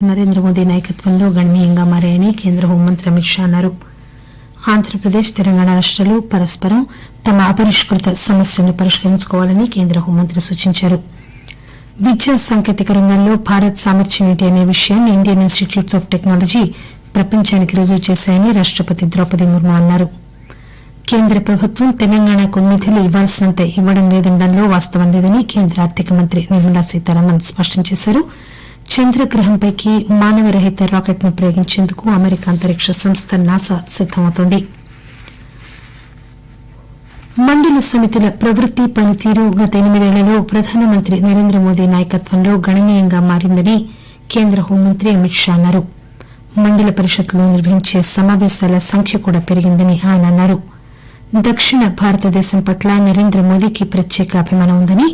నరేంద్ర మోదీ నాయకత్వంలో గణనీయంగా మారాయని కేంద్ర హోంమంత్రి అమిత్ షా అన్నారు. ఆంధ్రప్రదేశ్, తెలంగాణ రాష్టాలు పరస్పరం తమ అపరిష్కృత సమస్యలను పరిష్కరించుకోవాలని కేంద్ర హోంమంత్రి సూచించారు. విద్యా సాంకేతిక రంగాల్లో భారత్ సామర్థ్యం ఏంటి అనే విషయాన్ని ఇండియన్ ఇన్స్టిట్యూట్స్ ఆఫ్ టెక్నాలజీ ప్రపంచానికి రుజువు చేశాయని రాష్టపతి ద్రౌపది ముర్ము అన్నారు. కేంద్ర ప్రభుత్వం తెలంగాణకు నిధులు ఇవ్వాల్సినంత ఇవ్వడం లేదనడంలో వాస్తవం లేదని కేంద్ర ఆర్థిక మంత్రి నిర్మలా సీతారామన్ స్పష్టం చేశారు. చంద్రగ్రహంపైకి మానవరహిత రాకెట్ ను ప్రయోగించేందుకు అమెరికా అంతరిక్ష సంస్థ నాసా సిద్దమవుతోంది. మండల సమితుల ప్రవృత్తి పనితీరు గత 8 ఏళ్లలో ప్రధానమంత్రి నరేంద్ర మోదీ నాయకత్వంలో గణనీయంగా మారిందని కేంద్ర హోంమంత్రి అమిత్ షా అన్నారు. మండల పరిషత్లో నిర్వహించే సమావేశాల సంఖ్య కూడా పెరిగిందని ఆయన అన్నారు. దక్షిణ భారతదేశం పట్ల నరేంద్ర మోదీకి ప్రత్యేక అభిమానం ఉందని,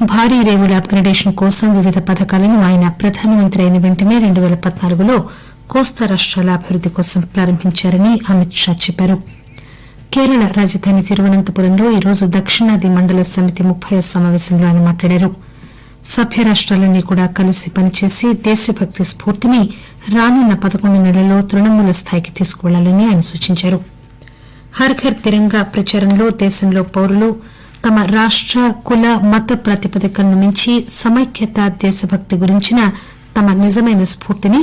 భారీ రేవుల అప్గ్రేడేషన్ కోసం వివిధ పథకాలను ఆయన ప్రధానమంత్రి అయిన వెంటనే 2014లో కోస్తా రాష్టాల అభివృద్ది కోసం ప్రారంభించారని అమిత్ షా చెప్పారు. కేరళ రాజధాని తిరువనంతపురంలో ఈరోజు దక్షిణాది మండల సమితి 30వ సమావేశంలో ఆయన మాట్లాడారు. సభ్య రాష్టాలన్నీ కూడా కలిసి పనిచేసి దేశభక్తి స్ఫూర్తిని రానున్న 11 నెలల్లో తృణమూల స్థాయికి తీసుకువెళ్లాలని ఆయన సూచించారు. హర్ ఘర్ తిరంగా ప్రచారంలో దేశంలో పౌరులు తమ రాష్ట, కుల, మత ప్రాతిపదికలను మించి సమైక్యత, దేశభక్తి గురించిన తమ నిజమైన స్ఫూర్తిని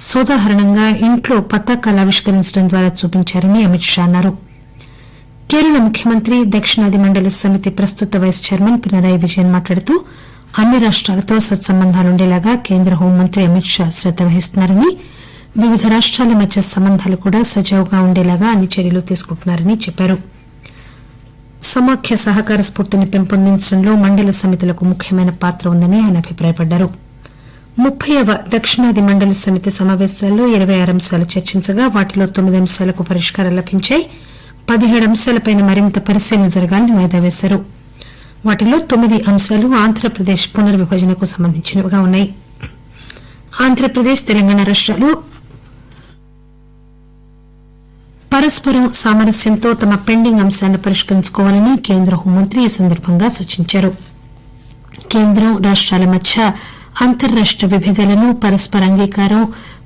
సోదాహరణంగా ఇంట్లో పతాకాలు ఆవిష్కరించడం ద్వారా చూపించారని అమిత్ షా అన్నారు. కేరళ ముఖ్యమంత్రి, దక్షిణాది మండలి సమితి ప్రస్తుత వైస్ చైర్మన్ పినరాయి విజయన్ మాట్లాడుతూ అన్ని రాష్టాలతో సత్సంబంధాలుండేలాగా కేంద్ర హోంమంత్రి అమిత్ షా శ్రద్ద వహిస్తున్నారని, వివిధ రాష్టాల మధ్య సంబంధాలు కూడా సజావుగా ఉండేలాగా అన్ని చర్యలు తీసుకుంటున్నారని చెప్పారు. సమాఖ్య సహకార స్ఫూర్తిని పెంపొందించడంలో మండల సమితులకు ముఖ్యమైన పాత్ర ఉందని ఆయన అభిప్రాయపడ్డారు. 30వ దక్షిణాది మండలి సమితి సమావేశాల్లో 26 అంశాలు చర్చించగా వాటిలో 9 అంశాలకు పరిష్కారం లభించాయి. 17 అంశాలపై మరింత పరిశీలన జరగాలని వాయిదా వేశారు. వాటిలో 9 అంశాలు ఆంధ్రప్రదేశ్ పునర్విభజనకు సంబంధించినవిగా ఉన్నాయి. ఆంధ్రప్రదేశ్, తెలంగాణ రాష్టాలు పరస్పరం సామరస్యంతో తమ పెండింగ్ అంశాలను పరిష్కరించుకోవాలని కేంద్ర హోంమంత్రి ఈ సందర్భంగా సూచించారు. కేంద్రం, రాష్టాల మధ్య అంతర్రాష్ట విభేదాలను పరస్పర అంగీకారం,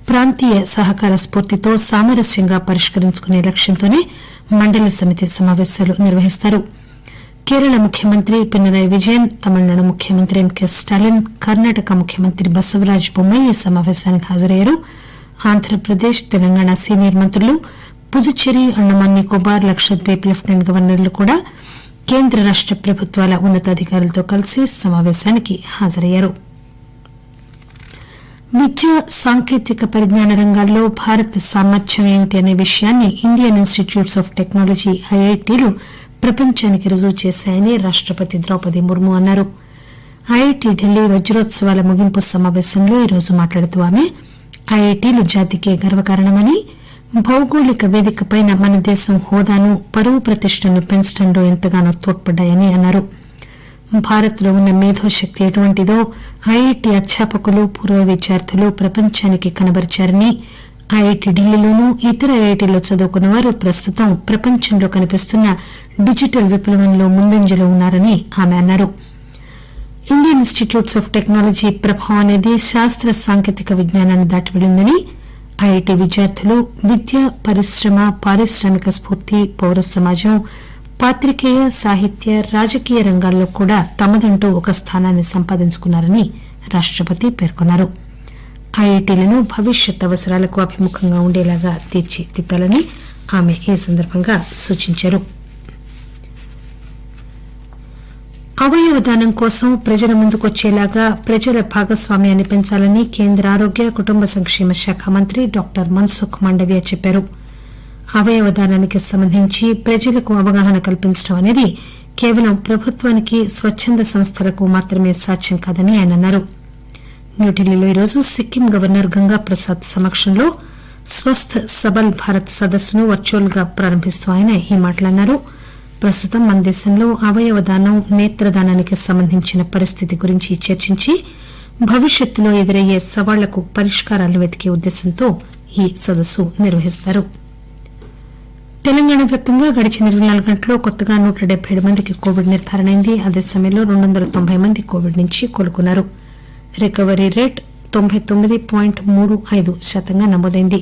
ప్రాంతీయ సహకార స్ఫూర్తితో సామరస్యంగా పరిష్కరించుకునే లక్ష్యంతోనే మండలి సమితి సమావేశాలు నిర్వహిస్తారు. కేరళ ముఖ్యమంత్రి పినరాయి విజయన్, తమిళనాడు ముఖ్యమంత్రి ఎంకే స్టాలిన్, కర్ణాటక ముఖ్యమంత్రి బసవరాజ్ బొమ్మాయి ఈ సమావేశానికి హాజరయ్యారు. ఆంధ్రప్రదేశ్, తెలంగాణ సీనియర్ మంత్రులు, పుదుచ్చేరి, అండమాన్ నికోబార్, లక్షద్వీప్ లెఫ్టినెంట్ గవర్నర్లు కూడా కేంద్ర రాష్ట ప్రభుత్వాల ఉన్నతాధికారులతో కలిసి సమావేశానికి హాజరయ్యారు. విద్యా సాంకేతిక పరిజ్ఞాన రంగాల్లో భారత్ సామర్థ్యం ఏమిటి అనే విషయాన్ని ఇండియన్ ఇన్స్టిట్యూట్స్ ఆఫ్ టెక్నాలజీ ఐఐటీలు ప్రపంచానికి రుజువు చేశాయని రాష్టపతి ద్రౌపది ముర్ము అన్నారు. ఐఐటీ ఢిల్లీ వజ్రోత్సవాల ముగింపు సమావేశంలో ఈరోజు మాట్లాడుతూ ఆమె ఐఐటీలు జాతికే గర్వకారణమని, భౌగోళిక వేదికపై మన దేశం హోదాను, పరువు ప్రతిష్టను పెంచడంలో ఎంతగానో తోడ్పడ్డాయని అన్నారు. భారత్లో ఉన్న మేధోశక్తి ఎటువంటిదో ఐఐటీ అధ్యాపకులు, పూర్వ విద్యార్థులు ప్రపంచానికి కనబరిచారని, ఐఐటీ ఢిల్లీలోనూ ఇతర ఐఐటీల్లో చదువుకున్న వారు ప్రస్తుతం ప్రపంచంలో కనిపిస్తున్న డిజిటల్ విప్లవంలో ముందంజలో ఉన్నారని ఆమె అన్నారు. ఇండియన్ ఇన్స్టిట్యూట్స్ ఆఫ్ టెక్నాలజీ ప్రభావం అనేది శాస్త్ర సాంకేతిక విజ్ఞానాన్ని దాటివెళ్లిందని, ఐఐటీ విద్యార్థులు విద్య, పరిశ్రమ, పారిశ్రామిక స్ఫూర్తి, పౌర సమాజం, పాత్రికేయ, సాహిత్య, రాజకీయ రంగాల్లో కూడా తమదంటూ ఒక స్థానాన్ని సంపాదించుకున్నారని రాష్టపతి పేర్కొన్నారు. ఐఐటీలను భవిష్యత్ అవసరాలకు అభిముఖంగా ఉండేలాగా తీర్చిదిద్దాలని ఆమె ఈ సందర్భంగా సూచించారు. అవయవదానం కోసం ప్రజల ముందుకొచ్చేలాగా ప్రజల భాగస్వామ్యాన్ని పెంచాలని కేంద్ర ఆరోగ్య, కుటుంబ సంక్షేమ శాఖ మంత్రి డాక్టర్ మన్సుఖ్ మాండవ్య చెప్పారు. అవయవదానానికి సంబంధించి ప్రజలకు అవగాహన కల్పించడం అనేది కేవలం ప్రభుత్వానికి, స్వచ్చంద సంస్థలకు మాత్రమే సాధ్యం కాదని ఆయన అన్నారు. న్యూఢిల్లీలో ఈరోజు సిక్కిం గవర్నర్ గంగా ప్రసాద్ సమక్షంలో స్వస్థ్ సబల్ భారత్ సదస్సును వర్చువల్ గా ప్రారంభిస్తూ ఆయన ఈ మాటలన్నారు. ప్రస్తుతం మన దేశంలో అవయవదానం, నేత్రదానానికి సంబంధించిన పరిస్థితి గురించి చర్చించి భవిష్యత్తులో ఎదురయ్యే సవాళ్లకు పరిష్కారాలు వెతికే ఉద్దేశంతో ఈ సదస్సు నిర్వహిస్తారు. తెలంగాణ వ్యాప్తంగా గడిచిన 24 గంటల్లో కొత్తగా 177 మందికి కోవిడ్ నిర్ధారణ అయింది. అదే సమయంలో 290 మంది కోవిడ్ నుంచి కోలుకున్నారు. రికవరీ రేట్ 99.35% నమోదైంది.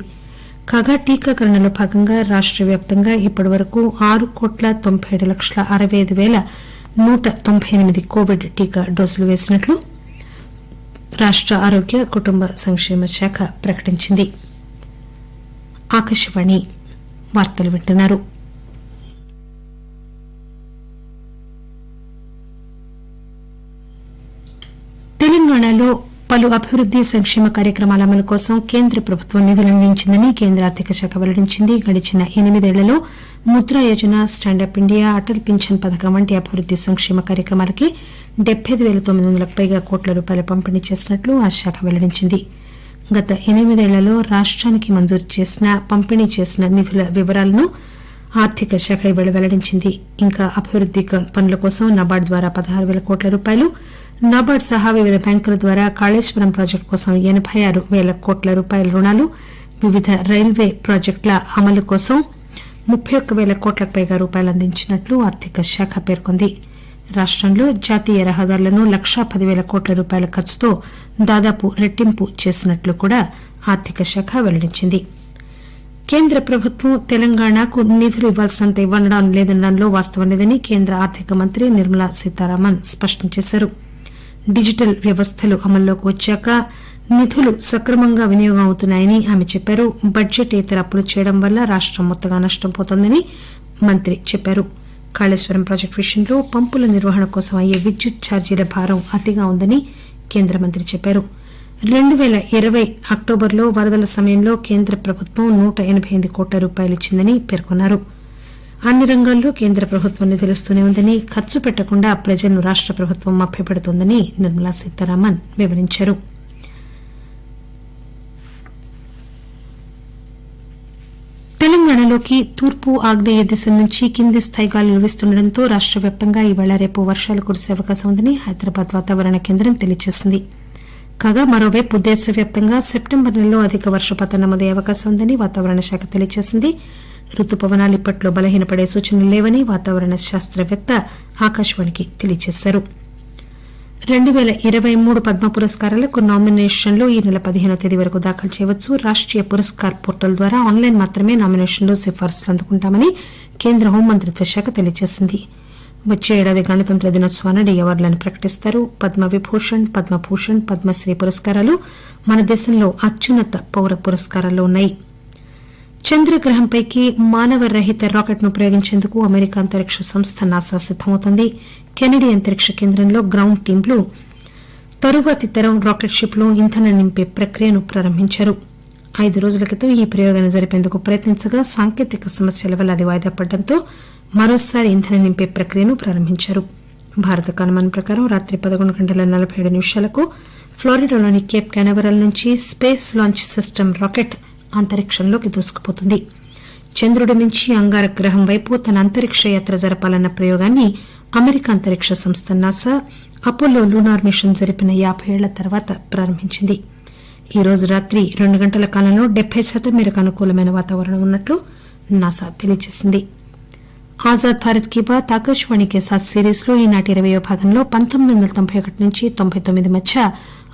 కాగా టీకాకరణలో భాగంగా రాష్ట వ్యాప్తంగా ఇప్పటి వరకు 6,97,65,198 కోవిడ్ టీకా డోసులు వేసినట్లు రాష్ట ఆరోగ్య కుటుంబ సంక్షేమ శాఖ ప్రకటించింది. ఆకాశవాణి వార్తలు వింటున్నారు. తెలంగాణలో పలు అభివృద్ది సంక్షేమ కార్యక్రమాల అమలు కోసం కేంద్ర ప్రభుత్వం నిధులు అందించిందని కేంద్ర ఆర్థిక శాఖ వెల్లడించింది. గడిచిన 8 ఏళ్లలో ముద్రా యోజన, స్టాండప్ ఇండియా, అటల్ పింఛన్ పథకం వంటి అభివృద్ది సంక్షేమ కార్యక్రమాలకి 75,900 పైగా కోట్ల రూపాయలు పంపిణీ చేసినట్లు ఆ శాఖ వెల్లడించింది. గత 8 ఏళ్లలో రాష్టానికి మంజూరు చేసిన, పంపిణీ చేసిన నిధుల వివరాలను ఆర్థిక శాఖ ఇవాళ వెల్లడించింది. ఇంకా అభివృద్ది పనుల కోసం నబార్డు ద్వారా 16,000 కోట్ల రూపాయలు, నాబార్డు సహా వివిధ బ్యాంకుల ద్వారా కాళేశ్వరం ప్రాజెక్టు కోసం 86,000 కోట్ల రూపాయల రుణాలు, వివిధ రైల్వే ప్రాజెక్టుల అమలు కోసం 31,000 కోట్లకు పైగా రూపాయలు అందించినట్లు ఆర్థిక శాఖ పేర్కొంది. రాష్టంలో జాతీయ రహదారులను 1,10,000 కోట్ల రూపాయల ఖర్చుతో దాదాపు రెట్టింపు చేసినట్లు కూడా ఆర్థిక శాఖ వెల్లడించింది. కేంద్ర ప్రభుత్వం తెలంగాణకు నిధులు ఇవ్వాల్సినంత ఇవ్వడం లేదనడంలో వాస్తవం లేదని కేంద్ర ఆర్థిక మంత్రి నిర్మలా సీతారామన్ స్పష్టం చేశారు. డిజిటల్ వ్యవస్థలు అమల్లోకి వచ్చాక నిధులు సక్రమంగా వినియోగం అవుతున్నాయని ఆమె చెప్పారు. బడ్జెటేతర అప్పులు చేయడం వల్ల రాష్టం మొత్తంగా నష్టపోతోందని మంత్రి చెప్పారు. కాళేశ్వరం ప్రాజెక్టు విషయంలో పంపుల నిర్వహణ కోసం అయ్యే విద్యుత్ ఛార్జీల భారం అతిగా ఉందని కేంద్ర మంత్రి చెప్పారు. 2020 అక్టోబర్లో వరదల సమయంలో కేంద్ర ప్రభుత్వం 188 కోట్ల రూపాయలు ఇచ్చిందని పేర్కొన్నారు. అన్ని రంగాల్లో కేంద్ర ప్రభుత్వం నిధులిస్తూనే ఉందని, ఖర్చు పెట్టకుండా ప్రజలను రాష్ట ప్రభుత్వం మభ్యపెడుతోందని నిర్మలా సీతారామన్ వివరించారు. తెలంగాణలోకి తూర్పు ఆగ్నేయ దిశ నుంచి కింది స్థాయి గాలులు వీస్తుండటంతో రాష్ట వ్యాప్తంగా ఈవేళ రేపు వర్షాలు కురిసే అవకాశం ఉందని హైదరాబాద్ వాతావరణ కేంద్రం తెలియజేసింది. కాగా మరోవైపు దేశవ్యాప్తంగా సెప్టెంబర్ నెలలో అధిక వర్షపాతం నమోదయ్యే అవకాశం ఉందని వాతావరణ శాఖ తెలియజేసింది. రుతుపవనాలు ఇప్పట్లో బలహీనపడే సూచనలు లేవని వాతావరణ శాస్త్రవేత్త ఆకాశవాణికి తెలియజేశారు. 2023 పద్మ పురస్కారాలకు నామినేషన్లు ఈ నెల 15వ తేదీ వరకు దాఖలు చేయవచ్చు. రాష్టీయ పురస్కార్ పోర్టల్ ద్వారా ఆన్లైన్ మాత్రమే నామినేషన్లు, సిఫార్సులు అందుకుంటామని కేంద్ర హోంమంత్రిత్వ శాఖ తెలియజేసింది. వచ్చే ఏడాది గణతంత్ర దినోత్సవాన్ని ఈ అవార్డులను ప్రకటిస్తారు. పద్మ విభూషణ్, పద్మభూషణ్, పద్మశ్రీ పురస్కారాలు మన దేశంలో అత్యున్నత పౌర పురస్కారాల్లో ఉన్నాయి. చంద్రగ్రహంపైకి మానవ రహిత రాకెట్ ను ప్రయోగించేందుకు అమెరికా అంతరిక్ష సంస్థ నాసా సిద్దమవుతోంది. కెనడీ అంతరిక్ష కేంద్రంలో గ్రౌండ్ టీంలు తరువాతి తరం రాకెట్ షిప్ లో ఇంధనం నింపే ప్రక్రియను ప్రారంభించారు. 5 రోజుల క్రితం ఈ ప్రయోగాన్ని జరిపేందుకు ప్రయత్నించగా సాంకేతిక సమస్యల వల్ల అది వాయిదా పడడంతో మరోసారి ఇంధనం నింపే ప్రక్రియను ప్రారంభించారు. భారత కాలమానం ప్రకారం రాత్రి 11:47 ఫ్లోరిడాలోని కేప్ కానవరల్ నుంచి స్పేస్ లాంచ్ సిస్టమ్ రాకెట్ అంతరిక్షంలోకి దూసుకుపోతుంది. చంద్రుడి నుంచి అంగారగ్రహం వైపు తన అంతరిక్ష యాత్ర జరపాలన్న ప్రయోగాన్ని అమెరికా అంతరిక్ష సంస్థ నాసా అపోలో లూనార్ మిషన్ జరిపిన 50 ఏళ్ల తర్వాత ప్రారంభించింది. ఈ రోజు రాత్రి 2 గంటల కాలంలో 70% మేరకు అనుకూలమైన వాతావరణం ఉన్నట్లు నాసా తెలియజేసింది. ఆజాద్ భారత్ కీ బాత్ ఆకాశవాణి కే సాత్ సిరీస్ లో ఈనాటి 20వ భాగంలో 1991 నుంచి 99 మధ్య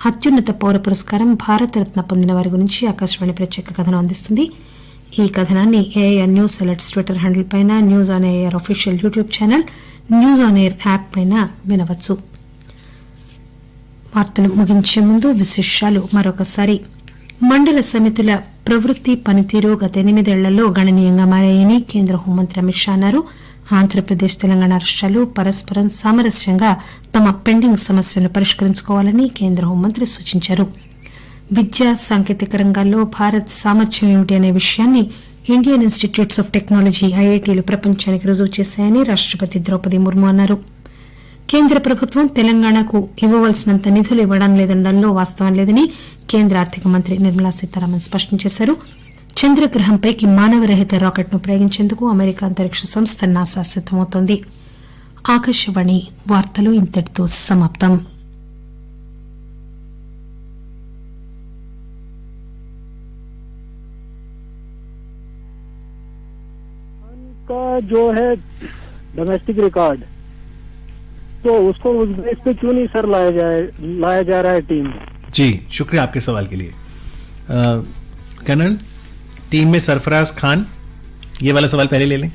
అత్యున్నత పౌర పురస్కారం భారతరత్న పొందిన వారి గురించి ఆకాశవాణి ప్రత్యేక కథనం అందిస్తుంది. ఈ కథనాన్ని AIR news alerts twitter handle పైన, news on AIR official YouTube channel, news on AIR app పైన వినవచ్చు. వార్తలు ముగించే ముందు విశేషాలు మరొకసారి. మండల సమితుల ప్రవృత్తి పనితీరు గత 8 ఏళ్లలో గణనీయంగా మారాయని కేంద్ర హోంమంత్రి అమిత్ షా అన్నారు. ఆంధ్రప్రదేశ్, తెలంగాణ రాష్ట్రాలు పరస్పరం సామరస్యంగా తమ పెండింగ్ సమస్యలను పరిష్కరించుకోవాలని కేంద్ర హోంమంత్రి సూచించారు. విద్యా సాంకేతిక రంగాల్లో భారత్ సామర్థ్యం ఏమిటి అనే విషయాన్ని ఇండియన్ ఇన్స్టిట్యూట్స్ ఆఫ్ టెక్నాలజీ ఐఐటీలు ప్రపంచానికి రుజువు చేశాయని రాష్టపతి ద్రౌపది ముర్ము అన్నారు. కేంద్ర ప్రభుత్వం తెలంగాణకు ఇవ్వవలసినంత నిధులు ఇవ్వడం లేదనడంలో వాస్తవం లేదని కేంద్ర ఆర్థిక మంత్రి నిర్మలా సీతారామన్ స్పష్టం చేశారు. చంద్రగ్రహంపైకి మానవరహిత రాకెట్ ను ప్రయోగించేందుకు అమెరికా అంతరిక్ష సంస్థ నాసా సిద్దమవుతోంది. ఆకాశవాణి వార్తలు ఇంతటితో సమాప్తం. का जो है डोमेस्टिक रिकॉर्ड, तो उसको उस बेस पे क्यों नहीं सर लाया जा रहा है टीम? जी, शुक्रिया आपके सवाल के लिए। कनन, टीम में सरफराज खान, ये वाला सवाल पहले ले लें।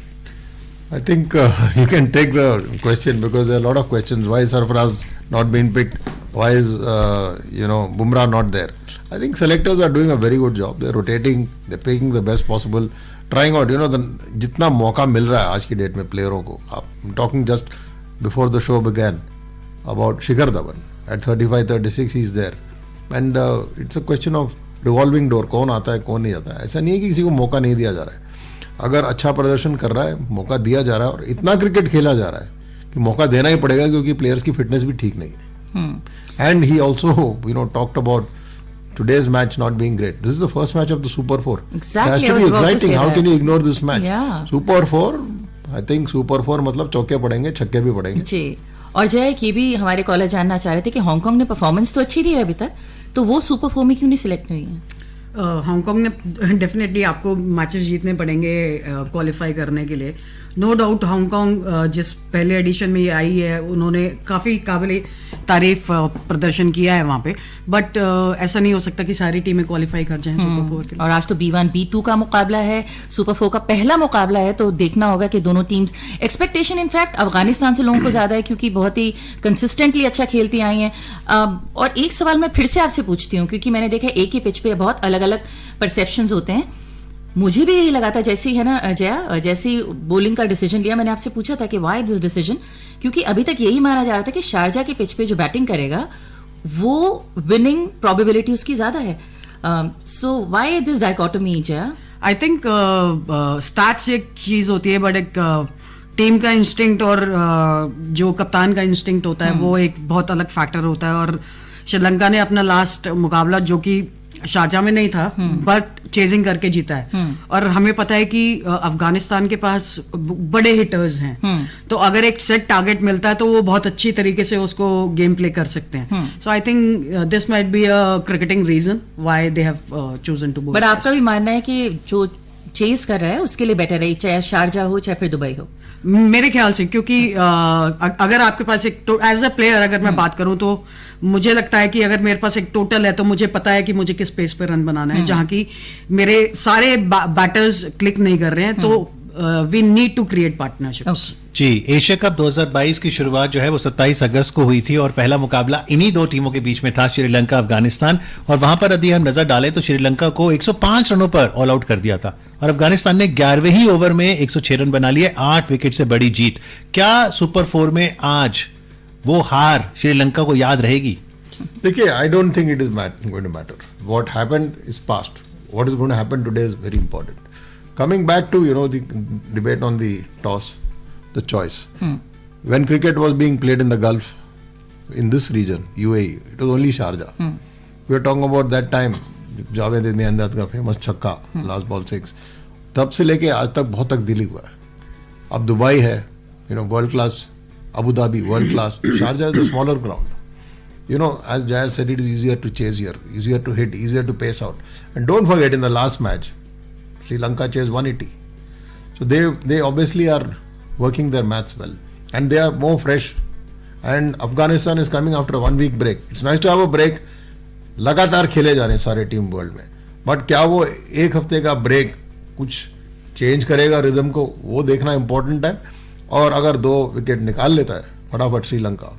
I think you can take the question because there are a lot of questions. Why is Sarfaraz not being picked? Why is Bumrah not there? I think selectors are doing a very good job. They're rotating, they're picking the best possible, trying out. जितना मौका मिल रहा है आज की date में प्लेयरों को. I'm talking just before the show began about Shikhar Dhawan. At 35, 36, he's there, and it's a question of revolving door. कौन आता है, कौन नहीं आता है. ऐसा नहीं है कि किसी को मौका नहीं दिया जा रहा है. अगर अच्छा प्रदर्शन कर रहा है, मौका दिया जा रहा है, और इतना क्रिकेट खेला जा रहा है कि मौका देना ही पड़ेगा क्योंकि प्लेयर्स की फिटनेस भी ठीक नहीं है. And he also talked about today's match not being great. This is the first match of the Super 4. Exactly. It has to be exciting. How can you ignore this match? Yeah. Super 4, I think Super 4 मतलब चौके पड़ेंगे, छक्के भी पड़ेंगे. जी. और जय ये भी हमारे कॉलर जानना चाह रहे थे कि हांगकांग ने परफॉर्मेंस तो अच्छी दी है अभी तक, तो वो सुपर 4 में क्यों नहीं सिलेक्ट हुई है? हांगकांग ने डेफिनेटली आपको मैचेस जीतने पड़ेंगे क्वालिफाई करने के लिए. नो डाउट हांगकांग जिस पहले एडिशन में ये आई है उन्होंने काफ़ी काबिल तारीफ प्रदर्शन किया है वहाँ पे, बट ऐसा नहीं हो सकता कि सारी टीमें क्वालिफाई कर जाएं सुपर 4 के लिए. और आज तो B1 B2 का मुकाबला है, सुपर 4 का पहला मुकाबला है, तो देखना होगा कि दोनों टीम्स, एक्सपेक्टेशन इनफैक्ट अफगानिस्तान से लोगों को ज्यादा है क्योंकि बहुत ही कंसिस्टेंटली अच्छा खेलती आई हैं. और एक सवाल मैं फिर से आपसे पूछती हूँ क्योंकि मैंने देखा एक ही पिच पे बहुत अलग अलग परसेप्शंस होते हैं. मुझे भी यही लगा था जैसे ही है ना जया, जैसे ही बॉलिंग का डिसीजन लिया मैंने आपसे पूछा था कि व्हाई दिस डिसीजन, क्योंकि अभी तक यही माना जा रहा था कि शारजा के पिच पे जो बैटिंग करेगा वो विनिंग प्रोबेबिलिटी उसकी ज्यादा है. So why this dichotomy Jaya? I think stats एक चीज होती है, बट एक टीम का इंस्टिंक्ट और जो कप्तान का इंस्टिंक्ट होता है वो एक बहुत अलग फैक्टर होता है. और श्रीलंका ने अपना लास्ट मुकाबला जो कि शारजा में नहीं था बट चेजिंग करके जीता है. और हमें पता है कि अफगानिस्तान के पास बड़े हिटर्स हैं, तो अगर एक सेट टारगेट मिलता है तो वो बहुत अच्छी तरीके से उसको गेम प्ले कर सकते हैं. So I think this might be a cricketing reason why they have chosen to bowl. But आपका भी मानना है कि जो चेज कर रहा है उसके लिए बेटर है चाहे शारजा हो चाहे फिर दुबई हो? मेरे ख्याल से, क्योंकि अगर आपके पास एक एज अ प्लेयर अगर मैं बात करूं तो मुझे लगता है कि अगर मेरे पास एक टोटल है तो मुझे पता है कि मुझे किस पेस पे रन बनाना है. जहां की मेरे सारे बैटर्स क्लिक नहीं कर रहे हैं, तो we need to create partnerships. जी, एशिया कप 2022 की शुरुआत जो है वो 27 अगस्त को हुई थी और पहला मुकाबला इन्हीं दो टीमों के बीच में था, श्रीलंका अफगानिस्तान. और वहां पर यदि हम नजर डालें तो श्रीलंका को 105 रनों पर ऑल आउट कर दिया था और अफगानिस्तान ने 11वें ही ओवर में 106 रन बना लिए, 8 विकेट से बड़ी जीत. क्या सुपर 4 में आज वो हार श्रीलंका को याद रहेगी? देखिए, I don't think it is going to matter. What happened is past. What is going to happen today is very important. Coming back to the debate on the toss, the choice. When cricket was being played in the Gulf, in this region, UAE, it was only Sharjah. We are talking about that time, Javed Miandad का famous छक्का, last ball 6. तब से लेके आज तक बहुत तब्दीली हुआ है. अब दुबई है, world class, Abu Dhabi world class, Sharjah is a smaller ground. As Jaya said, it is easier to chase here, easier to hit, easier to pace out. And don't forget, in the last match, Sri Lanka chased 180. So they obviously are working their maths well. And they are more fresh. And Afghanistan is coming after a 1 week break. It's nice to have a break. लगातार खेले जा रहे हैं सारे team world में. But क्या वो एक हफ्ते का ब्रेक कुछ चेंज करेगा रिदम को, वो देखना इंपॉर्टेंट है. और अगर 2 विकेट निकाल लेता है फटाफट श्रीलंका,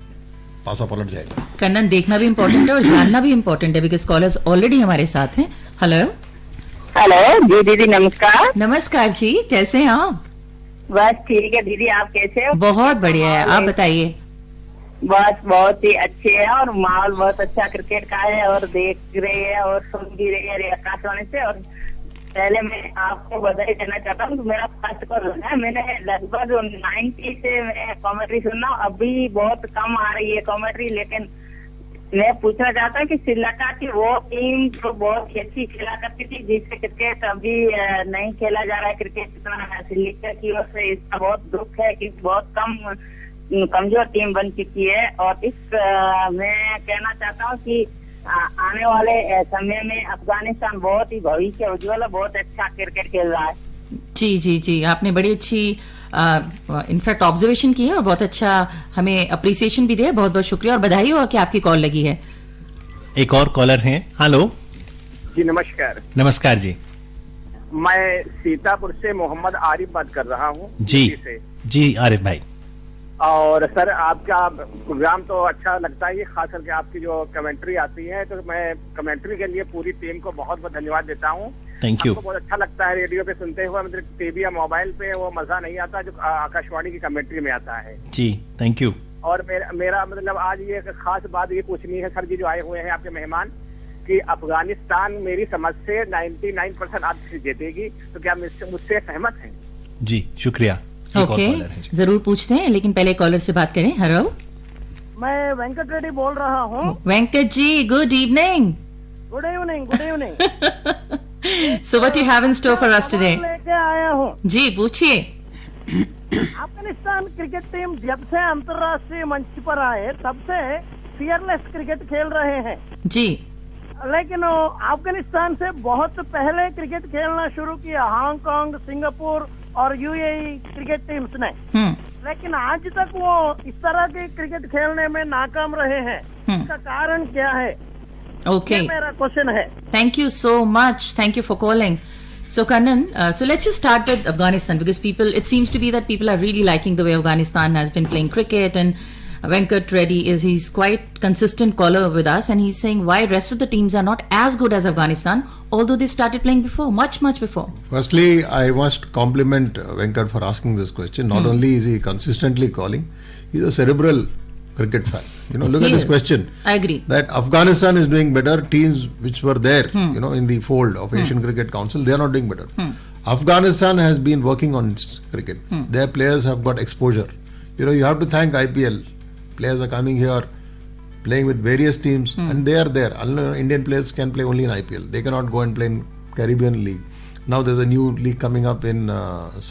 पासा पलट जाएगा. कन्नन, देखना भी इंपॉर्टेंट है और जानना भी इंपॉर्टेंट है बिकॉज कॉलर्स ऑलरेडी हमारे साथ हैं. हेलो जी दीदी, नमस्कार. नमस्कार जी, कैसे हैं आप? बस ठीक है दीदी, आप कैसे हो? बहुत बढ़िया है, आप बताइए. बस बहुत ही अच्छे है और माहौल बहुत अच्छा क्रिकेट का है और देख रहे हैं और सुन भी रहे हैं आकाशवाणी से. और पहले मैं आपको बधाई देना चाहता हूँ. मेरा फर्स्ट कॉल है, मैंने लगभग 90 से मैं कॉमेंट्री सुनना हूँ. अभी बहुत कम आ रही है कॉमेंट्री, लेकिन मैं पूछना चाहता हूँ कि श्रीलंका की वो टीम जो बहुत ही अच्छी खेला करती थी, जिससे क्रिकेट अभी नहीं खेला जा रहा है क्रिकेट इतना, श्रीलंका की ओर से इसका बहुत दुख है कि बहुत कमजोर टीम बन चुकी है. और मैं कहना चाहता हूँ कि आने वाले समय में अफगानिस्तान बहुत ही भविष्य उज्ज्वल है, बहुत अच्छा क्रिकेट खेल रहा है. जी जी जी, आपने बड़ी अच्छी इनफैक्ट ऑब्जर्वेशन की है और बहुत अच्छा हमें अप्रिसिएशन भी दिया. बहुत बहुत शुक्रिया और बधाई हो कि आपकी कॉल लगी है. एक और कॉलर हैं। हेलो जी नमस्कार। नमस्कार जी। मैं सीतापुर से मोहम्मद आरिफ बात कर रहा हूँ जी यूपी से। जी आरिफ भाई। और सर आपका प्रोग्राम तो अच्छा लगता है, खास करके आपकी जो कमेंट्री आती है, तो मैं कमेंट्री के लिए पूरी टीम को बहुत बहुत धन्यवाद देता हूँ। Thank you. बहुत अच्छा लगता है रेडियो पे सुनते हुए, मतलब टीवी या मोबाइल पे वो मजा नहीं आता जो आकाशवाणी की कमेंट्री में आता है जी थैंक यू। और मेरा मतलब आज ये खास बात ये पूछनी है सर जी, जो आए हुए हैं आपके मेहमान, कि अफगानिस्तान मेरी समझ से 99% आज जीतेगी, तो क्या मुझसे सहमत हैं? जी शुक्रिया। ओके जरूर पूछते हैं, लेकिन पहले कॉलर से बात करें। हेलो मैं वेंकट रेड्डी बोल रहा हूँ। Venkat ji, good evening. Good evening, good evening. So what you have in store for us today? लेके आया हूँ। जी पूछिए। अफगानिस्तान क्रिकेट टीम जब से अंतर्राष्ट्रीय मंच पर आए तब से फियरलेस क्रिकेट खेल रहे हैं जी, लेकिन अफगानिस्तान से बहुत पहले क्रिकेट खेलना शुरू किया हांगकांग, सिंगापुर और यूएई क्रिकेट टीम्स ने, लेकिन आज तक वो इस तरह के क्रिकेट खेलने में नाकाम रहे हैं। इसका कारण क्या है? ओके, मेरा क्वेश्चन है। Thank you so much. Thank you for calling. So Kannan, so let's just start with Afghanistan, because it seems to be that people are really liking the way Afghanistan has been playing cricket, and Venkat Reddy he's quite consistent caller with us, and he's saying why rest of the teams are not as good as Afghanistan, although they started playing before, much before. Firstly, I must compliment Venkat for asking this question. Not only is he consistently calling, he's a cerebral cricket fan. Look at this question. I agree. That Afghanistan is doing better. Teams which were there, in the fold of Asian Cricket Council, they are not doing better. Afghanistan has been working on cricket. Their players have got exposure. You have to thank IPL. Players are coming here, playing with various teams, and they are there. Indian players can play only in IPL. They cannot go and play in Caribbean League. Now there's a new league coming up in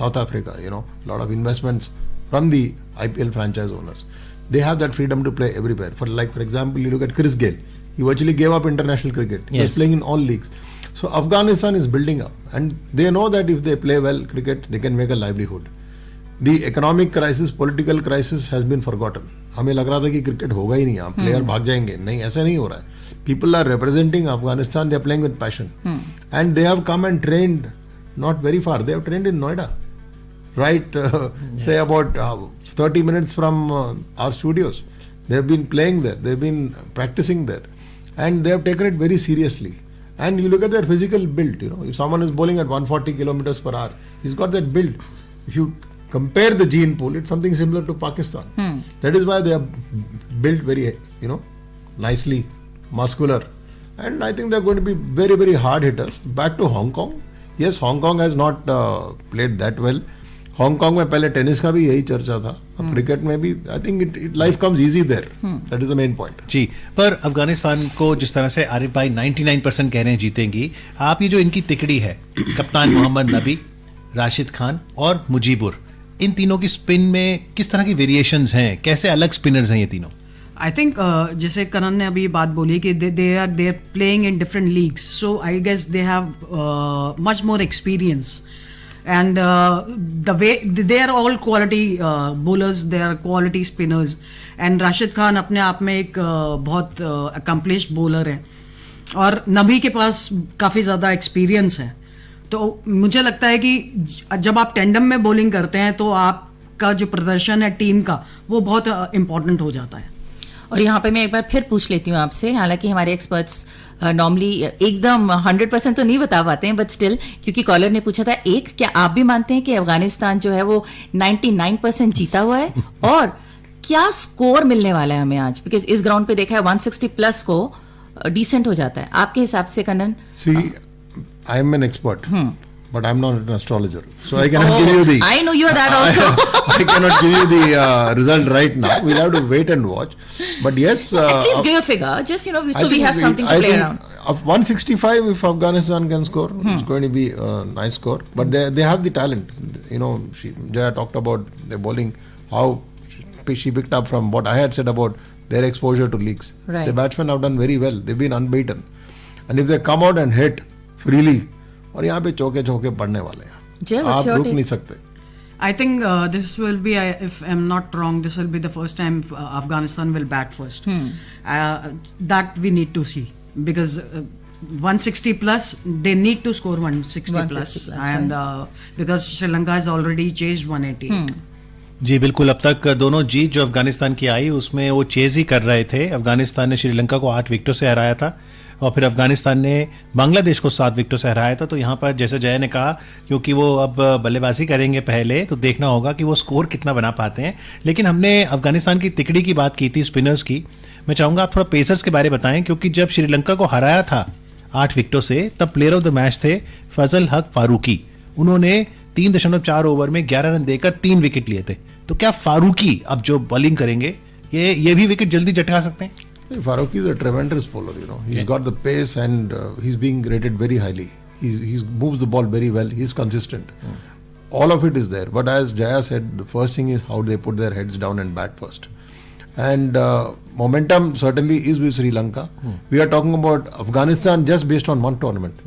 South Africa. A lot of investments from the IPL franchise owners. They have that freedom to play everywhere. For example, you look at Chris Gayle. He virtually gave up international cricket. He was playing in all leagues. So Afghanistan is building up, and they know that if they play well cricket, they can make a livelihood. The economic crisis, political crisis has been forgotten. हमें लग रहा था कि cricket होगा ही नहीं, यहाँ player भाग जाएंगे, नहीं, ऐसा नहीं हो रहा है. People are representing Afghanistan. They are playing with passion, and they have come and trained not very far. They have trained in Noida, right? Say about 30 minutes from our studios. They have been playing there. They have been practicing there, and they have taken it very seriously. And you look at their physical build. If someone is bowling at 140 kilometers per hour, he's got that build. If you compare the gene pool, it's something similar to Pakistan. That is why they are built very, nicely, muscular. And I think they're going to be very, very hard hitters. Back to Hong Kong. Yes, Hong Kong has not played that well. Hong Kong में पहले tennis का भी यही चर्चा था, अब cricket में भी I think life comes easy there. That is the main point. जी, पर अफगानिस्तान को जिस तरह से आरिफ भाई 99% कह रहे हैं जीतेंगी, आप ये जो इनकी तिकड़ी है, कप्तान मोहम्मद नबी, राशिद खान और मुजीबुर, इन तीनों की स्पिन में किस तरह की वेरिएशंस हैं, कैसे अलग स्पिनर्स हैं ये तीनों? आई थिंक जैसे करण ने अभी बात बोली कि they are playing in different leagues, so I guess they have much more experience, and the way they are all quality bowlers, they are quality spinners, and Rashid Khan अपने आप में एक बहुत accomplished bowler है, और नबी के पास काफ़ी ज़्यादा एक्सपीरियंस है. तो मुझे लगता है कि जब आप टेंडम में बॉलिंग करते हैं तो आपका जो प्रदर्शन है टीम का वो बहुत इंपॉर्टेंट हो जाता है. और यहाँ पे मैं एक बार फिर पूछ लेती हूँ आपसे, हालांकि हमारे एक्सपर्ट्स नॉर्मली एकदम 100% तो नहीं बता पाते हैं, बट स्टिल, क्योंकि कॉलर ने पूछा था, क्या आप भी मानते हैं कि अफगानिस्तान जो है वो 99% जीता हुआ है, और क्या स्कोर मिलने वाला है हमें आज? बिकॉज इस ग्राउंड पे देखा है 160 प्लस को डिसेंट हो जाता है. आपके हिसाब से Kannan? See, I am an expert, but I'm not an astrologer, so I cannot give you the. I know you're that also. I cannot give you the result right now. We'll have to wait and watch. But yes, at least give a figure, just so we have something to play around. Of 165, if Afghanistan can score, it's going to be a nice score. But they have the talent. Jaya talked about their bowling, how she picked up from what I had said about their exposure to leagues. Right. The batsmen have done very well. They've been unbeaten, and if they come out and hit freely, और यहाँ पे चौके पड़ने वाले हैं, आप रुक नहीं सकते. I think this will be, if I'm not wrong, this will be the first time Afghanistan will bat first. That we need to see, because 160 plus, they need to score 160 plus, and because Sri Lanka has already chased 180. जी बिल्कुल, अब तक दोनों जीत जो अफगानिस्तान की आई उसमें वो chase ही कर रहे थे। अफगानिस्तान ने श्रीलंका को 8 विकेटों से हराया था और फिर अफगानिस्तान ने बांग्लादेश को 7 विकेटों से हराया था। तो यहाँ पर जैसे जय ने कहा, क्योंकि वो अब बल्लेबाजी करेंगे पहले, तो देखना होगा कि वो स्कोर कितना बना पाते हैं। लेकिन हमने अफगानिस्तान की तिकड़ी की बात की थी, स्पिनर्स की। मैं चाहूँगा आप थोड़ा पेसर्स के बारे में बताएं, क्योंकि जब श्रीलंका को हराया था 8 विकेटों से, तब प्लेयर ऑफ द मैच थे फजल हक फारूकी। उन्होंने 3.4 ओवर में 11 रन देकर 3 विकेट लिए थे। तो क्या फारूकी अब जो बॉलिंग करेंगे ये भी विकेट जल्दी झटका सकते हैं? Faruqi is a tremendous bowler, you know. He's got the pace and he's being rated very highly. He moves the ball very well. He's consistent. All of it is there. But as Jaya said, the first thing is how they put their heads down and bat first. And momentum certainly is with Sri Lanka. We are talking about Afghanistan just based on one tournament.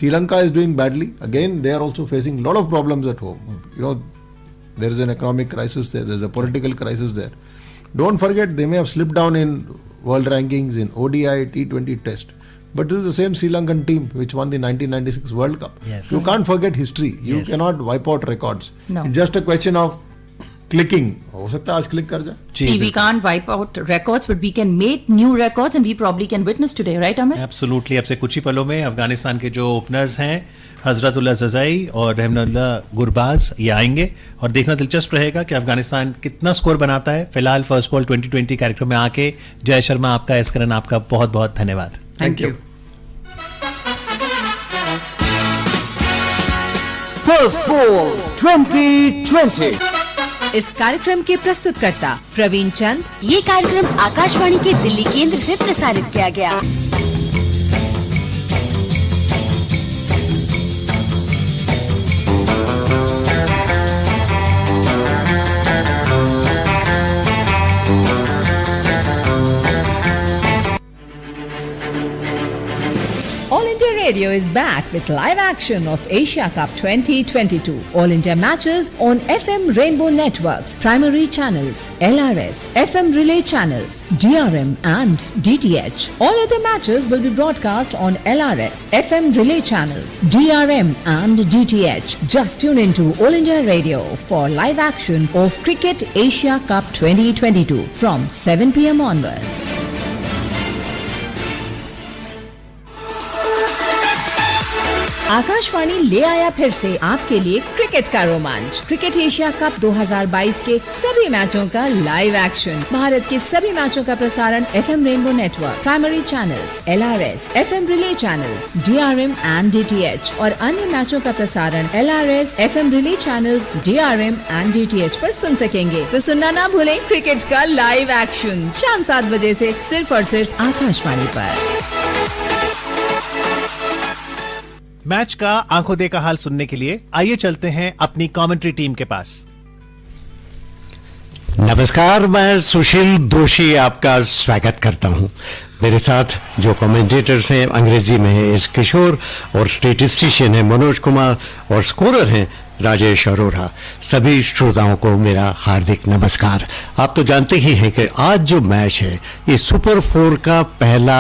Sri Lanka is doing badly. Again, they are also facing a lot of problems at home. You know, there is an economic crisis there. There is a political crisis there. Don't forget, they may have slipped down in world rankings in ODI, T20 test. But this is the same Sri Lankan team which won the 1996 World Cup. Yes. You can't forget history. You Yes. cannot wipe out records. No. It's just a question of clicking. हो सकता है आज click कर जाए. See, we can't wipe out records, but we can make new records, and we probably can witness today, right, Amit? Absolutely. अब से कुछ ही पलों में अफगानिस्तान के जो ओपनर्स हैं हजरतुल्लाह जज़ाई और रहमनुल्लाह गुरबाज ये आएंगे और देखना दिलचस्प रहेगा कि अफगानिस्तान कितना स्कोर बनाता है। फिलहाल फर्स्ट बॉल 2020 कार्यक्रम में आके जय शर्मा आपका, एस करन आपका बहुत बहुत धन्यवाद। Thank you. First ball 2020। इस कार्यक्रम के प्रस्तुतकर्ता प्रवीण चंद। ये कार्यक्रम आकाशवाणी के दिल्ली केंद्र से प्रसारित किया गया। All India Radio is back with live action of Asia Cup 2022. All India matches on FM Rainbow Networks, primary channels, LRS, FM Relay channels, DRM and DTH. All other matches will be broadcast on LRS, FM Relay channels, DRM and DTH. Just tune into All India Radio for live action of Cricket Asia Cup 2022 from 7 p.m. onwards. Akashvani ले आया फिर से आपके लिए cricket का रोमांच। Cricket Asia cup 2022 के सभी मैचों का लाइव एक्शन। भारत के सभी मैचों का प्रसारण FM rainbow network, primary channels, LRS, FM relay channels, DRM and DTH और अन्य मैचों का प्रसारण LRS, FM relay channels, DRM and DTH पर सुन सकेंगे। तो सुनना ना भूलें क्रिकेट का लाइव एक्शन शाम 7 बजे से सिर्फ और सिर्फ आकाशवाणी पर। मैच का आंखों देखा हाल सुनने के लिए आइए चलते हैं अपनी कमेंट्री टीम के पास। नमस्कार, मैं सुशील दोषी आपका स्वागत करता हूं। मेरे साथ जो कमेंटेटर्स हैं अंग्रेजी में है एस किशोर और स्टेटिस्टिशियन है मनोज कुमार और स्कोरर हैं राजेश अरोरा। सभी श्रोताओं को मेरा हार्दिक नमस्कार। आप तो जानते ही हैं कि आज जो मैच है ये सुपर 4 का पहला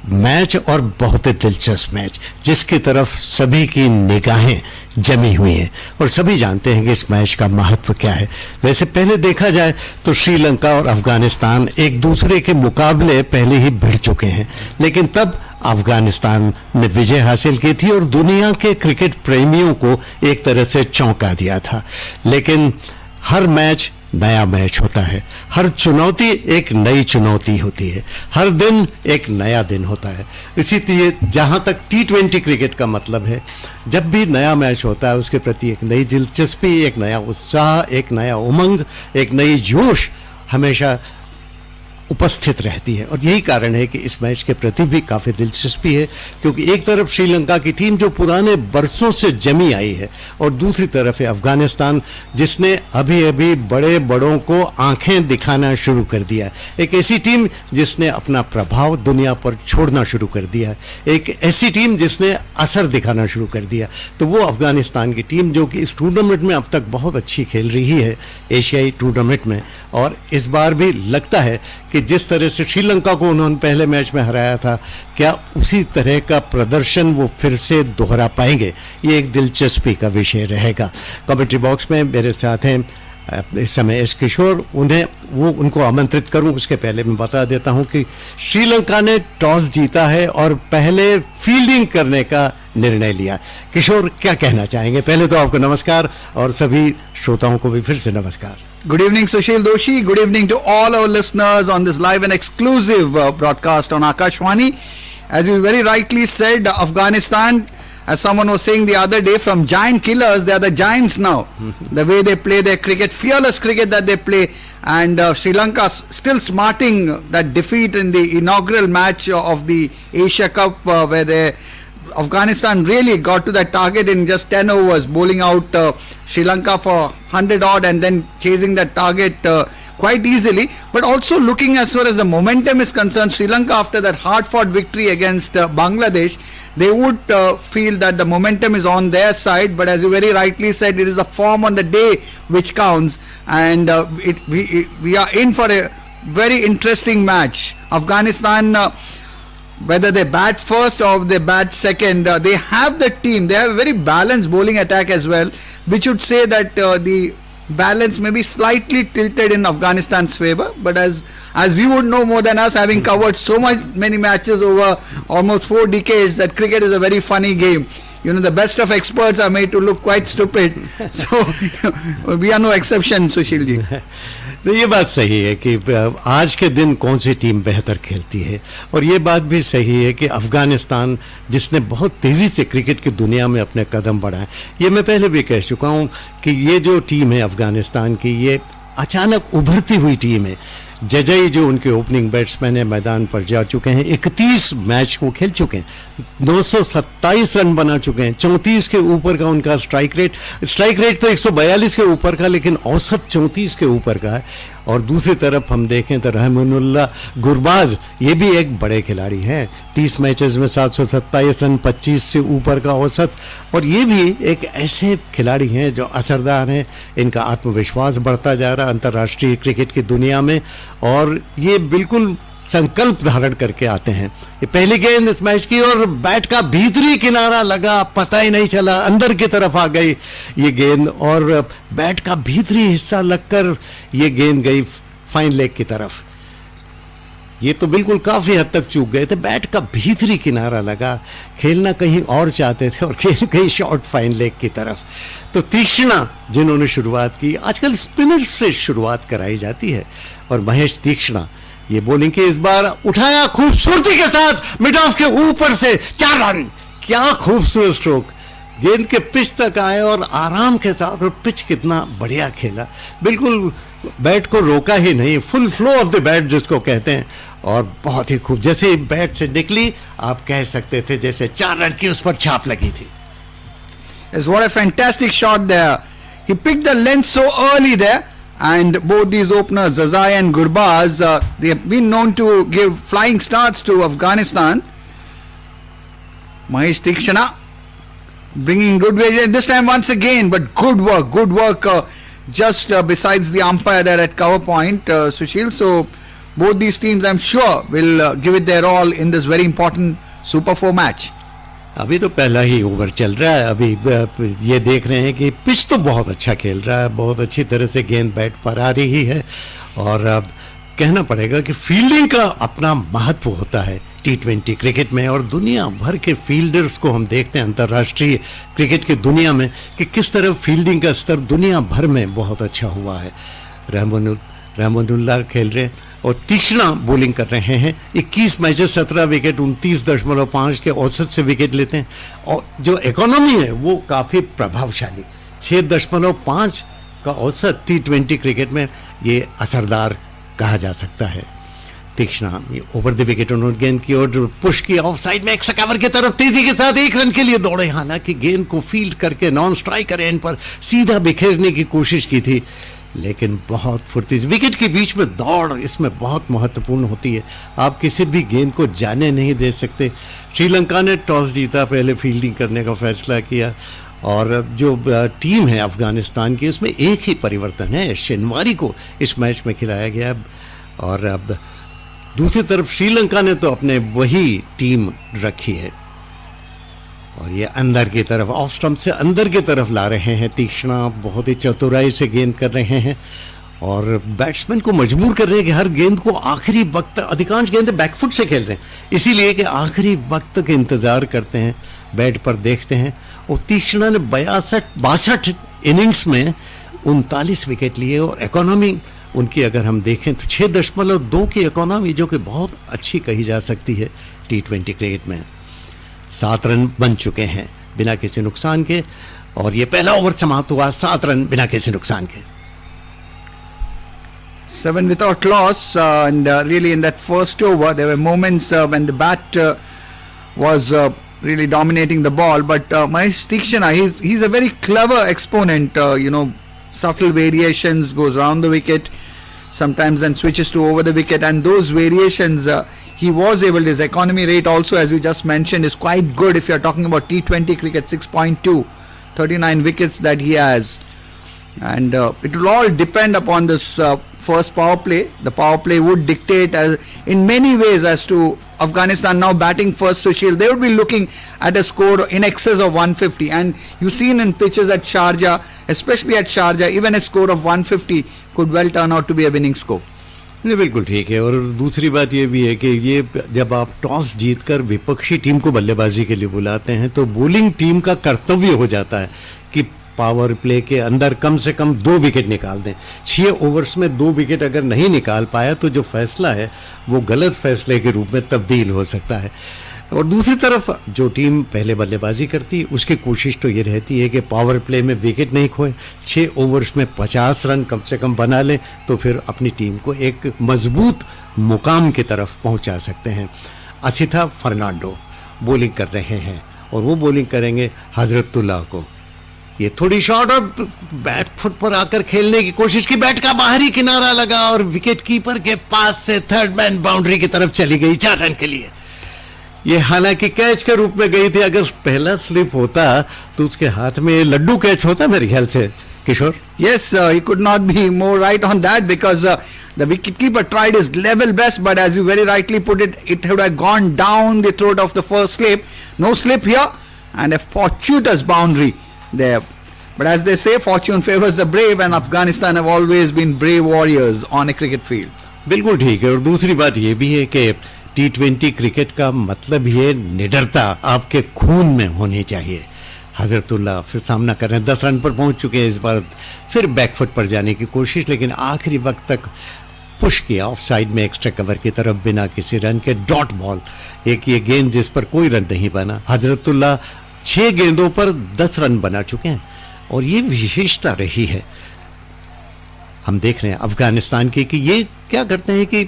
मैच और बहुत ही दिलचस्प मैच जिसकी तरफ सभी की निगाहें जमी हुई हैं और सभी जानते हैं कि इस मैच का महत्व क्या है। वैसे पहले देखा जाए तो श्रीलंका और अफगानिस्तान एक दूसरे के मुकाबले पहले ही भिड़ चुके हैं, लेकिन तब अफगानिस्तान ने विजय हासिल की थी और दुनिया के क्रिकेट प्रेमियों को एक तरह से चौंका दिया था। लेकिन हर मैच नया मैच होता है, हर चुनौती एक नई चुनौती होती है, हर दिन एक नया दिन होता है। इसीलिए जहां तक T20 क्रिकेट का मतलब है, जब भी नया मैच होता है उसके प्रति एक नई दिलचस्पी, एक नया उत्साह, एक नया उमंग, एक नई जोश हमेशा उपस्थित रहती है। और यही कारण है कि इस मैच के प्रति भी काफ़ी दिलचस्पी है, क्योंकि एक तरफ श्रीलंका की टीम जो पुराने बरसों से जमी आई है और दूसरी तरफ है अफगानिस्तान जिसने अभी अभी बड़े बड़ों को आंखें दिखाना शुरू कर दिया है। एक ऐसी टीम जिसने अपना प्रभाव दुनिया पर छोड़ना शुरू कर दिया है, एक ऐसी टीम जिसने असर दिखाना शुरू कर दिया, तो वो अफगानिस्तान की टीम जो कि इस टूर्नामेंट में अब तक बहुत अच्छी खेल रही है, एशियाई टूर्नामेंट में। और इस बार भी लगता है कि जिस तरह से श्रीलंका को उन्होंने पहले मैच में हराया था, क्या उसी तरह का प्रदर्शन वो फिर से दोहरा पाएंगे, ये एक दिलचस्पी का विषय रहेगा। कमेंट्री बॉक्स में मेरे साथ हैं इस समय एस किशोर, उनको आमंत्रित करूं उसके पहले मैं बता देता हूं कि श्रीलंका ने टॉस जीता है और पहले फील्डिंग करने का निर्णय लिया। किशोर, क्या कहना चाहेंगे? पहले तो आपको नमस्कार और सभी श्रोताओं को भी फिर से नमस्कार। Good evening, Sushil Doshi. Good evening to all our listeners on this live and exclusive broadcast on Akashvani. As you very rightly said, Afghanistan, as someone was saying the other day, from giant killers, they are the giants now. The way they play their cricket, fearless cricket that they play, and Sri Lanka still smarting that defeat in the inaugural match of the Asia Cup, where Afghanistan really got to that target in just 10 overs, bowling out Sri Lanka for 100 odd and then chasing that target quite easily. But also looking as far as the momentum is concerned, Sri Lanka, after that hard-fought victory against Bangladesh, they would feel that the momentum is on their side. But as you very rightly said, it is the form on the day which counts, and we are in for a very interesting match. Afghanistan, whether they bat first or they bat second, they have the team. They have a very balanced bowling attack as well, which would say that the balance may be slightly tilted in Afghanistan's favor. But as you would know more than us, having covered so many matches over almost 4 decades, that cricket is a very funny game. You know, the best of experts are made to look quite stupid. So we are no exception, Sushil ji. तो ये बात सही है कि आज के दिन कौन सी टीम बेहतर खेलती है, और ये बात भी सही है कि अफगानिस्तान जिसने बहुत तेज़ी से क्रिकेट की दुनिया में अपने कदम बढ़ाए, ये मैं पहले भी कह चुका हूँ कि ये जो टीम है अफगानिस्तान की, ये अचानक उभरती हुई टीम है। जजई जो उनके ओपनिंग बैट्समैन है मैदान पर जा चुके हैं, 31 मैच को खेल चुके हैं, 927 रन बना चुके हैं, 34 के ऊपर का उनका स्ट्राइक रेट तो 142 के ऊपर का, लेकिन औसत 34 के ऊपर का है। और दूसरी तरफ हम देखें तो रहमानुल्लाह गुरबाज, ये भी एक बड़े खिलाड़ी हैं, 30 मैचेस में 727 रन, 25 से ऊपर का औसत, और ये भी एक ऐसे खिलाड़ी हैं जो असरदार हैं। इनका आत्मविश्वास बढ़ता जा रहा है अंतर्राष्ट्रीय क्रिकेट की दुनिया में, और ये बिल्कुल संकल्प धारण करके आते हैं। ये पहली गेंद इस मैच की और बैट का भीतरी किनारा लगा, पता ही नहीं चला, अंदर की तरफ आ गई ये गेंद, और बैट का भीतरी हिस्सा लगकर ये गेंद गई फाइन लेग की तरफ। ये तो बिल्कुल काफी हद तक चूक गए थे, बैट का भीतरी किनारा लगा, खेलना कहीं और चाहते थे और खेल गई शॉर्ट फाइन लेग की तरफ। तो तीक्ष्णा जिन्होंने शुरुआत की, आजकल स्पिनर से शुरुआत कराई जाती है, और महेश तीक्ष्णा ये बॉलिंग के इस बार उठाया खूबसूरती के साथ, मिड ऑफ के ऊपर से 4 रन। क्या खूबसूरत स्ट्रोक, गेंद के पिच तक आए और आराम के साथ, और पिच कितना बढ़िया खेला, बिल्कुल बैट को रोका ही नहीं, full flow of the bat जिसको कहते हैं, और बहुत ही खूब, जैसे ही बैट से निकली आप कह सकते थे जैसे 4 रन की उस पर छाप लगी थी। What a fantastic shot there. He picked the length so early there. And both these openers, Zazai and Gurbaz, they have been known to give flying starts to Afghanistan. Mahesh Tikshana bringing good wages this time once again, but good work just besides the umpire there at cover point, Sushil. So both these teams, I'm sure, will give it their all in this very important Super 4 match. अभी तो पहला ही over चल रहा है, अभी ये देख रहे हैं कि पिच तो बहुत अच्छा खेल रहा है, बहुत अच्छी तरह से गेंद बैट पर आ रही है, और अब कहना पड़ेगा कि फील्डिंग का अपना महत्व होता है T20 क्रिकेट में, और दुनिया भर के फील्डर्स को हम देखते हैं अंतर्राष्ट्रीय क्रिकेट की दुनिया में कि किस तरह फील्डिंग का स्तर दुनिया भर में बहुत अच्छा हुआ है। रहमानुल्लाह खेल रहे हैं और तीक्ष्णा बॉलिंग कर रहे हैं, 21 मैचेस 17 विकेट, 29.5 के औसत से विकेट लेते हैं, और जो इकोनॉमी है वो काफ़ी प्रभावशाली, 6.5 का औसत T20 क्रिकेट में ये असरदार कहा जा सकता है। तीक्ष्णा ओवर द विकेट उन्होंने गेंद की और पुश किया ऑफ साइड में एक्स्ट्रा कवर की तरफ तेजी के साथ 1 रन के लिए दौड़े, हालांकि गेंद को फील्ड करके नॉन स्ट्राइकर एंड पर सीधा बिखेरने की कोशिश की थी, लेकिन बहुत फुर्ती से विकेट के बीच में दौड़ इसमें बहुत महत्वपूर्ण होती है। आप किसी भी गेंद को जाने नहीं दे सकते। श्रीलंका ने टॉस जीता, पहले फील्डिंग करने का फैसला किया और जो टीम है अफगानिस्तान की उसमें एक ही परिवर्तन है, शनिवारी को इस मैच में खिलाया गया और अब दूसरी तरफ श्रीलंका ने तो अपने वही टीम रखी है और ये अंदर की तरफ ऑफ स्टंप से अंदर की तरफ ला रहे हैं। तीक्ष्णा बहुत ही चतुराई से गेंद कर रहे हैं और बैट्समैन को मजबूर कर रहे हैं कि हर गेंद को आखिरी वक्त, अधिकांश गेंदें बैकफुट से खेल रहे हैं, इसीलिए कि आखिरी वक्त तक इंतजार करते हैं, बैट पर देखते हैं। और तीक्ष्णा ने 62 इनिंग्स में 39 विकेट लिए और इकोनॉमी उनकी अगर हम देखें तो 6.2 की इकोनॉमी, जो कि बहुत अच्छी कही जा सकती है T20 क्रिकेट में। 7 रन बन चुके हैं बिना किसी नुकसान के और ये पहला ओवर समाप्त हुआ 7 रन बिना किसी नुकसान के। 7 without loss, and really in that first over there were moments when the bat was really dominating the ball, but Mahesh Tikshana, he's a very clever exponent, subtle variations, goes around the wicket, sometimes then switches to over the wicket, and those variations he was able, his economy rate also, as you just mentioned, is quite good if you're talking about T20 cricket. 6.2, 39 wickets that he has, and it will all depend upon this first power play. The power play would dictate in many ways as to Afghanistan now batting first. Sushil, they would be looking at a score in excess of 150, and you've seen in pitches at Sharjah, especially at Sharjah, even a score of 150 could well turn out to be a winning score. नहीं, बिल्कुल ठीक है। और दूसरी बात ये भी है कि ये जब आप टॉस जीतकर विपक्षी टीम को बल्लेबाजी के लिए बुलाते हैं तो बॉलिंग टीम का कर्तव्य हो जाता है कि पावर प्ले के अंदर कम से कम 2 विकेट निकाल दें। 6 ओवर्स में 2 विकेट अगर नहीं निकाल पाया तो जो फैसला है वो गलत फैसले के रूप में तब्दील हो सकता है। और दूसरी तरफ जो टीम पहले बल्लेबाजी करती है उसकी कोशिश तो ये रहती है कि पावर प्ले में विकेट नहीं खोए, 6 ओवर्स में 50 रन कम से कम बना लें तो फिर अपनी टीम को एक मजबूत मुकाम की तरफ पहुंचा सकते हैं। असिथा फर्नांडो बॉलिंग कर रहे हैं और वो बॉलिंग करेंगे हजरतुल्लाह को। ये थोड़ी शॉट और बैट फुट पर आकर खेलने की कोशिश की, बैट का बाहरी किनारा लगा और विकेट कीपर के पास से थर्ड मैन बाउंड्री की तरफ चली गई 4 रन के लिए। ये हालांकि कैच के रूप में गई थी, अगर पहला स्लिप होता तो उसके हाथ में लड्डू कैच होता मेरे ख्याल से किशोर। Yes, he could not be more right on that because the wicketkeeper tried his level best, but as you very rightly put it, it would have gone down the throat of the first slip. No slip here and a fortuitous boundary there. But as they say, fortune favors the brave, and Afghanistan have always been brave warriors on a cricket field. बिल्कुल ठीक है। और दूसरी बात ये भी है कि T20 क्रिकेट का मतलब ये निडरता आपके खून में होनी चाहिए। हजरतुल्लाह फिर सामना कर रहे हैं, 10 रन पर पहुंच चुके हैं, इस बार फिर बैकफुट पर जाने की कोशिश, लेकिन आखिरी वक्त तक पुश किया ऑफ साइड में एक्स्ट्रा कवर की तरफ बिना किसी रन के। डॉट बॉल, एक ये गेंद जिस पर कोई रन नहीं बना। हजरतुल्लाह 6 गेंदों पर 10 रन बना चुके हैं और ये विशेषता रही है। हम देख रहे हैं अफगानिस्तान की कि ये क्या करते हैं कि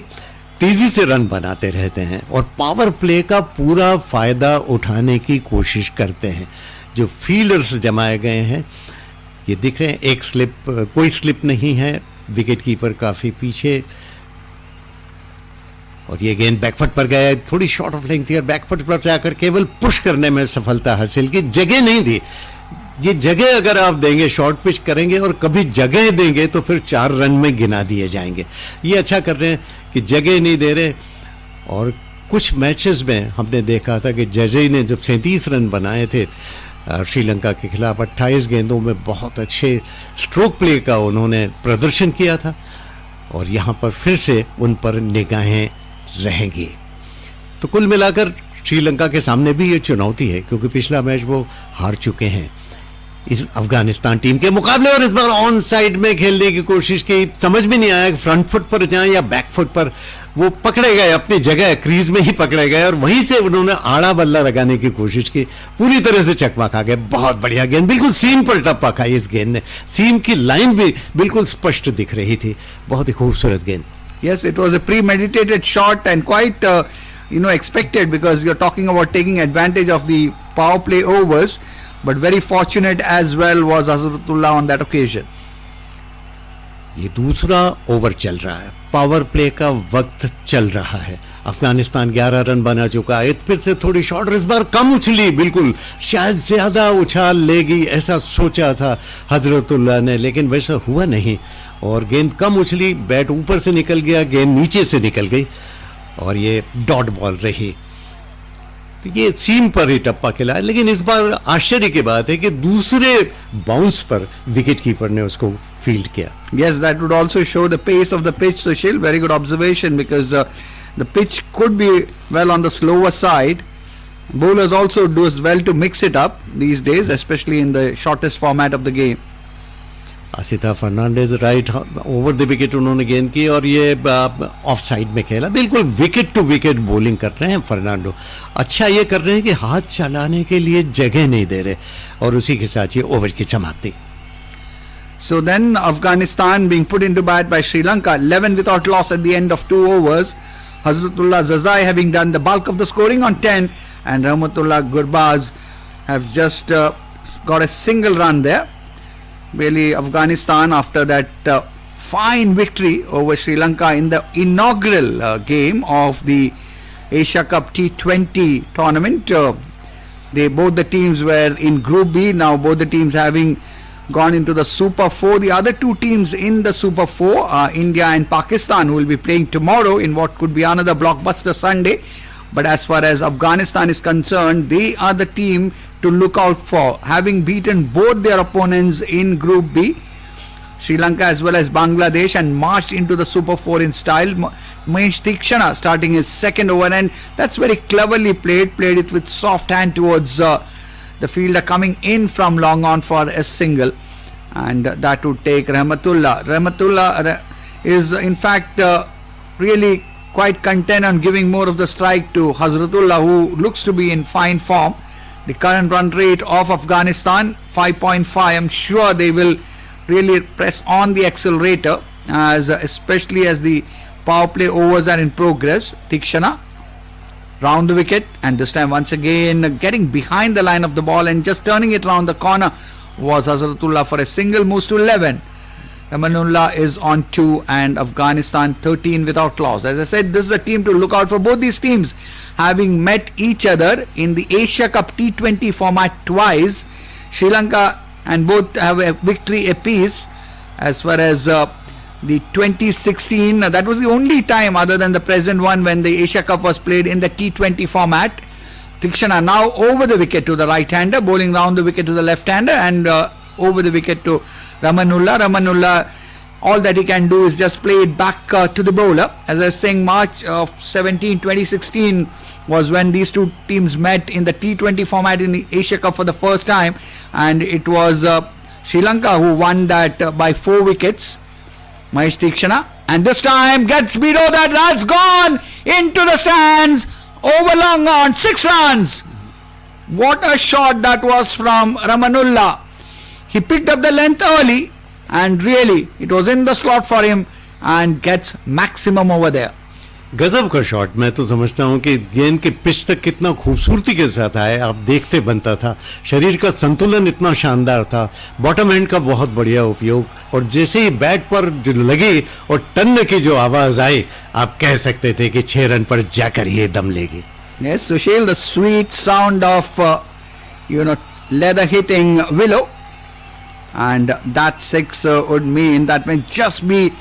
तेजी से रन बनाते रहते हैं और पावर प्ले का पूरा फायदा उठाने की कोशिश करते हैं। जो फील्डर्स जमाए गए हैं ये दिख रहे हैं, एक स्लिप, कोई स्लिप नहीं है, विकेट कीपर काफी पीछे और ये गेंद बैकफुट पर गया। थोड़ी शॉर्ट ऑफ लेंथ थी और बैकफुट पर जाकर केवल पुश करने में सफलता हासिल की, जगह नहीं दी। ये जगह अगर आप देंगे, शॉर्ट पिच करेंगे और कभी जगह देंगे तो फिर 4 रन में गिना दिए जाएंगे। ये अच्छा कर रहे हैं कि जगह नहीं दे रहे। और कुछ मैचेस में हमने देखा था कि जजई ने जब 37 रन बनाए थे श्रीलंका के खिलाफ, 28 गेंदों में बहुत अच्छे स्ट्रोक प्ले का उन्होंने प्रदर्शन किया था और यहाँ पर फिर से उन पर निगाहें रहेंगी। तो कुल मिलाकर श्रीलंका के सामने भी ये चुनौती है क्योंकि पिछला मैच वो हार चुके हैं इस अफगानिस्तान टीम के मुकाबले और इस बार ऑन साइड में खेलने की कोशिश की। समझ में नहीं आया कि फ्रंट फुट पर जाएं या बैक फुट पर। वो पकड़े गए अपनी जगह, क्रीज में ही पकड़े गए और वहीं से उन्होंने आड़ा बल्ला लगाने की कोशिश की, पूरी तरह से चकमा खा गए। बहुत बढ़िया गेंद, बिल्कुल सीम पर टप्पा खाई इस गेंद ने, सीम की लाइन भी बिल्कुल स्पष्ट दिख रही थी। बहुत ही खूबसूरत गेंद। Yes, it was a premeditated shot and quite, expected, because you're talking about taking advantage of the power play overs. But very fortunate as well was Hazratullah on that occasion. ये दूसरा ओवर चल रहा है, power play का वक्त चल रहा है, अफगानिस्तान 11 रन बना चुका है, फिर से थोड़ी शॉट इस बार कम उछली, बिल्कुल शायद ज्यादा उछाल लेगी ऐसा सोचा था हजरतुल्लाह ने, लेकिन वैसा हुआ नहीं और गेंद कम उछली, बैट ऊपर से निकल गया, गेंद नीचे से निकल गई और ये डॉट बॉल रही। तो ये सीम पर ही टप्पा खिला, लेकिन इस बार आश्चर्य की बात है कि दूसरे बाउंस पर विकेट कीपर ने उसको फील्ड किया। Yes, that would also show the pace of the pitch, Sushil. Very good observation, because the pitch could be well on the slower side. Bowlers also do well to mix it up these days, especially in the shortest format of the game. Asitha Fernandes right over the wicket उन्होंने गेंद की और ये of side में खेला, बिल्कुल wicket to wicket bowling कर रहे हैं फर्नांडो। अच्छा ये कर रहे हैं कि हाथ चलाने के लिए जगह नहीं दे रहे और उसी के साथ ये ओवर की समाप्ति। So then Afghanistan being put into bat by Sri Lanka, 11 without loss at the end of 2 overs. Hazratullah Zazai having done the bulk of the scoring on 10, and Rahmatullah Gurbaz have just got a single run there. Really, Afghanistan, after that fine victory over Sri Lanka in the inaugural game of the Asia Cup T20 tournament, both the teams were in Group B. Now both the teams having gone into the Super 4. The other two teams in the Super 4 are India and Pakistan, who will be playing tomorrow in what could be another blockbuster Sunday. But as far as Afghanistan is concerned, they are the team to look out for, having beaten both their opponents in Group B, Sri Lanka as well as Bangladesh, and marched into the Super 4 in style. Mahesh Tikshana starting his second over, and that's very cleverly played it with soft hand towards the fielder coming in from long on for a single, and that would take Rahmatullah. Rahmatullah is in fact really quite content on giving more of the strike to Hazratullah, who looks to be in fine form. The current run rate of Afghanistan 5.5. I'm sure they will really press on the accelerator, especially as the power play overs are in progress. Tikshana round the wicket, and this time once again getting behind the line of the ball and just turning it round the corner was Hazratullah for a single, moves to 11. Ramanullah is on 2 and Afghanistan 13 without loss. As I said, this is a team to look out for. Both these teams having met each other in the Asia Cup T20 format twice. Sri Lanka and both have a victory apiece. As far as the 2016, that was the only time other than the present one when the Asia Cup was played in the T20 format. Tikshana now over the wicket to the right-hander, bowling round the wicket to the left-hander, and over the wicket to Ramanullah. Ramanullah, all that he can do is just play it back to the bowler. As I was saying, March of 2016 was when these two teams met in the T20 format in the Asia Cup for the first time, and it was Sri Lanka who won that by 4 wickets. Mahesh Tikshana, and this time gets below that, that's gone into the stands, over long on, 6 runs. What a shot that was from Ramanullah. He picked up the length early, and really it was in the slot for him and gets maximum over there. गजब का shot. मैं तो समझता हूं कि गेंद के pitch तक कितना खूबसूरती के साथ आए, आप देखते बनता था। शरीर का संतुलन इतना शानदार था, बॉटम एंड का बहुत बढ़िया उपयोग, और जैसे ही बैट पर लगी और टन की जो आवाज आई, आप कह सकते थे कि 6 रन पर जाकर ये दम लेगी। Yes, Sushil, the sweet sound of leather hitting willow, and that 6 would mean that may just be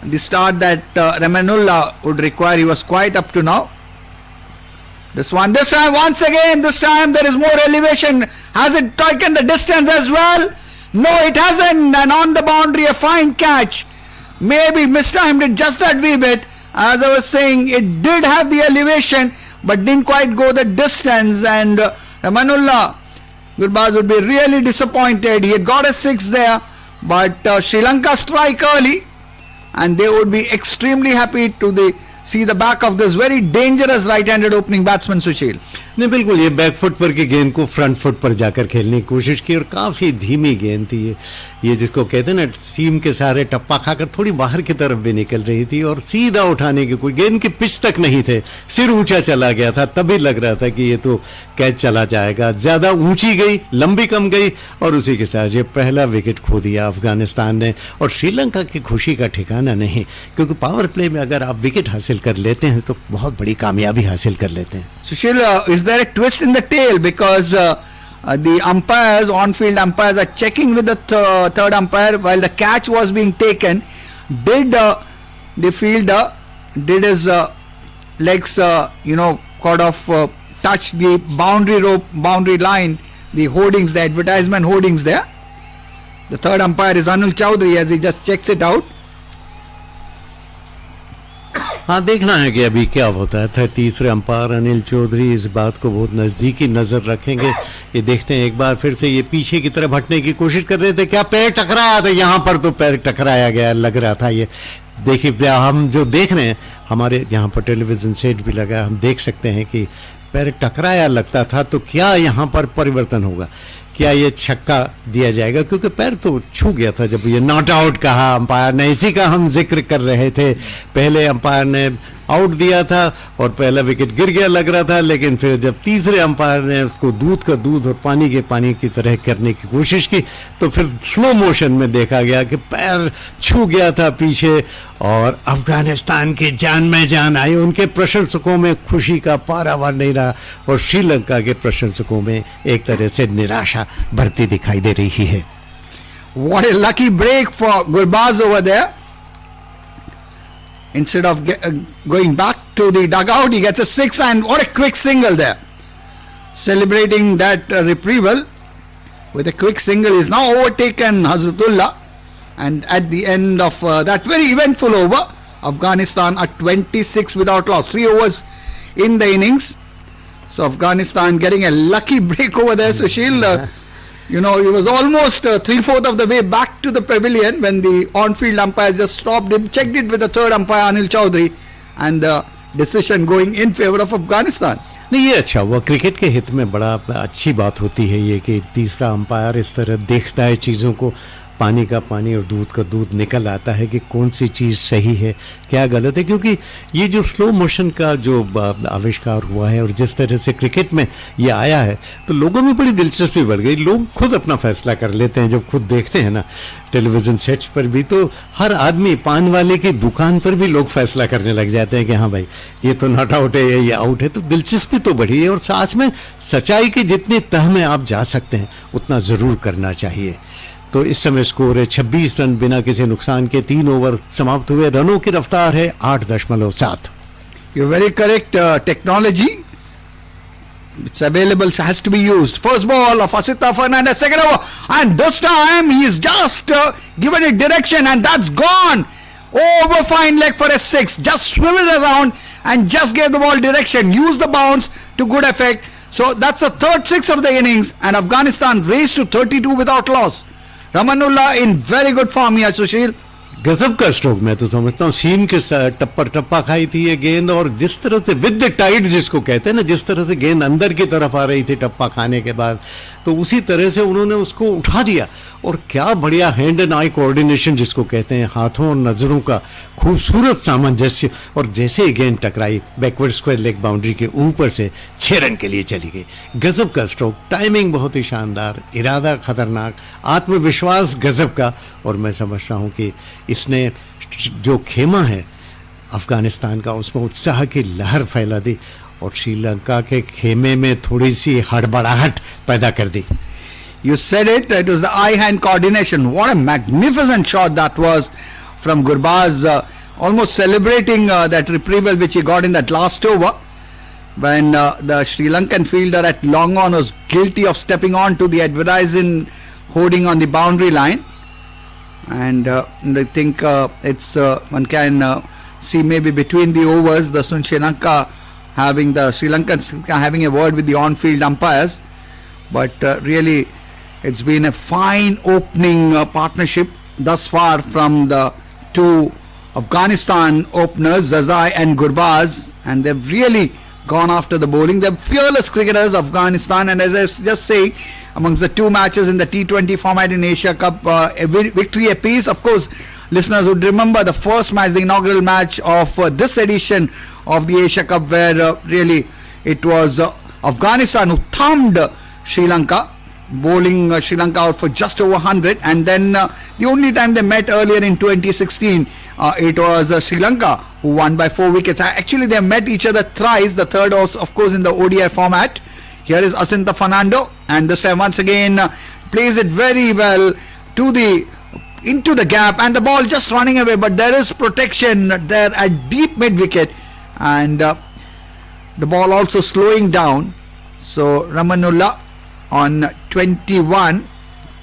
the start that Ramanullah would require. He was quite up to now. This time once again, this time there is more elevation. Has it taken the distance as well? No, it hasn't, and on the boundary a fine catch. Maybe mistimed it just that wee bit. As I was saying, it did have the elevation but didn't quite go the distance, and Ramanullah Gurbaz would be really disappointed. He had got a 6 there, but Sri Lanka strike early, and they would be extremely happy to see the back of this very dangerous right-handed opening batsman Sushil. नहीं बिल्कुल, ये back foot पर की गेंद को front foot पर जाकर खेलने की कोशिश की और काफ़ी धीमी गेंद थी ये जिसको कहते हैं ना, सीम के सारे टप्पा खाकर थोड़ी बाहर की तरफ भी निकल रही थी और सीधा उठाने की कोई गेंद की पिच तक नहीं थे, सिर ऊंचा चला गया था, तभी लग रहा था कि ये तो कैच चला जाएगा। ज़्यादा ऊंची गई, लंबी कम गई और उसी के साथ ये पहला विकेट खो दिया अफगानिस्तान ने। और श्रीलंका की खुशी का ठिकाना नहीं, क्योंकि पावर प्ले में अगर आप विकेट हासिल कर लेते हैं तो बहुत बड़ी कामयाबी हासिल कर लेते हैं। Sushil, is there a twist in the tail because the umpires, on-field umpires, are checking with the third umpire while the catch was being taken? Did the fielder, did his legs, sort of touch the boundary line, the hoardings, the advertisement hoardings there? The third umpire is Anil Chaudhary as he just checks it out. हाँ, देखना है कि अभी क्या होता है। तीसरे umpire Anil Chaudhary इस बात को बहुत नज़दीकी नज़र रखेंगे। ये देखते हैं, एक बार फिर से ये पीछे की तरफ हटने की कोशिश कर रहे थे, क्या पैर टकराया था? यहाँ पर तो पैर टकराया गया लग रहा था। ये देखिए, हम जो देख रहे हैं, हमारे यहाँ पर टेलीविज़न सेट भी लगा, हम देख सकते हैं कि पैर टकराया लगता था। तो क्या यहाँ पर परिवर्तन होगा? क्या ये छक्का दिया जाएगा? क्योंकि पैर तो छू गया था जब ये नॉट आउट कहा अंपायर ने। इसी का हम जिक्र कर रहे थे। पहले अंपायर ने आउट दिया था और पहला विकेट गिर गया लग रहा था, लेकिन फिर जब तीसरे अंपायर ने उसको दूध का दूध और पानी के पानी की तरह करने की कोशिश की तो फिर स्लो मोशन में देखा गया कि पैर छू गया था पीछे और अफगानिस्तान की जान में जान आई। उनके प्रशंसकों में खुशी का पारावार नहीं रहा और श्रीलंका के प्रशंसकों में एक तरह से निराशा बढ़ती दिखाई दे रही है। What a lucky break for Gurbaz over there. Instead of going back to the dugout, he gets a 6 and what a quick single there. Celebrating that retrieval with a quick single, is now overtaken Hazratullah, and at the end of that very eventful over, Afghanistan are 26 without loss, 3 overs in the innings. So Afghanistan getting a lucky break over there. Sushil, he was almost 3/4 of the way back to the pavilion when the on-field umpire just stopped him, checked it with the third umpire Anil Chaudhary, and the decision going in favor of Afghanistan. नहीं, ये अच्छा हुआ। Cricket के हित में बड़ा अच्छी बात होती है ये कि तीसरा अंपायर इस तरह देखता है चीज़ों को, पानी का पानी और दूध का दूध निकल आता है कि कौन सी चीज़ सही है क्या गलत है। क्योंकि ये जो स्लो मोशन का जो आविष्कार हुआ है और जिस तरह से क्रिकेट में ये आया है तो लोगों में बड़ी दिलचस्पी बढ़ गई। लोग खुद अपना फैसला कर लेते हैं जब खुद देखते हैं ना टेलीविज़न सेट्स पर भी, तो हर आदमी, पान वाले की दुकान पर भी लोग फैसला करने लग जाते हैं कि हाँ भाई ये तो नॉट आउट है, ये आउट है। तो दिलचस्पी तो बढ़ी है और साथ में सच्चाई की जितनी तह में आप जा सकते हैं उतना ज़रूर करना चाहिए। तो इस समय स्कोर है 26 रन बिना किसी नुकसान के, 3 ओवर समाप्त हुए। रनों की रफ्तार है 8.7। You're very correct. Technology, it's available, has to be used. First ball of Asita Fernandez, second over, and this time he's just given it direction, and that's gone. Over fine leg for a 6. Just swivel around and just gave the ball direction. Use the bounce to good effect. So that's the third 6 of the innings, and Afghanistan raised to 32 without loss. Ramanullah in very good form here, Sushil. गजब का stroke, मैं तो समझता हूँ। सीम के टप्पा खाई थी ये गेंद, और जिस तरह से विद द टाइड जिसको कहते हैं ना, जिस तरह से गेंद अंदर की तरफ आ रही थी टप्पा खाने के बाद, तो उसी तरह से उन्होंने उसको उठा दिया। और क्या बढ़िया हैंड एंड आई कोऑर्डिनेशन जिसको कहते हैं, हाथों और नजरों का खूबसूरत सामंजस्य। और जैसे ही गेंद टकराई बैकवर्ड स्क्वायर लेग बाउंड्री के ऊपर से 6 रन के लिए चली गई। गजब का स्ट्रोक, टाइमिंग बहुत ही शानदार, इरादा खतरनाक, आत्मविश्वास गजब का। और मैं समझता हूँ कि इसने जो खेमा है अफगानिस्तान का, उसमें उत्साह की लहर फैला दी और श्रीलंका के खेमे में थोड़ी सी हड़बड़ाहट पैदा कर दी। You said it, it was the eye-hand coordination. What a magnificent shot that was from Gurbaz, almost celebrating that retrieval which he got in that last over, when the Sri Lankan fielder at long on was guilty of stepping on to the advertising hoarding on the boundary line. And I think it's one can see maybe between the overs the Sri Lanka having a word with the on-field umpires, but really it's been a fine opening partnership thus far from the two Afghanistan openers Zazai and Gurbaz, and they've really gone after the bowling. They're fearless cricketers, Afghanistan, and as I was just saying, amongst the two matches in the T20 format in Asia Cup, a victory apiece. Of course, listeners would remember the first match, the inaugural match of this edition of the Asia Cup, where really it was Afghanistan who thumped Sri Lanka, bowling Sri Lanka out for just over 100, and then the only time they met earlier in 2016, it was Sri Lanka who won by 4 wickets. Actually, they met each other thrice. The third was, of course, in the ODI format. Here is Jacinta Fernando, and this time once again plays it very well into the gap, and the ball just running away, but there is protection there at deep mid wicket, and the ball also slowing down. So Ramanullah on 21,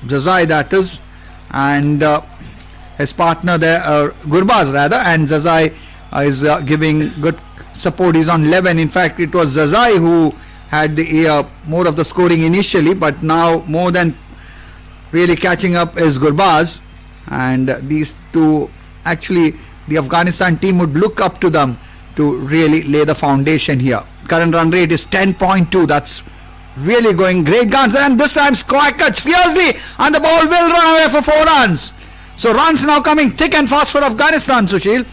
Zazai that is, and his partner there, Gurbaz rather, and Zazai is giving good support. He's on 11. In fact, it was Zazai who had the more of the scoring initially, but now more than really catching up is Gurbaz, and these two, actually the Afghanistan team would look up to them to really lay the foundation here. Current run rate is 10.2. That's really going great guns, and this time square cuts fiercely, and the ball will run away for 4 runs. So runs now coming thick and fast for Afghanistan, Sushil.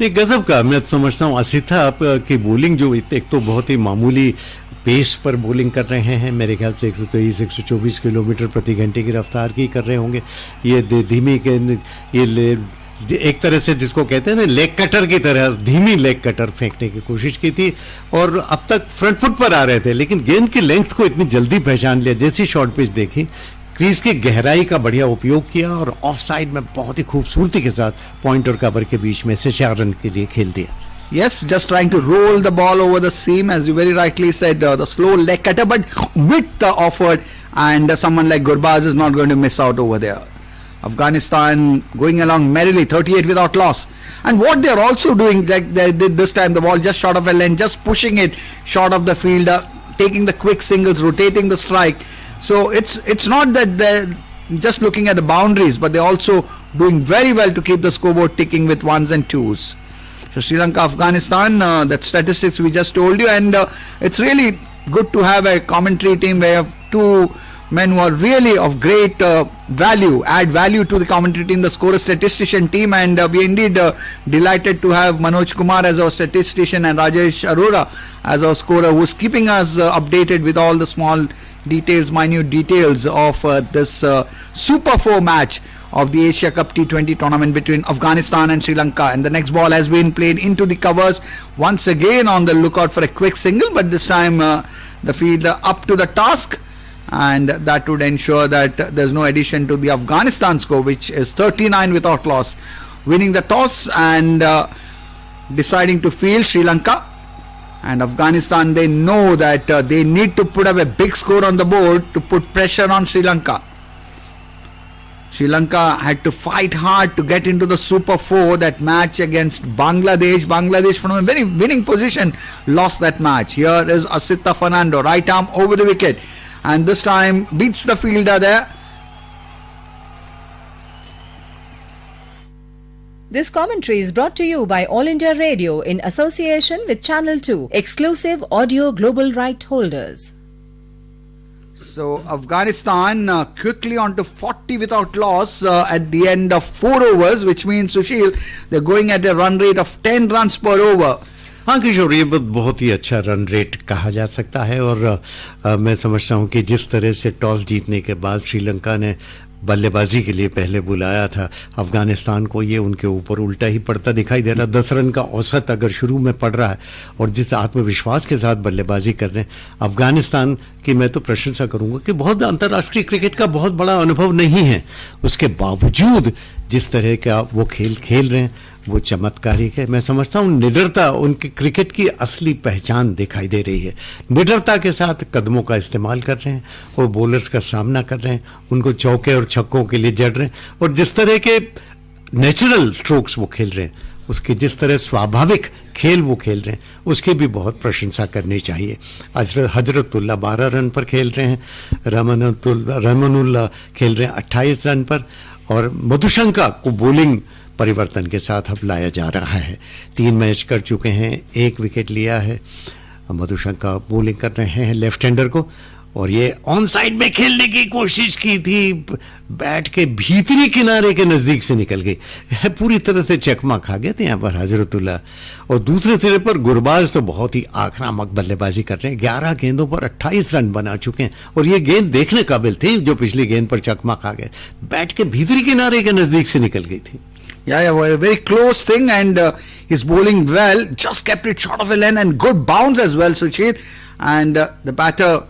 नहीं, गजब का मैं समझता हूँ आसिथा आप की bowling जो एक तो बहुत ही मामूली पेस पर बॉलिंग कर रहे हैं, मेरे ख्याल से 123-124 किलोमीटर प्रति घंटे की रफ्तार की कर रहे होंगे। ये धीमी के ये एक तरह से जिसको कहते हैं ना लेग कटर की तरह धीमी लेग कटर फेंकने की कोशिश की थी, और अब तक फ्रंट फुट पर आ रहे थे, लेकिन गेंद की लेंथ को इतनी जल्दी पहचान लिया। जैसी शॉर्ट पिच देखी, क्रीज की गहराई का बढ़िया उपयोग किया और ऑफ साइड में बहुत ही खूबसूरती के साथ पॉइंट और कवर के बीच में से 4 रन के लिए खेल दिया। Yes, just trying to roll the ball over the seam, as you very rightly said, the slow leg cutter, but width offered, and someone like Gurbaz is not going to miss out over there. Afghanistan going along merrily, 38 without loss. And what they're also doing, like they did this time, the ball just short of a length, just pushing it short of the fielder, taking the quick singles, rotating the strike. So it's not that they're just looking at the boundaries, but they're also doing very well to keep the scoreboard ticking with 1s and 2s. So Sri Lanka, Afghanistan, that statistics we just told you, and it's really good to have a commentary team where you have two men who are really of great value, add value to the commentary team, the scorer statistician team, and we are indeed delighted to have Manoj Kumar as our statistician and Rajesh Arora as our scorer, who is keeping us updated with all the small details, minute details of this Super 4 match of the Asia Cup T20 tournament between Afghanistan and Sri Lanka. And the next ball has been played into the covers, once again on the lookout for a quick single, but this time the fielder up to the task, and that would ensure that there's no addition to the Afghanistan score, which is 39 without loss, winning the toss and deciding to field Sri Lanka. And Afghanistan, they know that they need to put up a big score on the board to put pressure on Sri Lanka. Sri Lanka had to fight hard to get into the Super 4, that match against Bangladesh. Bangladesh, from a very winning position, lost that match. Here is Jacinta Fernando, right arm over the wicket, and this time beats the fielder there. This commentary is brought to you by All India Radio in association with Channel 2, exclusive audio global right holders. So Afghanistan quickly on to 40 without loss at the end of 4 overs, which means, Sushil, they're going at a run rate of 10 runs per over. हाँ किशोर, ये बहुत ही अच्छा run rate कहा जा सकता है, और मैं समझता हूँ कि जिस तरह से टॉस जीतने के बाद श्रीलंका ने बल्लेबाजी के लिए पहले बुलाया था अफगानिस्तान को, ये उनके ऊपर उल्टा ही पड़ता दिखाई दे रहा। 10 रन का औसत अगर शुरू में पड़ रहा है और जिस आत्मविश्वास के साथ बल्लेबाजी कर रहे हैं अफगानिस्तान की, मैं तो प्रशंसा करूंगा कि बहुत अंतर्राष्ट्रीय क्रिकेट का बहुत बड़ा अनुभव नहीं है, उसके बावजूद जिस तरह का वो खेल रहे हैं वो चमत्कारिक है। मैं समझता हूँ निडरता उनकी क्रिकेट की असली पहचान दिखाई दे रही है। निडरता के साथ कदमों का इस्तेमाल कर रहे हैं और बॉलर्स का सामना कर रहे हैं, उनको चौके और छक्कों के लिए जड़ रहे हैं, और जिस तरह के नेचुरल स्ट्रोक्स वो खेल रहे हैं, उसकी जिस तरह स्वाभाविक खेल वो खेल रहे हैं, उसकी भी बहुत प्रशंसा करनी चाहिए। हजरतुल्लाह 12 रन पर खेल रहे हैं, रमनुल्लाह खेल रहे हैं 28 रन पर, और मधुशंका को बॉलिंग परिवर्तन के साथ अब लाया जा रहा है। 3 मैच कर चुके हैं, 1 विकेट लिया है। मधुशंका बॉलिंग कर रहे हैं लेफ्ट हैंडर को, और ये ऑन साइड में खेलने की कोशिश की थी, बैट के भीतरी किनारे के नजदीक से निकल गई, पूरी तरह से चकमा खा गए थे यहाँ पर हजरतुल्ला। और दूसरे सिरे पर गुरबाज तो बहुत ही आक्रामक बल्लेबाजी कर रहे हैं, 11 गेंदों पर 28 रन बना चुके हैं, और ये गेंद देखने काबिल थी जो पिछली गेंद पर चकमा खा गए, बैट के भीतरी किनारे के नजदीक से निकल गई थी। Yeah, a very close thing, and he's bowling well. Just kept it short of a length and good bounce as well, Sushil. And the batter,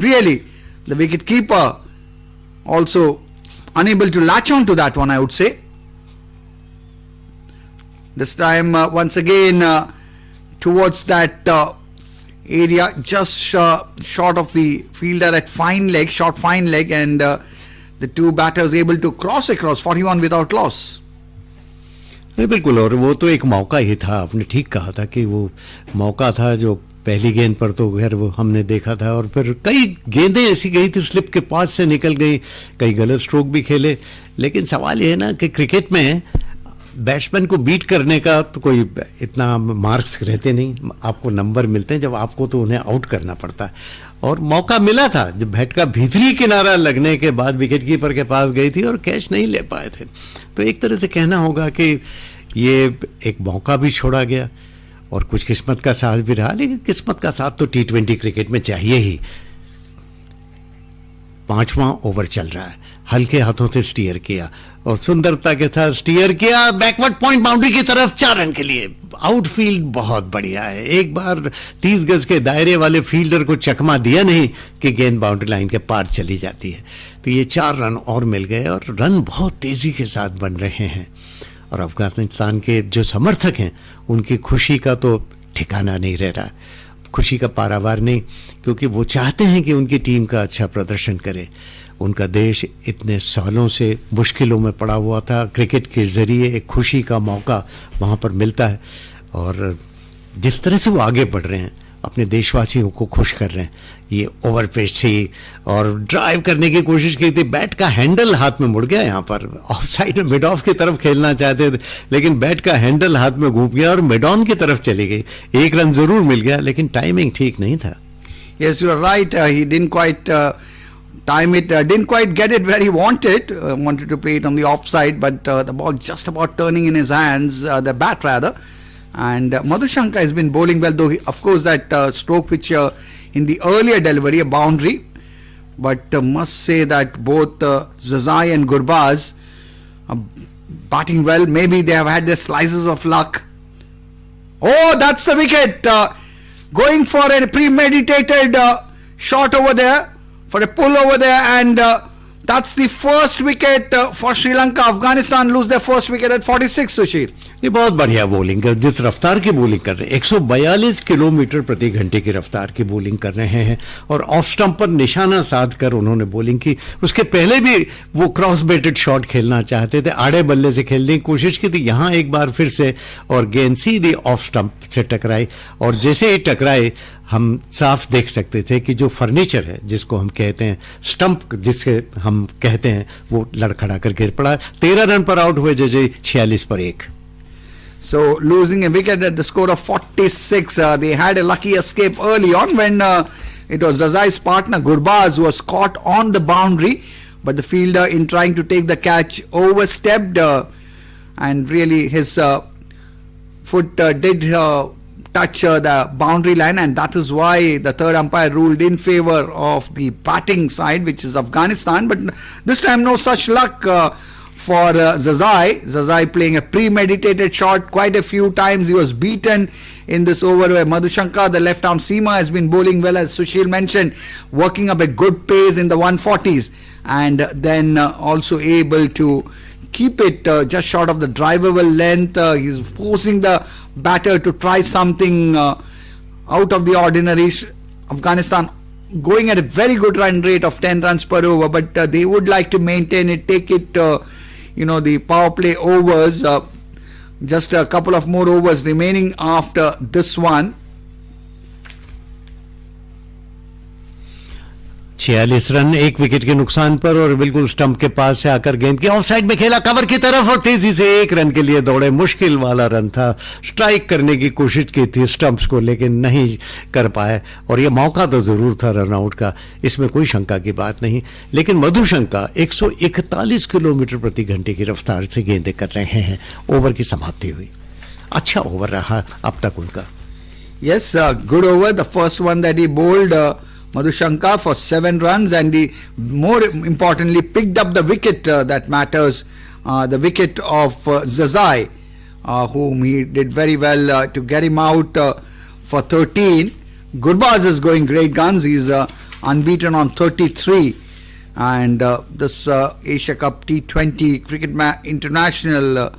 really, the wicket keeper, also unable to latch on to that one, I would say. This time, once again, towards that area, just short of the fielder at fine leg, short fine leg, and the two batters able to cross across 41 without loss. बिल्कुल, और वो तो एक मौका ही था, आपने ठीक कहा था कि वो मौका था जो पहली गेंद पर तो खैर वो हमने देखा था, और फिर कई गेंदें ऐसी गई थी स्लिप के पास से निकल गई, कई गलत स्ट्रोक भी खेले। लेकिन सवाल ये है ना कि क्रिकेट में बैट्समैन को बीट करने का तो कोई इतना मार्क्स रहते नहीं, आपको नंबर मिलते हैं जब आपको तो उन्हें आउट करना पड़ता है, और मौका मिला था जब बैट का भीतरी किनारा लगने के बाद विकेट कीपर के पास गई थी और कैच नहीं ले पाए थे। तो एक तरह से कहना होगा कि ये एक मौका भी छोड़ा गया और कुछ किस्मत का साथ भी रहा, लेकिन किस्मत का साथ तो T20 क्रिकेट में चाहिए ही। 5वां ओवर चल रहा है, हल्के हाथों से स्टीयर किया और सुंदरता के साथ स्टीयर किया बैकवर्ड पॉइंट बाउंड्री की तरफ 4 रन के लिए। आउटफील्ड बहुत बढ़िया है, एक बार 30 गज के दायरे वाले फील्डर को चकमा दिया नहीं कि गेंद बाउंड्री लाइन के पार चली जाती है। तो ये 4 रन और मिल गए और रन बहुत तेजी के साथ बन रहे हैं, और अफगानिस्तान के जो समर्थक हैं उनकी खुशी का तो ठिकाना नहीं रह रहा, खुशी का पारावार नहीं, क्योंकि वो चाहते हैं कि उनकी टीम का अच्छा प्रदर्शन करे। उनका देश इतने सालों से मुश्किलों में पड़ा हुआ था, क्रिकेट के जरिए एक खुशी का मौका वहाँ पर मिलता है, और जिस तरह से वो आगे बढ़ रहे हैं अपने देशवासियों को खुश कर रहे हैं। ये ओवर पिच थी और ड्राइव करने की कोशिश की थी, बैट का हैंडल हाथ में मुड़ गया, यहाँ पर ऑफ साइड में मिड ऑफ की तरफ खेलना चाहते थे लेकिन बैट का हैंडल हाथ में घूम गया और मिड ऑन की तरफ चली गई। 1 रन जरूर मिल गया लेकिन टाइमिंग ठीक नहीं था। Yes, you are right. He didn't quite time it, didn't quite get it where he wanted. Wanted to play it on the offside, but the ball just about turning in his hands, the bat rather. And Madhushanka has been bowling well, though of course that stroke which in the earlier delivery, a boundary. But must say that both Zazai and Gurbaz are batting well. Maybe they have had their slices of luck. Oh, that's the wicket. Going for a premeditated shot over there, for a pull over there, and that's the first wicket for Sri Lanka. Afghanistan lose their first wicket at 46, Sushil. ये बहुत बढ़िया bowling कर, जिस रफ्तार की bowling कर रहे हैं, 142 किलोमीटर प्रति घंटे की रफ्तार की बॉलिंग कर रहे हैं, और ऑफ स्टंप पर निशाना साध कर उन्होंने बॉलिंग की। उसके पहले भी वो क्रॉस बेटेड शॉट खेलना चाहते थे, आड़े बल्ले से खेलने की कोशिश की थी, यहाँ एक बार फिर से, और गेंद सीधी ऑफ स्टंप से टकराई, और जैसे ही टकराई हम साफ देख सकते थे कि जो फर्नीचर है जिसको हम कहते हैं, स्टंप जिससे हम कहते हैं, वो लड़खड़ा कर गिर पड़ा। 13 रन पर आउट हुए जजई, 46 पर 1। So losing a wicket at the score of 46, they had a lucky escape early on when it was Zazai's partner Gurbaz who was caught on the boundary, but the fielder, in trying to take the catch, overstepped, and really his foot did touch the boundary line, and that is why the third umpire ruled in favor of the batting side, which is Afghanistan. But this time no such luck for Zazai. Zazai playing a premeditated shot quite a few times. He was beaten in this over where Madhushanka, the left arm seamer, has been bowling well, as Sushil mentioned, working up a good pace in the 140s, and then also able to keep it just short of the drivable length. He's forcing the batter to try something out of the ordinary. Afghanistan going at a very good run rate of 10 runs per over, but they would like to maintain it, take it, the power play overs, just a couple of more overs remaining after this one. 46 run, 1 wicket के नुकसान पर, और बिल्कुल stump के पास से आकर गेंद के ऑफ साइड में खेला कवर की तरफ और तेजी से 1 रन के लिए दौड़े। मुश्किल वाला रन था, स्ट्राइक करने की कोशिश की थी स्टंप्स को, लेकिन नहीं कर पाए, और यह मौका तो जरूर था रन आउट का, इसमें कोई शंका की बात नहीं। लेकिन मधुशंका 141 किलोमीटर प्रति घंटे की रफ्तार से गेंदें कर रहे हैं। ओवर की समाप्ति हुई, अच्छा ओवर रहा अब तक उनका। Yes, good over. The first one that he bowled, Madhushanka, for 7 runs, and he more importantly picked up the wicket that matters, the wicket of Zazai, whom he did very well to get him out for 13. Gurbaz is going great guns. He's unbeaten on 33, and this Asia Cup T20 Cricket International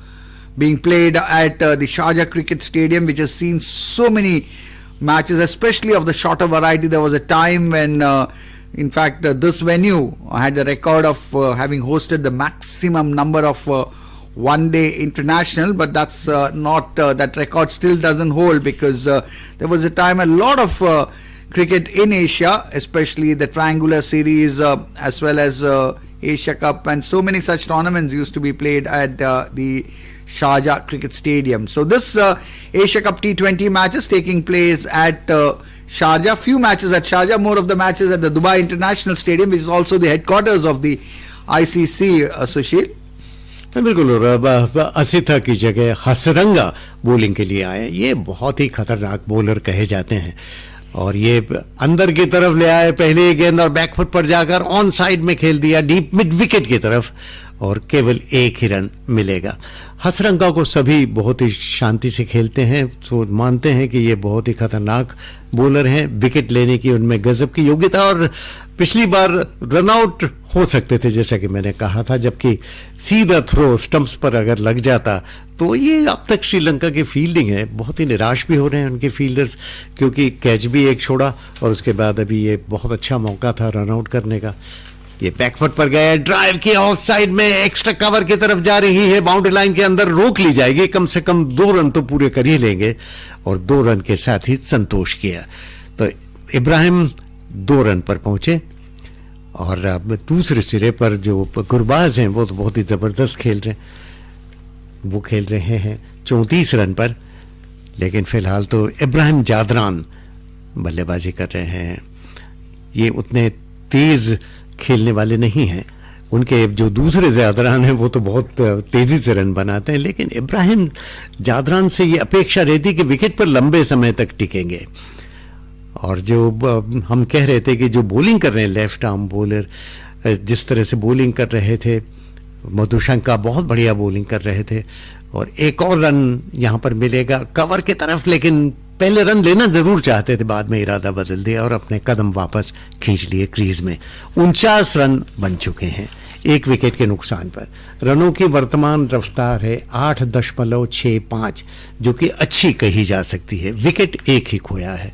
being played at the Sharjah Cricket Stadium, which has seen so many matches, especially of the shorter variety. There was a time when, in fact, this venue had the record of having hosted the maximum number of one-day international, but that's not, that record still doesn't hold, because there was a time a lot of cricket in Asia, especially the triangular series, as well as Asia Cup, and so many such tournaments used to be played at the Sharjah Cricket Stadium. So this Asia Cup T20 matches taking place at Sharjah. Few matches at Sharjah, more of the matches at the Dubai International Stadium, which is also the headquarters of the ICC, Sushil. बिल्कुल, और असिथा की जगह Hasaranga bowling के लिए आए। ये बहुत ही खतरनाक बॉलर कहे जाते हैं, और ये अंदर की तरफ ले आए पहले गेंद और बैकफुट पर जाकर ऑन साइड में खेल दिया डीप मिड विकेट की तरफ, और केवल 1 ही रन मिलेगा। हसरंगा को सभी बहुत ही शांति से खेलते हैं, तो मानते हैं कि ये बहुत ही खतरनाक बॉलर हैं, विकेट लेने की उनमें गजब की योग्यता, और पिछली बार रन आउट हो सकते थे जैसा कि मैंने कहा था, जबकि सीधा थ्रो स्टंप्स पर अगर लग जाता तो ये अब तक श्रीलंका की फील्डिंग है, बहुत ही निराश भी हो रहे हैं उनके फील्डर्स, क्योंकि कैच भी एक छोड़ा और उसके बाद अभी ये बहुत अच्छा मौका था रन आउट करने का। ये बैकफुट पर गया, ड्राइव की ऑफ साइड में एक्स्ट्रा कवर की तरफ जा रही है, बाउंड्री लाइन के अंदर रोक ली जाएगी, कम से कम 2 रन तो पूरे कर ही लेंगे, और 2 रन के साथ ही संतोष किया। तो इब्राहिम 2 रन पर पहुंचे, और अब दूसरे सिरे पर जो गुरबाज हैं वो तो बहुत ही जबरदस्त खेल रहे हैं, वो खेल रहे हैं 34 रन पर, लेकिन फिलहाल तो इब्राहिम जादरान बल्लेबाजी कर रहे हैं। ये उतने तेज खेलने वाले नहीं हैं, उनके जो दूसरे जादरान हैं वो तो बहुत तेजी से रन बनाते हैं, लेकिन इब्राहिम जादरान से ये अपेक्षा रहती कि विकेट पर लंबे समय तक टिकेंगे। और जो हम कह रहे थे कि जो बॉलिंग कर रहे हैं लेफ्ट आर्म बॉलर, जिस तरह से बॉलिंग कर रहे थे, मधुशंका बहुत बढ़िया बॉलिंग कर रहे थे, और एक और रन यहाँ पर मिलेगा कवर की तरफ, लेकिन पहले रन लेना जरूर चाहते थे, बाद में इरादा बदल दिया और अपने कदम वापस खींच लिए क्रीज में। 49 रन बन चुके हैं 1 विकेट के नुकसान पर। रनों की वर्तमान रफ्तार है 8.65, जो कि अच्छी कही जा सकती है। विकेट 1 ही खोया है।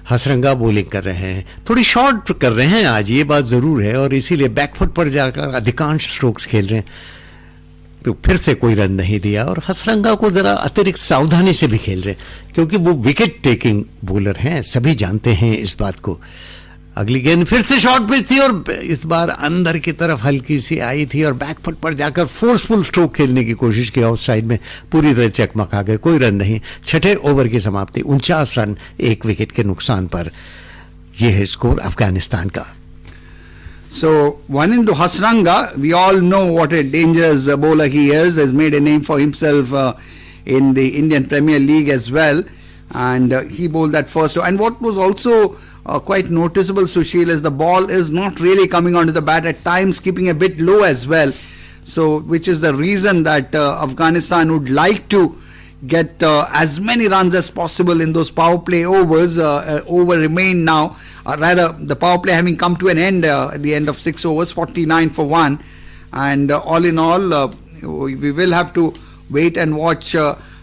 हसरंगा बॉलिंग कर रहे हैं, थोड़ी शॉर्ट कर रहे हैं आज, ये बात जरूर है, और इसीलिए बैकफुट पर जाकर अधिकांश स्ट्रोक्स खेल रहे हैं, तो फिर से कोई रन नहीं दिया। और हसरंगा को जरा अतिरिक्त सावधानी से भी खेल रहे हैं, क्योंकि वो विकेट टेकिंग बॉलर हैं, सभी जानते हैं इस बात को। अगली गेंद फिर से शॉर्ट पिच थी, और इस बार अंदर की तरफ हल्की सी आई थी, और बैकफुट पर जाकर फोर्सफुल स्ट्रोक खेलने की कोशिश की, आउट साइड में पूरी तरह चकमका गए, कोई रन नहीं। छठे ओवर की समाप्ति 49 रन 1 विकेट के नुकसान पर। यह है स्कोर अफगानिस्तान का। So, one into Hasranga, we all know what a dangerous bowler he is, has made a name for himself in the Indian Premier League as well, and he bowled that first. And what was also quite noticeable, Sushil, is the ball is not really coming onto the bat, at times keeping a bit low as well, so which is the reason that Afghanistan would like to get as many runs as possible in those power play overs. Over remain now, rather the power play having come to an end at the end of 6 overs, 49 for 1, and all in all we will have to wait and watch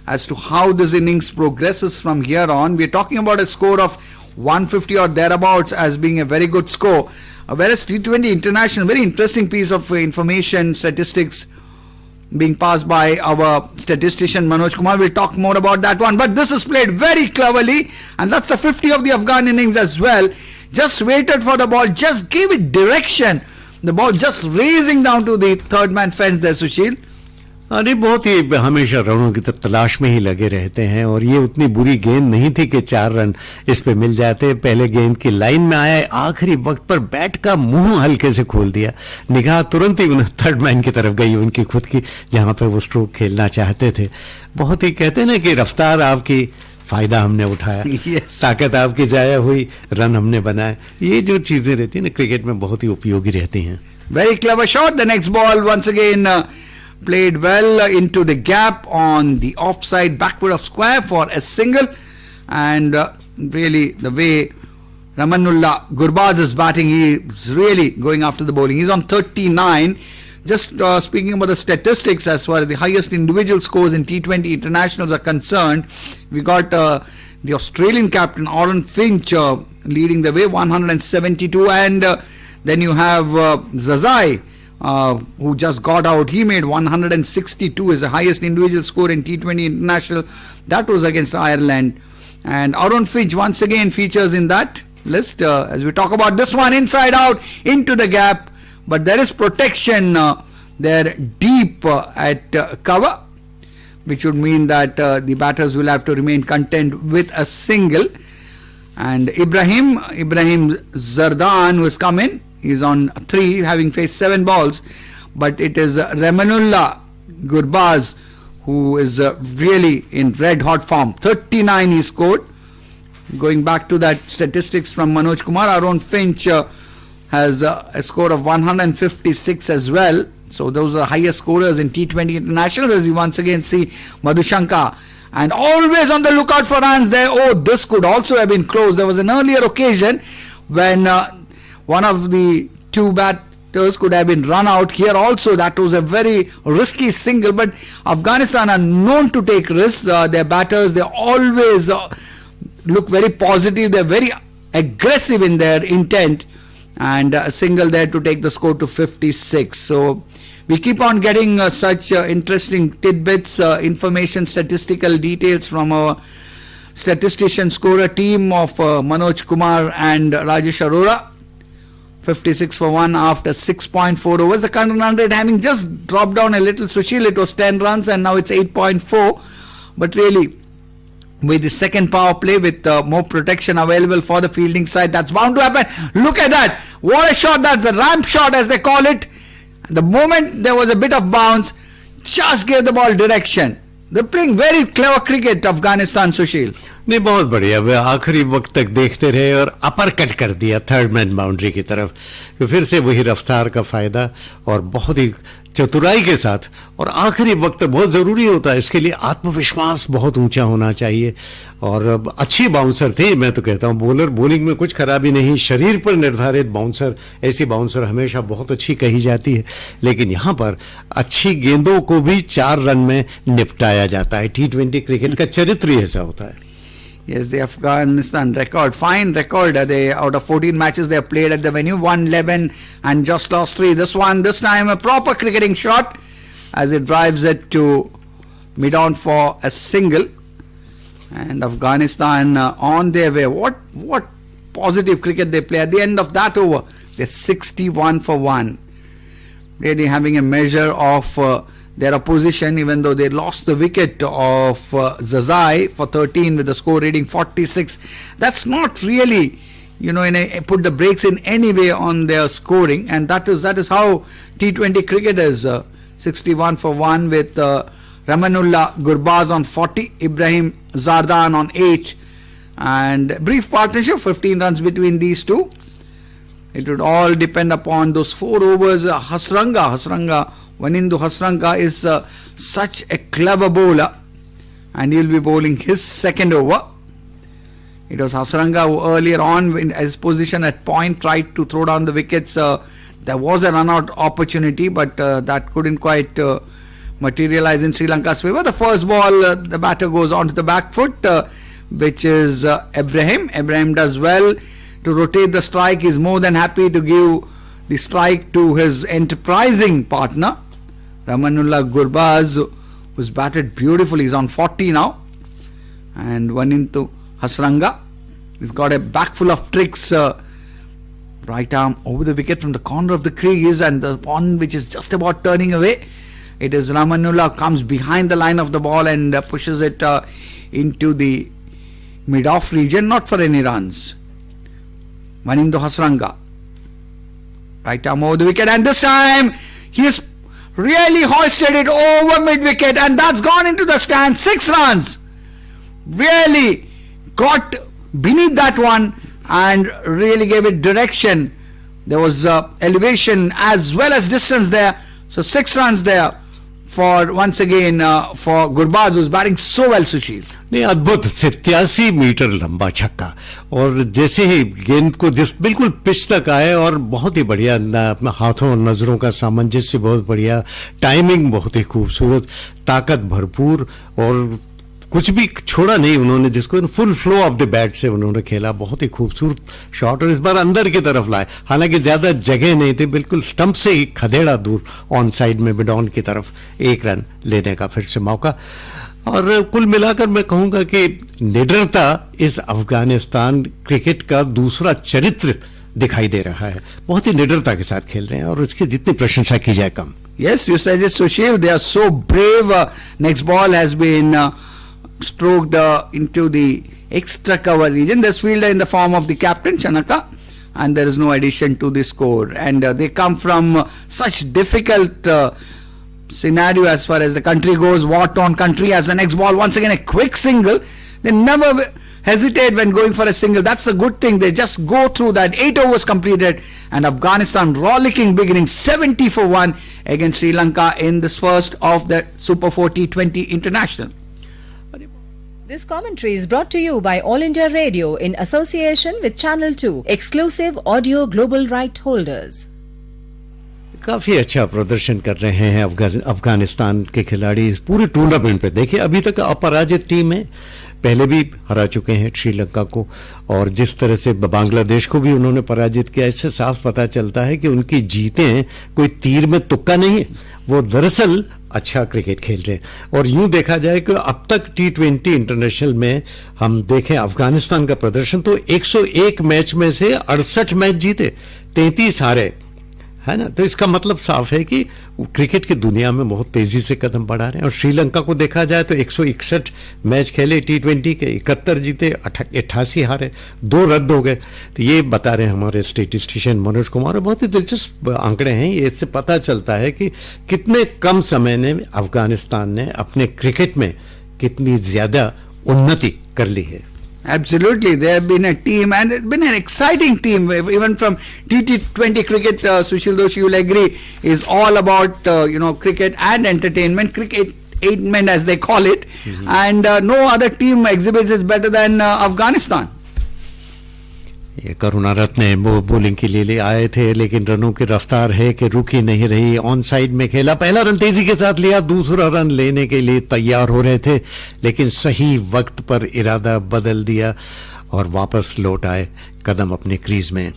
as to how this innings progresses from here on. We are talking about a score of 150 or thereabouts as being a very good score, whereas T20 International, very interesting piece of information, statistics being passed by our statistician Manoj Kumar. We'll talk more about that one, but this is played very cleverly, and that's the 50 of the Afghan innings as well. just waited for the ball, just gave it direction. The ball just racing down to the third man fence there, Sushil. अरे बहुत ही हमेशा रनों की तलाश में ही लगे रहते हैं और ये उतनी बुरी गेंद नहीं थी कि 4 रन इस पे मिल जाते। पहले गेंद की लाइन में आया, आखिरी वक्त पर बैट का मुंह हल्के से खोल दिया, निगाह तुरंत ही थर्ड मैन की तरफ गई उनकी खुद की, जहां पे वो स्ट्रोक खेलना चाहते थे। बहुत ही कहते हैं ना कि रफ्तार आपकी, फायदा हमने उठाया, ताकत आपकी जाया हुई, रन हमने बनाए। ये जो चीजें रहती है ना क्रिकेट में बहुत ही उपयोगी रहती हैं। Very clever shot. The next ball once again played well into the gap on the offside backward of square for a single. And really the way Ramanullah Gurbaz is batting, he is really going after the bowling. He's on 39. Just speaking about the statistics as far as the highest individual scores in T20 internationals are concerned, we got the Australian captain Aaron Finch leading the way, 172, and then you have Zazai, who just got out. He made 162 is the highest individual score in T20 international. That was against Ireland. And Aaron Finch once again features in that list as we talk about this one, inside out into the gap. But there is protection there deep at cover, which would mean that the batters will have to remain content with a single. And Ibrahim Zardan, who has come in, he's on 3, having faced 7 balls. But it is Ramanullah Gurbaz who is really in red hot form. 39 he scored. Going back to that statistics from Manoj Kumar, Aaron Finch has a score of 156 as well. So those are the highest scorers in T20 international, as you once again see Madhushanka. And always on the lookout for runs there. Oh, this could also have been close. There was an earlier occasion when one of the 2 batters could have been run out. Here also that was a very risky single, but Afghanistan are known to take risks. Their batters, they always look very positive. They're very aggressive in their intent. And a single there to take the score to 56. So we keep on getting such interesting tidbits, information, statistical details from our statistician scorer team of Manoj Kumar and Rajesh Arora. 56 for 1 after 6.4 overs. The current run rate having just dropped down a little. Sushil, it was 10 runs and now it's 8.4. But really, with the second power play, with more protection available for the fielding side, that's bound to happen. Look at that. What a shot. That's the ramp shot as they call it. The moment there was a bit of bounce, just gave the ball direction. They're playing very clever cricket, Afghanistan, Sushil. नहीं, बहुत बढ़िया। वे आखिरी वक्त तक देखते रहे और upper cut कर दिया थर्ड मैन बाउंड्री की तरफ। फिर से वही रफ्तार का फायदा और बहुत ही चतुराई के साथ। और आखिरी वक्त बहुत जरूरी होता है, इसके लिए आत्मविश्वास बहुत ऊंचा होना चाहिए। और अच्छी बाउंसर थे, मैं तो कहता हूं बॉलर बॉलिंग में कुछ खराबी नहीं, शरीर पर निर्धारित बाउंसर, ऐसी बाउंसर हमेशा बहुत अच्छी कही जाती है। लेकिन यहां पर अच्छी गेंदों को भी 4 रन में निपटाया जाता है। T20 क्रिकेट का चरित्र ही ऐसा होता है। Yes, the Afghanistan record, fine record. They out of 14 matches they have played at the venue, won 11 and just lost 3. This time a proper cricketing shot as it drives it to mid-on for a single. And Afghanistan on their way. What positive cricket they play. At the end of that over, they're 61 for 1. Really having a measure of their opposition, even though they lost the wicket of Zazai for 13 with the score reading 46. That's not really, put the brakes in any way on their scoring, and that is how T20 cricket is. 61 for 1 with Ramanullah Gurbaz on 40, Ibrahim Zardan on 8, and brief partnership, 15 runs between these two. It would all depend upon those 4 overs. Hasranga, Wanindu Hasranga is such a clever bowler, and he'll be bowling his second over. It was Hasranga who earlier on in his position at point tried to throw down the wickets. There was a run-out opportunity, but that couldn't quite materialize in Sri Lanka's favour. The first ball, the batter goes onto the back foot, which is Ibrahim. Ibrahim does well to rotate the strike. He's more than happy to give the strike to his enterprising partner, Ramanullah Gurbaz, who's batted beautifully. He's on 40 now. And one into Hasranga. He's got a back full of tricks, right arm over the wicket from the corner of the crease, and the one which is just about turning away. It is Ramanullah comes behind the line of the ball and pushes it into the mid-off region, not for any runs. Manindo Hasranga, right arm over the wicket, and this time he has really hoisted it over mid-wicket, and that's gone into the stand. 6 runs. Really got beneath that one and really gave it direction. There was elevation as well as distance there. So 6 runs there for once again for Gurbaz, who's batting so well, Sushil. नहीं, अद्भुत 87 metre लंबा छक्का, और जैसे ही गेंद को जिस बिल्कुल पिच तक आए, और बहुत ही बढ़िया अपना हाथों और नजरों का सामंजस्य बहुत बढ़िया, टाइमिंग बहुत ही खूबसूरत, ताकत भरपूर, और कुछ भी छोड़ा नहीं उन्होंने, जिसको full flow of the bat से उन्होंने खेला। बहुत ही खूबसूरत शॉट, और इस बार अंदर की तरफ लाए, हालांकि ज्यादा जगह नहीं थी, बिल्कुल स्टंप से ही खदेड़ा दूर ऑन साइड में मिड ऑन की तरफ, 1 रन लेने का फिर से मौका। और कुल मिलाकर मैं कहूंगा कि निडरता इस अफगानिस्तान क्रिकेट का दूसरा चरित्र दिखाई दे रहा है। बहुत ही निडरता के साथ खेल रहे हैं, और इसकी जितनी प्रशंसा की जाए कम। Yes, you said it, Sushil. They are so brave. Next ball has been stroked into the extra cover region. There's fielder in the form of the captain Chanaka, and there is no addition to the score. And they come from such difficult scenario as far as the country goes. War-torn country. As the next ball, once again a quick single. They never hesitate when going for a single. That's a good thing. They just go through that. 8 overs completed, and Afghanistan rollicking, beginning 70 for 1 against Sri Lanka in this first of the Super 40 T20 International. This commentary is brought to you by All India Radio in association with Channel 2, exclusive audio global right holders. काफी अच्छा प्रदर्शन कर रहे हैं अफगानिस्तान के खिलाड़ी इस पूरे टूर्नामेंट पे। देखिए, अभी तक अपराजित टीम है, पहले भी हरा चुके हैं श्रीलंका को, और जिस तरह से बांग्लादेश को भी उन्होंने पराजित किया, इससे साफ पता चलता है कि उनकी जीतें कोई तीर में तुक्का नहीं है, वो दरअसल अच्छा क्रिकेट खेल रहे हैं। और यूं देखा जाए कि अब तक T20 इंटरनेशनल में हम देखें अफगानिस्तान का प्रदर्शन, तो 101 मैच में से 68 मैच जीते, 33 हारे, है ना। तो इसका मतलब साफ है कि क्रिकेट की दुनिया में बहुत तेजी से कदम बढ़ा रहे हैं। और श्रीलंका को देखा जाए तो 161 मैच खेले T20 के, 71 जीते, 88 हारे, 2 रद्द हो गए। तो ये बता रहे हैं हमारे स्टैटिस्टिशियन मनोज कुमार। बहुत ही दिलचस्प आंकड़े हैं ये, इससे पता चलता है कि कितने कम समय में अफगानिस्तान ने अपने क्रिकेट में कितनी ज्यादा उन्नति कर ली है। Absolutely, they have been a team, and it's been an exciting team. Even from T20 cricket, Sushil Doshi, you'll agree, is all about cricket and entertainment, cricket-aidment as they call it, and no other team exhibits this better than Afghanistan. ये करुणा रत्ने bowling के लिए आए थे, लेकिन रनों की रफ्तार है कि रुकी नहीं रही। ऑन साइड में खेला, पहला रन तेजी के साथ लिया, दूसरा रन लेने के लिए तैयार हो रहे थे, लेकिन सही वक्त पर इरादा बदल दिया और वापस लौट आए कदम अपने क्रीज में।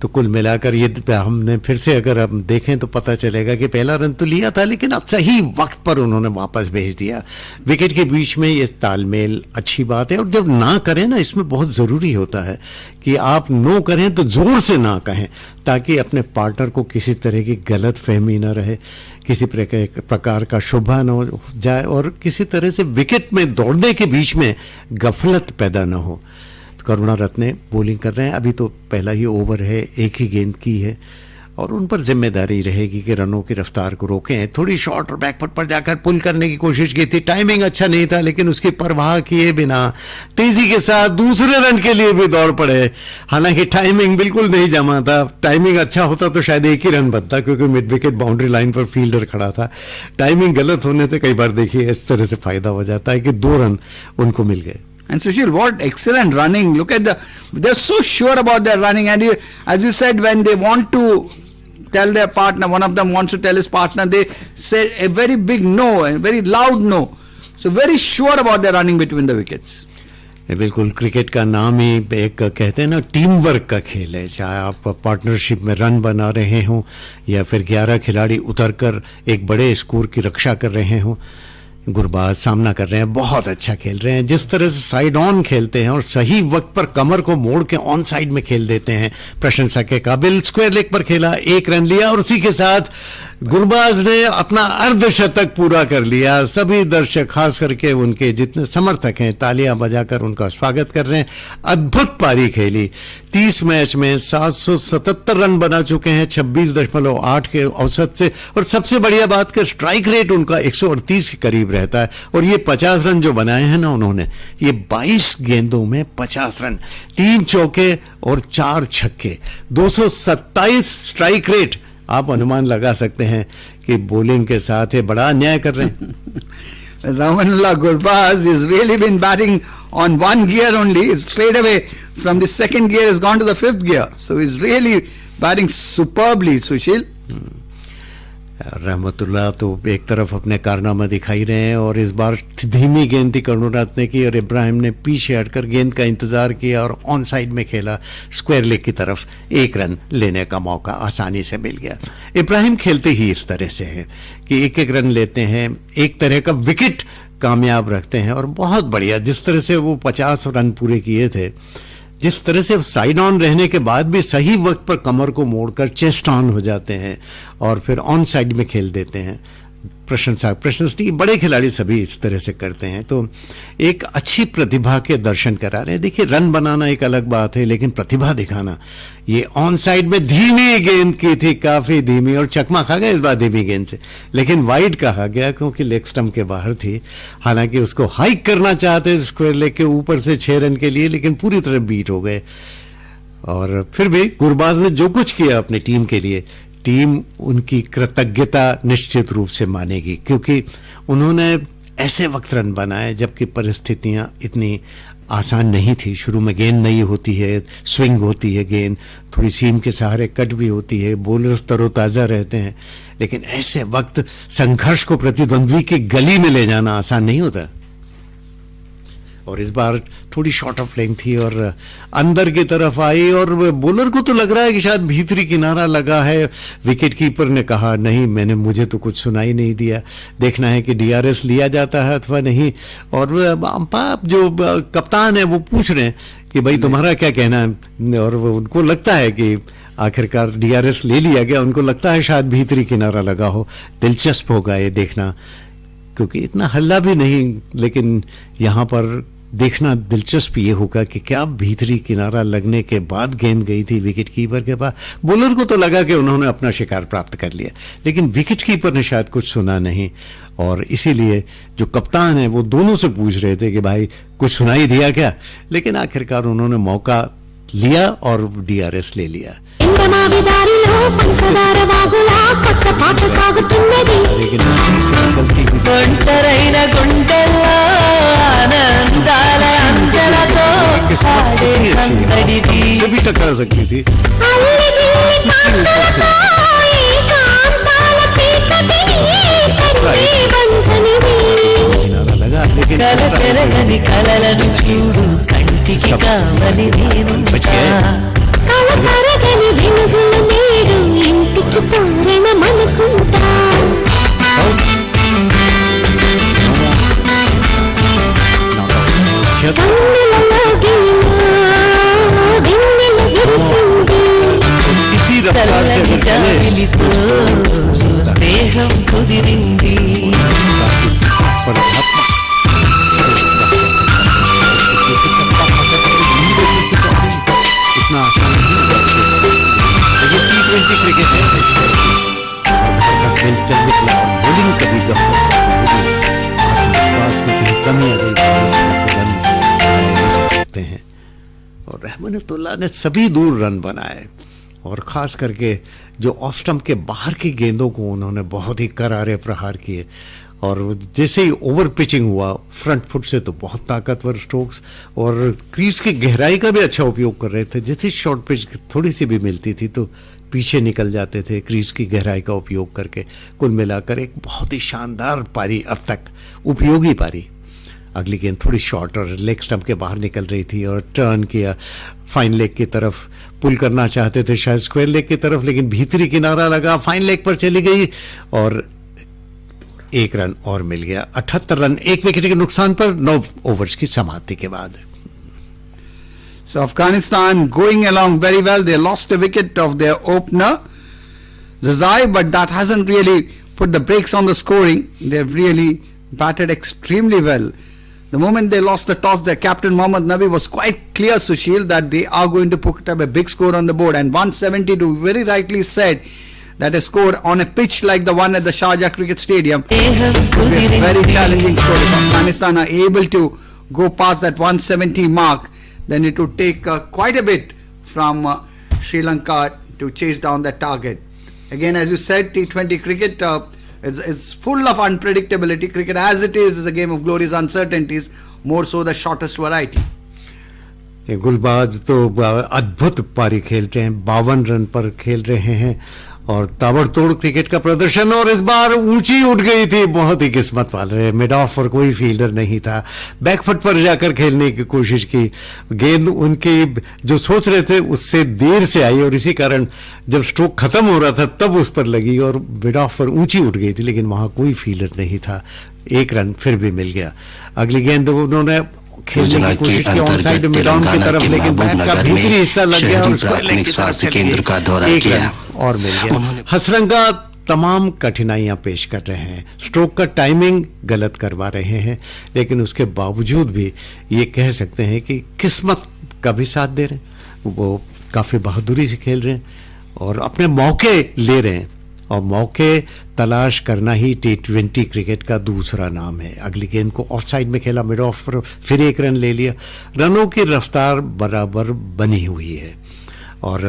तो कुल मिलाकर ये हमने फिर से अगर हम देखें तो पता चलेगा कि पहला रन तो लिया था, लेकिन सही वक्त पर उन्होंने वापस भेज दिया। विकेट के बीच में ये तालमेल अच्छी बात है, और जब ना करें ना, इसमें बहुत ज़रूरी होता है कि आप नो करें तो ज़ोर से ना कहें, ताकि अपने पार्टनर को किसी तरह की गलत फहमी ना रहे, किसी प्रकार का शुभा न हो जाए, और किसी तरह से विकेट में दौड़ने के बीच में गफलत पैदा ना हो। करुणा रत्ने बॉलिंग कर रहे हैं, अभी तो पहला ही ओवर है, एक ही गेंद की है, और उन पर जिम्मेदारी रहेगी कि रनों की रफ्तार को रोकें। थोड़ी शॉर्ट और बैकफुट पर जाकर पुल करने की कोशिश की थी, टाइमिंग अच्छा नहीं था, लेकिन उसकी परवाह किए बिना तेजी के साथ दूसरे रन के लिए भी दौड़ पड़े। हालांकि टाइमिंग बिल्कुल नहीं जमा था, टाइमिंग अच्छा होता तो शायद एक ही रन बनता, क्योंकि मिड विकेट बाउंड्री लाइन पर फील्डर खड़ा था। टाइमिंग गलत होने से कई बार देखिए इस तरह से फायदा हो जाता है कि 2 रन उनको मिल गए। And Sushil, what excellent running. Look at they're so sure about their running. And as you said, when they want to tell their partner, one of them wants to tell his partner, they say a very big no, a very loud no. So very sure about their running between the wickets. बिल्कुल, cricket का नाम ही एक कहते हैं ना, team work का खेल है। चाहे आप पार्टनरशिप में रन बना रहे हों या फिर 11 खिलाड़ी उतरकर एक बड़े स्कोर की रक्षा कर रहे हों, गुरबाज सामना कर रहे हैं, बहुत अच्छा खेल रहे हैं। जिस तरह से साइड ऑन खेलते हैं और सही वक्त पर कमर को मोड़ के ऑन साइड में खेल देते हैं, प्रशंसा के काबिल। स्क्वायर लेग पर खेला, 1 रन लिया और उसी के साथ गुरबाज ने अपना अर्धशतक पूरा कर लिया। सभी दर्शक, खास करके उनके जितने समर्थक हैं, तालियां बजाकर उनका स्वागत कर रहे हैं। अद्भुत पारी खेली। 30 मैच में 777 रन बना चुके हैं 26.8 के औसत से, और सबसे बढ़िया बात कि स्ट्राइक रेट उनका 138 के करीब रहता है। और ये 50 रन जो बनाए हैं ना उन्होंने, ये 22 गेंदों में 50 रन, 3 चौके और 4 छक्के, 227 स्ट्राइक रेट। आप अनुमान लगा सकते हैं कि बॉलिंग के साथ ये बड़ा अन्याय कर रहे हैं। Ramanullah Gurbaz has really been batting on one gear only. Straight away from the second gear has gone to the 5th gear. So he's really batting superbly, Sushil. रहमतुल्लाह तो एक तरफ अपने कारनामा दिखाई रहे हैं, और इस बार धीमी गेंद थी करुणारत्न ने की, और इब्राहिम ने पीछे हटकर गेंद का इंतजार किया और ऑन साइड में खेला। स्क्वायर लेग की तरफ 1 रन लेने का मौका आसानी से मिल गया। इब्राहिम खेलते ही इस तरह से है कि 1-1 रन लेते हैं, एक तरह का विकेट कामयाब रखते हैं, और बहुत बढ़िया जिस तरह से वो 50 रन पूरे किए थे, जिस तरह से साइड ऑन रहने के बाद भी सही वक्त पर कमर को मोड़कर चेस्ट ऑन हो जाते हैं और फिर ऑन साइड में खेल देते हैं। प्रशंसा बड़े खिलाड़ी सभी इस तरह से करते हैं, तो एक अच्छी प्रतिभा के दर्शन करा रहे हैं। देखिए, रन बनाना एक अलग बात है, लेकिन प्रतिभा दिखाना, ये ऑन साइड में धीमी गेंद की थी, काफी धीमी, और चकमा खा गया इस बार धीमी गेंद से, लेकिन वाइड कहा गया क्योंकि लेग स्टंप के बाहर थी। हालांकि उसको हाइक करना चाहते स्क्वायर लेग के ऊपर से 6 रन के लिए, लेकिन पूरी तरह बीट हो गए। और फिर भी गुरबाज ने जो कुछ किया अपनी टीम के लिए, टीम उनकी कृतज्ञता निश्चित रूप से मानेगी, क्योंकि उन्होंने ऐसे वक्त रन बनाए जबकि परिस्थितियां इतनी आसान नहीं थी। शुरू में गेंद नहीं होती है, स्विंग होती है, गेंद थोड़ी सीम के सहारे कट भी होती है, बॉलर्स तरोताजा रहते हैं, लेकिन ऐसे वक्त संघर्ष को प्रतिद्वंद्वी की गली में ले जाना आसान नहीं होता। और इस बार थोड़ी शॉर्ट ऑफ लेंथ थी और अंदर की तरफ आई, और बॉलर को तो लग रहा है कि शायद भीतरी किनारा लगा है। विकेट कीपर ने कहा नहीं, मुझे तो कुछ सुनाई नहीं दिया, देखना है कि डीआरएस लिया जाता है अथवा नहीं। और अंपायर जो कप्तान है वो पूछ रहे हैं कि भाई तुम्हारा क्या कहना है, और उनको लगता है कि आखिरकार डीआरएस ले लिया गया। उनको लगता है शायद भीतरी किनारा लगा हो। दिलचस्प होगा ये देखना, क्योंकि इतना हल्ला भी नहीं, लेकिन यहाँ पर देखना दिलचस्प ये होगा कि क्या भीतरी किनारा लगने के बाद गेंद गई थी विकेट कीपर के पास। बॉलर को तो लगा कि उन्होंने अपना शिकार प्राप्त कर लिया, लेकिन विकेट कीपर ने शायद कुछ सुना नहीं, और इसीलिए जो कप्तान है वो दोनों से पूछ रहे थे कि भाई कुछ सुनाई दिया क्या, लेकिन आखिरकार उन्होंने मौका लिया और डीआरएस ले लिया। लेकिन भी टकरा सकती थी। किनारा लगा, लेकिन बच गए। इसी रफ्तार से अगर चले इतना आसान नहीं, लेकिन T20 क्रिकेट है, खेल चल निकला और बॉलिंग कभी आत्मविश्वास में कहीं कमी आ सकते हैं। और रहमानुल्लाह ने सभी दूर रन बनाए, और खास करके जो ऑफ स्टंप के बाहर की गेंदों को उन्होंने बहुत ही करारे प्रहार किए, और जैसे ही ओवर पिचिंग हुआ फ्रंट फुट से तो बहुत ताकतवर स्ट्रोक्स, और क्रीज की गहराई का भी अच्छा उपयोग कर रहे थे। जैसे शॉर्ट पिच थोड़ी सी भी मिलती थी तो पीछे निकल जाते थे क्रीज की गहराई का उपयोग करके। कुल मिलाकर एक बहुत ही शानदार पारी, अब तक उपयोगी पारी। अगली गेंद थोड़ी शॉर्ट और लेग स्टंप के बाहर निकल रही थी, और टर्न किया, फाइन लेग की तरफ पुल करना चाहते थे शायद स्क्वायर लेग की तरफ, लेकिन भीतरी किनारा लगा, फाइन लेग पर चली गई, और 1 रन और मिल गया। 78 रन 1 विकेट के नुकसान पर 9 ओवर्स की समाप्ति के बाद। So Afghanistan going along very well. They lost a wicket of their opener, Zazai, but that hasn't really put the brakes on the scoring. They've really batted extremely well. The moment they lost the toss, their captain Mohammad Nabi was quite clear, Sushil, that they are going to put up a big score on the board. And 172, very rightly said, that a score on a pitch like the one at the Sharjah Cricket Stadium could be a very challenging score. If Afghanistan are able to go past that 170 mark, then it would take quite a bit from Sri Lanka to chase down that target. Again, as you said, T20 cricket is full of unpredictability. Cricket as it is a game of glorious uncertainties, more so the shortest variety. Gulbaz तो अद्भुत पारी खेलते हैं, 52 run पर खेल रहे हैं और ताबड़तोड़ क्रिकेट का प्रदर्शन। और इस बार ऊंची उठ गई थी, बहुत ही किस्मत वाले। मिड ऑफ पर कोई फील्डर नहीं था, बैकफुट पर जाकर खेलने की कोशिश की। गेंद उनकी जो सोच रहे थे उससे देर से आई और इसी कारण जब स्ट्रोक खत्म हो रहा था तब उस पर लगी और मिड ऑफ पर ऊंची उठ गई थी, लेकिन वहां कोई फील्डर नहीं था। 1 रन फिर भी मिल गया। अगली गेंद उन्होंने खेलने की कोशिश की ऑन साइड मिडाउन की तरफ, लेकिन बैट का भीतरी हिस्सा लग गया और प्राथमिक स्वास्थ्य केंद्र का दौरा किया और मिल गया। हसरंगा तमाम कठिनाइयां पेश कर रहे हैं, स्ट्रोक का टाइमिंग गलत करवा रहे हैं, लेकिन उसके बावजूद भी ये कह सकते हैं कि किस्मत का भी साथ दे रहे हैं। वो काफी बहादुरी से खेल रहे हैं और अपने मौके ले रहे हैं, और मौके तलाश करना ही T20 क्रिकेट का दूसरा नाम है। अगली गेंद को ऑफ साइड में खेला, मिड ऑफ पर फिर 1 रन ले लिया। रनों की रफ्तार बराबर बनी हुई है। और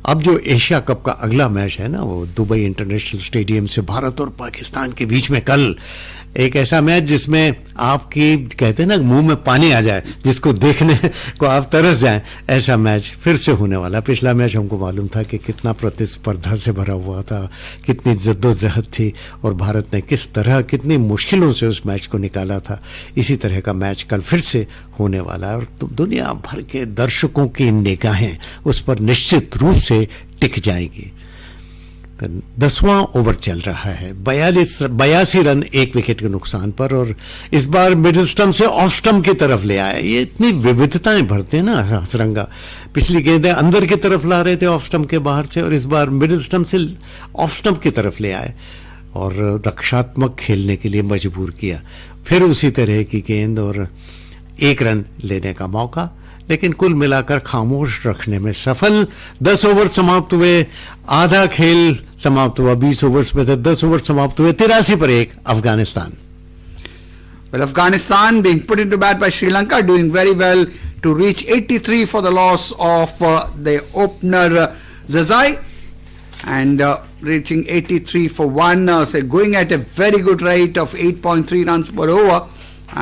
अब जो एशिया कप का अगला मैच है ना, वो दुबई इंटरनेशनल स्टेडियम से भारत और पाकिस्तान के बीच में कल एक ऐसा मैच जिसमें आपकी कहते हैं ना मुंह में पानी आ जाए, जिसको देखने को आप तरस जाएं, ऐसा मैच फिर से होने वाला। पिछला मैच हमको मालूम था कि कितना प्रतिस्पर्धा से भरा हुआ था, कितनी जद्दोजहद थी और भारत ने किस तरह कितनी मुश्किलों से उस मैच को निकाला था। इसी तरह का मैच कल फिर से होने वाला है और दुनिया भर के दर्शकों की निगाहें उस पर निश्चित रूप से टिक जाएंगी। 10वां ओवर चल रहा है, 82 रन 1 विकेट के नुकसान पर, और इस बार मिडिल स्टंप से ऑफ स्टंप की तरफ ले आए। ये इतनी विविधताएं भरते हैं ना हसरंगा। पिछली गेंदें अंदर की तरफ ला रहे थे ऑफ स्टंप के बाहर से, और इस बार मिडिल स्टंप से ऑफ स्टंप की तरफ ले आए और रक्षात्मक खेलने के लिए मजबूर किया। फिर उसी तरह की गेंद और 1 रन लेने का मौका, लेकिन कुल मिलाकर खामोश रखने में सफल। 10 ओवर समाप्त हुए, आधा खेल समाप्त हुआ, 20 ओवर्स में थे, 10 ओवर समाप्त हुए, 83 पर 1 Afghanistan. Well, Afghanistan being put into bat by Sri Lanka, doing very well to reach 83 for the loss of the opener Zazai, and reaching 83 for 1, so going at a very good rate of 8.3 runs per over,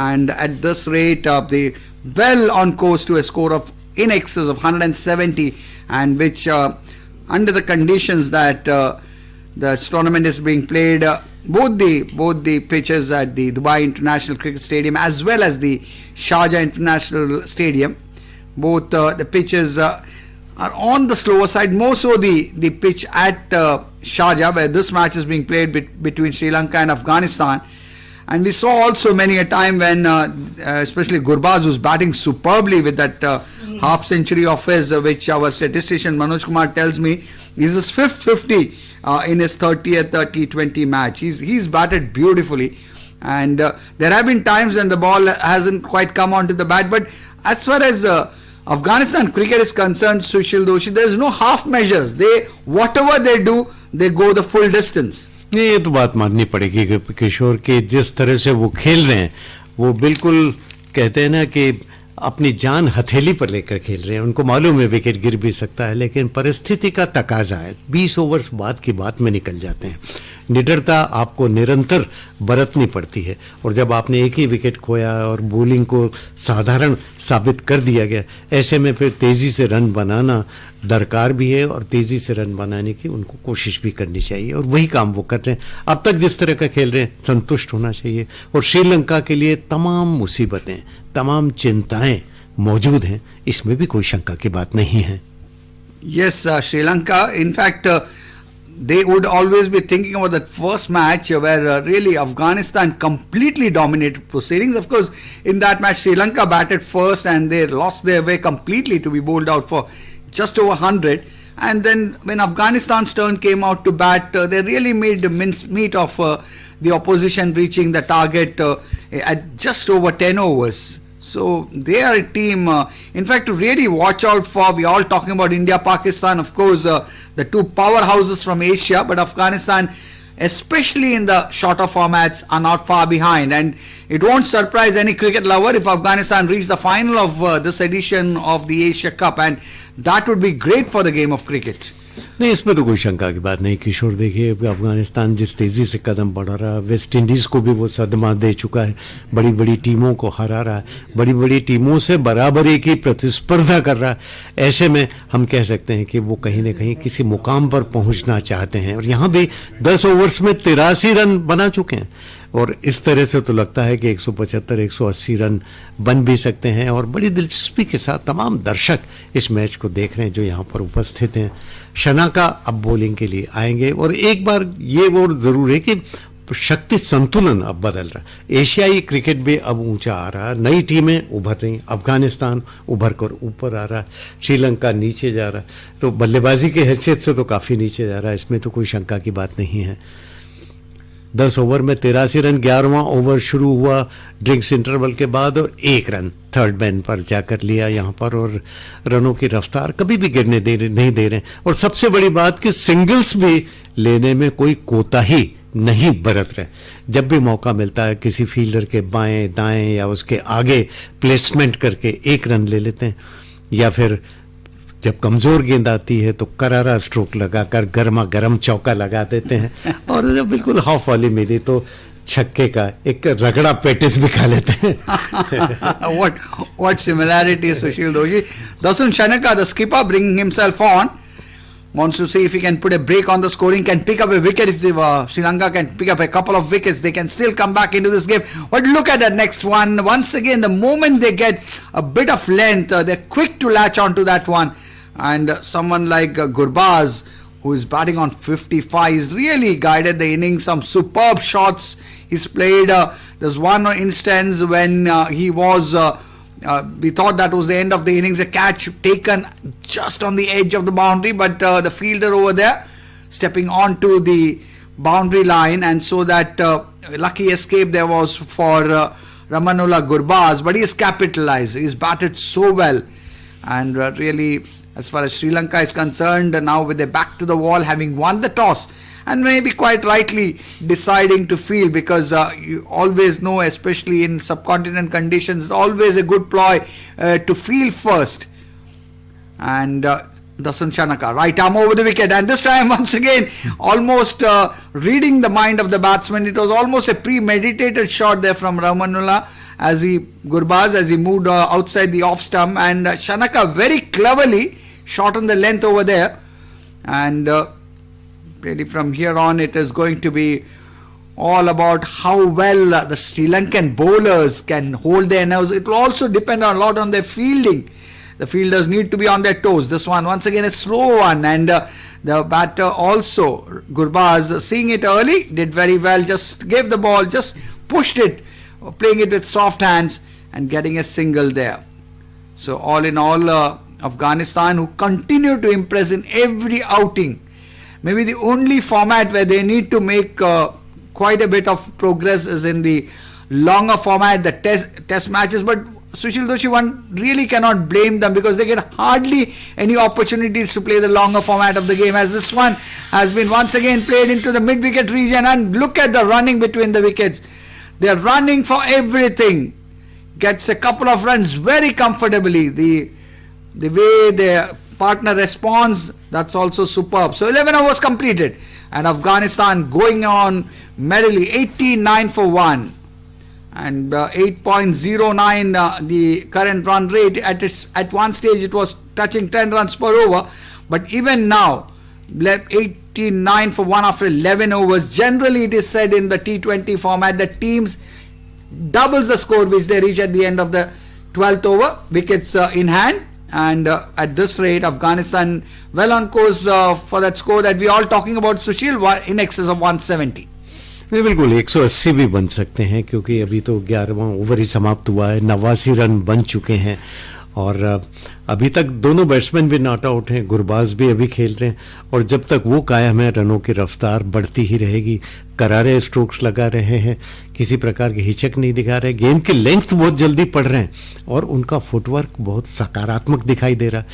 and at this rate they well on course to a score of in excess of 170, and which under the conditions that the tournament is being played, both the pitches at the Dubai International Cricket Stadium as well as the Sharjah International Stadium, both the pitches are on the slower side, more so the pitch at Sharjah, where this match is being played between Sri Lanka and Afghanistan. And we saw also many a time when especially Gurbaz, who's batting superbly with that half century of his, which our statistician Manoj Kumar tells me is his 5th 50 in his 30th T20 match. He's batted beautifully, and there have been times when the ball hasn't quite come onto the bat, but as far as Afghanistan cricket is concerned, Sushil Doshi, there is no half measures. Whatever they do, they go the full distance. नहीं, ये तो बात माननी पड़ेगी कि किशोर के जिस तरह से वो खेल रहे हैं, वो बिल्कुल कहते हैं ना कि अपनी जान हथेली पर लेकर खेल रहे हैं। उनको मालूम है विकेट गिर भी सकता है, लेकिन परिस्थिति का तकाजा है। 20 ओवर्स बाद की बात में निकल जाते हैं। निडरता आपको निरंतर बरतनी पड़ती है, और जब आपने एक ही विकेट खोया और बॉलिंग को साधारण साबित कर दिया गया, ऐसे में फिर तेजी से रन बनाना दरकार भी है, और तेजी से रन बनाने की उनको कोशिश भी करनी चाहिए, और वही काम वो कर रहे हैं। अब तक जिस तरह का खेल रहे हैं, संतुष्ट होना चाहिए। और श्रीलंका के लिए तमाम मुसीबतें, तमाम चिंताएं मौजूद हैं, इसमें भी कोई शंका की बात नहीं है। Yes, Sri Lanka, in fact, they would always be thinking about that first match where really Afghanistan completely dominated proceedings. Of course, in that match, Sri Lanka batted first and they lost their way completely to be bowled out for just over 100. And then when Afghanistan's turn came out to bat, they really made the mincemeat of the opposition, reaching the target at just over 10 overs. So they are a team, in fact, to really watch out for. We all talking about India, Pakistan, of course, the two powerhouses from Asia, but Afghanistan, especially in the shorter formats, are not far behind. And it won't surprise any cricket lover if Afghanistan reach the final of this edition of the Asia Cup, and that would be great for the game of cricket. नहीं, इसमें तो कोई शंका की बात नहीं किशोर। देखिए, अफगानिस्तान जिस तेज़ी से कदम बढ़ा रहा है, वेस्ट इंडीज़ को भी वो सदमा दे चुका है, बड़ी बड़ी टीमों को हरा रहा है, बड़ी बड़ी टीमों से बराबरी की प्रतिस्पर्धा कर रहा है। ऐसे में हम कह सकते हैं कि वो कहीं ना कहीं किसी मुकाम पर पहुंचना चाहते हैं, और यहाँ भी 10 ओवर्स में 83 रन बना चुके हैं, और इस तरह से तो लगता है कि 175-180 रन बन भी सकते हैं। और बड़ी दिलचस्पी के साथ तमाम दर्शक इस मैच को देख रहे हैं जो यहाँ पर उपस्थित हैं। शनाका अब बॉलिंग के लिए आएंगे, और एक बार ये वो जरूर है कि शक्ति संतुलन अब बदल रहा है। एशियाई क्रिकेट भी अब ऊंचा आ रहा है, नई टीमें उभर रही, अफगानिस्तान उभर कर ऊपर आ रहा है, श्रीलंका नीचे जा रहा है, तो बल्लेबाजी की हैसियत से तो काफ़ी नीचे जा रहा है, इसमें तो कोई शंका की बात नहीं है। 10 ओवर में 83 रन, 11वां ओवर शुरू हुआ ड्रिंक्स इंटरवल के बाद, और 1 रन थर्ड मैन पर जाकर लिया यहाँ पर, और रनों की रफ्तार कभी भी गिरने नहीं दे रहे। और सबसे बड़ी बात कि सिंगल्स भी लेने में कोई कोताही नहीं बरत रहे। जब भी मौका मिलता है किसी फील्डर के बाएं दाएं या उसके आगे प्लेसमेंट करके 1 रन ले लेते हैं, या फिर जब कमजोर गेंद आती है तो करारा स्ट्रोक लगाकर गर्मा गर्म चौका लगा देते हैं, और जब बिल्कुल हाफ वाली मिली तो छक्के का एक रगड़ा पेटिस भी खा लेते हैं। What similarity, Sushil Doshi. Dasun Shanaka, the skipper, bringing himself on, wants to see if he can put a break on the scoring, can pick up a wicket. If the Sri Lanka can pick up a couple of wickets, they can still come back into this game. But look at the next one. Once again, the moment they get a bit of length, they're quick to latch onto that one. And someone like Gurbaz, who is batting on 55, he's really guided the innings. Some superb shots he's played. There's one instance when he was, we thought that was the end of the innings, a catch taken just on the edge of the boundary, but the fielder over there stepping onto the boundary line, and so that lucky escape there was for Ramanullah Gurbaz, but he's capitalized. He's batted so well, and really, as far as Sri Lanka is concerned, now with their back to the wall, having won the toss, and maybe quite rightly deciding to field, because you always know, especially in subcontinent conditions, it's always a good ploy to field first. And Dasun Shanaka, right arm over the wicket, and this time once again almost reading the mind of the batsman. It was almost a premeditated shot there from Ramanullah Gurbaz as he moved outside the off stump, and Shanaka very cleverly shortened the length over there. And really from here on it is going to be all about how well the Sri Lankan bowlers can hold their nerves. It will also depend a lot on their fielding. The fielders need to be on their toes. This one once again a slow one, and the batter also, Gurbaz, seeing it early, did very well, just gave the ball, just pushed it, playing it with soft hands and getting a single there. So all in all, Afghanistan, who continue to impress in every outing. Maybe the only format where they need to make quite a bit of progress is in the longer format, the test matches. But Sushil Doshi, one really cannot blame them, because they get hardly any opportunities to play the longer format of the game, as this one has been once again played into the mid-wicket region. And look at the running between the wickets. They're running for everything. Gets a couple of runs very comfortably. The way their partner responds, that's also superb. So 11 overs completed, and Afghanistan going on merrily, 89 for 1. And 8.09 the current run rate. At one stage it was touching 10 runs per over, but even now 89 for 1 after 11 overs. Generally it is said in the T20 format that teams doubles the score which they reach at the end of the 12th over, wickets in hand, and at this rate, Afghanistan well on course for that score that we all talking about, Sushil, in excess of 170. नहीं, बिल्कुल 180 भी बन सकते हैं, क्योंकि अभी तो 11वां over ही समाप्त हुआ है, 89 रन बन चुके हैं और अभी तक दोनों बैट्समैन भी नॉट आउट हैं, गुरबाज भी अभी खेल रहे हैं और जब तक वो कायम है रनों की रफ्तार बढ़ती ही रहेगी। करारे स्ट्रोक्स लगा रहे हैं, किसी प्रकार की हिचक नहीं दिखा रहे, गेंद की लेंथ बहुत जल्दी पड़ रहे हैं और उनका फुटवर्क बहुत सकारात्मक दिखाई दे रहा।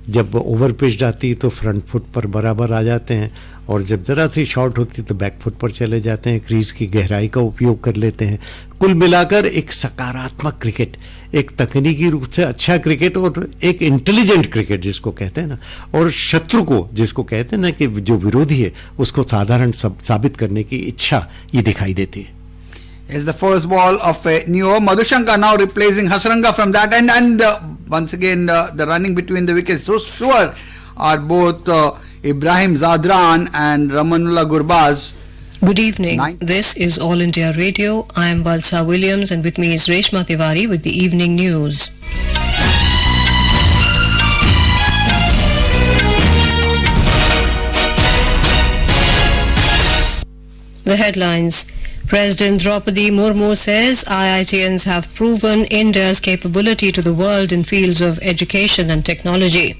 जब ओवर पिच आती तो फ्रंट फुट पर बराबर आ जाते हैं और जब जरा सी शॉट होती तो बैक फुट पर चले जाते हैं, क्रीज की गहराई का उपयोग कर लेते हैं। कुल मिलाकर एक सकारात्मक क्रिकेट, एक तकनीकी रूप से अच्छा क्रिकेट और एक इंटेलिजेंट क्रिकेट जिसको कहते हैं ना, और शत्रु को जिसको कहते हैं ना कि जो विरोधी है उसको साधारण साबित करने की इच्छा ये दिखाई देती है। Is the first ball of a new over. Madhushankar now replacing Hasranga from that end, and once again the running between the wickets so sure are both Ibrahim Zadran and Ramanullah Gurbaz. Good evening. This is All India Radio. I am Valsa Williams and with me is Reshma Tiwari with the evening news. The headlines. President Draupadi Murmu says IITians have proven India's capability to the world in fields of education and technology.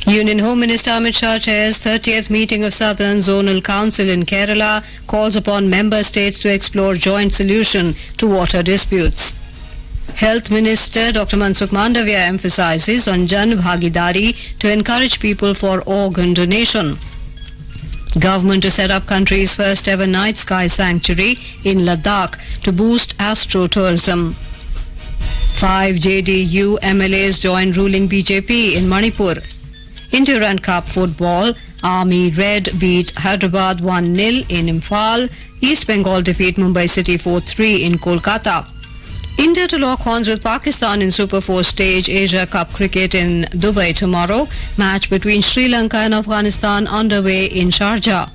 Union Home Minister Amit Shah chairs 30th meeting of Southern Zonal Council in Kerala, calls upon member states to explore joint solution to water disputes. Health Minister Dr. Mansukh Mandavia emphasizes on Jan Bhagidari to encourage people for organ donation. Government to set up country's first ever night sky sanctuary in Ladakh to boost astro-tourism. 5 JDU MLAs join ruling BJP in Manipur. Indurant Cup football, Army Red beat Hyderabad 1-0 in Imphal. East Bengal defeat Mumbai City 4-3 in Kolkata. India to lock horns with Pakistan in Super 4 stage Asia Cup cricket in Dubai tomorrow. Match between Sri Lanka and Afghanistan underway in Sharjah.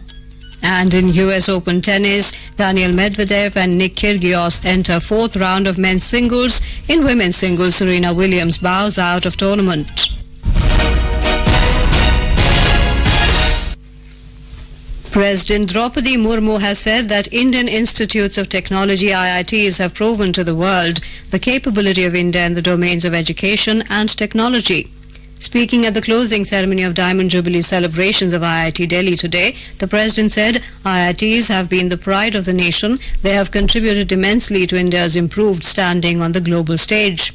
And in US Open tennis, Daniel Medvedev and Nick Kyrgios enter fourth round of men's singles. In women's singles, Serena Williams bows out of tournament. President Draupadi Murmu has said that Indian Institutes of Technology IITs have proven to the world the capability of India in the domains of education and technology. Speaking at the closing ceremony of Diamond Jubilee celebrations of IIT Delhi today, the President said IITs have been the pride of the nation. They have contributed immensely to India's improved standing on the global stage.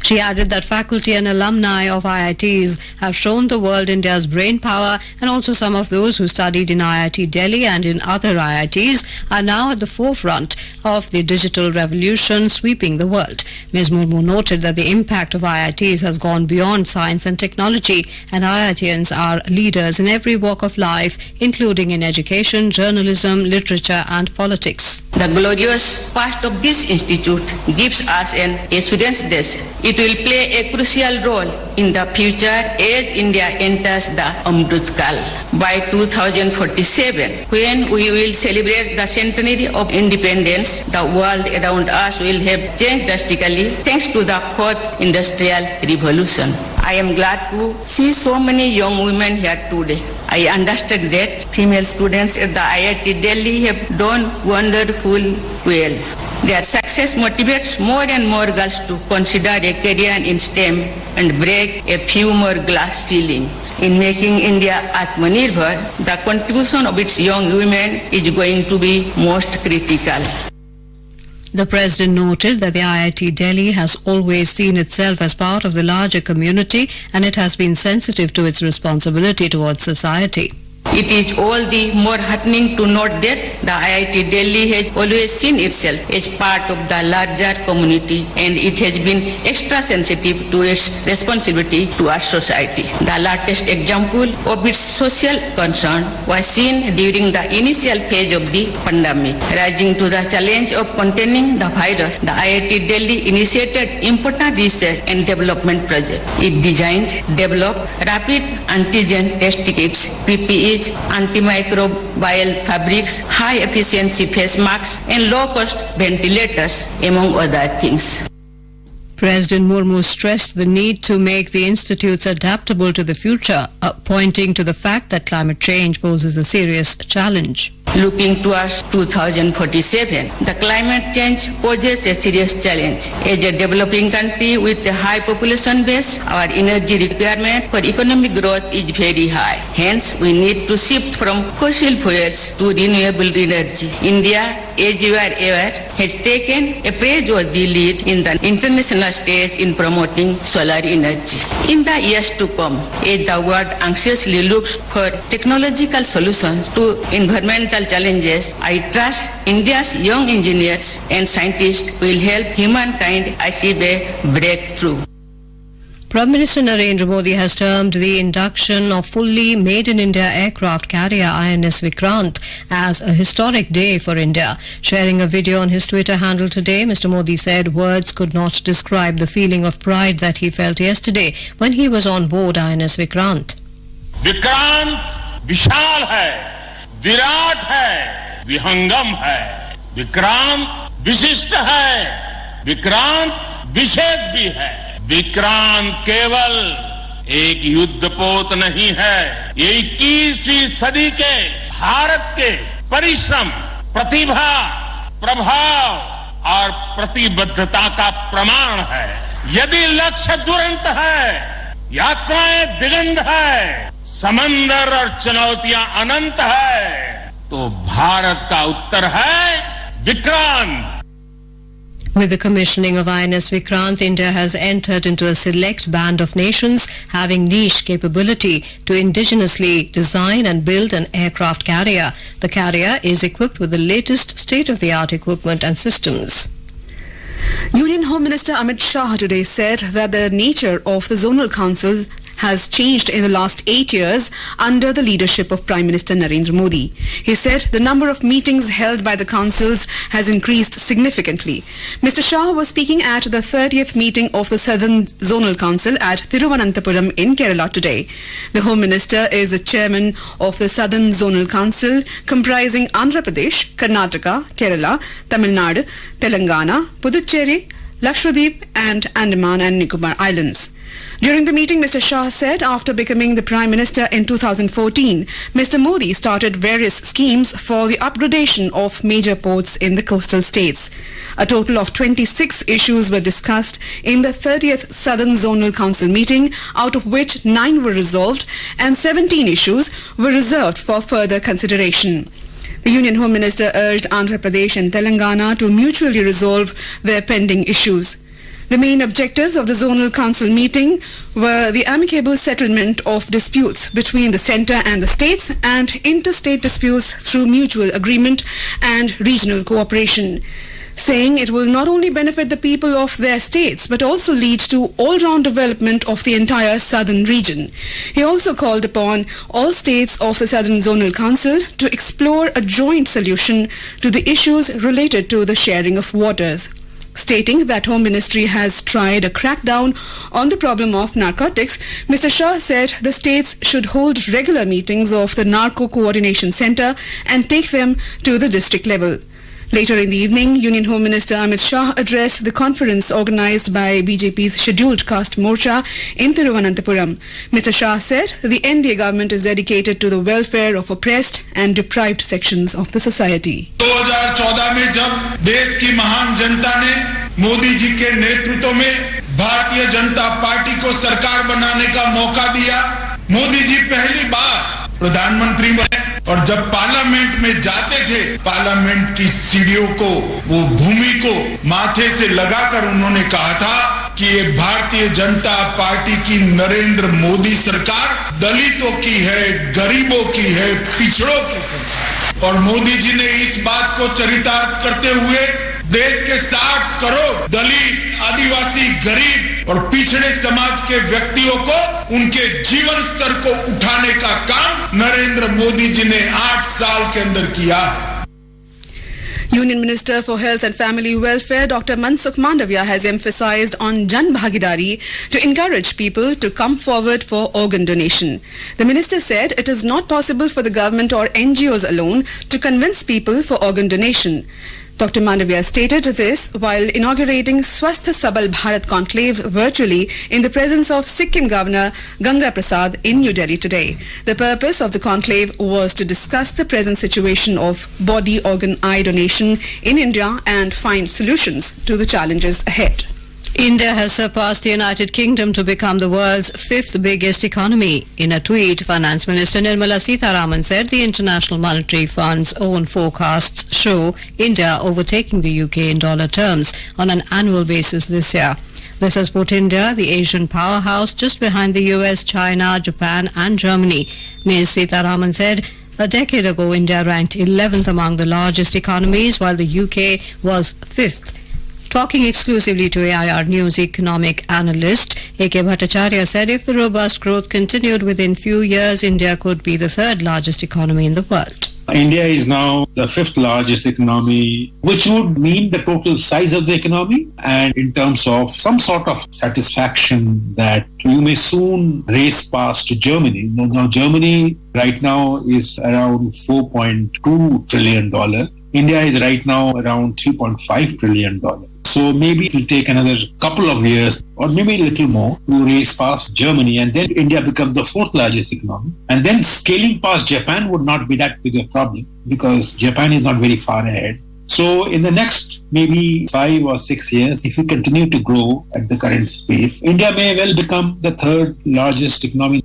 She added that faculty and alumni of IITs have shown the world India's brain power, and also some of those who studied in IIT Delhi and in other IITs are now at the forefront of the digital revolution sweeping the world. Ms. Murmu noted that the impact of IITs has gone beyond science and technology, and IITians are leaders in every walk of life, including in education, journalism, literature and politics. The glorious past of this institute gives us an assurance that it will play a crucial role in the future as India enters the Amrit Kal. By 2047, when we will celebrate the centenary of independence, the world around us will have changed drastically thanks to the fourth industrial revolution. I am glad to see so many young women here today. I understand that female students at the IIT Delhi have done wonderful well. Their success motivates more and more girls to consider a career in STEM and break a few more glass ceilings. In making India Atmanirbhar, the contribution of its young women is going to be most critical. The President noted that the IIT Delhi has always seen itself as part of the larger community, and it has been sensitive to its responsibility towards society. It is all the more heartening to note that the IIT Delhi has always seen itself as part of the larger community, and it has been extra sensitive to its responsibility to our society. The latest example of its social concern was seen during the initial phase of the pandemic. Rising to the challenge of containing the virus, the IIT Delhi initiated important research and development projects. It designed, developed rapid antigen test kits, PPEs, antimicrobial fabrics, high-efficiency face masks, and low-cost ventilators, among other things. President Murmu stressed the need to make the institutes adaptable to the future, pointing to the fact that climate change poses a serious challenge. Looking towards 2047, the climate change poses a serious challenge. As a developing country with a high population base, our energy requirement for economic growth is very high. Hence, we need to shift from fossil fuels to renewable energy. India, as you are aware, has taken a praiseworthy lead in the international stage in promoting solar energy. In the years to come, as the world anxiously looks for technological solutions to environmental challenges, I trust India's young engineers and scientists will help humankind achieve a breakthrough. Prime Minister Narendra Modi has termed the induction of fully made-in-India aircraft carrier INS Vikrant as a historic day for India. Sharing a video on his Twitter handle today, Mr. Modi said words could not describe the feeling of pride that he felt yesterday when he was on board INS Vikrant. Vikrant विशाल है, विराट है, विहंगम है. विक्रांत विशिष्ट है, विक्रांत विशेष भी है. विक्रांत केवल एक युद्धपोत नहीं है, ये 21वीं सदी के भारत के परिश्रम, प्रतिभा, प्रभाव और प्रतिबद्धता का प्रमाण है. यदि लक्ष्य दुरंत है, यात्राएं दिगंत है, समंदर और चुनौतियां अनंत है, तो भारत का उत्तर है Vikrant. With the commissioning of INS Vikrant, India has entered into a select band of nations having niche capability to indigenously design and build an aircraft carrier. The carrier is equipped with the latest state-of-the-art equipment and systems. Union Home Minister Amit Shah today said that the nature of the Zonal Council has changed in the last 8 years under the leadership of Prime Minister Narendra Modi. He said the number of meetings held by the councils has increased significantly. Mr. Shah was speaking at the 30th meeting of the Southern Zonal Council at Thiruvananthapuram in Kerala today. The Home Minister is the chairman of the Southern Zonal Council, comprising Andhra Pradesh, Karnataka, Kerala, Tamil Nadu, Telangana, Puducherry, Lakshadweep and Andaman and Nicobar Islands. During the meeting, Mr. Shah said after becoming the Prime Minister in 2014, Mr. Modi started various schemes for the upgradation of major ports in the coastal states. A total of 26 issues were discussed in the 30th Southern Zonal Council meeting, out of which 9 were resolved and 17 issues were reserved for further consideration. The Union Home Minister urged Andhra Pradesh and Telangana to mutually resolve their pending issues. The main objectives of the Zonal Council meeting were the amicable settlement of disputes between the centre and the states and interstate disputes through mutual agreement and regional cooperation, saying it will not only benefit the people of their states but also lead to all-round development of the entire southern region. He also called upon all states of the Southern Zonal Council to explore a joint solution to the issues related to the sharing of waters. Stating that Home Ministry has tried a crackdown on the problem of narcotics, Mr. Shah said the states should hold regular meetings of the Narco Coordination Centre and take them to the district level. Later in the evening, Union Home Minister Amit Shah addressed the conference organised by BJP's Scheduled Caste Morcha in Thiruvananthapuram. Mr. Shah said the NDA government is dedicated to the welfare of oppressed and deprived sections of the society. 2014 में जब देश की महान जनता ने मोदी जी के नेतृत्व में Bharatiya Janata party को सरकार बनाने का मौका दिया, मोदी जी पहली बार प्रधानमंत्री बने और जब पार्लियामेंट में जाते थे, पार्लियामेंट की सीढ़ियों को, वो भूमि को माथे से लगाकर उन्होंने कहा था कि ये भारतीय जनता पार्टी की नरेंद्र मोदी सरकार दलितों की है, गरीबों की है, पिछड़ों की सरकार। और मोदी जी ने इस बात को चरितार्थ करते हुए देश के 60 करोड़ दलित, आदिवासी, गरीब और पिछड़े समाज के व्यक्तियों को उनके जीवन स्तर को उठाने का काम नरेंद्र मोदी जी ने 8 साल के अंदर किया है। Union Minister for Health and Family Welfare Dr. Mansukh Mandavia has emphasized on Jan Bhagidari to encourage people to come forward for organ donation. The minister said it is not possible for the government or NGOs alone to convince people for organ donation. Dr. Manavia stated this while inaugurating Swasth Sabal Bharat Conclave virtually in the presence of Sikkim Governor Ganga Prasad in New Delhi today. The purpose of the conclave was to discuss the present situation of body organ eye donation in India and find solutions to the challenges ahead. India has surpassed the United Kingdom to become the world's fifth biggest economy. In a tweet, Finance Minister Nirmala Sitharaman said the International Monetary Fund's own forecasts show India overtaking the UK in dollar terms on an annual basis this year. This has put India, the Asian powerhouse, just behind the US, China, Japan and Germany. Ms. Sitharaman said a decade ago India ranked 11th among the largest economies while the UK was 5th. Talking exclusively to AIR News economic analyst A.K. Bhattacharya said if the robust growth continued within few years, India could be the third largest economy in the world. India is now the fifth largest economy, which would mean the total size of the economy, and in terms of some sort of satisfaction that you may soon race past Germany. Now Germany right now is around $4.2 trillion. India is right now around $3.5 trillion. So maybe it will take another couple of years or maybe a little more to race past Germany, and then India becomes the fourth largest economy. And then scaling past Japan would not be that big a problem because Japan is not very far ahead. So in the next maybe 5 or 6 years, if we continue to grow at the current pace, India may well become the third largest economy.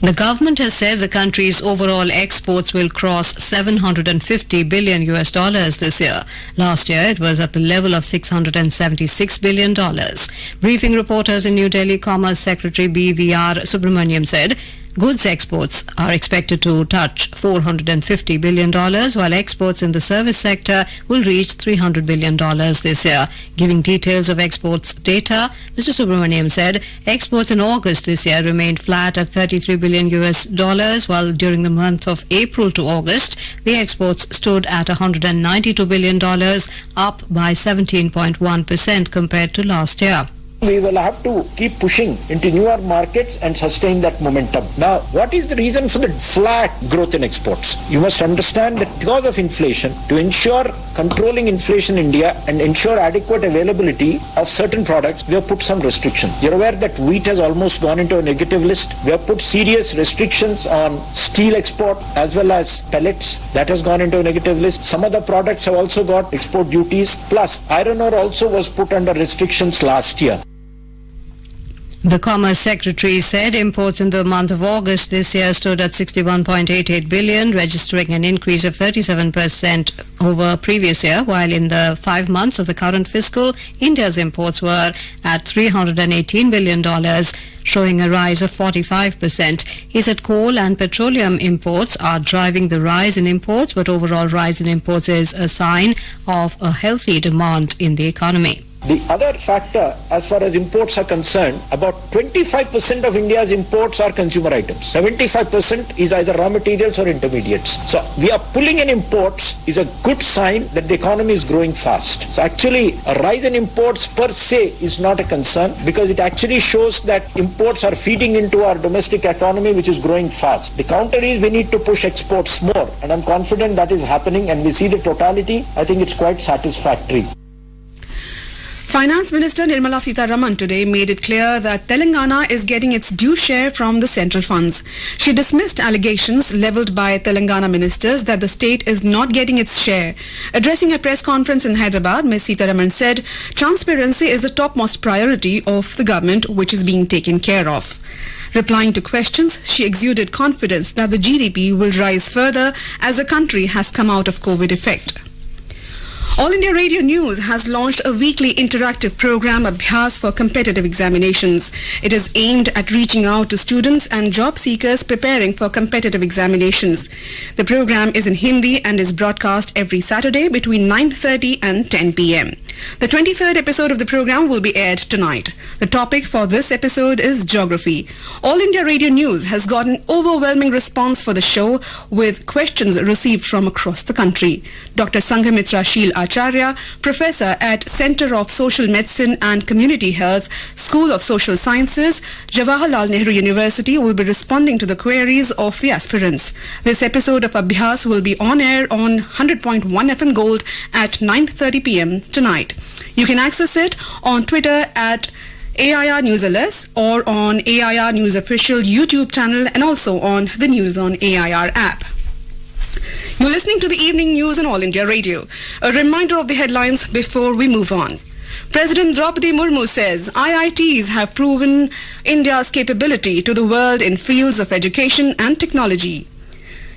The government has said the country's overall exports will cross $750 billion this year. Last year, it was at the level of $676 billion. Briefing reporters in New Delhi, Commerce Secretary B.V.R. Subramaniam said goods exports are expected to touch $450 billion, while exports in the service sector will reach $300 billion this year. Giving details of exports data, Mr. Subramaniam said exports in August this year remained flat at $33 billion, while during the month of April to August, the exports stood at $192 billion, up by 17.1% compared to last year. We will have to keep pushing into newer markets and sustain that momentum. Now, what is the reason for the flat growth in exports? You must understand that because of inflation, to ensure controlling inflation in India and ensure adequate availability of certain products, we have put some restrictions. You're aware that wheat has almost gone into a negative list. We have put serious restrictions on steel export as well as pellets. That has gone into a negative list. Some other products have also got export duties. Plus, iron ore also was put under restrictions last year. The Commerce Secretary said imports in the month of August this year stood at 61.88 billion, registering an increase of 37% over previous year, while in the 5 months of the current fiscal, India's imports were at $318 billion, showing a rise of 45%. He said coal and petroleum imports are driving the rise in imports, but overall rise in imports is a sign of a healthy demand in the economy. The other factor, as far as imports are concerned, about 25% of India's imports are consumer items. 75% is either raw materials or intermediates. So we are pulling in imports is a good sign that the economy is growing fast. So actually, a rise in imports per se is not a concern because it actually shows that imports are feeding into our domestic economy, which is growing fast. The counter is we need to push exports more, and I'm confident that is happening, and we see the totality. I think it's quite satisfactory. Finance Minister Nirmala Sitharaman today made it clear that Telangana is getting its due share from the central funds. She dismissed allegations leveled by Telangana ministers that the state is not getting its share. Addressing a press conference in Hyderabad, Ms. Sitharaman said transparency is the topmost priority of the government, which is being taken care of. Replying to questions, she exuded confidence that the GDP will rise further as the country has come out of COVID effect. All India Radio News has launched a weekly interactive program, Abhyas, for competitive examinations. It is aimed at reaching out to students and job seekers preparing for competitive examinations. The program is in Hindi and is broadcast every Saturday between 9:30 and 10 p.m. The 23rd episode of the program will be aired tonight. The topic for this episode is geography. All India Radio News has got an overwhelming response for the show with questions received from across the country. Dr. Sanghamitra Sheel Acharya, professor at Center of Social Medicine and Community Health, School of Social Sciences, Jawaharlal Nehru University, will be responding to the queries of the aspirants. This episode of Abhyas will be on air on 100.1 FM Gold at 9:30 p.m. tonight. You can access it on Twitter at AIR News LS or on AIR News official YouTube channel and also on the News on AIR app. You're listening to the evening news on All India Radio. A reminder of the headlines before we move on. President Draupadi Murmu says IITs have proven India's capability to the world in fields of education and technology.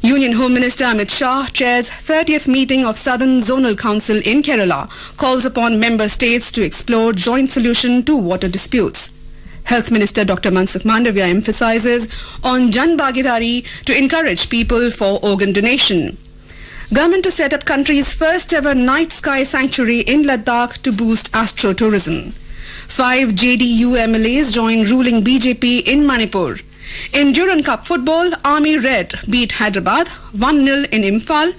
Union Home Minister Amit Shah chairs 30th meeting of Southern Zonal Council in Kerala, calls upon member states to explore joint solution to water disputes. Health Minister Dr. Mansukh Mandavia emphasizes on Jan Bhagidari to encourage people for organ donation. Government to set up country's first ever night sky sanctuary in Ladakh to boost astrotourism. 5 JDU MLAs join ruling BJP in Manipur. In Duran Cup football, Army Red beat Hyderabad 1-0 in Imphal.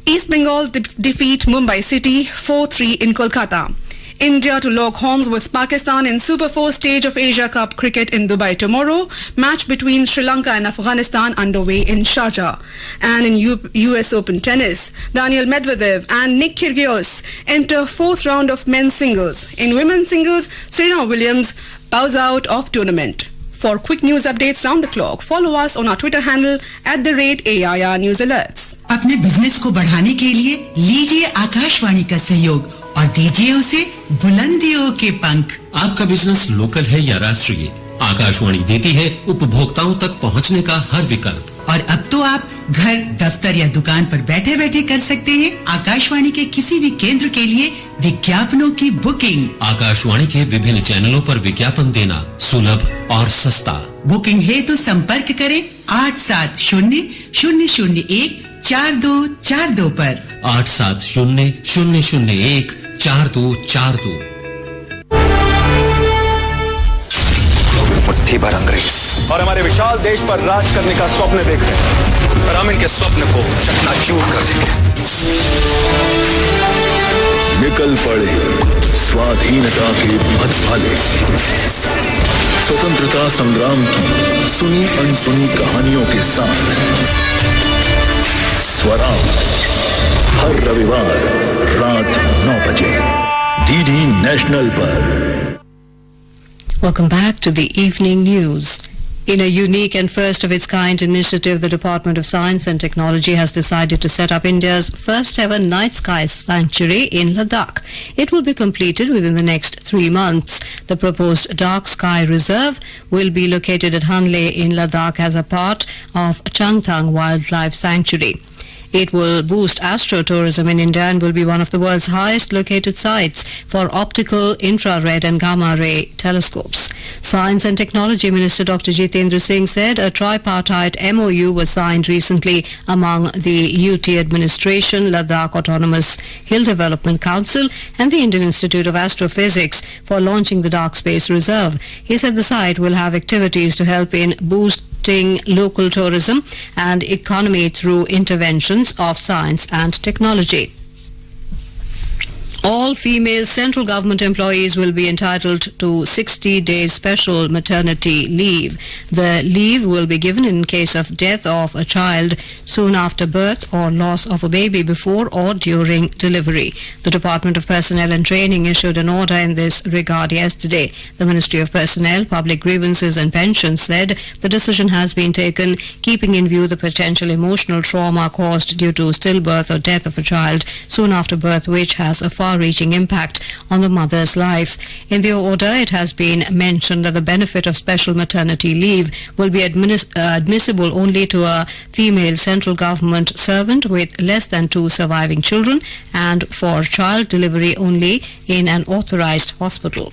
East Bengal defeat Mumbai City 4-3 in Kolkata. India to lock horns with Pakistan in Super 4 stage of Asia Cup cricket in Dubai tomorrow. Match between Sri Lanka and Afghanistan underway in Sharjah. And in US Open tennis, Daniel Medvedev and Nick Kyrgios enter 4th round of men's singles. In women's singles, Serena Williams bows out of tournament. For quick news updates round the clock, follow us on our Twitter handle @AIR News Alerts. अपने business को बढ़ाने के लिए लीजिए आकाशवाणी का सहयोग और दीजिए उसे बुलंदियों के पंख। आपका बिजनेस लोकल है या राष्ट्रीय, आकाशवाणी देती है उपभोक्ताओं तक पहुंचने का हर विकल्प। और अब तो आप घर, दफ्तर या दुकान पर बैठे बैठे कर सकते हैं आकाशवाणी के किसी भी केंद्र के लिए विज्ञापनों की बुकिंग। आकाशवाणी के विभिन्न चैनलों पर विज्ञापन देना सुलभ और सस्ता। बुकिंग है तो संपर्क करें 8700014242 पर। 8700014242। मुट्ठी भर अंग्रेज और हमारे विशाल देश पर राज करने का स्वप्न देख रहे हैं, और हम इनके स्वप्न को चकनाचूर कर देंगे। निकल पड़े स्वाधीनता के पथ वाले, स्वतंत्रता संग्राम की सुनी अनसुनी कहानियों के साथ स्वराज हर रविवार रात 9 बजे डीडी नेशनल पर। Welcome back to the evening news. In a unique and first of its kind initiative, the Department of Science and Technology has decided to set up India's first ever night sky sanctuary in Ladakh. It will be completed within the next 3 months. The proposed dark sky reserve will be located at Hanle in Ladakh as a part of Changthang Wildlife Sanctuary. It will boost astrotourism in India and will be one of the world's highest located sites for optical, infrared and gamma ray telescopes. Science and Technology Minister Dr. Jitendra Singh said a tripartite MOU was signed recently among the UT administration, Ladakh Autonomous Hill Development Council and the Indian Institute of Astrophysics for launching the Dark Space Reserve. He said the site will have activities to help in boosting local tourism and economy through interventions of science and technology. All female central government employees will be entitled to 60 days special maternity leave. The leave will be given in case of death of a child soon after birth or loss of a baby before or during delivery. The Department of Personnel and Training issued an order in this regard yesterday. The Ministry of Personnel, Public Grievances and Pensions said the decision has been taken keeping in view the potential emotional trauma caused due to stillbirth or death of a child soon after birth, which has a far-reaching impact on the mother's life. In the order, it has been mentioned that the benefit of special maternity leave will be admissible only to a female central government servant with less than 2 surviving children and for child delivery only in an authorized hospital.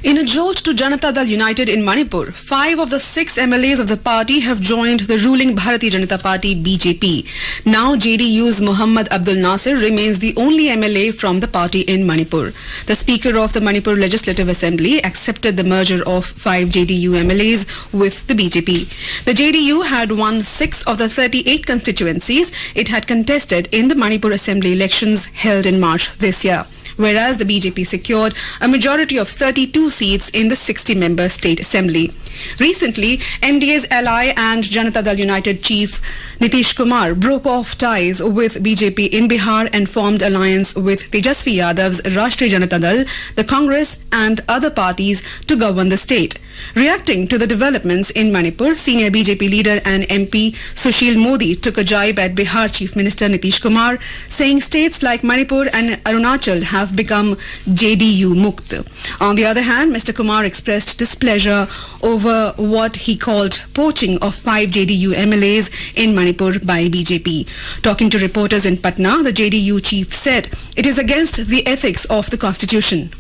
In a jolt to Janata Dal United in Manipur, 5 of the 6 MLAs of the party have joined the ruling Bharatiya Janata Party BJP. Now JDU's Muhammad Abdul Nasir remains the only MLA from the party in Manipur. The Speaker of the Manipur Legislative Assembly accepted the merger of 5 JDU MLAs with the BJP. The JDU had won 6 of the 38 constituencies it had contested in the Manipur Assembly elections held in March this year, whereas the BJP secured a majority of 32 seats in the 60-member state assembly. Recently, MDA's ally and Janata Dal United chief Nitish Kumar broke off ties with BJP in Bihar and formed alliance with Tejasvi Yadav's Rashtriya Janata Dal, the Congress and other parties to govern the state. Reacting to the developments in Manipur, senior BJP leader and MP Sushil Modi took a jibe at Bihar Chief Minister Nitish Kumar, saying states like Manipur and Arunachal have become JDU Mukt. On the other hand, Mr. Kumar expressed displeasure over what he called poaching of 5 JDU MLAs in Manipur by BJP. Talking to reporters in Patna, the JDU chief said it is against the ethics of the constitution.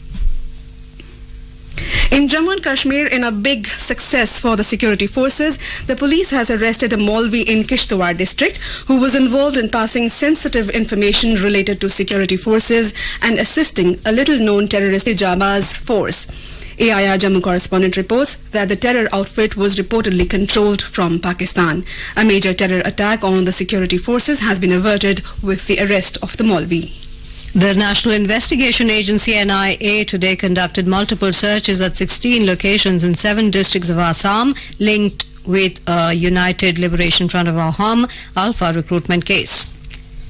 In Jammu and Kashmir, in a big success for the security forces, the police has arrested a Maulvi in Kishtwar district who was involved in passing sensitive information related to security forces and assisting a little-known terrorist Jabaz force. AIR Jammu correspondent reports that the terror outfit was reportedly controlled from Pakistan. A major terror attack on the security forces has been averted with the arrest of the Maulvi. The National Investigation Agency NIA today conducted multiple searches at 16 locations in 7 districts of Assam linked with a United Liberation Front of Ahom Alpha recruitment case.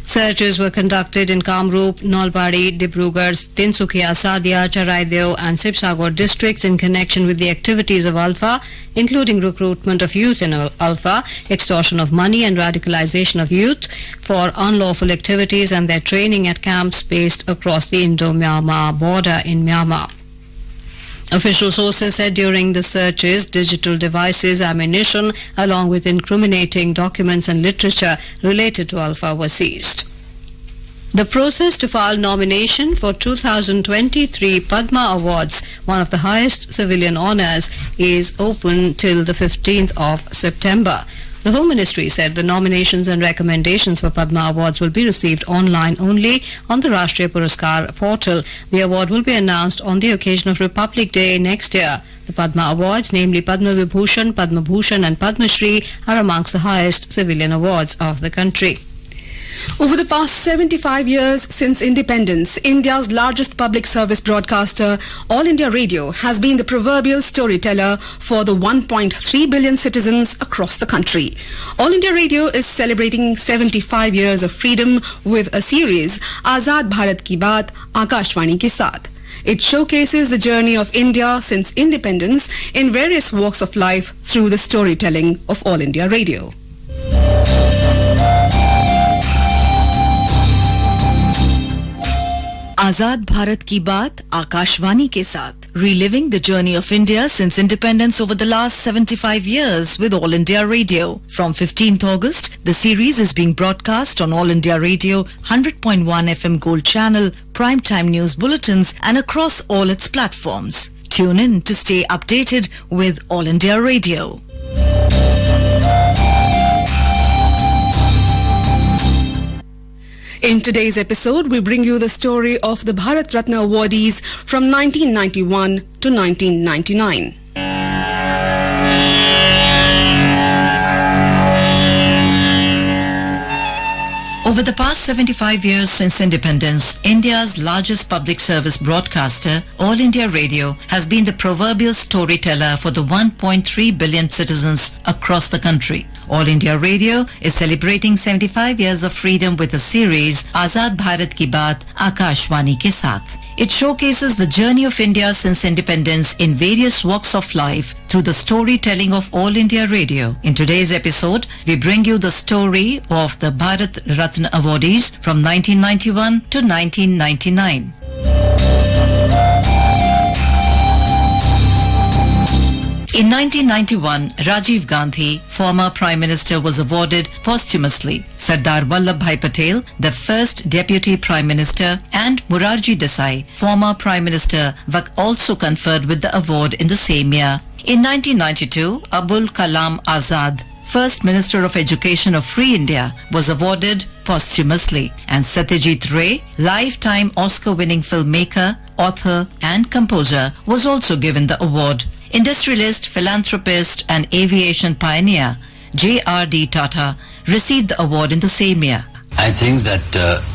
Searches were conducted in Kamrup, Nalbari, Dibrugarh, Tinsukia, Sadia, Charaideo and Sibsagar districts in connection with the activities of Alpha, including recruitment of youth in Alpha, extortion of money and radicalization of youth for unlawful activities and their training at camps based across the Indo-Myanmar border in Myanmar. Official sources said during the searches, digital devices, ammunition, along with incriminating documents and literature related to Alpha were seized. The process to file nomination for 2023 Padma Awards, one of the highest civilian honors, is open till the 15th of September. The Home Ministry said the nominations and recommendations for Padma Awards will be received online only on the Rashtriya Puraskar portal. The award will be announced on the occasion of Republic Day next year. The Padma Awards, namely Padma Vibhushan, Padma Bhushan and Padma Shri, are amongst the highest civilian awards of the country. Over the past 75 years since independence, India's largest public service broadcaster, All India Radio, has been the proverbial storyteller for the 1.3 billion citizens across the country. All India Radio is celebrating 75 years of freedom with a series, Azad Bharat Ki Baat, Akashvani Ke Saath. It showcases the journey of India since independence in various walks of life through the storytelling of All India Radio. आजाद भारत की बात आकाशवाणी के साथ, reliving the journey of India since independence over the last 75 years with All India Radio. From 15th August, the series is being broadcast on All India Radio 100.1 FM Gold Channel, primetime news bulletins and across all its platforms. Tune in to stay updated with All India Radio. In today's episode, we bring you the story of the Bharat Ratna awardees from 1991 to 1999. Over the past 75 years since independence, India's largest public service broadcaster, All India Radio, has been the proverbial storyteller for the 1.3 billion citizens across the country. All India Radio is celebrating 75 years of freedom with a series, Azad Bharat Ki Baat, Akashvani Ke Saath. It showcases the journey of India since independence in various walks of life through the storytelling of All India Radio. In today's episode, we bring you the story of the Bharat Ratna awardees from 1991 to 1999. In 1991, Rajiv Gandhi, former Prime Minister, was awarded posthumously Sardar Vallabhbhai Patel, the first Deputy Prime Minister, and Morarji Desai, former Prime Minister, were also conferred with the award in the same year. In 1992, Abul Kalam Azad, First Minister of Education of Free India, was awarded posthumously, and Satyajit Ray, lifetime Oscar-winning filmmaker, author and composer, was also given the award. Industrialist, philanthropist and aviation pioneer J.R.D. Tata received the award in the same year. I think that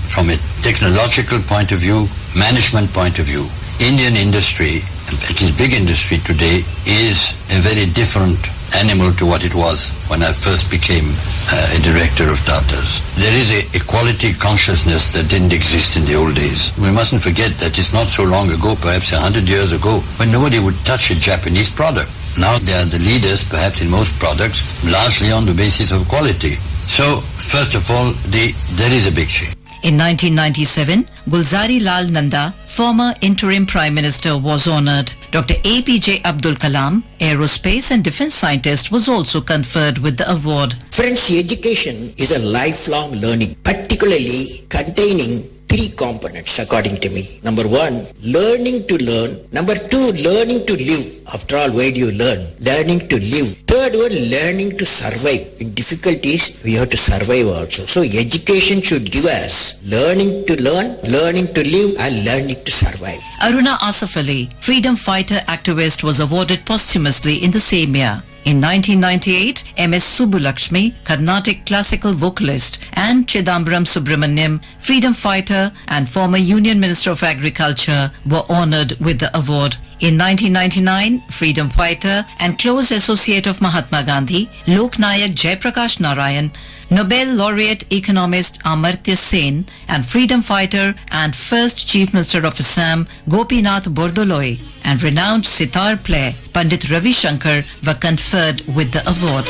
from a technological point of view, management point of view, Indian industry, at least big industry today, is a very different animal to what it was when I first became a director of Tata's. There is a quality consciousness that didn't exist in the old days. We mustn't forget that it's not so long ago, perhaps 100 years ago, when nobody would touch a Japanese product. Now they are the leaders, perhaps in most products, largely on the basis of quality. So, first of all, there is a big change. In 1997, Gulzari Lal Nanda, former interim Prime Minister, was honoured. Dr. APJ Abdul Kalam, aerospace and defence scientist, was also conferred with the award. Friends, education is a lifelong learning, particularly containing three components according to me. Number one, learning to learn. Number two, learning to live. After all, where do you learn? Learning to live. Third one, learning to survive. In difficulties, we have to survive also. So education should give us learning to learn, learning to live and learning to survive. Aruna Asaf Ali, freedom fighter activist, was awarded posthumously in the same year. In 1998, M.S. Subbulakshmi, Carnatic classical vocalist, and Chidambaram Subramaniam, freedom fighter and former Union Minister of Agriculture, were honoured with the award. In 1999, freedom fighter and close associate of Mahatma Gandhi, Lok Nayak Jayaprakash Narayan, Nobel laureate economist Amartya Sen, and freedom fighter and first Chief Minister of Assam, Gopinath Bordoloi, and renowned sitar player Pandit Ravi Shankar were conferred with the award.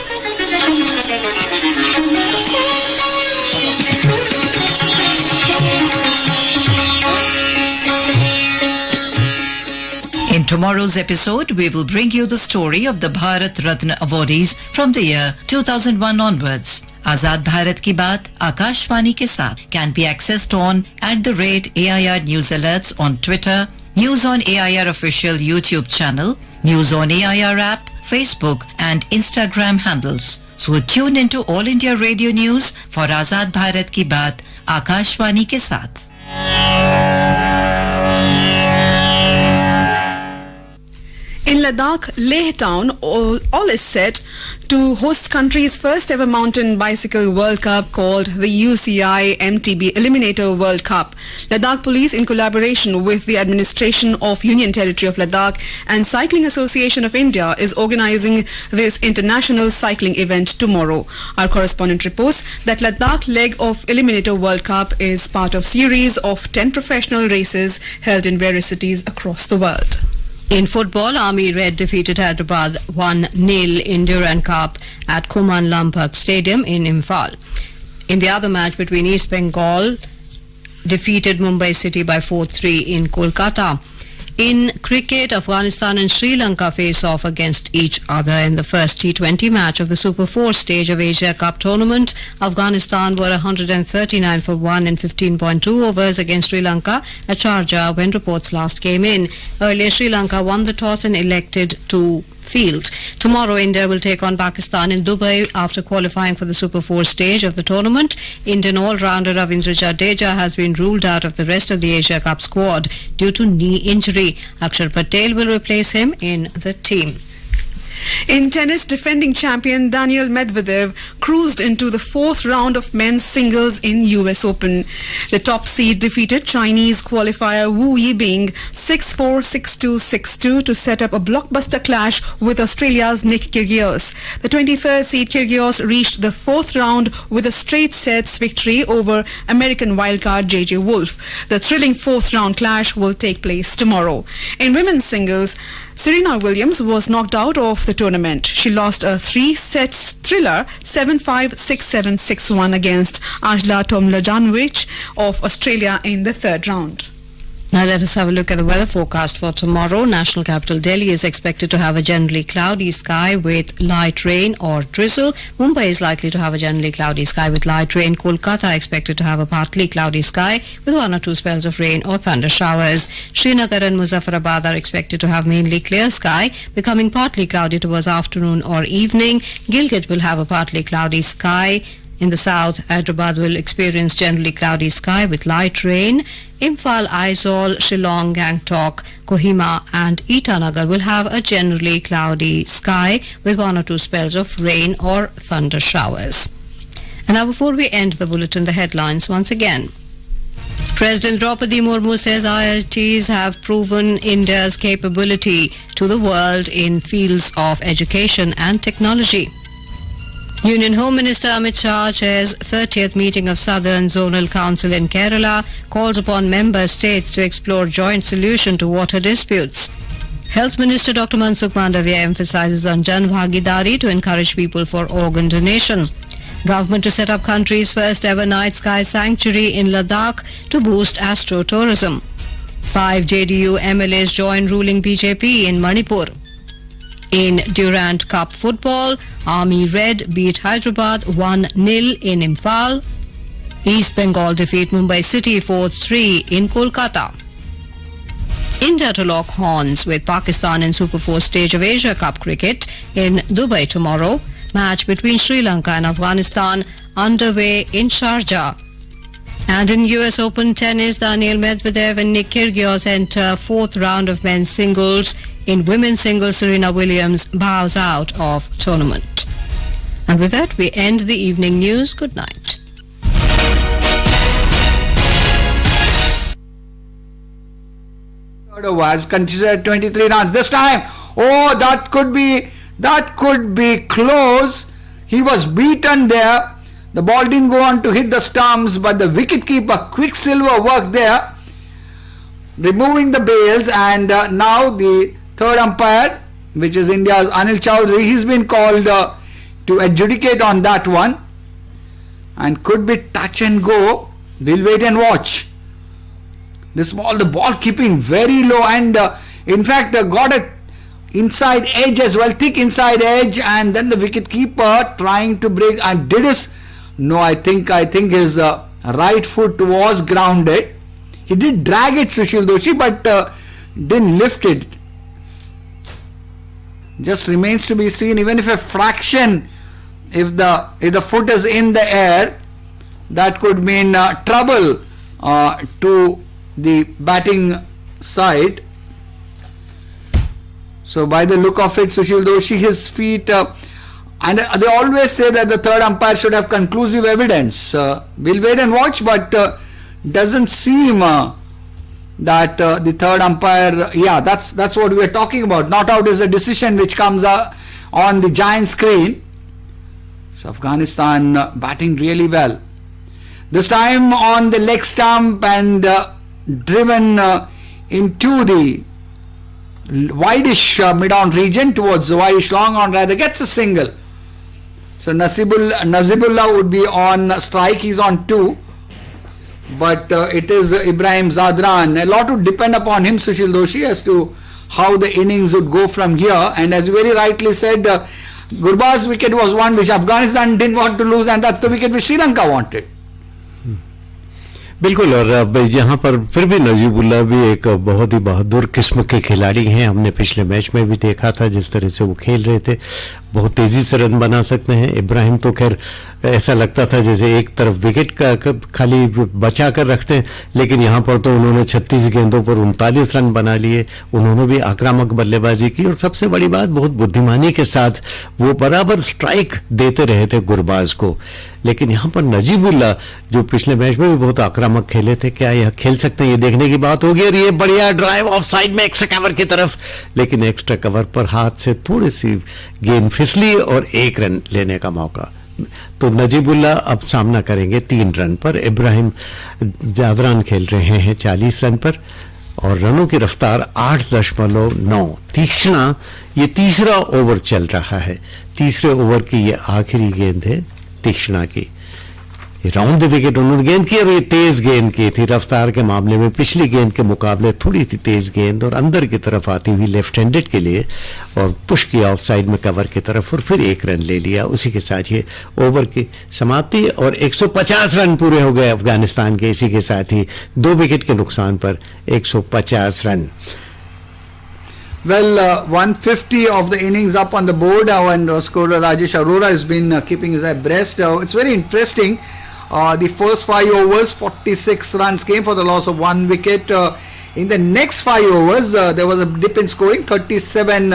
In tomorrow's episode, we will bring you the story of the Bharat Ratna awardees from the year 2001 onwards. Azad Bharat Ki Baat Akashvani ke saath can be accessed on @AIR News Alerts on Twitter, News on AIR official YouTube channel, News on AIR app, Facebook and Instagram handles. So tune into All India Radio News for Azad Bharat Ki Baat Akashvani ke saath. In Ladakh, Leh town, all is set to host country's first ever mountain bicycle World Cup called the UCI MTB Eliminator World Cup. Ladakh Police, in collaboration with the Administration of Union Territory of Ladakh and Cycling Association of India, is organizing this international cycling event tomorrow. Our correspondent reports that Ladakh leg of Eliminator World Cup is part of series of 10 professional races held in various cities across the world. In football, Army Red defeated Hyderabad 1-0 in Durand Cup at Kuman Lampak Stadium in Imphal. In the other match between East Bengal, defeated Mumbai City by 4-3 in Kolkata. In cricket, Afghanistan and Sri Lanka face off against each other in the first T20 match of the Super 4 stage of Asia Cup tournament. Afghanistan were 139 for 1 in 15.2 overs against Sri Lanka at Sharjah when reports last came in. Earlier, Sri Lanka won the toss and elected to field. Tomorrow, India will take on Pakistan in Dubai after qualifying for the Super 4 stage of the tournament. Indian all-rounder Ravindra Jadeja has been ruled out of the rest of the Asia Cup squad due to knee injury. Akshar Patel will replace him in the team. In tennis, defending champion Daniil Medvedev cruised into the fourth round of men's singles in US Open. The top seed defeated Chinese qualifier Wu Yibing 6-4, 6-2, 6-2 to set up a blockbuster clash with Australia's Nick Kyrgios. The 23rd seed Kyrgios reached the fourth round with a straight sets victory over American wildcard JJ Wolf. The thrilling fourth round clash will take place tomorrow. In women's singles, Serena Williams was knocked out of the tournament. She lost a three-set thriller 7-5, 6-7, 6-1 against Ajla Tomljanovic of Australia in the third round. Now let us have a look at the weather forecast for tomorrow. National capital Delhi is expected to have a generally cloudy sky with light rain or drizzle. Mumbai is likely to have a generally cloudy sky with light rain. Kolkata expected to have a partly cloudy sky with 1 or 2 spells of rain or thunder showers. Srinagar and Muzaffarabad are expected to have mainly clear sky, becoming partly cloudy towards afternoon or evening. Gilgit will have a partly cloudy sky. In the south, Hyderabad will experience generally cloudy sky with light rain. Imphal, Aizawl, Shillong, Gangtok, Kohima and Itanagar will have a generally cloudy sky with 1 or 2 spells of rain or thunder showers. And now before we end the bulletin, the headlines once again. President Draupadi Murmu says IITs have proven India's capability to the world in fields of education and technology. Union Home Minister Amit Shah chairs 30th meeting of Southern Zonal Council in Kerala, calls upon member states to explore joint solution to water disputes. Health Minister Dr. Mansukh Mandavia emphasizes on Jan Bhagidari to encourage people for organ donation. Government to set up country's first ever night sky sanctuary in Ladakh to boost astro-tourism. 5 JDU MLAs join ruling BJP in Manipur. In Durand Cup football, Army Red beat Hyderabad 1-0 in Imphal. East Bengal defeat Mumbai City 4-3 in Kolkata. India to lock horns with Pakistan in Super 4 stage of Asia Cup cricket in Dubai tomorrow. Match between Sri Lanka and Afghanistan underway in Sharjah. And in US Open tennis, Daniil Medvedev and Nick Kyrgios enter 4th round of men's singles. In women's singles, Serena Williams bows out of tournament. And with that, we end the evening news. Good night. Was considered 23 runs this time. Oh, that could be close. He was beaten there. The ball didn't go on to hit the stumps, but the wicketkeeper Quicksilver worked there, removing the bails, and now the third umpire, which is India's Anil Chowdhury, he's been called to adjudicate on that one, and could be touch and go. We'll wait and watch. The ball keeping very low, and in fact got a inside edge as well, thick inside edge, and then the wicketkeeper trying to break and did his. No, I think his right foot was grounded. He did drag it, Sushil Doshi, but didn't lift it. Just remains to be seen. Even if a fraction, if the foot is in the air, that could mean trouble to the batting side. So by the look of it, Sushil Doshi, his feet, and they always say that the third umpire should have conclusive evidence. We'll wait and watch, but doesn't seem that the third umpire, that's what we're talking about. Not out is a decision which comes on the giant screen. So Afghanistan batting really well. This time on the leg stump and driven into the wideish mid-on region towards the wideish long on, rather gets a single. So Nazibullah would be on strike. He's on 2. But it is Ibrahim Zadran. A lot would depend upon him, Sushil Doshi, as to how the innings would go from here. And as you very rightly said, Gurbaz's wicket was one which Afghanistan didn't want to lose, and that's the wicket which Sri Lanka wanted. बिल्कुल, और अब यहाँ पर फिर भी नजीबुल्लाह भी एक बहुत ही बहादुर किस्म के खिलाड़ी हैं. हमने पिछले मैच में भी देखा था जिस तरह से वो खेल रहे थे. बहुत तेजी से रन बना सकते हैं. इब्राहिम तो खैर ऐसा लगता था जैसे एक तरफ विकेट का खाली बचा कर रखते हैं, लेकिन यहाँ पर तो उन्होंने 36 गेंदों पर 39 रन बना लिए. उन्होंने भी आक्रामक बल्लेबाजी की, और सबसे बड़ी बात, बहुत बुद्धिमानी के साथ वो बराबर स्ट्राइक देते रहे थे गुरबाज को. लेकिन यहाँ पर नजीबुल्लाह जो पिछले मैच में भी बहुत आक्रामक खेले थे, क्या यह खेल सकते हैं, ये देखने की बात होगी. और ये बढ़िया ड्राइव ऑफ साइड में एक्स्ट्रा कवर की तरफ, लेकिन एक्स्ट्रा कवर पर हाथ से थोड़ी सी गेंद फिसली और 1 रन लेने का मौका. तो नजीबुल्लाह अब सामना करेंगे 3 रन पर. इब्राहिम जादरान खेल रहे हैं 40 रन पर, और रनों की रफ्तार 8.9. तीक्ष्णा, ये तीसरा ओवर चल रहा है. तीसरे ओवर की ये आखिरी गेंद है तीक्ष्णा की. राउंड द विकेट उन्होंने गेंद की और ये तेज गेंद की थी। रफ्तार के मामले में पिछली गेंद के मुकाबले थोड़ी सी तेज गेंद और अंदर की तरफ आती हुई लेफ्ट हैंडेड के लिए, और पुश किया ऑफ साइड में कवर की तरफ और फिर 1 रन ले लिया। उसी के साथ ये ओवर की समाप्ति और 150 रन पूरे हो गए अफगानिस्तान के। इसी के साथ ही 2 विकेट के नुकसान पर 150 run. Well, 150 of the innings up on the board, and scorer Rajesh Arora has been keeping his abreast. It's very interesting. The first 5 overs, 46 runs came for the loss of 1 wicket. In the next 5 overs, there was a dip in scoring, 37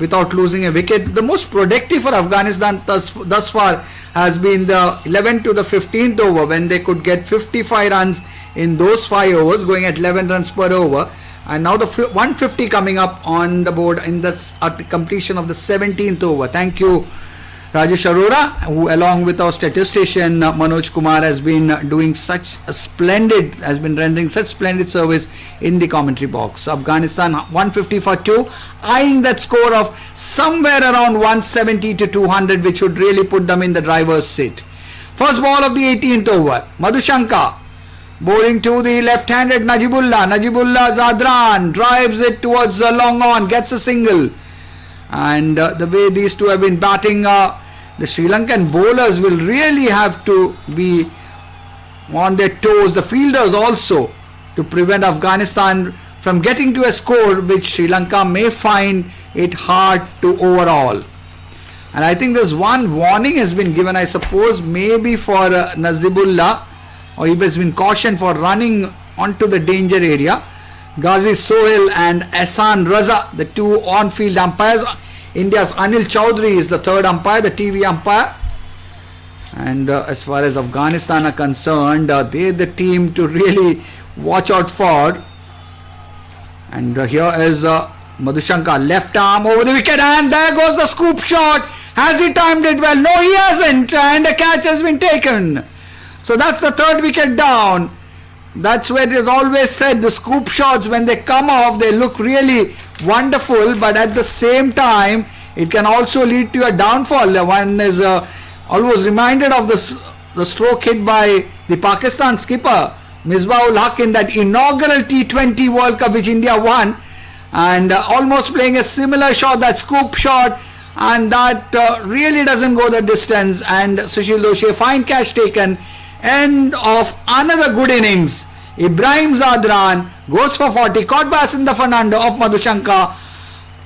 without losing a wicket. The most productive for Afghanistan thus far has been the 11th to the 15th over, when they could get 55 runs in those 5 overs, going at 11 runs per over. And now the 150 coming up on the board in at the completion of the 17th over. Thank you, Rajesh Arora, who along with our statistician Manoj Kumar has been rendering such splendid service in the commentary box. Afghanistan 150 for 2, eyeing that score of somewhere around 170 to 200, which would really put them in the driver's seat. First ball of the 18th over, Madhushanka bowling to the left-handed Najibullah Zadran drives it towards long on, gets a single. And the way these two have been batting, the Sri Lankan bowlers will really have to be on their toes, the fielders also, to prevent Afghanistan from getting to a score which Sri Lanka may find it hard to overall. And I think there's one warning has been given, I suppose, maybe for Najibullah, or he has been cautioned for running onto the danger area. Ghazi Sohail and Ahsan Raza, the 2 on-field umpires. India's Anil Chowdhury is the 3rd umpire, the TV umpire. And as far as Afghanistan are concerned, they're the team to really watch out for. And here is Madhushanka, left arm over the wicket, and there goes the scoop shot. Has he timed it well? No, he hasn't, and a catch has been taken. So that's the 3rd wicket down. That's where it is always said, the scoop shots, when they come off, they look really wonderful, but at the same time, it can also lead to a downfall. One is always reminded of the stroke hit by the Pakistan skipper, Misbah-ul Haq, in that inaugural T20 World Cup which India won, and almost playing a similar shot, that scoop shot, and that really doesn't go the distance. And Sushil Doshi, fine catch taken. End of another good innings. Ibrahim Zadran goes for 40, caught by Asinda Fernando of Madhushanka,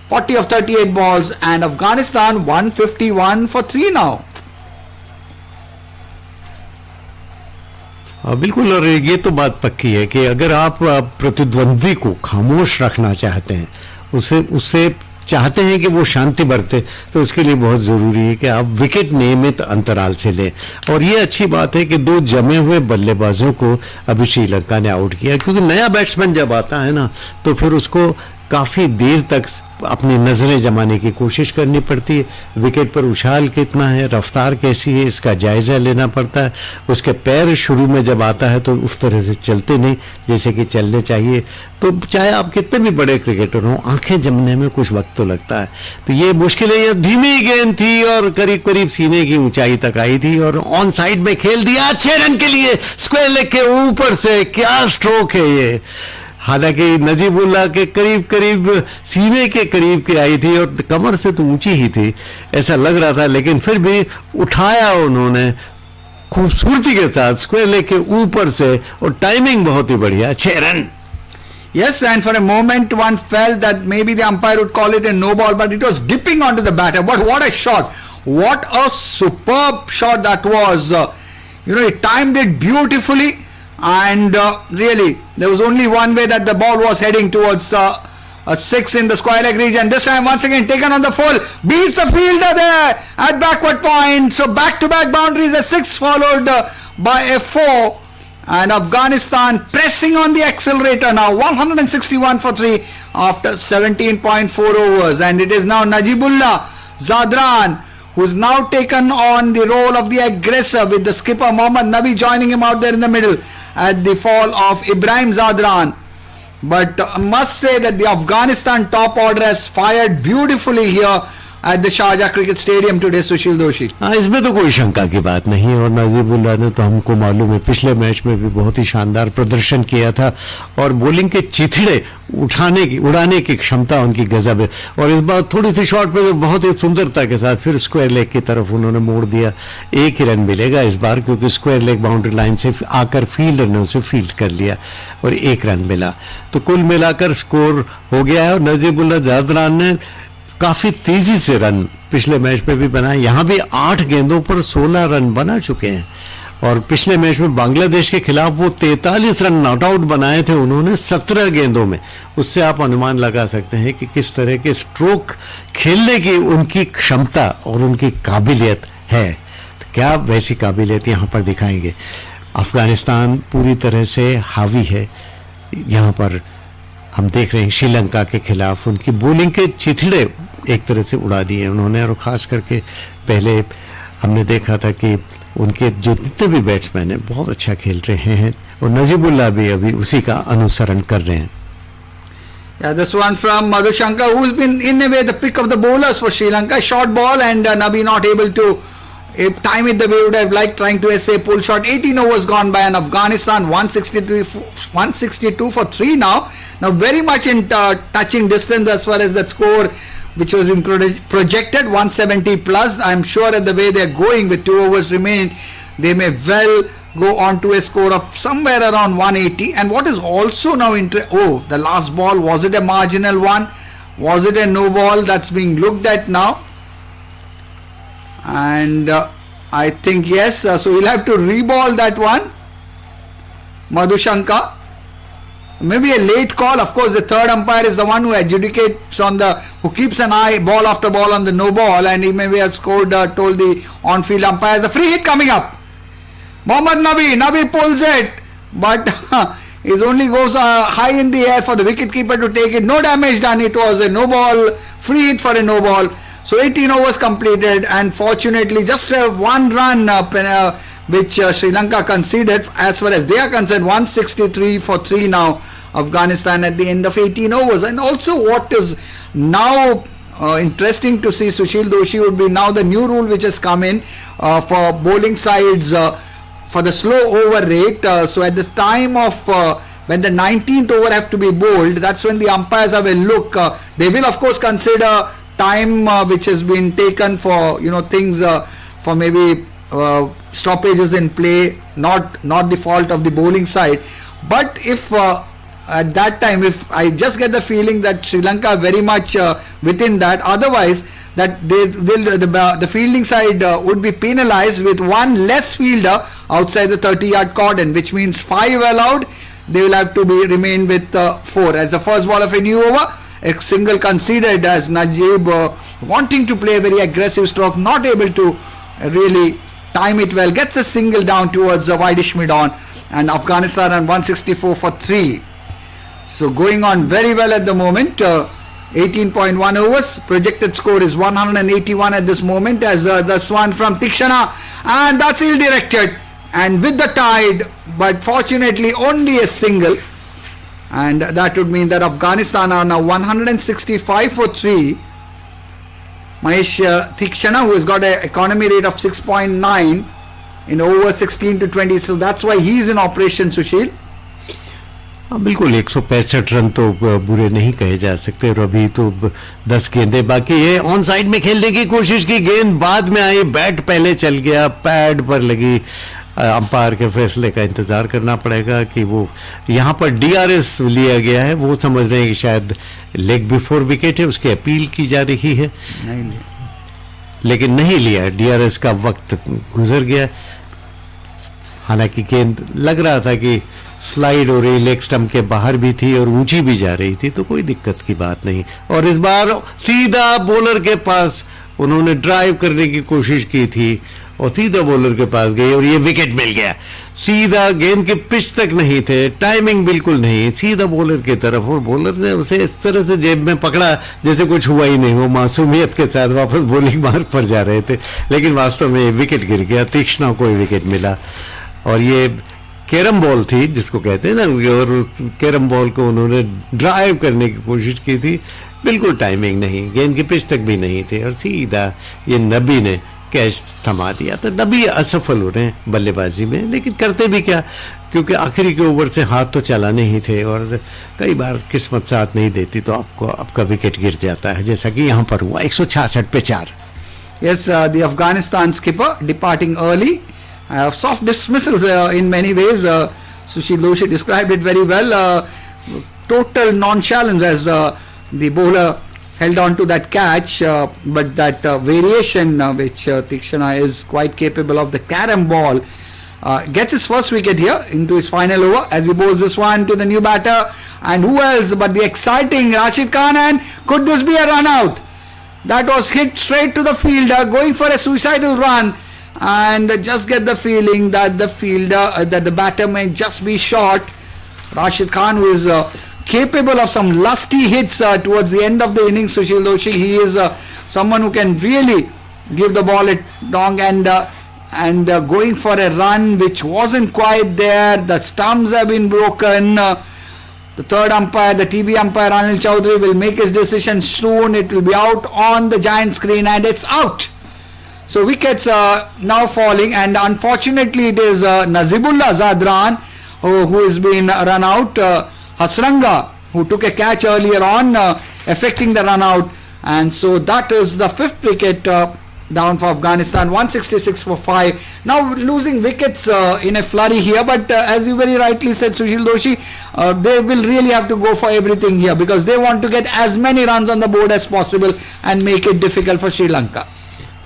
40 of 38 balls, and Afghanistan 151 for 3 now. बिल्कुल, और ये तो बात पक्की है कि अगर आप प्रतिद्वंद्वी को खामोश रखना चाहते हैं, उससे चाहते हैं कि वो शांति बरते, तो उसके लिए बहुत ज़रूरी है कि आप विकेट नियमित अंतराल से लें। और ये अच्छी बात है कि 2 जमे हुए बल्लेबाजों को अभी श्रीलंका ने आउट किया, क्योंकि नया बैट्समैन जब आता है ना, तो फिर उसको काफ़ी देर तक अपनी नज़रें जमाने की कोशिश करनी पड़ती है। विकेट पर उछाल कितना है, रफ्तार कैसी है, इसका जायज़ा लेना पड़ता है। उसके पैर शुरू में जब आता है तो उस तरह से चलते नहीं जैसे कि चलने चाहिए। तो चाहे आप कितने भी बड़े क्रिकेटर हों, आंखें जमने में कुछ वक्त तो लगता है। तो ये मुश्किलें, ये धीमी गेंद थी और करीब करीब सीने की ऊंचाई तक आई थी और ऑन साइड में खेल दिया 6 रन के लिए, स्क्वायर लेग के ऊपर से। क्या स्ट्रोक है ये! हालांकि नजीबुल्लाह के करीब सीने के करीब की आई थी और कमर से तो ऊंची ही थी, ऐसा लग रहा था, लेकिन फिर भी उठाया उन्होंने खूबसूरती के साथ स्क्वायर लेग के ऊपर से, और टाइमिंग बहुत ही बढ़िया, 6 run. Yes, and for a moment one felt that maybe the umpire would call it a no ball, but it was dipping onto the batter. But what a shot! What a superb shot that was! He timed it beautifully. And really, there was only one way that the ball was heading towards a 6 in the square leg region. This time once again taken on the full, beats the fielder there at backward point. So back-to-back boundaries, a 6 followed by a 4. And Afghanistan pressing on the accelerator now, 161 for 3 after 17.4 overs. And it is now Najibullah Zadran who's now taken on the role of the aggressor, with the skipper Mohammad Nabi joining him out there in the middle at the fall of Ibrahim Zadran. But I must say that the Afghanistan top order has fired beautifully here at the Sharjah Cricket Stadium today, Sushil Doshi. हाँ, इसमें तो कोई शंका की बात नहीं है और नजीबुल्लाह ने तो हमको मालूम है पिछले मैच में भी बहुत ही शानदार प्रदर्शन किया था और बॉलिंग के चिथड़े उड़ाने की क्षमता उनकी गजब है और इस बार थोड़ी सी शॉट पे बहुत ही सुंदरता के साथ फिर स्क्वायर लेग की तरफ उन्होंने मोड़ दिया। एक ही रन मिलेगा इस बार क्योंकि स्क्वायर लेग बाउंड्री लाइन से आकर फील्डर ने उसे फील्ड कर लिया और 1 रन मिला। तो कुल मिलाकर स्कोर हो गया है और नजीबुल्लाह जादरान ने काफी तेजी से रन पिछले मैच में भी बनाए। यहां भी 8 गेंदों पर 16 रन बना चुके हैं और पिछले मैच में बांग्लादेश के खिलाफ वो 43 रन नॉट आउट बनाए थे उन्होंने 17 गेंदों में। उससे आप अनुमान लगा सकते हैं कि किस तरह के स्ट्रोक खेलने की उनकी क्षमता और उनकी काबिलियत है। तो क्या वैसी काबिलियत यहां पर दिखाएंगे। अफगानिस्तान पूरी तरह से हावी है। यहां पर हम देख रहे हैं श्रीलंका के खिलाफ उनकी बॉलिंग के चिथड़े एक तरह से उड़ा दिए उन्होंने और खास करके पहले हमने देखा था कि उनके जो जितने भी बैट्समैन हैं बहुत अच्छा खेल रहे हैं और नजीबुल्लाह भी अभी उसी का अनुसरण कर रहे हैं। Yeah, this one from Madhushankar, who's been in a way the pick of the bowlers for Sri Lanka. Short ball and Nabi not able to time it the way we would have liked, trying to essay pull shot. 18 overs gone by and Afghanistan 162 for 3 now. Now very much in touching distance as far as that score which was been projected 170 plus. I'm sure at the way they're going with 2 overs remaining, they may well go on to a score of somewhere around 180. And what is also now the last ball, was it a marginal one? Was it a no ball? That's being looked at now. And I think yes, so we'll have to reball that one. Madhushankar, maybe a late call. Of course, the third umpire is the one who adjudicates who keeps an eye ball after ball on the no ball, and he maybe have scored, told the on-field umpires. The free hit coming up. Mohammad Nabi pulls it, but it only goes high in the air for the wicketkeeper to take it. No damage done. It was a no ball, free hit for a no ball. So 18 overs completed, and fortunately just 1 run which Sri Lanka conceded. As far as they are concerned, 163 for 3 now, Afghanistan at the end of 18 overs. And also what is now interesting to see, Sushil Doshi, would be now the new rule which has come in for bowling sides for the slow over rate. So at the time of when the 19th over have to be bowled, that's when the umpires have a look. They will of course consider time which has been taken for things for maybe stoppages in play, not the fault of the bowling side. But if at that time, if I just get the feeling that Sri Lanka very much within that, otherwise that the fielding side would be penalized with 1 less fielder outside the 30-yard cordon, which means 5 allowed. They will have to remain with 4 as the first ball of a new over. A single conceded as Najib wanting to play a very aggressive stroke, not able to really time it well, gets a single down towards the wideish mid-on, and Afghanistan on 164 for 3. So going on very well at the moment. 18.1 overs, projected score is 181 at this moment, as this one from Tikshana, and that's ill directed and with the tide, but fortunately only a single. And that would mean that Afghanistan are now 165 for 3. Mahesh Tikshana, who has got an economy rate of 6.9 in over 16 to 20, so that's why he is in operation, Sushil. हाँ बिल्कुल 165 run तो बुरे नहीं कहे जा सकते और अभी तो 10 गेंदें बाकी है। ऑन साइड में खेलने की कोशिश की, गेंद बाद में आई, बैट पहले चल गया, पैड पर लगी। अंपायर के फैसले का इंतजार करना पड़ेगा कि वो यहाँ पर DRS लिया गया है, वो समझ रहे हैं कि शायद लेग बिफोर विकेट है, उसकी अपील की जा रही है, लेकिन नहीं लिया। DRS का वक्त गुजर गया। हालांकि गेंद लग रहा था कि स्लाइड हो रही, लेग स्टंप के बाहर भी थी और ऊंची भी जा रही थी, तो कोई दिक्कत की बात नहीं। और इस बार सीधा बॉलर के पास उन्होंने ड्राइव करने की कोशिश की थी और सीधा बॉलर के पास गई और ये विकेट मिल गया। सीधा गेंद के पिच तक नहीं थे, टाइमिंग बिल्कुल नहीं, सीधा बॉलर की तरफ, और बॉलर ने उसे इस तरह से जेब में पकड़ा जैसे कुछ हुआ ही नहीं। वो मासूमियत के साथ वापस बॉलिंग मार्ग पर जा रहे थे, लेकिन वास्तव में विकेट गिर गया। तीक्ष्णा को विकेट मिला और ये कैरम बॉल थी जिसको कहते हैं ना, और उस कैरम बॉल को उन्होंने ड्राइव करने की कोशिश की थी, बिल्कुल टाइमिंग नहीं, गेंद की पिच तक भी नहीं थी और सीधा ये नबी ने कैच थमा दिया। तो नबी असफल हो रहे हैं बल्लेबाजी में, लेकिन करते भी क्या, क्योंकि आखिरी के ओवर से हाथ तो चलाने ही थे और कई बार किस्मत साथ नहीं देती तो आपका विकेट गिर जाता है, जैसा कि यहाँ पर हुआ 166 पे 4। Yes, the Afghanistan skipper departing early. Soft dismissals in many ways. Sushil Doshi described it very well. Total nonchalance as the bowler held on to that catch, but that variation which Tikshana is quite capable of, the carom ball, gets his first wicket here into his final over as he bowls this one to the new batter. And who else but the exciting Rashid Khan, and could this be a run out? That was hit straight to the fielder, going for a suicidal run, and just get the feeling that the batter may just be short. Rashid Khan, who is capable of some lusty hits towards the end of the innings, Sushil Doshi, he is someone who can really give the ball a dong, and going for a run which wasn't quite there. The stumps have been broken. The third umpire, the TV umpire Anil Chaudhary, will make his decision soon. It will be out on the giant screen, and it's out. So wickets now falling, and unfortunately it is Nazibullah Zadran who has been run out. Hasranga, who took a catch earlier on, affecting the run out, and so that is the fifth wicket down for Afghanistan. 166 for 5. Now losing wickets in a flurry here, but as you very rightly said, Sushil Doshi, they will really have to go for everything here because they want to get as many runs on the board as possible and make it difficult for Sri Lanka.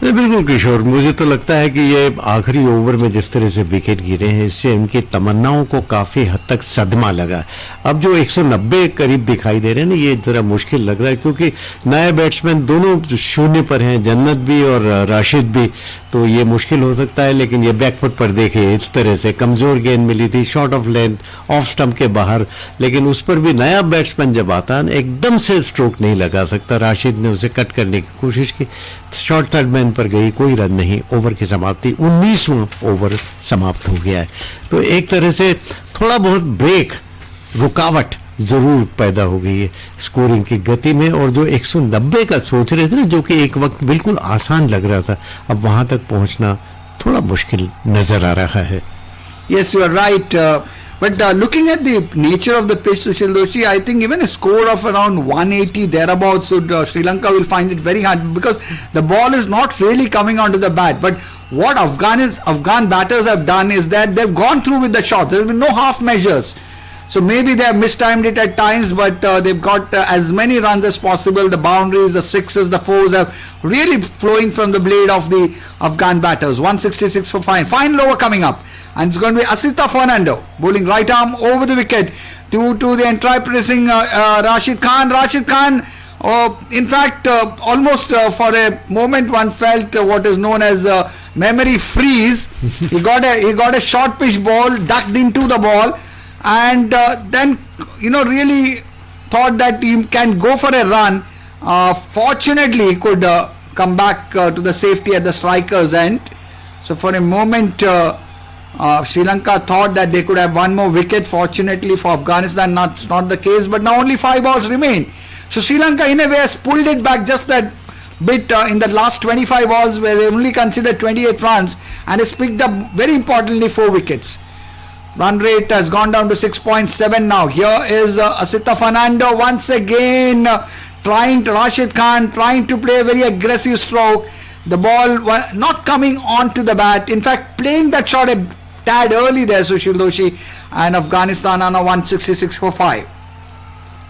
बिल्कुल किशोर, मुझे तो लगता है कि ये आखिरी over में जिस तरह से विकेट गिरे हैं इससे इनकी तमन्नाओं को काफ़ी हद तक सदमा लगा। अब जो 190 करीब दिखाई दे रहे हैं ना, ये ज़रा मुश्किल लग रहा है क्योंकि नए बैट्समैन दोनों शून्य पर हैं, जन्नत भी और राशिद भी, तो ये मुश्किल हो सकता है। लेकिन ये बैकफुट पर देखे इस तरह से कमज़ोर गेंद मिली थी, short of length, off stump के बाहर, लेकिन उस पर भी नया बैट्समैन जब आता है एकदम से स्ट्रोक नहीं लगा सकता। राशिद ने उसे कट करने की कोशिश की, शॉर्ट थर्ड मैन पर गई, कोई रन नहीं, ओवर की समाप्ति 19वां ओवर समाप्त हो गया है। तो एक तरह से थोड़ा बहुत ब्रेक, रुकावट जरूर पैदा हो गई है स्कोरिंग की गति में, और जो 190 का सोच रहे थे ना, जो कि एक वक्त बिल्कुल आसान लग रहा था, अब वहां तक पहुंचना थोड़ा मुश्किल नजर आ रहा है। Yes, you are right. But looking at the nature of the pitch, Sushil Doshi, I think even a score of around 180 thereabouts, Sri Lanka will find it very hard because the ball is not really coming onto the bat. But what Afghan batters have done is that they've gone through with the shot. There have been no half measures. So maybe they have mistimed it at times, but they've got as many runs as possible. The boundaries, the sixes, the fours are really flowing from the blade of the Afghan batters. 166 for 5. Final over coming up. And it's going to be Asita Fernando bowling right arm over the wicket to the enterprising Rashid Khan. Rashid Khan, in fact, almost for a moment one felt what is known as memory freeze. He got a short pitch ball, ducked into the ball, and then really thought that he can go for a run. Fortunately, he could come back to the safety at the striker's end. So for a moment, Sri Lanka thought that they could have one more wicket. Fortunately for Afghanistan, not the case, but now only 5 balls remain. So Sri Lanka in a way has pulled it back just that bit in the last 25 balls where they only considered 28 runs and has picked up very importantly 4 wickets. Run rate has gone down to 6.7 now. Here is Asita Fernando once again Rashid Khan trying to play a very aggressive stroke. The ball not coming onto the bat. In fact, playing that shot a tad early there, Sushil Doshi, and Afghanistan are now 166 for 5.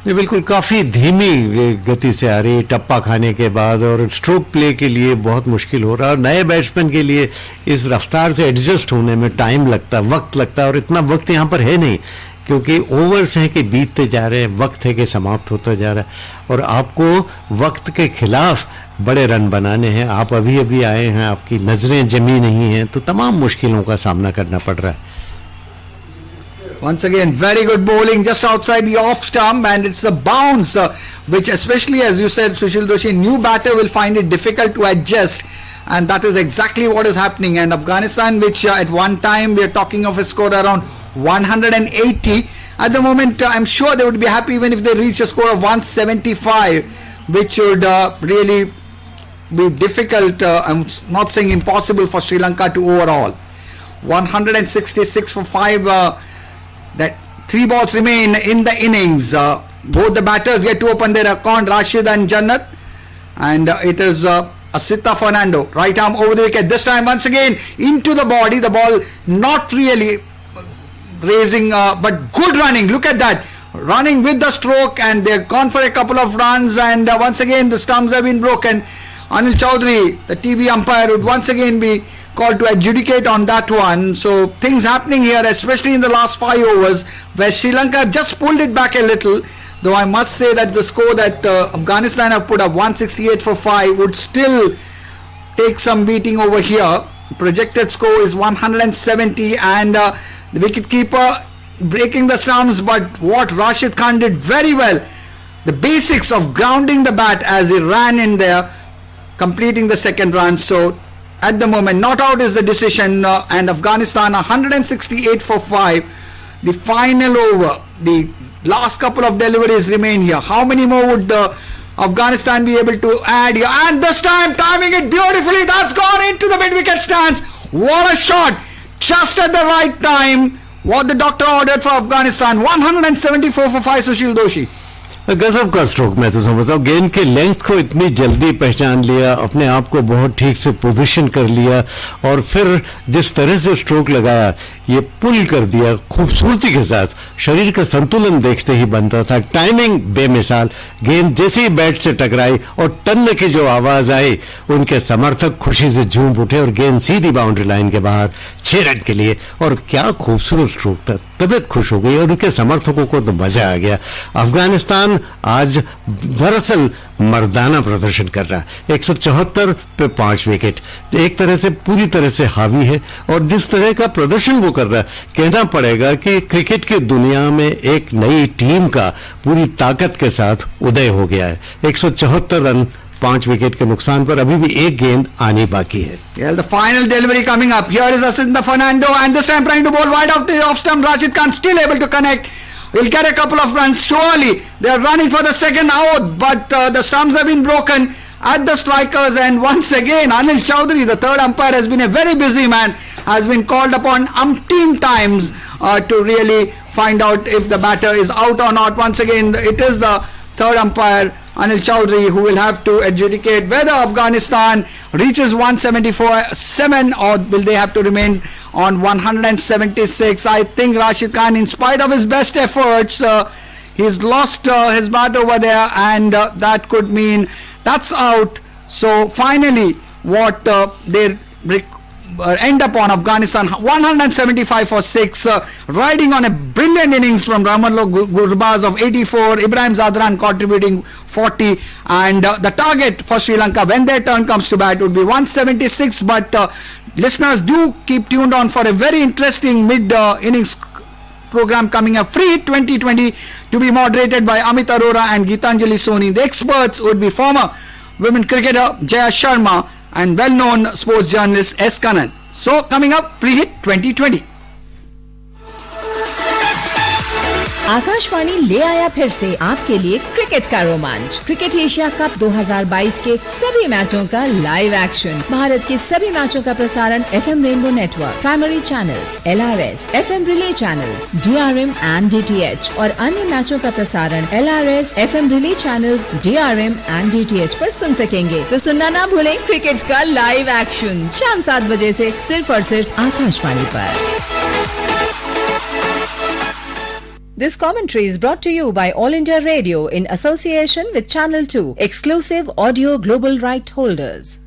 ये बिल्कुल काफ़ी धीमी गति से आ रही है टप्पा खाने के बाद, और स्ट्रोक प्ले के लिए बहुत मुश्किल हो रहा है, और नए बैट्समैन के लिए इस रफ्तार से एडजस्ट होने में टाइम लगता है, वक्त लगता है, और इतना वक्त यहाँ पर है नहीं क्योंकि ओवर्स हैं कि बीतते जा रहे हैं, वक्त है कि समाप्त होता जा रहा है, और आपको वक्त के खिलाफ बड़े रन बनाने हैं। आप अभी अभी आए हैं, आपकी नज़रें जमी नहीं हैं, तो तमाम मुश्किलों का सामना करना पड़ रहा है। Once again, very good bowling just outside the off stump, and it's the bounce which, especially as you said, Sushil Doshi, new batter will find it difficult to adjust, and that is exactly what is happening. And Afghanistan, which at one time we are talking of a score around 180, at the moment I'm sure they would be happy even if they reach a score of 175, which would really be difficult. I'm not saying impossible for Sri Lanka to overall. 166 for 5. That 3 balls remain in the innings. Both the batters get to open their account, Rashid and Jannat, and it is Asita Fernando, right arm over the wicket. This time once again into the body. The ball not really raising, but good running. Look at that, running with the stroke, and they've gone for a couple of runs, and once again the stumps have been broken. Anil Chaudhary, the TV umpire, would once again be called to adjudicate on that one. So things happening here, especially in the last 5 overs, where Sri Lanka just pulled it back a little. Though I must say that the score that Afghanistan have put up, 168 for 5, would still take some beating over here. Projected score is 170, and the wicketkeeper breaking the stumps. But what Rashid Khan did very well, the basics of grounding the bat as he ran in there, completing the second run. So at the moment, not out is the decision, and Afghanistan 168 for 5. The final over, the last couple of deliveries remain here. How many more would Afghanistan be able to add here? And this time, timing it beautifully, that's gone into the mid-wicket stance. What a shot, just at the right time. What the doctor ordered for Afghanistan. 174 for 5, Sushil Doshi. गजब का stroke मैं तो समझता हूँ। गेंद के length को इतनी जल्दी पहचान लिया, अपने आप को बहुत ठीक से पोजीशन कर लिया, और फिर जिस तरह से स्ट्रोक लगाया, ये पुल कर दिया खूबसूरती के साथ। शरीर का संतुलन देखते ही बनता था। टाइमिंग बेमिसाल। गेंद जैसे ही बैट से टकराई और टन की जो आवाज आई, उनके समर्थक खुशी से झूम उठे और गेंद सीधी बाउंड्री लाइन के बाहर 6 रन के लिए। और क्या खूबसूरत स्ट्रोक था, तबीयत खुश हो गई और उनके समर्थकों को तो मजा आ गया। अफगानिस्तान आज दरअसल मर्दाना प्रदर्शन कर रहा है। 174 पे 5 विकेट, एक तरह से पूरी तरह से हावी है, और जिस तरह का प्रदर्शन वो कर रहा है, कहना पड़ेगा कि क्रिकेट की दुनिया में एक नई टीम का पूरी ताकत के साथ उदय हो गया है। 174 रन 5 विकेट के नुकसान पर अभी भी एक गेंद आनी बाकी है। Yeah, the final delivery coming up. Here is Asita Fernando, and this time trying to bowl wide off the off stump. Rashid Khan still able to connect. Will get a couple of runs. Surely they are running for the second out, but the stumps have been broken at the strikers, and once again Anil Chaudhary, the third umpire, has been a very busy man, has been called upon umpteen times to really find out if the batter is out or not. Once again it is the third umpire, Anil Chaudhary, who will have to adjudicate whether Afghanistan reaches 174-7 or will they have to remain on 176. I think Rashid Khan, in spite of his best efforts, he's lost his bat over there, and that could mean that's out. So finally what they end up on, Afghanistan 175 for 6, riding on a brilliant innings from Ramanlo Gurbaz of 84, Ibrahim Zadran contributing 40, and the target for Sri Lanka when their turn comes to bat would be 176. But listeners, do keep tuned on for a very interesting mid-innings program coming up, Free Hit 2020, to be moderated by Amit Arora and Geetanjali Soni. The experts would be former women cricketer Jaya Sharma and well-known sports journalist S. Kannan. So coming up, Free Hit 2020. Akashvani ले आया फिर से आपके लिए cricket का रोमांच। Cricket Asia cup 2022 के सभी मैचों का लाइव एक्शन। भारत के सभी मैचों का प्रसारण FM rainbow network, primary channels, LRS, FM relay channels, DRM and DTH, और अन्य मैचों का प्रसारण LRS, FM relay channels, DRM and DTH पर सुन सकेंगे। तो सुनना ना भूलें क्रिकेट का लाइव एक्शन शाम 7 बजे से सिर्फ और सिर्फ आकाशवाणी पर। This commentary is brought to you by All India Radio in association with Channel 2, exclusive audio global right holders.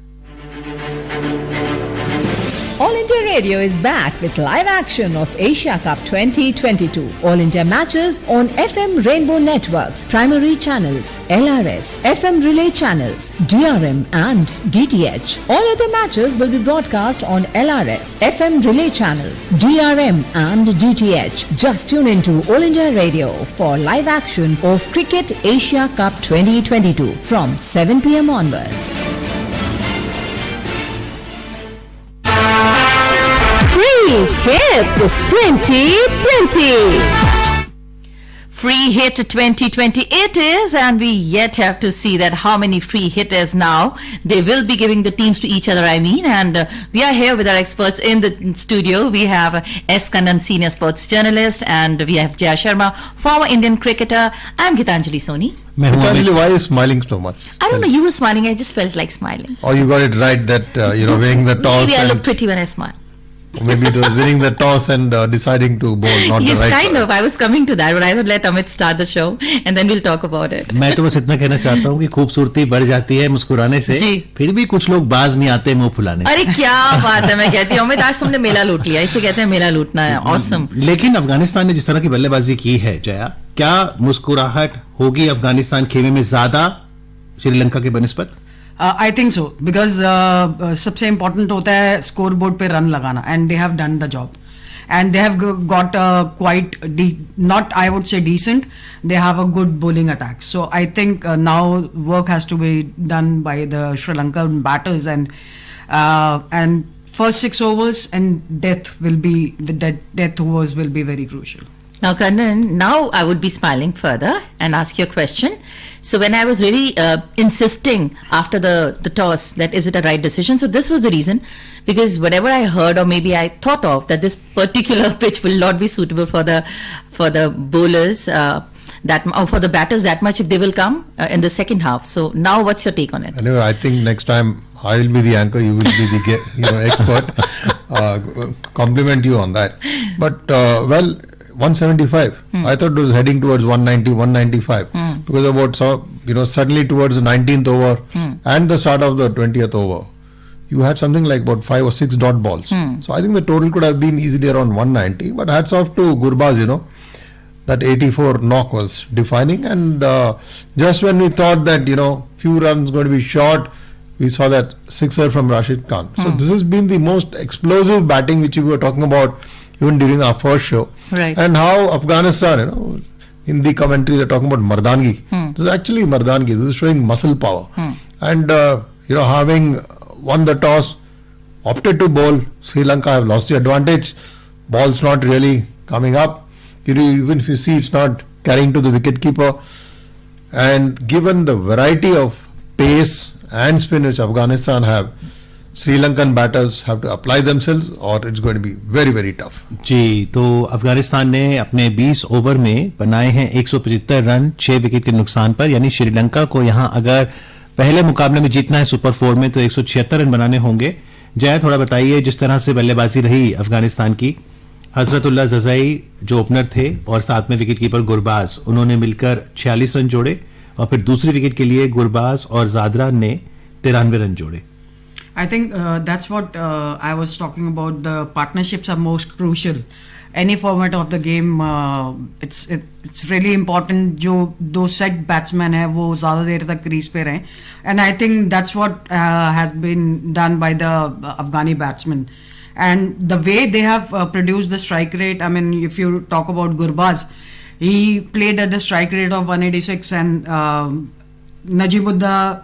All India Radio is back with live action of Asia Cup 2022. All India matches on FM Rainbow Networks, primary channels, LRS, FM Relay channels, DRM and DTH. All other matches will be broadcast on LRS, FM Relay channels, DRM and DTH. Just tune into All India Radio for live action of Cricket Asia Cup 2022 from 7 p.m. onwards. Free Hit 2020. Free Hit 2020 it is, and we yet have to see that how many free hitters now they will be giving the teams to each other, and we are here with our experts in the studio. We have S. Kannan, senior sports journalist, and we have Jaya Sharma, former Indian cricketer. I'm Gitanjali Soni. Gitanjali, why are you smiling so much? I don't know, you were smiling, I just felt like smiling. Or you got it right that, winning the toss. Maybe I look pretty when I smile. Maybe it was winning the toss and deciding to bowl, not yes, the right kind of. I was coming to that, but I would let Amit start the show and then we'll talk about it. मैं तो बस इतना कहना चाहता हूँ कि खूबसूरती बढ़ जाती है मुस्कुराने से, फिर भी कुछ लोग बाज नहीं आते मुंह फुलाने। अरे क्या बात है, मैं कहती हूँ अमित आज तुमने मेला लूट लिया, इसे कहते हैं मेला लूटना है। ऑसम। लेकिन अफगानिस्तान ने जिस तरह की बल्लेबाजी की है जया, क्या मुस्कुराहट होगी अफगानिस्तान खेमे में ज्यादा श्रीलंका के बनिस्बत? I think so, because सबसे important होता है स्कोर बोर्ड पे रन लगाना, and they have done the job, and they have got quite not I would say decent, they have a good bowling attack. So I think now work has to be done by the Sri Lankan batters, and first 6 overs and death overs will be very crucial. Now, Kannan, now I would be smiling further and ask you a question. So when I was really insisting after the toss that is it a right decision, so this was the reason, because whatever I heard or maybe I thought of that this particular pitch will not be suitable for the bowlers or for the batters that much if they will come in the second half. So now what's your take on it? Anyway, I think next time I will be the anchor, you will be the expert. Compliment you on that. But 175. I thought it was heading towards 190, 195 because about suddenly towards the 19th over and the start of the 20th over, you had something like about 5 or 6 dot balls. So I think the total could have been easily around 190. But hats off to Gurbaz, that 84 knock was defining, and just when we thought that few runs going to be short, we saw that sixer from Rashid Khan. So this has been the most explosive batting which we were talking about even during our first show. Right. And how Afghanistan, in the commentary they're talking about Mardangi. This is actually Mardangi. This is showing muscle power. And having won the toss, opted to bowl, Sri Lanka have lost the advantage. Ball's not really coming up. Even if you see, it's not carrying to the wicket keeper. And given the variety of pace and spin which Afghanistan have, Sri Lankan batters have to apply themselves or it's going to be very, very tough. जी, तो अफगानिस्तान ने अपने 20 over में बनाए हैं 175 run 6 wicket के नुकसान पर, यानी श्रीलंका को यहां अगर पहले मुकाबले में जीतना है सुपर 4 में तो 176 रन बनाने होंगे। जय, थोड़ा बताइए जिस तरह से बल्लेबाजी रही अफगानिस्तान की। हजरतुल्लाह जज़ाई जो ओपनर थे और साथ में विकेट कीपर गुरबाज, उन्होंने मिलकर 46 रन जोड़े और फिर दूसरी विकेट के लिए गुरबाज और ज़ादरान ने 93 रन जोड़े। I think that's what I was talking about. The partnerships are most crucial. Any format of the game, it's really important. जो दो set batsmen हैं वो ज़्यादा देर तक crease पे रहें, and I think that's what has been done by the Afghani batsmen. And the way they have produced the strike rate, I mean, if you talk about Gurbaz, he played at the strike rate of 186, and Najibullah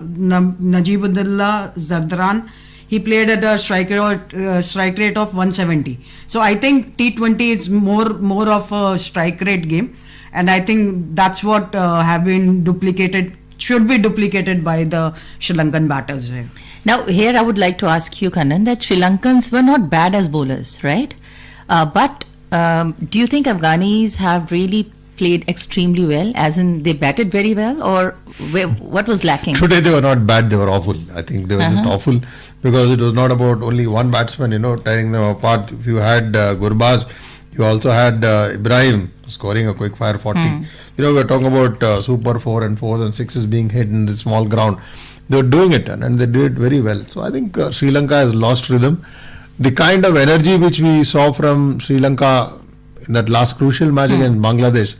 Zardran, he played at a strike rate of 170. So I think T20 is more of a strike rate game, and I think that's what should be duplicated by the Sri Lankan batters here. Now here I would like to ask you, Kannan, that Sri Lankans were not bad as bowlers, right? But do you think Afghanis have really played extremely well, as in they batted very well, or what was lacking? Today they were not bad, they were awful. I think they were just awful, because it was not about only one batsman, tearing them apart. If you had Gurbaz, you also had Ibrahim scoring a quick fire 40. We were talking about super 4 and 4s and 6s being hit in the small ground. They were doing it, and they did it very well. So I think Sri Lanka has lost rhythm. The kind of energy which we saw from Sri Lanka in that last crucial match against Bangladesh,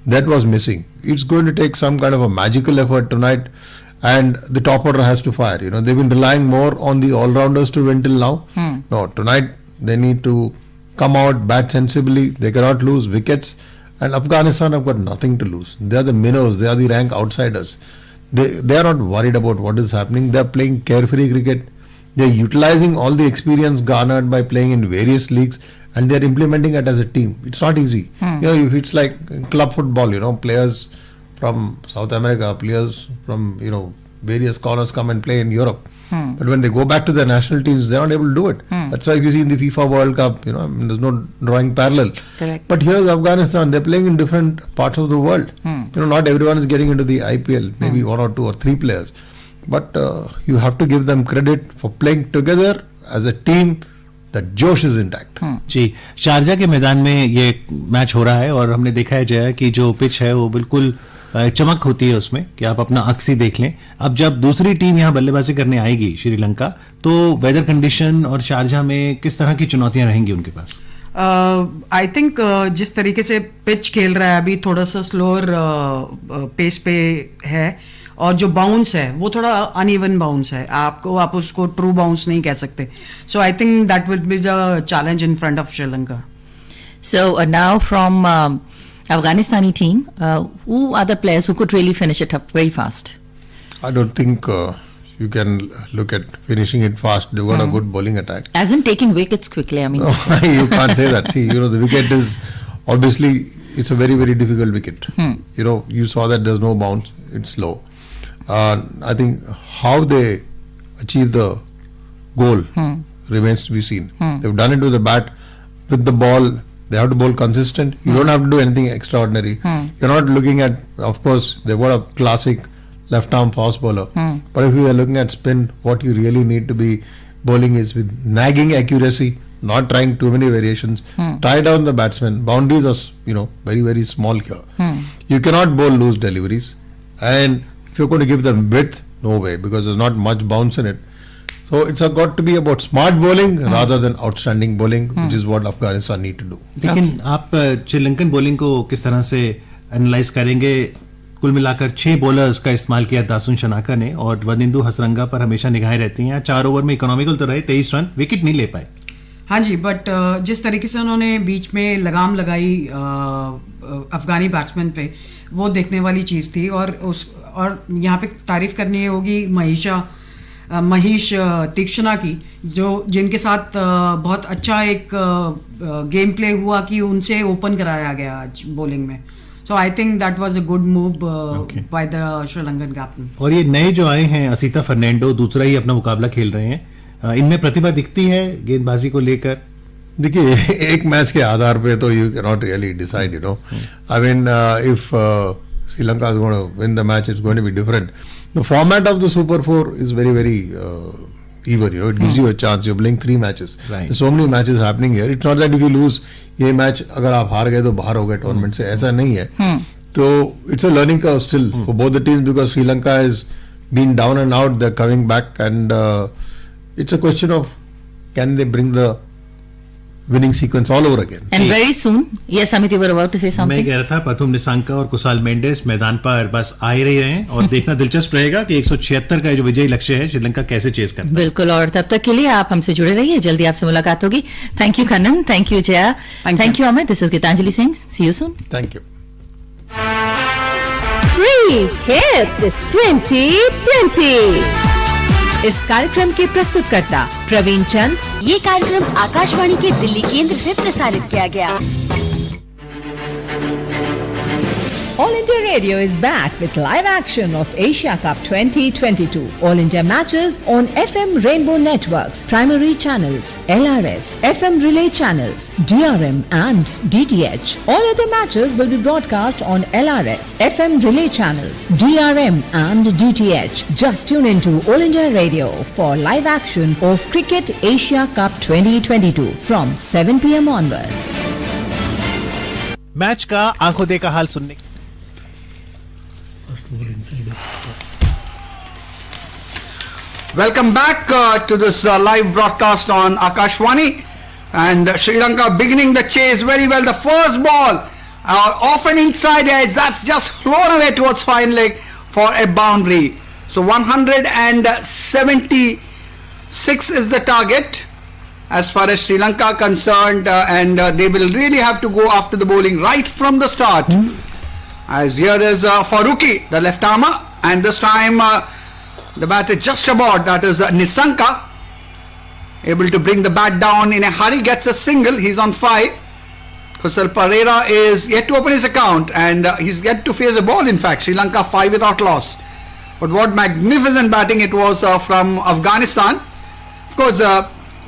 that was missing. It's going to take some kind of a magical effort tonight, and the top order has to fire. They've been relying more on the all-rounders to win till now. No, tonight they need to come out, bat sensibly. They cannot lose wickets, and Afghanistan have got nothing to lose. They are the minnows, they are the rank outsiders. They are not worried about what is happening. They are playing carefree cricket. They are utilizing all the experience garnered by playing in various leagues, and they're implementing it as a team. It's not easy. You know, if it's like club football, you know, players from South America, players from, you know, various corners come and play in Europe. But when they go back to their national teams, they're not able to do it. That's why you see in the FIFA World Cup, you know, I mean, there's no drawing parallel. Correct. But here's Afghanistan, they're playing in different parts of the world. You know, not everyone is getting into the IPL, maybe 1 or 2 or 3 players. But you have to give them credit for playing together as a team. That जोश is intact. Ji, Sharjah के मैदान में ये match हो रहा है और हमने देखा है जया कि जो पिच है वो बिल्कुल चमक होती है उसमें कि आप अपना अक्सी देख लें. अब जब दूसरी टीम यहाँ बल्लेबाजी करने आएगी श्रीलंका, तो वेदर कंडीशन और शारजा में किस तरह की चुनौतियां रहेंगी उनके पास? आई थिंक जिस तरीके से पिच खेल रहा है अभी थोड़ा सा स्लोअर पेस पे है और जो बाउंस है वो थोड़ा अनइवन बाउंस है, आप उसको ट्रू बाउंस नहीं कह सकते. So I think that will be the challenge in front of Sri Lanka. So now from Afghanistani team, who are the players who could really finish it up very fast? I don't think you can look at finishing it fast. They've got a good bowling attack. As in taking wickets quickly, I mean. No, you can't say that. See, you know, the wicket is obviously it's a very, very difficult wicket. You know, you saw that there's no bounce. It's slow. I think how they achieve the goal remains to be seen. They've done it with the bat, with the ball. They have to bowl consistent. You don't have to do anything extraordinary. You're not looking at, of course, they've got a classic left arm fast bowler. But if you are looking at spin, what you really need to be bowling is with nagging accuracy, not trying too many variations. Tie down the batsman. Boundaries are, you know, very, very small here. You cannot bowl loose deliveries. And if you're going to give them width, no way, because there's not much bounce in it. So it's got to be about smart bowling rather than outstanding bowling, which is what Afghanistan need to do. लेकिन आप Sri Lankan bowling को किस तरह से analyse करेंगे? कुल मिलाकर 6 bowlers का इस्तेमाल किया दासुन शनाका ने और वनिंदु हसरंगा पर हमेशा निगाहें रहती हैं. 4 ओवर में इकोनॉमिकल तो रहे, 23 रन, विकेट नहीं ले पाए. हाँ जी, बट जिस तरीके से उन्होंने बीच में लगाम लगाई अफगानी बैट्समैन पे, वो देखने वाली चीज़ थी. और यहाँ पे तारीफ करनी होगी महीश तीक्ष्णा की, जिनके साथ बहुत अच्छा एक गेम प्ले हुआ कि उनसे ओपन कराया गया आज बॉलिंग में. So I think that was a good move by the Sri Lankan captain. और ये नए जो आए हैं असीता फर्नांडो, दूसरा ही अपना मुकाबला खेल रहे हैं, इनमें प्रतिभा दिखती है गेंदबाजी को लेकर? देखिए, एक मैच के आधार पे तो you can not really decide, you know. I mean if Sri Lanka is going to win the match, it's going to be different. The format of the Super 4 is very, very even. You know, it gives you a chance. You're playing 3 matches. Right. There's so many matches happening here. It's not that if you lose ये match अगर आप हार गए तो बाहर हो गए tournament से, ऐसा नहीं है. तो it's a learning curve still for both the teams because Sri Lanka has been down and out. They're coming back and it's a question of can they bring the winning sequence all over again. And very soon, yes, Amit, you were about to say something. मैं कह रहा था पथुम निसांका और Kushal Mendes मैदान पर बस आ ही रहे हैं और देखना दिलचस्प रहेगा कि 176 का जो विजयी लक्ष्य है श्रीलंका कैसे चेस करता है. बिल्कुल, और तब तक के लिए आप हमसे जुड़े रहिए, जल्दी आपसे मुलाकात होगी. Thank you Kannan, thank you Jaya, thank you Amit. This is Geetanjali Singh. See you soon. Thank you. Free Hit 2020. इस कार्यक्रम के प्रस्तुतकर्ता प्रवीण चंद. ये कार्यक्रम आकाशवाणी के दिल्ली केंद्र से प्रसारित किया गया. All India Radio is back with live action of Asia Cup 2022. All India matches on FM Rainbow Networks, primary channels, LRS, FM Relay channels, DRM and DTH. All other matches will be broadcast on LRS, FM Relay channels, DRM and DTH. Just tune into All India Radio for live action of Cricket Asia Cup 2022 from 7 p.m. onwards. Match का आंखों देखा हाल सुनने. Welcome back to this live broadcast on Akashwani, and Sri Lanka beginning the chase very well. The first ball off an inside edge, that's just flown away towards fine leg for a boundary. So 176 is the target as far as Sri Lanka concerned, and they will really have to go after the bowling right from the start. As here is Faruqi, the left armer, and this time the batter just about, that is Nisanka. able to bring the bat down in a hurry, gets a single. He's on 5. Kusal Pereira is yet to open his account, and he's yet to face a ball. In fact, Sri Lanka 5 without loss. But what magnificent batting it was from Afghanistan. Of course,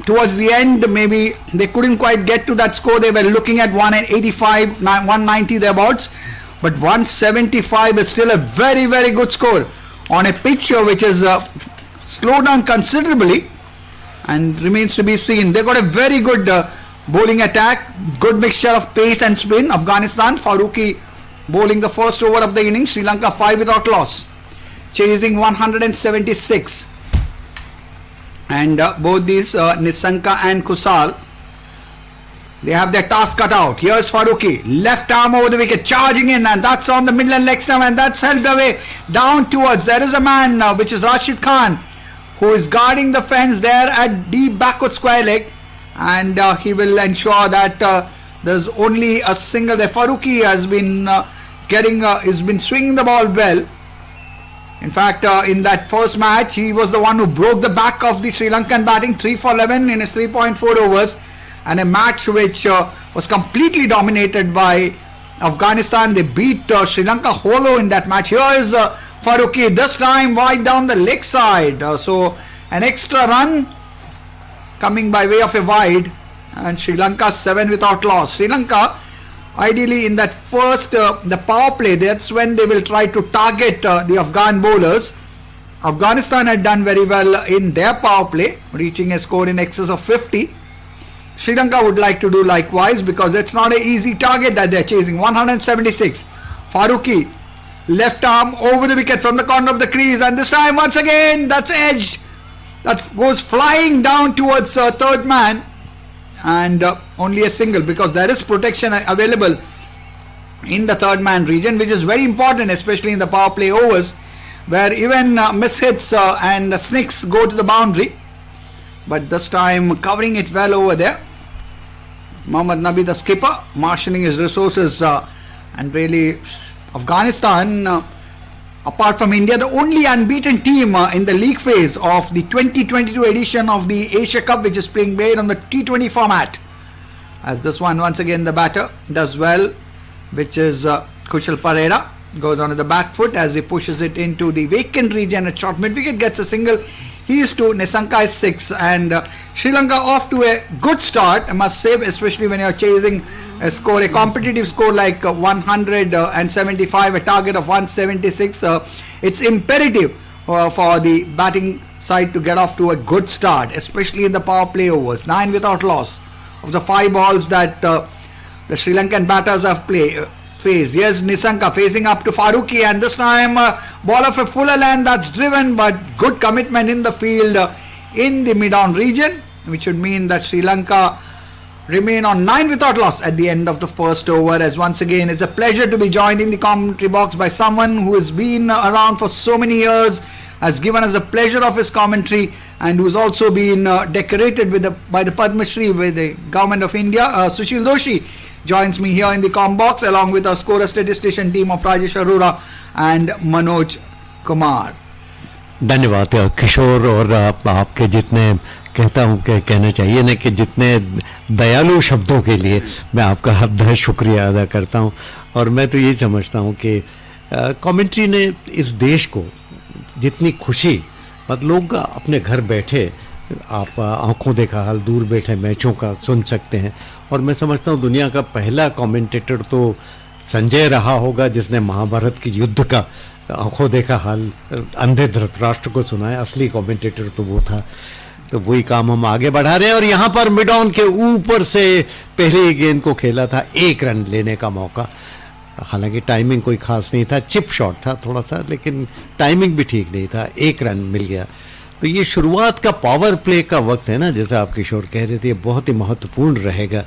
towards the end, maybe they couldn't quite get to that score. They were looking at 185, 190 thereabouts. But 175 is still a very, very good score on a pitch which is slowed down considerably and remains to be seen. They got a very good bowling attack, good mixture of pace and spin. Afghanistan, Farooqi bowling the first over of the innings. Sri Lanka 5 without loss, chasing 176. And both these Nisanka and Kusal, they have their task cut out. Here's Farooqi, left arm over the wicket, charging in, and that's on the middle and leg stump, and that's helped away down towards. There is a man, which is Rashid Khan, who is guarding the fence there at deep backward square leg, and he will ensure that there's only a single there. Farooqi has been has been swinging the ball well. In fact, in that first match, he was the one who broke the back of the Sri Lankan batting, 3 for 11 in his 3.4 overs. And a match which was completely dominated by Afghanistan. They beat Sri Lanka hollow in that match. Here is Farooqi, this time wide down the leg side. So an extra run coming by way of a wide, and Sri Lanka 7 without loss. Sri Lanka, ideally in that first, the power play, that's when they will try to target the Afghan bowlers. Afghanistan had done very well in their power play, reaching a score in excess of 50. Sri Lanka would like to do likewise, because it's not an easy target that they're chasing. 176. Farooqi, left arm over the wicket from the corner of the crease, and this time once again that's edged. That goes flying down towards third man, and only a single, because there is protection available in the third man region, which is very important, especially in the power play overs, where even mishits and snicks go to the boundary. But this time covering it well over there. Mohammad Nabi, the skipper, marshalling his resources, and really Afghanistan, apart from India, the only unbeaten team in the league phase of the 2022 edition of the Asia Cup, which is being played on the T20 format. As this one, once again, the batter does well, which is Kusal Pereira, goes on to the back foot as he pushes it into the vacant region at short mid wicket, gets a single. He is 2, Nisanka is 6, and Sri Lanka off to a good start, I must say, especially when you're chasing a score, a competitive score like 175, a target of 176. It's imperative for the batting side to get off to a good start, especially in the power play overs. 9 without loss of the 5 balls that the Sri Lankan batters have faced. Yes, Nisanka facing up to Farooqi, and this time ball of a fuller length that's driven, but good commitment in the field in the mid-on region, which would mean that Sri Lanka remain on 9 without loss at the end of the first over. As once again, it's a pleasure to be joined in the commentary box by someone who has been around for so many years, has given us the pleasure of his commentary, and who's also been decorated by the Padma Shri with the Government of India. Sushil Doshi joins me here in the com box, along with our scorer statistician team of Rajesh Arora and Manoj Kumar. धन्यवाद किशोर, और आपके जितने कहता हूँ कि कहना चाहिए ना कि जितने दयालु शब्दों के लिए मैं आपका हद शुक्रिया अदा करता हूँ। और मैं तो यही समझता हूँ कि कमेंट्री ने इस देश को जितनी खुशी, मतलब लोग अपने घर बैठे आप आंखों देखा हाल दूर बैठे मैचों का सुन सकते हैं। और मैं समझता हूँ दुनिया का पहला कमेंटेटर तो संजय रहा होगा, जिसने महाभारत के युद्ध का आंखों देखा हाल अंधे धृतराष्ट्र को सुनाया। असली कमेंटेटर तो वो था। तो वही काम हम आगे बढ़ा रहे हैं, और यहाँ पर मिड ऑन के ऊपर से पहले गेंद को खेला था, 1 रन लेने का मौका। हालांकि टाइमिंग कोई खास नहीं था, चिप शॉट था थोड़ा सा, लेकिन टाइमिंग भी ठीक नहीं था, 1 रन मिल गया। तो ये शुरुआत का पावर प्ले का वक्त है ना, जैसे आप किशोर कह रहे थे, बहुत ही महत्वपूर्ण रहेगा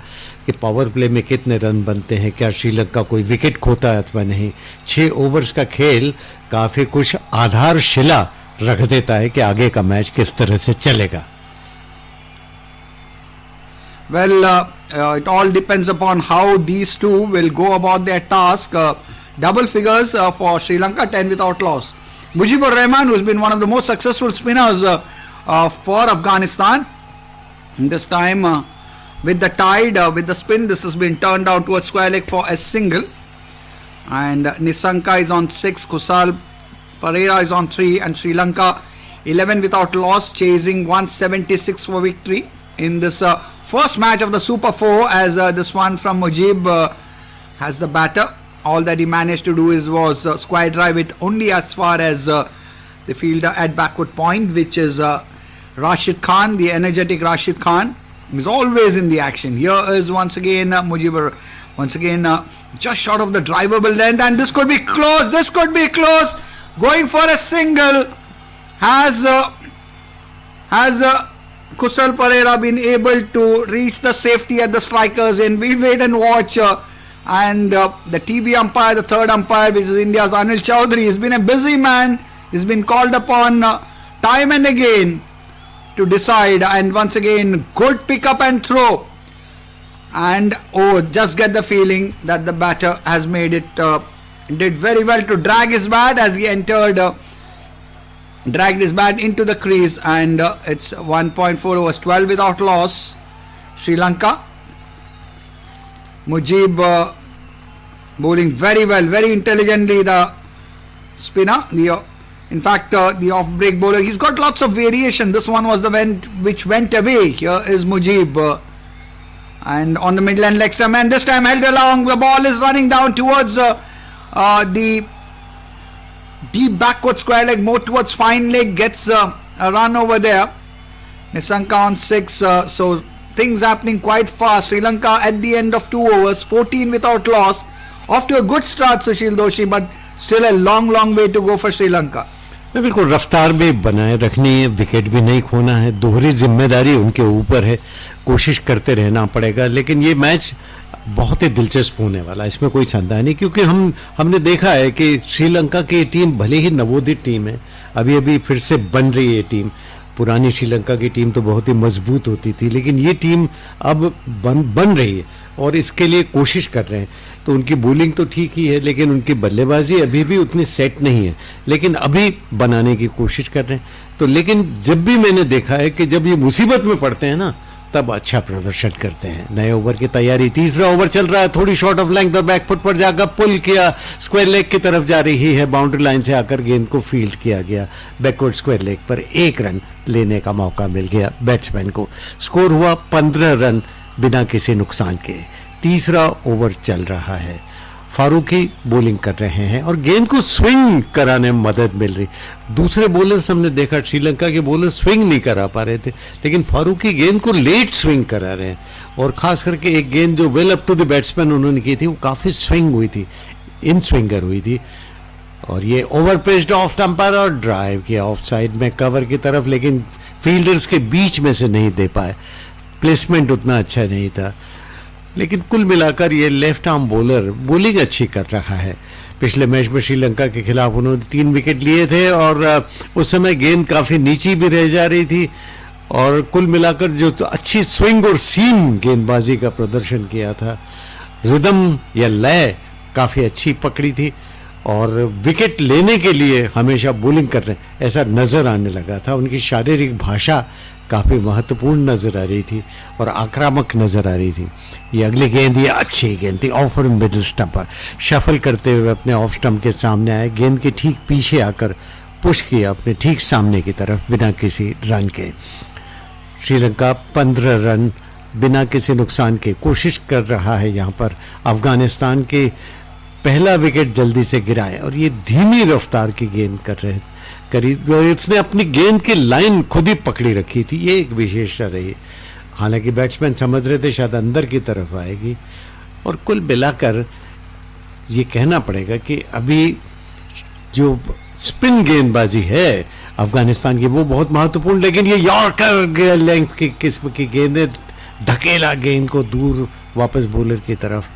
कि पावर प्ले में कितने रन बनते हैं, क्या श्रीलंका कोई विकेट खोता है अथवा नहीं। 6 ओवर्स का खेल काफ़ी कुछ आधारशिला रख देता है कि आगे का मैच किस तरह से चलेगा। Well, it all depends upon how these two will go about their task. Double figures for Sri Lanka, 10 without loss. Mujibur Rahman, who's been one of the most successful spinners for Afghanistan, And this time with the tide, with the spin, this has been turned down towards square leg for a single. And Nisanka is on 6, Kusal Pereira is on 3, and Sri Lanka 11 without loss, chasing 176 for victory in this first match of the Super 4, as this one from Mujib has the batter. All that he managed to do was square drive it only as far as the fielder at backward point, which is Rashid Khan, the energetic Rashid Khan. He's always in the action. Here is once again Mujib, once again just short of the drivable length, and this could be close. This could be close. Going for a single. Has Kusal Pereira been able to reach the safety at the strikers end? We wait and watch. And the TV umpire, the third umpire, which is India's Anil Chaudhary, has been a busy man. He's been called upon time and again to decide. And once again, good pick up and throw. And just get the feeling that the batter has made it, did very well to drag his bat as he entered, dragged his bat into the crease. And it's 1.4 overs, 12 without loss. Sri Lanka. Mujib bowling very well, very intelligently, the spinner. In fact, the off-break bowler, he's got lots of variation. This one was the which went away. Here is Mujib. And on the middle and leg stump, and this time held along. The ball is running down towards the deep backward square leg, more towards fine leg, gets a run over there. Nisanka on 6, so things happening quite fast. Sri Lanka at the end of 2 overs, 14 without loss. Off to a good start, Sushil Doshi, but still a long way to go for Sri Lanka. बिल्कुल रफ्तार भी बनाए रखनी है, wicket भी नहीं खोना है, दोहरी जिम्मेदारी उनके ऊपर है, कोशिश करते रहना पड़ेगा. लेकिन ये मैच बहुत ही दिलचस्प होने वाला है, इसमें कोई संदेह नहीं, क्योंकि हमने देखा है कि श्रीलंका की टीम भले ही नवोदित टीम है, अभी फिर से बन रही है टीम. पुरानी श्रीलंका की टीम तो बहुत ही मजबूत होती थी, लेकिन ये टीम अब बन रही है और इसके लिए कोशिश कर रहे हैं. तो उनकी बॉलिंग तो ठीक ही है, लेकिन उनकी बल्लेबाजी अभी भी उतनी सेट नहीं है, लेकिन अभी बनाने की कोशिश कर रहे हैं. तो लेकिन जब भी मैंने देखा है कि जब ये मुसीबत में पड़ते हैं ना, तब अच्छा प्रदर्शन करते हैं. नए ओवर की तैयारी, तीसरा ओवर चल रहा है, थोड़ी शॉर्ट ऑफ लेंथ और बैकफुट पर जाकर पुल किया, स्क्वायर लेग की तरफ जा रही है, बाउंड्री लाइन से आकर गेंद को फील्ड किया गया. बैकवर्ड स्क्वायर लेग पर 1 रन लेने का मौका मिल गया बैट्समैन को. स्कोर हुआ 15 रन बिना किसी नुकसान के. तीसरा ओवर चल रहा है, फारूकी बॉलिंग कर रहे हैं और गेंद को स्विंग कराने में मदद मिल रही. दूसरे बॉलर्स हमने देखा, श्रीलंका के बॉलर स्विंग नहीं करा पा रहे थे, लेकिन फारूकी गेंद को लेट स्विंग करा रहे हैं. और खास करके एक गेंद जो well up to the batsman उन्होंने की थी, वो काफी स्विंग हुई थी, इन स्विंगर हुई थी. और ये ओवर पिच्ड ऑफ स्टंपर और ड्राइव किया ऑफ साइड में कवर की तरफ, लेकिन फील्डर्स के बीच में से नहीं दे पाए. प्लेसमेंट उतना अच्छा नहीं था. लेकिन कुल मिलाकर ये लेफ्ट आर्म बॉलर बॉलिंग अच्छी कर रहा है. पिछले मैच में श्रीलंका के खिलाफ उन्होंने 3 विकेट लिए थे और उस समय गेंद काफी नीची भी रह जा रही थी. और कुल मिलाकर जो तो अच्छी स्विंग और सीम गेंदबाजी का प्रदर्शन किया था, रिदम या लय काफी अच्छी पकड़ी थी और विकेट लेने के लिए हमेशा बॉलिंग कर रहे हैं ऐसा नजर आने लगा था. उनकी शारीरिक भाषा काफी महत्वपूर्ण नजर आ रही थी और आक्रामक नजर आ रही थी. ये अगली गेंद, ये अच्छी गेंद थी ऑफ मिडिल स्टंप पर, शफल करते हुए अपने ऑफ स्टंप के सामने आए, गेंद के ठीक पीछे आकर पुश किया अपने ठीक सामने की तरफ बिना किसी रन के. श्रीलंका 15 रन बिना किसी नुकसान के कोशिश कर रहा है. यहाँ पर अफगानिस्तान के पहला विकेट जल्दी से गिराए और ये धीमी रफ्तार की गेंद कर रहे करीब, इसने अपनी गेंद की लाइन खुद ही पकड़ी रखी थी. ये एक विशेषता रही. हालांकि बैट्समैन समझ रहे थे शायद अंदर की तरफ आएगी. और कुल मिलाकर ये कहना पड़ेगा कि अभी जो स्पिन गेंदबाजी है अफगानिस्तान की वो बहुत महत्वपूर्ण, लेकिन ये यॉर्कर लेंथ की किस्म की गेंदें धकेला गेंद को दूर वापस बॉलर की तरफ.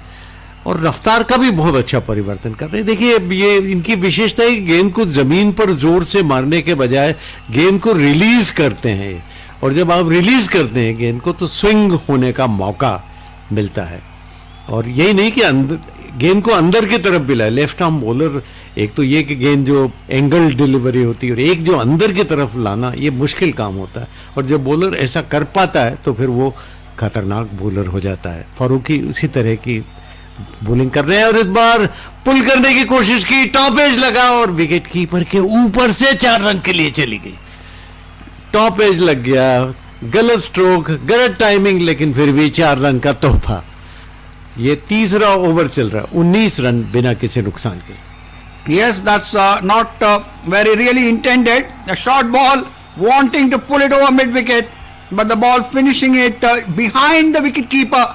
और रफ्तार का भी बहुत अच्छा परिवर्तन कर रहे हैं. देखिए ये इनकी विशेषता है कि गेंद को जमीन पर जोर से मारने के बजाय गेंद को रिलीज करते हैं, और जब आप रिलीज करते हैं गेंद को तो स्विंग होने का मौका मिलता है. और यही नहीं कि गेंद को अंदर की तरफ भी लाए। लेफ्ट आर्म बॉलर, एक तो ये कि गेंद जो एंगल डिलीवरी होती है और एक जो अंदर की तरफ लाना, ये मुश्किल काम होता है। और जब बॉलर ऐसा कर पाता है तो फिर वो खतरनाक बॉलर हो जाता है। फारूकी उसी तरह की बॉलिंग कर रहे हैं और इस बार पुल करने की कोशिश की, टॉप एज लगा और विकेट कीपर के ऊपर से 4 रन के लिए चली गई। टॉप एज लग गया, गलत स्ट्रोक, गलत टाइमिंग, लेकिन फिर भी 4 रन का तोहफा। ये तीसरा ओवर चल रहा है, 19 रन बिना किसी नुकसान के। Yes, that's not very really intended. A short ball wanting to pull it over mid wicket, but the ball finishing it behind the wicket keeper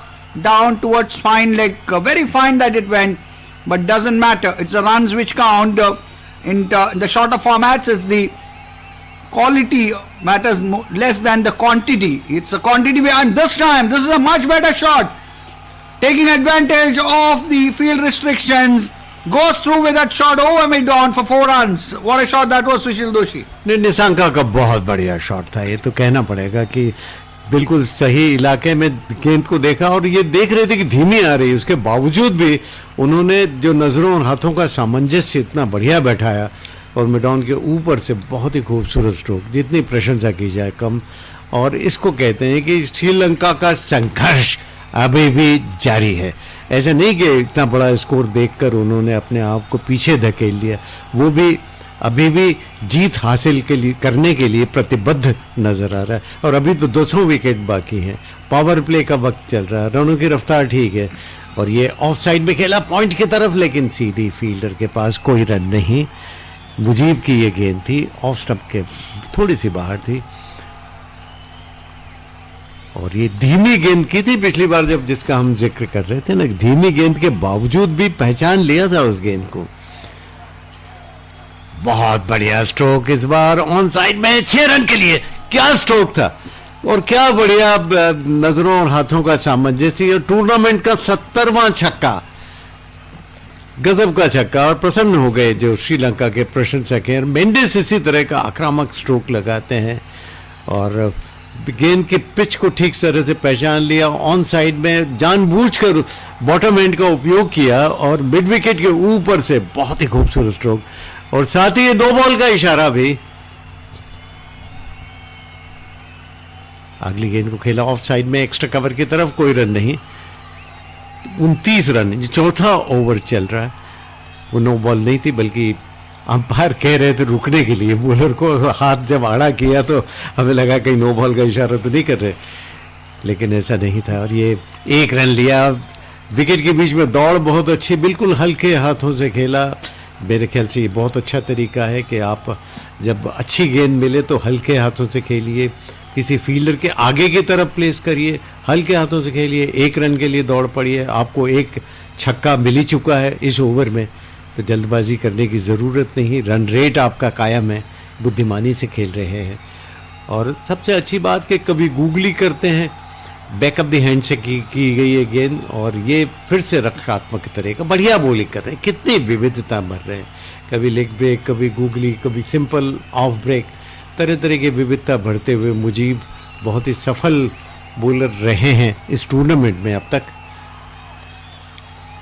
down towards fine leg. Very fine that it went, but doesn't matter. It's the runs which count. In the shorter formats, it's the quality matters less than the quantity. It's a quantity, and this time this is a much better shot. Taking advantage of the field restrictions, goes through with that shot over mid on for 4 runs. What a shot that was, Sushil Doshi. Nissanka का बहुत बढ़िया shot था। ये तो कहना पड़ेगा कि बिल्कुल सही इलाके में गेंद को देखा और ये देख रहे थे कि धीमी आ रही, उसके बावजूद भी उन्होंने जो नजरों और हाथों का सामंजस्य इतना बढ़िया बैठाया और मिडॉन के ऊपर से बहुत ही खूबसूरत स्ट्रोक। जितनी प्रशंसा की जाए कम। और इसको कहते हैं कि श्रीलंका का संघर्ष अभी भी जारी है। ऐसा नहीं कि इतना बड़ा स्कोर देखकर उन्होंने अपने आप को पीछे धकेल लिया, वो भी अभी भी जीत हासिल करने के लिए प्रतिबद्ध नजर आ रहा है। और अभी तो 200 विकेट बाकी हैं, पावर प्ले का वक्त चल रहा है, रनों की रफ्तार ठीक है और ये ऑफ साइड में खेला पॉइंट की तरफ, लेकिन सीधी फील्डर के पास कोई रन नहीं। मुजीब की ये गेंद थी, ऑफ स्टंप के थोड़ी सी बाहर थी और ये धीमी गेंद की थी पिछली बार जब जिसका हम जिक्र कर रहे थे ना। धीमी गेंद के बावजूद भी पहचान लिया था उस गेंद को। बहुत बढ़िया स्ट्रोक इस बार ऑन साइड में 6 रन के लिए। क्या स्ट्रोक था और क्या बढ़िया नजरों और हाथों का सामंजस्य। टूर्नामेंट का 70वां छक्का, गजब का छक्का। और प्रसन्न हो गए जो श्रीलंका के प्रशंसक हैं। मेंडिस इसी तरह का आक्रामक स्ट्रोक लगाते हैं और गेंद के पिच को ठीक तरह से पहचान लिया। ऑन साइड में जानबूझकर बॉटम एंड का उपयोग किया और मिड विकेट के ऊपर से बहुत ही खूबसूरत स्ट्रोक और साथ ही 2 बॉल का इशारा भी। अगली गेंद को खेला ऑफ साइड में एक्स्ट्रा कवर की तरफ, कोई रन नहीं। 29 रन, चौथा ओवर चल रहा है। वो नो बॉल नहीं थी बल्कि अंपायर कह रहे थे रुकने के लिए बॉलर को। हाथ जब आड़ा किया तो हमें लगा कहीं नो बॉल का इशारा तो नहीं कर रहे, लेकिन ऐसा नहीं था और ये 1 रन लिया। विकेट के बीच में दौड़ बहुत अच्छी, बिल्कुल हल्के हाथों से खेला। मेरे ख्याल से ये बहुत अच्छा तरीका है कि आप जब अच्छी गेंद मिले तो हल्के हाथों से खेलिए, किसी फील्डर के आगे की तरफ प्लेस करिए, हल्के हाथों से खेलिए। 1 रन के लिए दौड़ पड़िए। आपको 1 छक्का मिल ही चुका है इस ओवर में, तो जल्दबाजी करने की ज़रूरत नहीं। रन रेट आपका कायम है, बुद्धिमानी से खेल रहे हैं। और सबसे अच्छी बात कि कभी गूगली करते हैं, बैकअप द हैंड से की गई है गेंद और ये फिर से रक्षात्मक तरह का बढ़िया बॉलिंग कर रहे हैं। कितनी विविधता भर रहे हैं, कभी लेग ब्रेक, कभी गूगली, कभी सिंपल ऑफ ब्रेक, तरह तरह की विविधता भरते हुए मुजीब बहुत ही सफल बॉलर रहे हैं इस टूर्नामेंट में अब तक।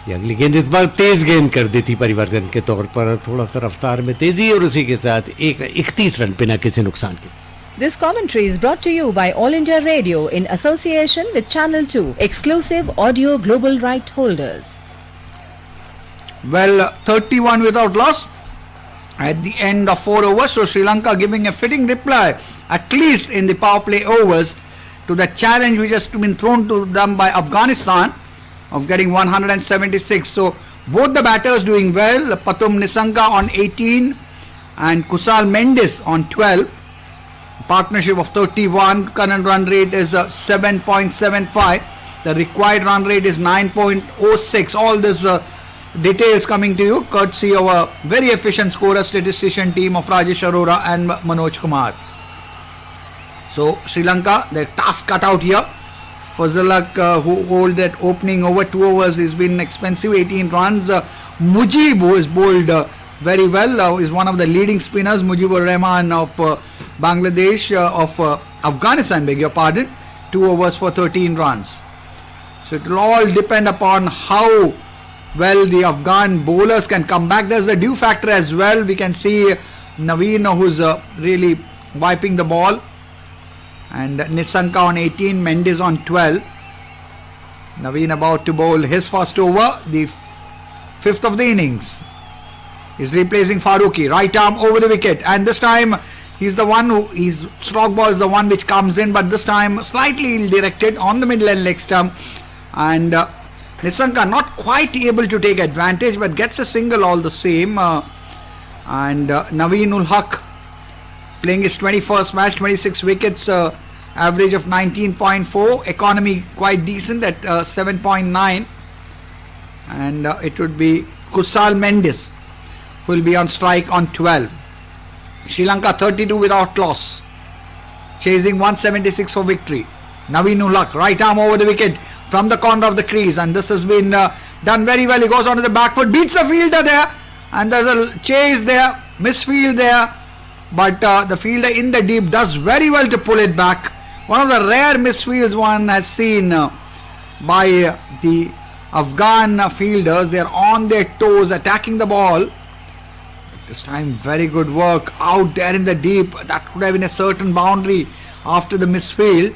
ये अगली गेंद इस बार तेज गेंद कर दी थी परिवर्तन के तौर पर, थोड़ा सा रफ्तार में तेजी और उसी के साथ 31 रन बिना किसी नुकसान के। This commentary is brought to you by All India Radio in association with Channel 2, exclusive audio global right holders. Well, 31 without loss at the end of 4 overs. So Sri Lanka giving a fitting reply, at least in the power play overs, to the challenge which has been thrown to them by Afghanistan of getting 176. So both the batters doing well. Pathum Nissanka on 18 and Kusal Mendis on 12. Partnership of 31. Current run rate is 7.75. The required run rate is 9.06. All this details coming to you courtesy of a very efficient scorer statistician team of Rajesh Arora and Manoj Kumar. So Sri Lanka, their task cut out here. Fazalak, who hold that opening over 2 overs, has been expensive, 18 runs. Mujib, who is bowled very well, is one of the leading spinners. Mujibur Rahman of Bangladesh, of Afghanistan, beg your pardon, 2 overs for 13 runs. So it will all depend upon how well the Afghan bowlers can come back. There's a dew factor as well. We can see Naveen who's really wiping the ball, and Nisanka on 18, Mendes on 12. Naveen about to bowl his first over, the fifth of the innings. He's replacing Farooqi, right arm over the wicket, and this time he's the one who, his stroke ball is the one which comes in, but this time slightly ill-directed on the middle and leg stump, and Nisanka not quite able to take advantage, but gets a single all the same. And Naveen ul Haq playing his 21st match, 26 wickets, average of 19.4, economy quite decent at 7.9, and it would be Kusal Mendes who will be on strike on 12. Sri Lanka 32 without loss, chasing 176 for victory. Naveen ul Haq, right arm over the wicket from the corner of the crease, and this has been done very well. He goes onto the back foot, beats the fielder there, and there's a chase there, misfield there, but the fielder in the deep does very well to pull it back. One of the rare misfields one has seen by the Afghan fielders. They're on their toes attacking the ball. This time very good work out there in the deep. That could have been a certain boundary after the misfield,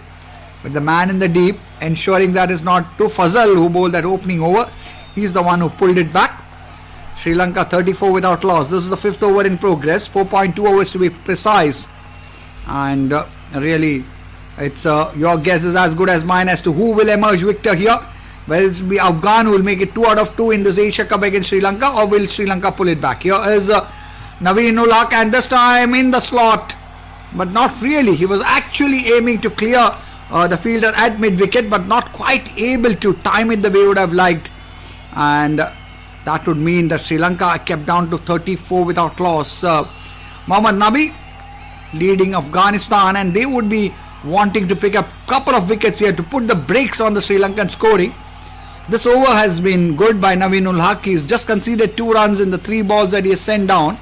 but the man in the deep ensuring that is not too Fazal who bowled that opening over. He's the one who pulled it back. Sri Lanka 34 without loss. This is the fifth over in progress, 4.2 overs to be precise, and really it's your guess is as good as mine as to who will emerge victor here. Whether it will be Afghan who will make it 2 out of 2 in this Asia Cup against Sri Lanka, or will Sri Lanka pull it back. Here is Naveen ul Haq, and this time in the slot, but not really. He was actually aiming to clear the fielder at mid wicket, but not quite able to time it the way he would have liked, and that would mean that Sri Lanka kept down to 34 without loss. Mohammad Nabi leading Afghanistan, and they would be wanting to pick up a couple of wickets here to put the brakes on the Sri Lankan scoring. This over has been good by Naveen ul Haq. He's just conceded 2 runs in the 3 balls that he has sent down,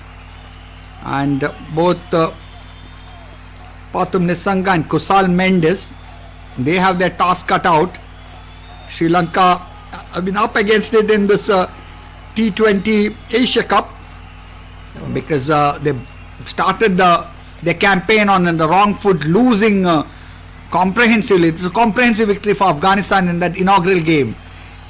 and both Pathum Nisanka and Kusal Mendes, they have their task cut out. Sri Lanka have been up against it in this T20 Asia Cup because they started their campaign on the wrong foot, losing comprehensively. It's a comprehensive victory for Afghanistan in that inaugural game.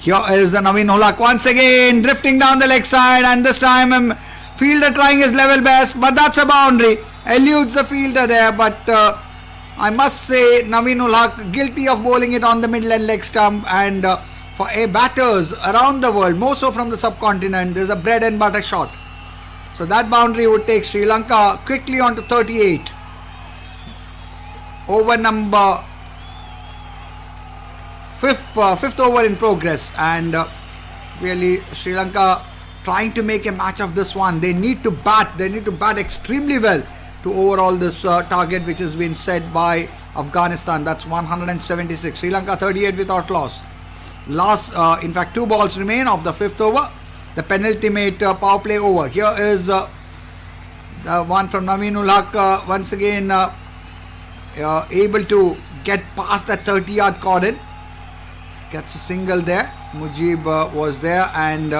Here is Naveen ul Haq once again drifting down the leg side, and this time fielder trying his level best, but that's a boundary. Eludes the fielder there, but I must say Naveen ul Haq guilty of bowling it on the middle and leg stump, and for batters around the world, more so from the subcontinent, there's a bread and butter shot. So that boundary would take Sri Lanka quickly on to 38. Over number fifth over in progress, and really Sri Lanka trying to make a match of this one. They need to bat. They need to bat extremely well to overall this target which has been set by Afghanistan. That's 176. Sri Lanka 38 without loss. In fact 2 balls remain of the 5th over, the penultimate power play over. Here is the one from Naveen ul Haq, once again able to get past that 30-yard cordon, gets a single there. Mujib was there, and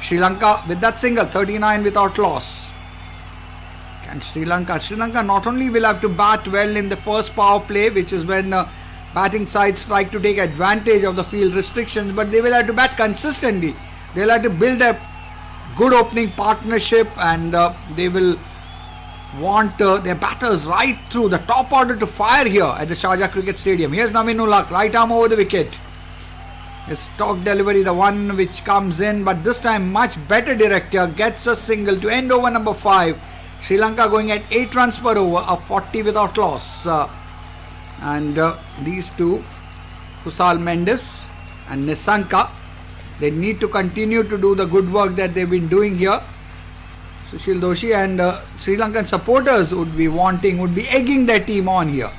Sri Lanka with that single 39 without loss. And Sri Lanka not only will have to bat well in the first power play, which is when batting sides try to take advantage of the field restrictions, but they will have to bat consistently. They'll have to build a good opening partnership, and they will want their batters right through the top order to fire here at the Sharjah Cricket Stadium. Here's Naveen ul Haq, right arm over the wicket. His stock delivery, the one which comes in, but this time much better director, gets a single to end over number 5. Sri Lanka going at 8 runs per over, a 40 without loss. And these two, Kusal Mendes and Nisanka, they need to continue to do the good work that they've been doing here. Sushil Doshi and Sri Lankan supporters would be egging their team on here.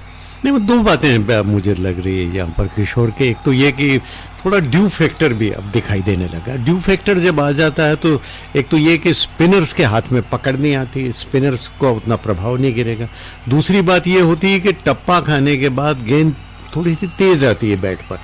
नहीं, वो 2 बातें मुझे लग रही है यहाँ पर किशोर के. एक तो ये कि थोड़ा ड्यू फैक्टर भी अब दिखाई देने लगा. ड्यू फैक्टर जब आ जाता है तो एक तो ये कि स्पिनर्स के हाथ में पकड़ नहीं आती, स्पिनर्स को उतना प्रभाव नहीं गिरेगा. दूसरी बात ये होती है कि टप्पा खाने के बाद गेंद थोड़ी सी तेज आती है बैट पर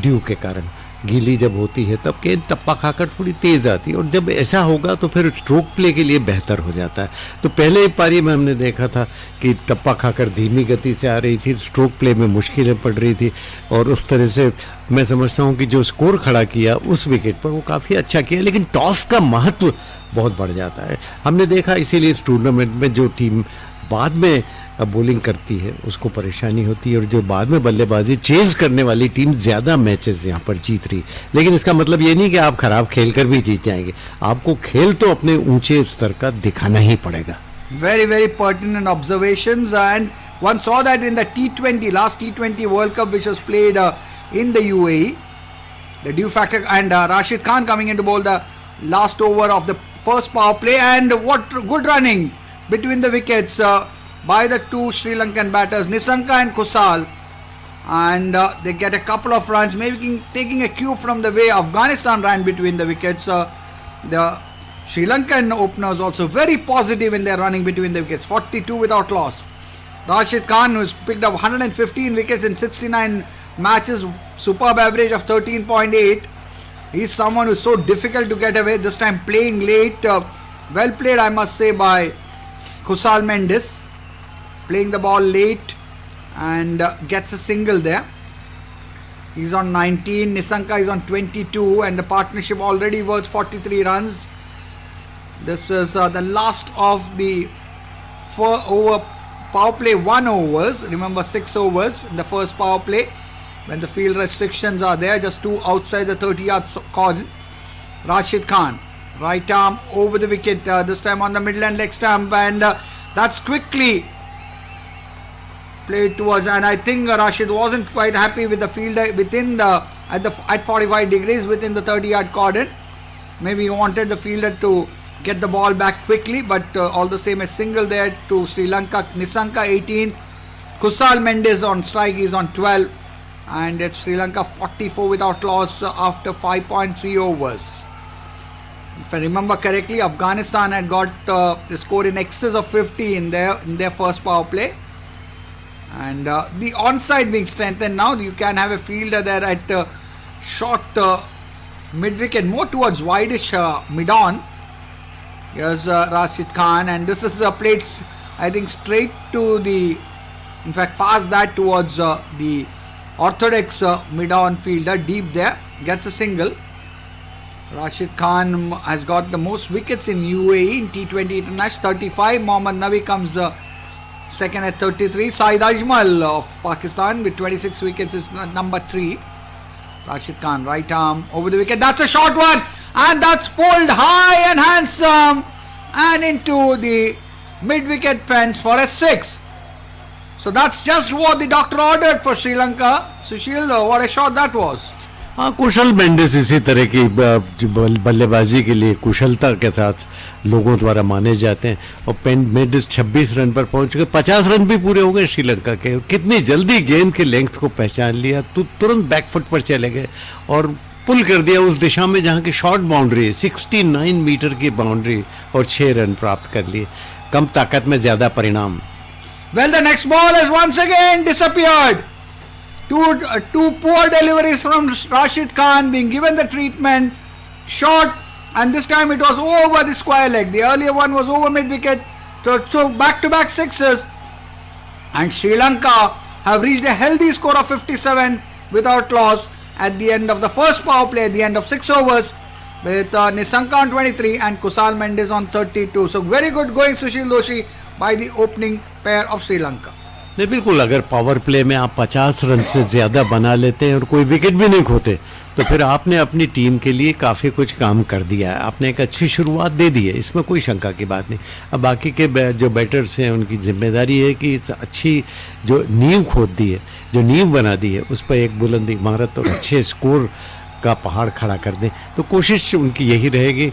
ड्यू के कारण. गीली जब होती है तब गेंद टप्पा खाकर थोड़ी तेज आती है, और जब ऐसा होगा तो फिर स्ट्रोक प्ले के लिए बेहतर हो जाता है। तो पहले पारी में हमने देखा था कि टप्पा खाकर धीमी गति से आ रही थी, स्ट्रोक प्ले में मुश्किलें पड़ रही थी, और उस तरह से मैं समझता हूँ कि जो स्कोर खड़ा किया उस विकेट पर वो काफ़ी अच्छा किया, लेकिन टॉस का महत्व बहुत बढ़ जाता है। हमने देखा इसीलिए इस टूर्नामेंट में जो टीम बाद में बॉलिंग करती है उसको परेशानी होती है, और जो बाद में बल्लेबाजी चेज करने वाली टीम ज़्यादा मैचेस यहाँ पर जीत रही। लेकिन इसका मतलब ये नहीं कि आप खराब खेल कर भी जीत जाएंगे, आपको खेल तो अपने ऊंचे स्तर का दिखाना ही पड़ेगा। Very, very pertinent observations, and one saw that in the T20, last T20 World Cup which was played in the UAE, the due factor, and Rashid Khan coming in to bowl the last over of the first power play, and what good running between the wickets by the two Sri Lankan batters, Nisanka and Kusal, and they get a couple of runs, maybe taking a cue from the way Afghanistan ran between the wickets. The Sri Lankan openers also very positive in their running between the wickets, 42 without loss. Rashid Khan, who's picked up 115 wickets in 69 matches, superb average of 13.8. He's someone who's so difficult to get away, this time playing late. Well played, I must say, by Kusal Mendes, playing the ball late and gets a single there. He's on 19, Nisanka is on 22, and the partnership already worth 43 runs. This is the last of the 4 over power play 1 overs. Remember 6 overs in the first power play when the field restrictions are there, just 2 outside the 30-yard cordon. Rashid Khan, right arm over the wicket, this time on the middle and leg stump, and that's quickly played towards, and I think Rashid wasn't quite happy with the fielder within the at 45 degrees within the 30-yard cordon. Maybe he wanted the fielder to get the ball back quickly, but all the same a single there to Sri Lanka. Nisanka 18, Kusal Mendes on strike, he's on 12, and it's Sri Lanka 44 without loss after 5.3 overs. If I remember correctly, Afghanistan had got the score in excess of 50 in their first power play. And the onside being strengthened now, you can have a fielder there at short mid-wicket, more towards wideish mid-on. Here's Rashid Khan, and this is played, I think, straight to the, in fact, past that towards the orthodox mid-on fielder, deep there, gets a single. Rashid Khan has got the most wickets in UAE in T20 International, 35. Mohammad Nabi comes second at 33. Saeed Ajmal of Pakistan with 26 wickets is number 3. Rashid Khan, right arm over the wicket. That's a short one, and that's pulled high and handsome and into the mid-wicket fence for a 6. So that's just what the doctor ordered for Sri Lanka. Sushil, what a shot that was. हाँ, कुशल मेंडिस इसी तरह की बल्लेबाजी के लिए कुशलता के साथ लोगों द्वारा माने जाते हैं, और मेंडिस 26 रन पर पहुंच गए, 50 रन भी पूरे हो गए श्रीलंका के। कितनी जल्दी गेंद के लेंथ को पहचान लिया, तो तुरंत बैकफुट पर चले गए और पुल कर दिया उस दिशा में जहां की शॉर्ट बाउंड्री, 69 मीटर की बाउंड्री, और 6 रन प्राप्त कर लिए। कम ताकत में ज्यादा परिणाम। Well, the next ball has once again disappeared. Two poor deliveries from Rashid Khan, being given the treatment, short, and this time it was over the square leg. The earlier one was over mid-wicket, so back-to-back sixes, and Sri Lanka have reached a healthy score of 57 without loss at the end of the first power play, at the end of 6 overs, with Nisanka on 23 and Kusal Mendes on 32. So very good going, Sushil Doshi, by the opening pair of Sri Lanka. नहीं, बिल्कुल, अगर power play में आप 50 run से ज़्यादा बना लेते हैं और कोई विकेट भी नहीं खोते, तो फिर आपने अपनी टीम के लिए काफ़ी कुछ काम कर दिया है, आपने एक अच्छी शुरुआत दे दी है, इसमें कोई शंका की बात नहीं। अब बाकी के जो बैटर्स हैं उनकी जिम्मेदारी है कि इस अच्छी जो नींव खोद दी है, जो नींव बना दी है, उस पर एक बुलंद इमारत और अच्छे स्कोर का पहाड़ खड़ा कर दें। तो कोशिश उनकी यही रहेगी।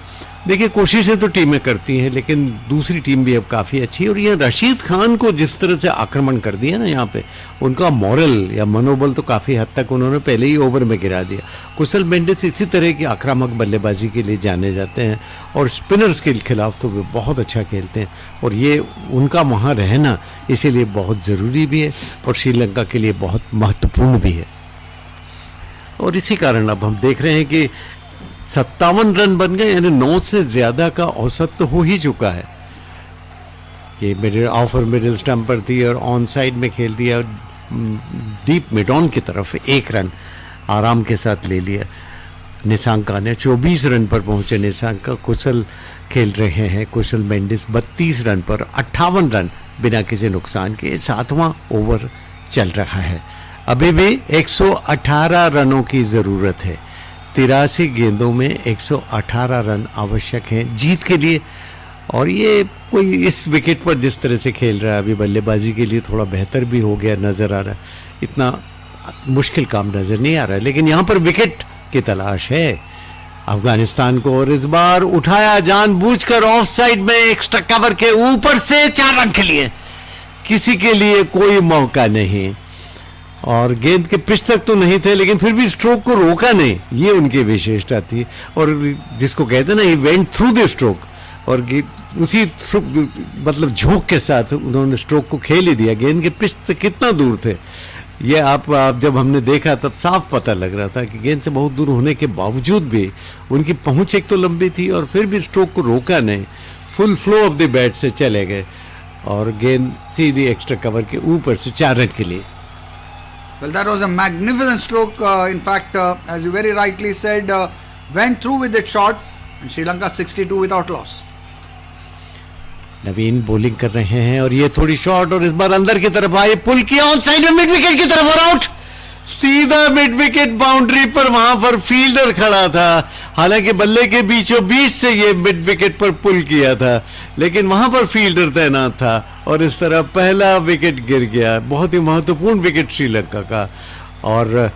देखिए, कोशिशें तो टीमें करती हैं, लेकिन दूसरी टीम भी अब काफ़ी अच्छी है, और ये रशीद खान को जिस तरह से आक्रमण कर दिया ना यहाँ पे, उनका मॉरल या मनोबल तो काफ़ी हद तक उन्होंने पहले ही ओवर में गिरा दिया। कुशल मेंडिस इसी तरह की आक्रामक बल्लेबाजी के लिए जाने जाते हैं, और स्पिनर्स के खिलाफ तो वे बहुत अच्छा खेलते हैं, और ये उनका वहाँ रहना इसीलिए बहुत ज़रूरी भी है और श्रीलंका के लिए बहुत महत्वपूर्ण भी है। और इसी कारण अब हम देख रहे हैं कि 57 रन बन गए, यानी 9 से ज्यादा का औसत तो हो ही चुका है। ये मिडिल ऑफ और मिडिल स्टंप पर थी और ऑन साइड में खेल दिया, डीप मिड ऑन की तरफ 1 रन आराम के साथ ले लिया। निशांका ने 24 रन पर पहुंचे। निशांका कुशल खेल रहे हैं। कुशल मेंडिस 32 रन पर 58 रन बिना किसी नुकसान के। 7वां ओवर चल रहा है। अभी भी 118 रनों की ज़रूरत है। 83 गेंदों में 118 रन आवश्यक हैं जीत के लिए। और ये कोई इस विकेट पर जिस तरह से खेल रहा है अभी बल्लेबाजी के लिए थोड़ा बेहतर भी हो गया नज़र आ रहा है। इतना मुश्किल काम नज़र नहीं आ रहा है, लेकिन यहाँ पर विकेट की तलाश है अफगानिस्तान को। और इस बार उठाया जानबूझकर ऑफ साइड में एक्स्ट्रा कवर के ऊपर से 4 रन के लिए। किसी के लिए कोई मौका नहीं और गेंद के पिच तक तो नहीं थे, लेकिन फिर भी स्ट्रोक को रोका नहीं, ये उनकी विशेषता थी। और जिसको कहते हैं ना, he went through the stroke, और उसी मतलब झोंक के साथ उन्होंने स्ट्रोक को खेल ही दिया। गेंद के पिच से कितना दूर थे ये आप जब हमने देखा तब साफ पता लग रहा था कि गेंद से बहुत दूर होने के बावजूद भी उनकी पहुंच एक तो लंबी थी और फिर भी स्ट्रोक को रोका नहीं, full flow of the bat से चले गए और गेंद सीधी एक्स्ट्रा कवर के ऊपर से 4 रन के लिए। Well, that was a magnificent stroke. In fact, as you very rightly said, went through with the shot, and Sri Lanka 62 without loss. Naveen bowling कर रहे हैं और ये थोड़ी शॉट और इस बार अंदर की तरफ आई, पुल किया ऑन साइड में मिड विकेट की तरफ और आउट। सीधा मिड विकेट बाउंड्री पर वहां पर फील्डर खड़ा था। हालांकि बल्ले के बीचों बीच से ये मिड विकेट पर पुल किया था, लेकिन वहां पर फील्डर तैनात था और इस तरह पहला विकेट गिर गया। बहुत ही महत्वपूर्ण विकेट श्रीलंका का। और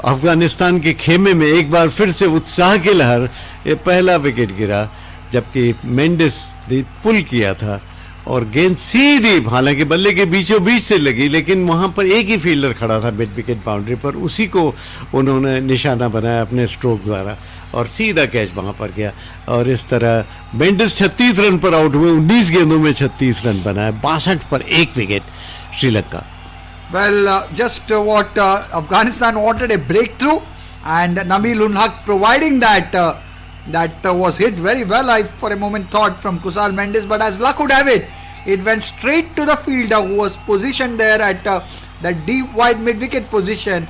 अफगानिस्तान के खेमे में एक बार फिर से उत्साह की लहर। ये पहला विकेट गिरा जबकि मेंडिस ने पुल किया था और गेंद सीधी, हालांकि बल्ले के बीचों बीच से लगी, लेकिन वहां पर एक ही फील्डर खड़ा था मिड विकेट बाउंड्री पर, उसी को उन्होंने निशाना बनाया अपने स्ट्रोक द्वारा और सीधा कैच वहां पर गया। और इस तरह मेंडिस 36 रन पर आउट हुए। 19 गेंदों में 36 रन बनाए। 62 पर 1 wicket Sri Lanka. Well, just what Afghanistan wanted, a breakthrough, and Nabil ul Haq providing that. That was hit very well. I for a moment thought from Kusal Mendes, but as luck would have it, it went straight to the fielder who was positioned there at that deep wide mid wicket position,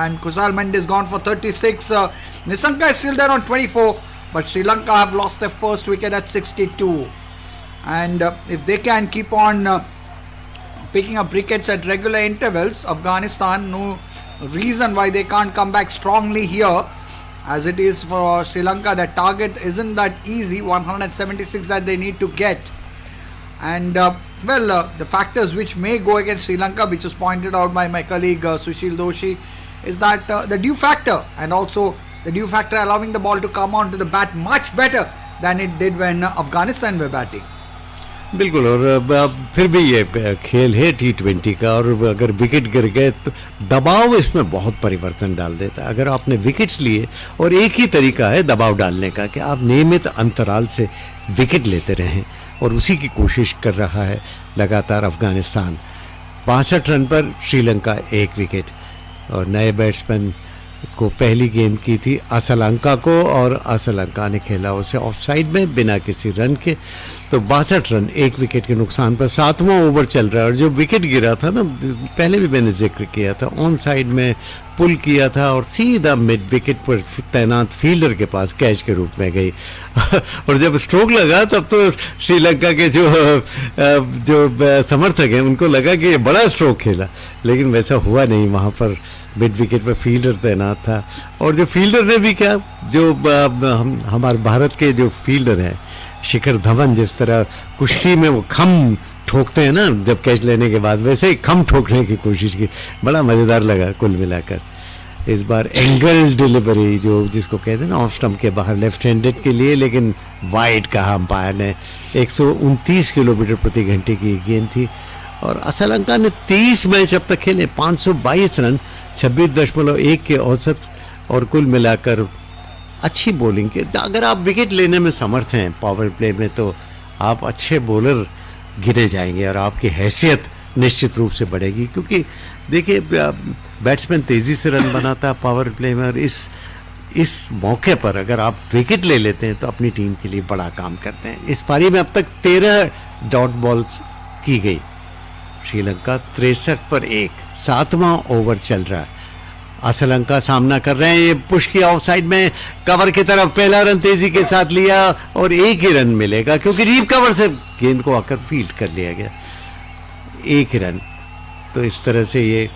and Kusal Mendes gone for 36. Nisanka is still there on 24, but Sri Lanka have lost their first wicket at 62, and if they can keep on picking up wickets at regular intervals, Afghanistan, no reason why they can't come back strongly here. As it is for Sri Lanka, that target isn't that easy, 176 that they need to get. And the factors which may go against Sri Lanka, which is pointed out by my colleague Sushil Doshi, is that the dew factor, and also the dew factor allowing the ball to come onto the bat much better than it did when Afghanistan were batting. बिल्कुल। और फिर भी ये खेल है T20 का, और अगर विकेट गिर गए तो दबाव इसमें बहुत परिवर्तन डाल देता है। अगर आपने विकेट्स लिए, और एक ही तरीका है दबाव डालने का कि आप नियमित अंतराल से विकेट लेते रहें, और उसी की कोशिश कर रहा है लगातार अफगानिस्तान। 62 रन पर श्रीलंका 1 विकेट। और नए बैट्समैन को पहली गेंद की थी असलंका को, और असलंका ने खेला उसे ऑफ साइड में बिना किसी रन के। तो 62 रन 1 विकेट के नुकसान पर 7वां ओवर चल रहा है। और जो विकेट गिरा था ना, पहले भी मैंने जिक्र किया था, ऑन साइड में पुल किया था और सीधा मिड विकेट पर तैनात फील्डर के पास कैच के रूप में गई। और जब स्ट्रोक लगा तब तो श्रीलंका के जो समर्थक हैं उनको लगा कि ये बड़ा स्ट्रोक खेला, लेकिन वैसा हुआ नहीं। वहाँ पर मिड विकेट पर फील्डर तैनात था, और जो फील्डर ने भी क्या, जो हमारे भारत के जो फील्डर हैं शिखर धवन, जिस तरह कुश्ती में वो खम ठोकते हैं ना जब कैच लेने के बाद, वैसे ही खम ठोकने की कोशिश की। बड़ा मज़ेदार लगा कुल मिलाकर। इस बार एंगल डिलीवरी, जो जिसको कहते हैं ना ऑफ स्टंप के बाहर, लेफ्ट हैंडेड के लिए, लेकिन वाइड कहा अंपायर ने। 129 किलोमीटर प्रति घंटे की गेंद थी। और श्रीलंका ने 30 मैच अब तक खेले, 522 रन, 26.1 के औसत, और कुल मिलाकर अच्छी बॉलिंग के। अगर आप विकेट लेने में समर्थ हैं पावर प्ले में, तो आप अच्छे बॉलर गिने जाएंगे और आपकी हैसियत निश्चित रूप से बढ़ेगी, क्योंकि देखिए बैट्समैन तेजी से रन बनाता है पावर प्ले में, और इस मौके पर अगर आप विकेट ले लेते हैं तो अपनी टीम के लिए बड़ा काम करते हैं। इस पारी में अब तक 13 डॉट बॉल्स की गई। श्रीलंका 63 पर 1, 7वां ओवर चल रहा है। श्रीलंका सामना कर रहे हैं, ये पुश किया ऑफसाइड में, कवर की तरफ पहला रन तेजी के साथ लिया और एक ही रन मिलेगा क्योंकि डीप कवर से गेंद को आकर फील्ड कर लिया गया, एक ही रन। तो इस तरह से ये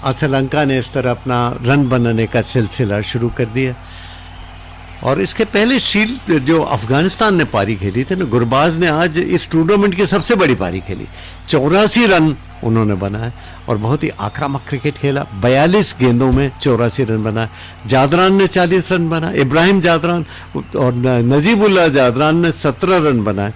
श्रीलंका ने इस तरह अपना रन बनाने का सिलसिला शुरू कर दिया। और इसके पहले जो अफगानिस्तान ने पारी खेली थी ना, गुरबाज ने आज इस टूर्नामेंट की सबसे बड़ी पारी खेली, 84 रन उन्होंने बनाए और बहुत ही आक्रामक क्रिकेट खेला। 42 गेंदों में 84 रन बनाए। जादरान ने 40 रन बनाए, इब्राहिम जादरान और नजीबुल्लाह जादरान ने 17 रन बनाए,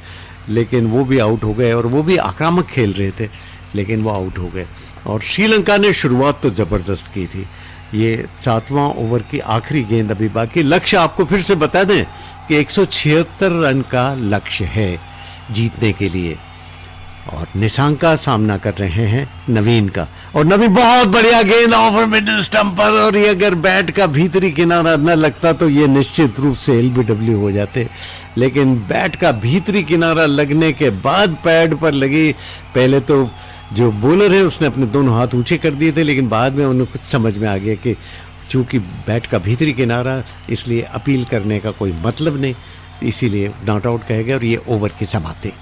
लेकिन वो भी आउट हो गए और वो भी आक्रामक खेल रहे थे लेकिन वो आउट हो गए। और श्रीलंका ने शुरुआत तो ज़बरदस्त की थी। ये 7वां ओवर की आखिरी गेंद अभी बाकी। लक्ष्य आपको फिर से बता दें कि 176 रन का लक्ष्य है जीतने के लिए, और निशांक का सामना कर रहे हैं नवीन का। और नवीन बहुत बढ़िया गेंद ऑफ मिडिल स्टंप पर, और ये अगर बैट का भीतरी किनारा न लगता तो ये निश्चित रूप से LBW हो जाते, लेकिन बैट का भीतरी किनारा लगने के बाद पैड पर लगी। पहले तो जो बॉलर है उसने अपने दोनों हाथ ऊंचे कर दिए थे, लेकिन बाद में उन्हें कुछ समझ में आ गया कि चूंकि बैट का भीतरी किनारा, इसलिए अपील करने का कोई मतलब नहीं, इसीलिए नॉट आउट कहे गए और ये ओवर की समाप्ति।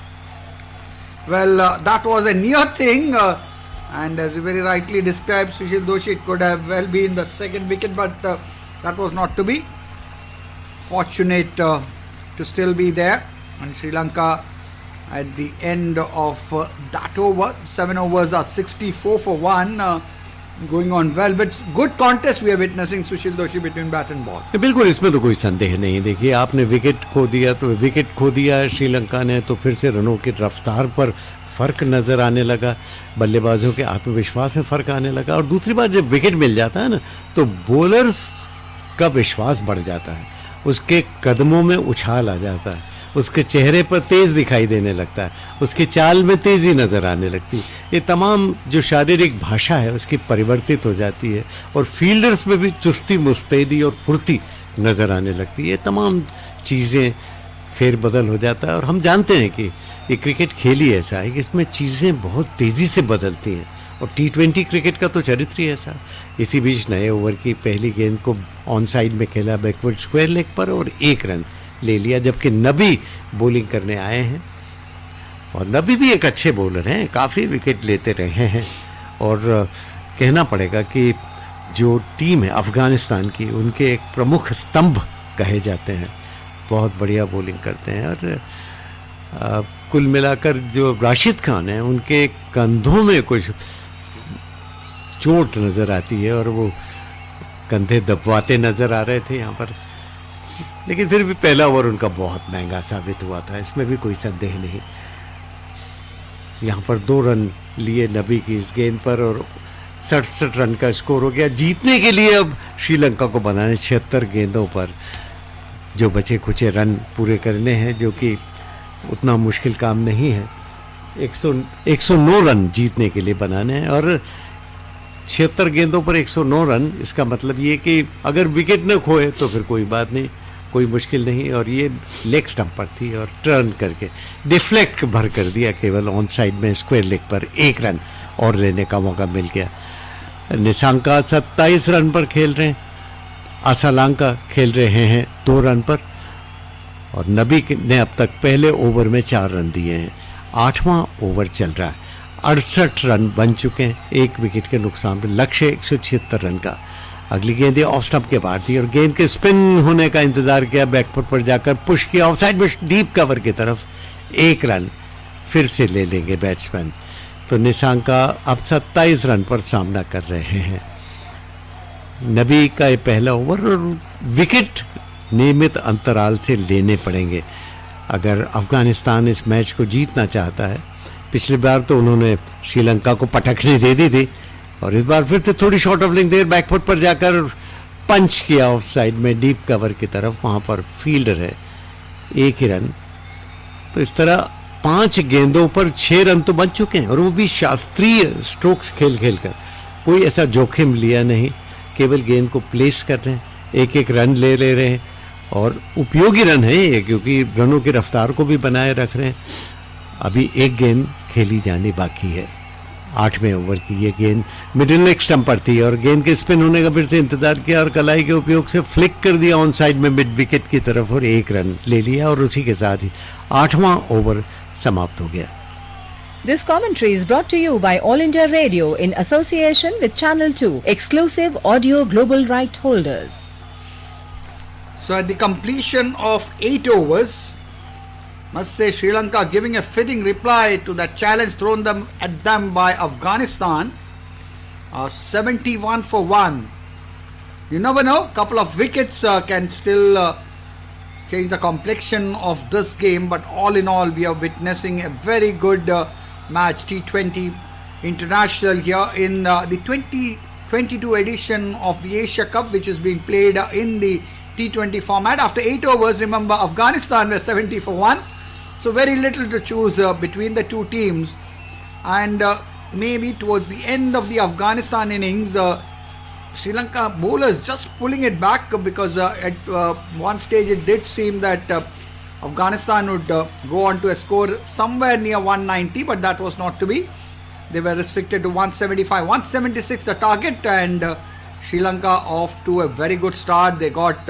Well, that was a near thing, and as you very rightly described, Sushil Doshi, it could have well been the second wicket, but that was not to be. Fortunate to still be there, and Sri Lanka at the end of that over, 7 overs are 64 for 1, going on well, but good contest we are witnessing, Sushil Doshi, between bat and ball. बिल्कुल, इसमें तो कोई संदेह नहीं। देखिए, आपने wicket खो दिया तो विकेट खो दिया श्रीलंका ने, तो फिर से रनों की रफ्तार पर फर्क नजर आने लगा, बल्लेबाजों के आत्मविश्वास में फर्क आने लगा। और दूसरी बात, जब विकेट मिल जाता है ना तो बॉलर्स का विश्वास बढ़ जाता है, उसके कदमों में उछाल आ जाता है, उसके चेहरे पर तेज दिखाई देने लगता है, उसकी चाल में तेजी नजर आने लगती है। ये तमाम जो शारीरिक भाषा है उसकी परिवर्तित हो जाती है, और फील्डर्स में भी चुस्ती मुस्तैदी और फुर्ती नजर आने लगती है। ये तमाम चीज़ें फेरबदल हो जाता है। और हम जानते हैं कि ये क्रिकेट खेल ही ऐसा है कि इसमें चीज़ें बहुत तेज़ी से बदलती हैं, और T20 क्रिकेट का तो चरित्र ही ऐसा। इसी बीच नए ओवर की पहली गेंद को ऑन साइड में खेला बैकवर्ड स्क्वायर लेग पर और 1 रन ले लिया, जबकि नबी बॉलिंग करने आए हैं। और नबी भी एक अच्छे बॉलर हैं, काफ़ी विकेट लेते रहे हैं, और कहना पड़ेगा कि जो टीम है अफगानिस्तान की, उनके एक प्रमुख स्तंभ कहे जाते हैं, बहुत बढ़िया बॉलिंग करते हैं। और कुल मिलाकर जो राशिद खान है, उनके कंधों में कुछ चोट नज़र आती है और वो कंधे दबवाते नज़र आ रहे थे यहाँ पर, लेकिन फिर भी पहला ओवर उनका बहुत महंगा साबित हुआ था, इसमें भी कोई संदेह नहीं। यहाँ पर 2 रन लिए नबी की इस गेंद पर, और 67 रन का स्कोर हो गया। जीतने के लिए अब श्रीलंका को बनाने 76 गेंदों पर जो बचे खुचे रन पूरे करने हैं, जो कि उतना मुश्किल काम नहीं है। 109 रन जीतने के लिए बनाने हैं, और 76 गेंदों पर 109 रन, इसका मतलब ये कि अगर विकेट न खोए तो फिर कोई बात नहीं, कोई मुश्किल नहीं। और ये लेग स्टंप पर थी और टर्न करके डिफ्लेक्ट भर कर दिया, केवल ऑन साइड में स्क्वायर लेग पर 1 रन और लेने का मौका मिल गया। निशांका 27 रन पर खेल रहे हैं, श्रीलंका खेल रहे हैं 2 रन पर, और नबी ने अब तक पहले ओवर में 4 रन दिए हैं। 8वां ओवर चल रहा है, 68 रन बन चुके हैं 1 विकेट के नुकसान पर। लक्ष्य 176 रन का। अगली गेंद ऑफ स्टंप के बाहर थी और गेंद के स्पिन होने का इंतजार किया, बैकफुट पर जाकर पुश किया ऑफसाइड में डीप कवर की तरफ, 1 रन फिर से ले लेंगे बैट्समैन। तो निशांका अब 27 रन पर सामना कर रहे हैं। नबी का ये पहला ओवर, और विकेट नियमित अंतराल से लेने पड़ेंगे अगर अफगानिस्तान इस मैच को जीतना चाहता है। पिछली बार तो उन्होंने श्रीलंका को पटखनी दे दी थी, और इस बार फिर से थोड़ी शॉर्ट ऑफ लेंथ देर बैकफुट पर जाकर पंच किया ऑफ साइड में डीप कवर की तरफ, वहाँ पर फील्डर है, 1 ही रन। तो इस तरह 5 गेंदों पर 6 रन तो बन चुके हैं, और वो भी शास्त्रीय स्ट्रोक्स खेल खेल कर। कोई ऐसा जोखिम लिया नहीं, केवल गेंद को प्लेस कर रहे हैं, एक एक रन ले रहे हैं, और उपयोगी रन है ये, क्योंकि रनों की रफ्तार को भी बनाए रख रहे हैं। अभी एक गेंद खेली जानी बाकी है, 8वें ओवर की ये गेंद मिडिल लेग स्टंप पर थी, और गेंद के स्पिन होने का फिर से इंतजार किया और कलाई के उपयोग से फ्लिक कर दिया ऑन साइड में मिड विकेट की तरफ, और 1 रन ले लिया, और उसी के साथ ही 8वां ओवर समाप्त हो गया। This commentary is brought to you by All India Radio in association with Channel 2, exclusive audio global right holders. So at the completion of 8 overs, must say Sri Lanka giving a fitting reply to that challenge thrown at them by Afghanistan, 71 for 1. You never know, couple of wickets can still change the complexion of this game, but all in all we are witnessing a very good match, T20 international here in the 2022 edition of the Asia Cup, which is being played in the T20 format. After 8 overs, remember, Afghanistan were 70 for 1, so very little to choose between the two teams, and maybe towards the end of the Afghanistan innings, Sri Lanka bowlers just pulling it back, because at one stage it did seem that Afghanistan would go on to a score somewhere near 190, but that was not to be. They were restricted to 175, 176 the target, and Sri Lanka off to a very good start. They got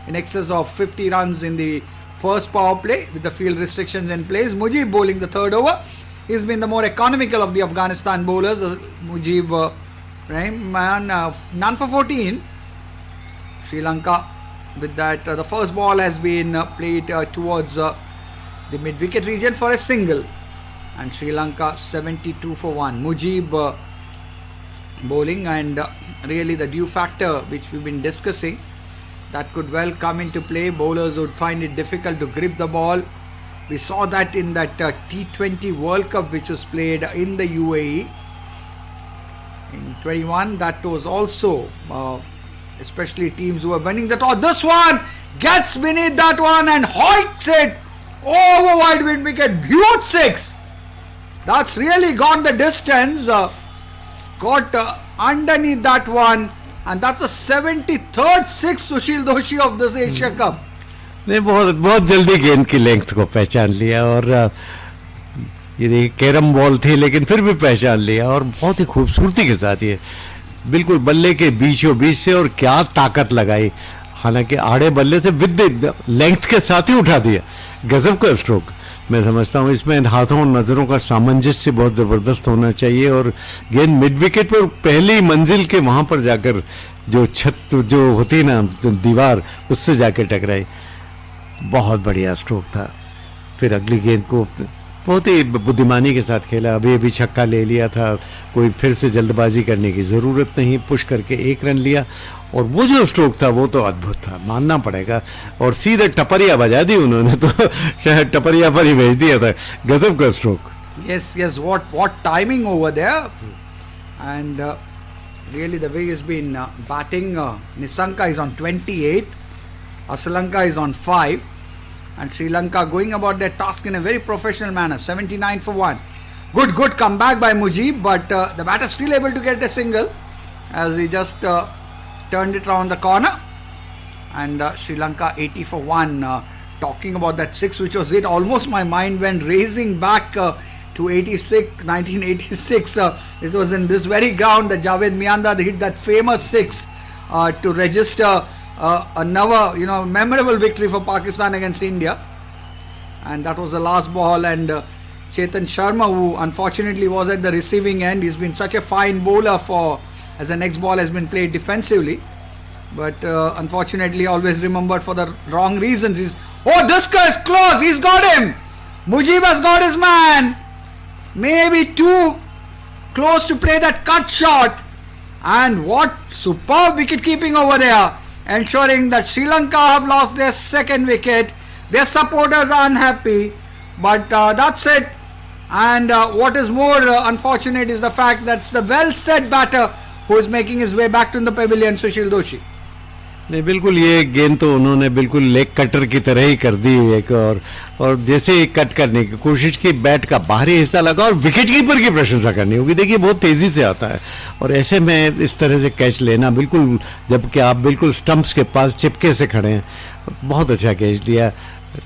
in excess of 50 runs in the first power play with the field restrictions in place. Mujib bowling the 3rd over. He's been the more economical of the Afghanistan bowlers. Mujib none for 14. Sri Lanka with that, the first ball has been played towards the mid-wicket region for a single, and Sri Lanka 72 for 1. Mujib bowling, and really the due factor which we've been discussing, that could well come into play. Bowlers would find it difficult to grip the ball. We saw that in that T20 World Cup which was played in the UAE in 21. That was also especially teams who are winning the toss. This one gets beneath that one and hoiks it over wide mid wicket. Huge 6. That's really gone the distance. Got underneath that one, and that's the 73rd 6 Sushil Doshi of this Asia Cup. ने बहुत जल्दी गेंद की length को पहचान लिया, और ये कैरम बॉल थी लेकिन फिर भी पहचान लिया, और बहुत ही खूबसूरती के साथ ये बिल्कुल बल्ले के बीचों बीच से, और क्या ताकत लगाई, हालांकि आड़े बल्ले से विद लेंथ के साथ ही उठा दिया। गजब का स्ट्रोक। मैं समझता हूँ इसमें हाथों और नज़रों का सामंजस्य बहुत ज़बरदस्त होना चाहिए, और गेंद मिड विकेट पर पहली मंजिल के वहाँ पर जाकर जो छत जो होती ना, जो दीवार, उससे जाकर टकराई। बहुत बढ़िया स्ट्रोक था। फिर अगली गेंद को बहुत ही बुद्धिमानी के साथ खेला, अभी छक्का ले लिया था, कोई फिर से जल्दबाजी करने की ज़रूरत नहीं, पुश करके 1 रन लिया, और वो जो स्ट्रोक था वो तो अद्भुत था, मानना पड़ेगा, और सीधे टपरिया बजा दी उन्होंने, तो शायद टपरिया पर ही भेज दिया था। गजब का stroke. Yes, what timing over there, and really the way he's been batting. Nisanka is on 28, Sri Lanka is on 5, and Sri Lanka going about their task in a very professional manner. 79 for 1. Good comeback by Mujib, but the batter still able to get a single as he just turned it around the corner, and Sri Lanka 80 for 1. Talking about that 6 which was it, almost my mind went racing back to 1986. It was in this very ground that Javed Miandad hit that famous 6 to register another memorable victory for Pakistan against India, and that was the last ball. And Chetan Sharma, who unfortunately was at the receiving end, he's been such a fine bowler as the next ball has been played defensively, but unfortunately always remembered for the wrong reasons. This guy is close, he's got him. Mujib has got his man, maybe too close to play that cut shot, and what superb wicket keeping over there, ensuring that Sri Lanka have lost their second wicket. Their supporters are unhappy, but that's it. And what is more unfortunate is the fact that it's the well-set batter who is making his way back to the pavilion, Sushil Doshi. नहीं, बिल्कुल ये गेंद तो उन्होंने बिल्कुल leg cutter की तरह ही कर दी एक, और जैसे ही कट करने की कोशिश की, बैट का बाहरी हिस्सा लगा और विकेट कीपर की प्रशंसा करनी होगी। देखिए बहुत तेजी से आता है और ऐसे में इस तरह से कैच लेना बिल्कुल, जबकि आप बिल्कुल स्टंप्स के पास चिपके से खड़े हैं, बहुत अच्छा कैच लिया।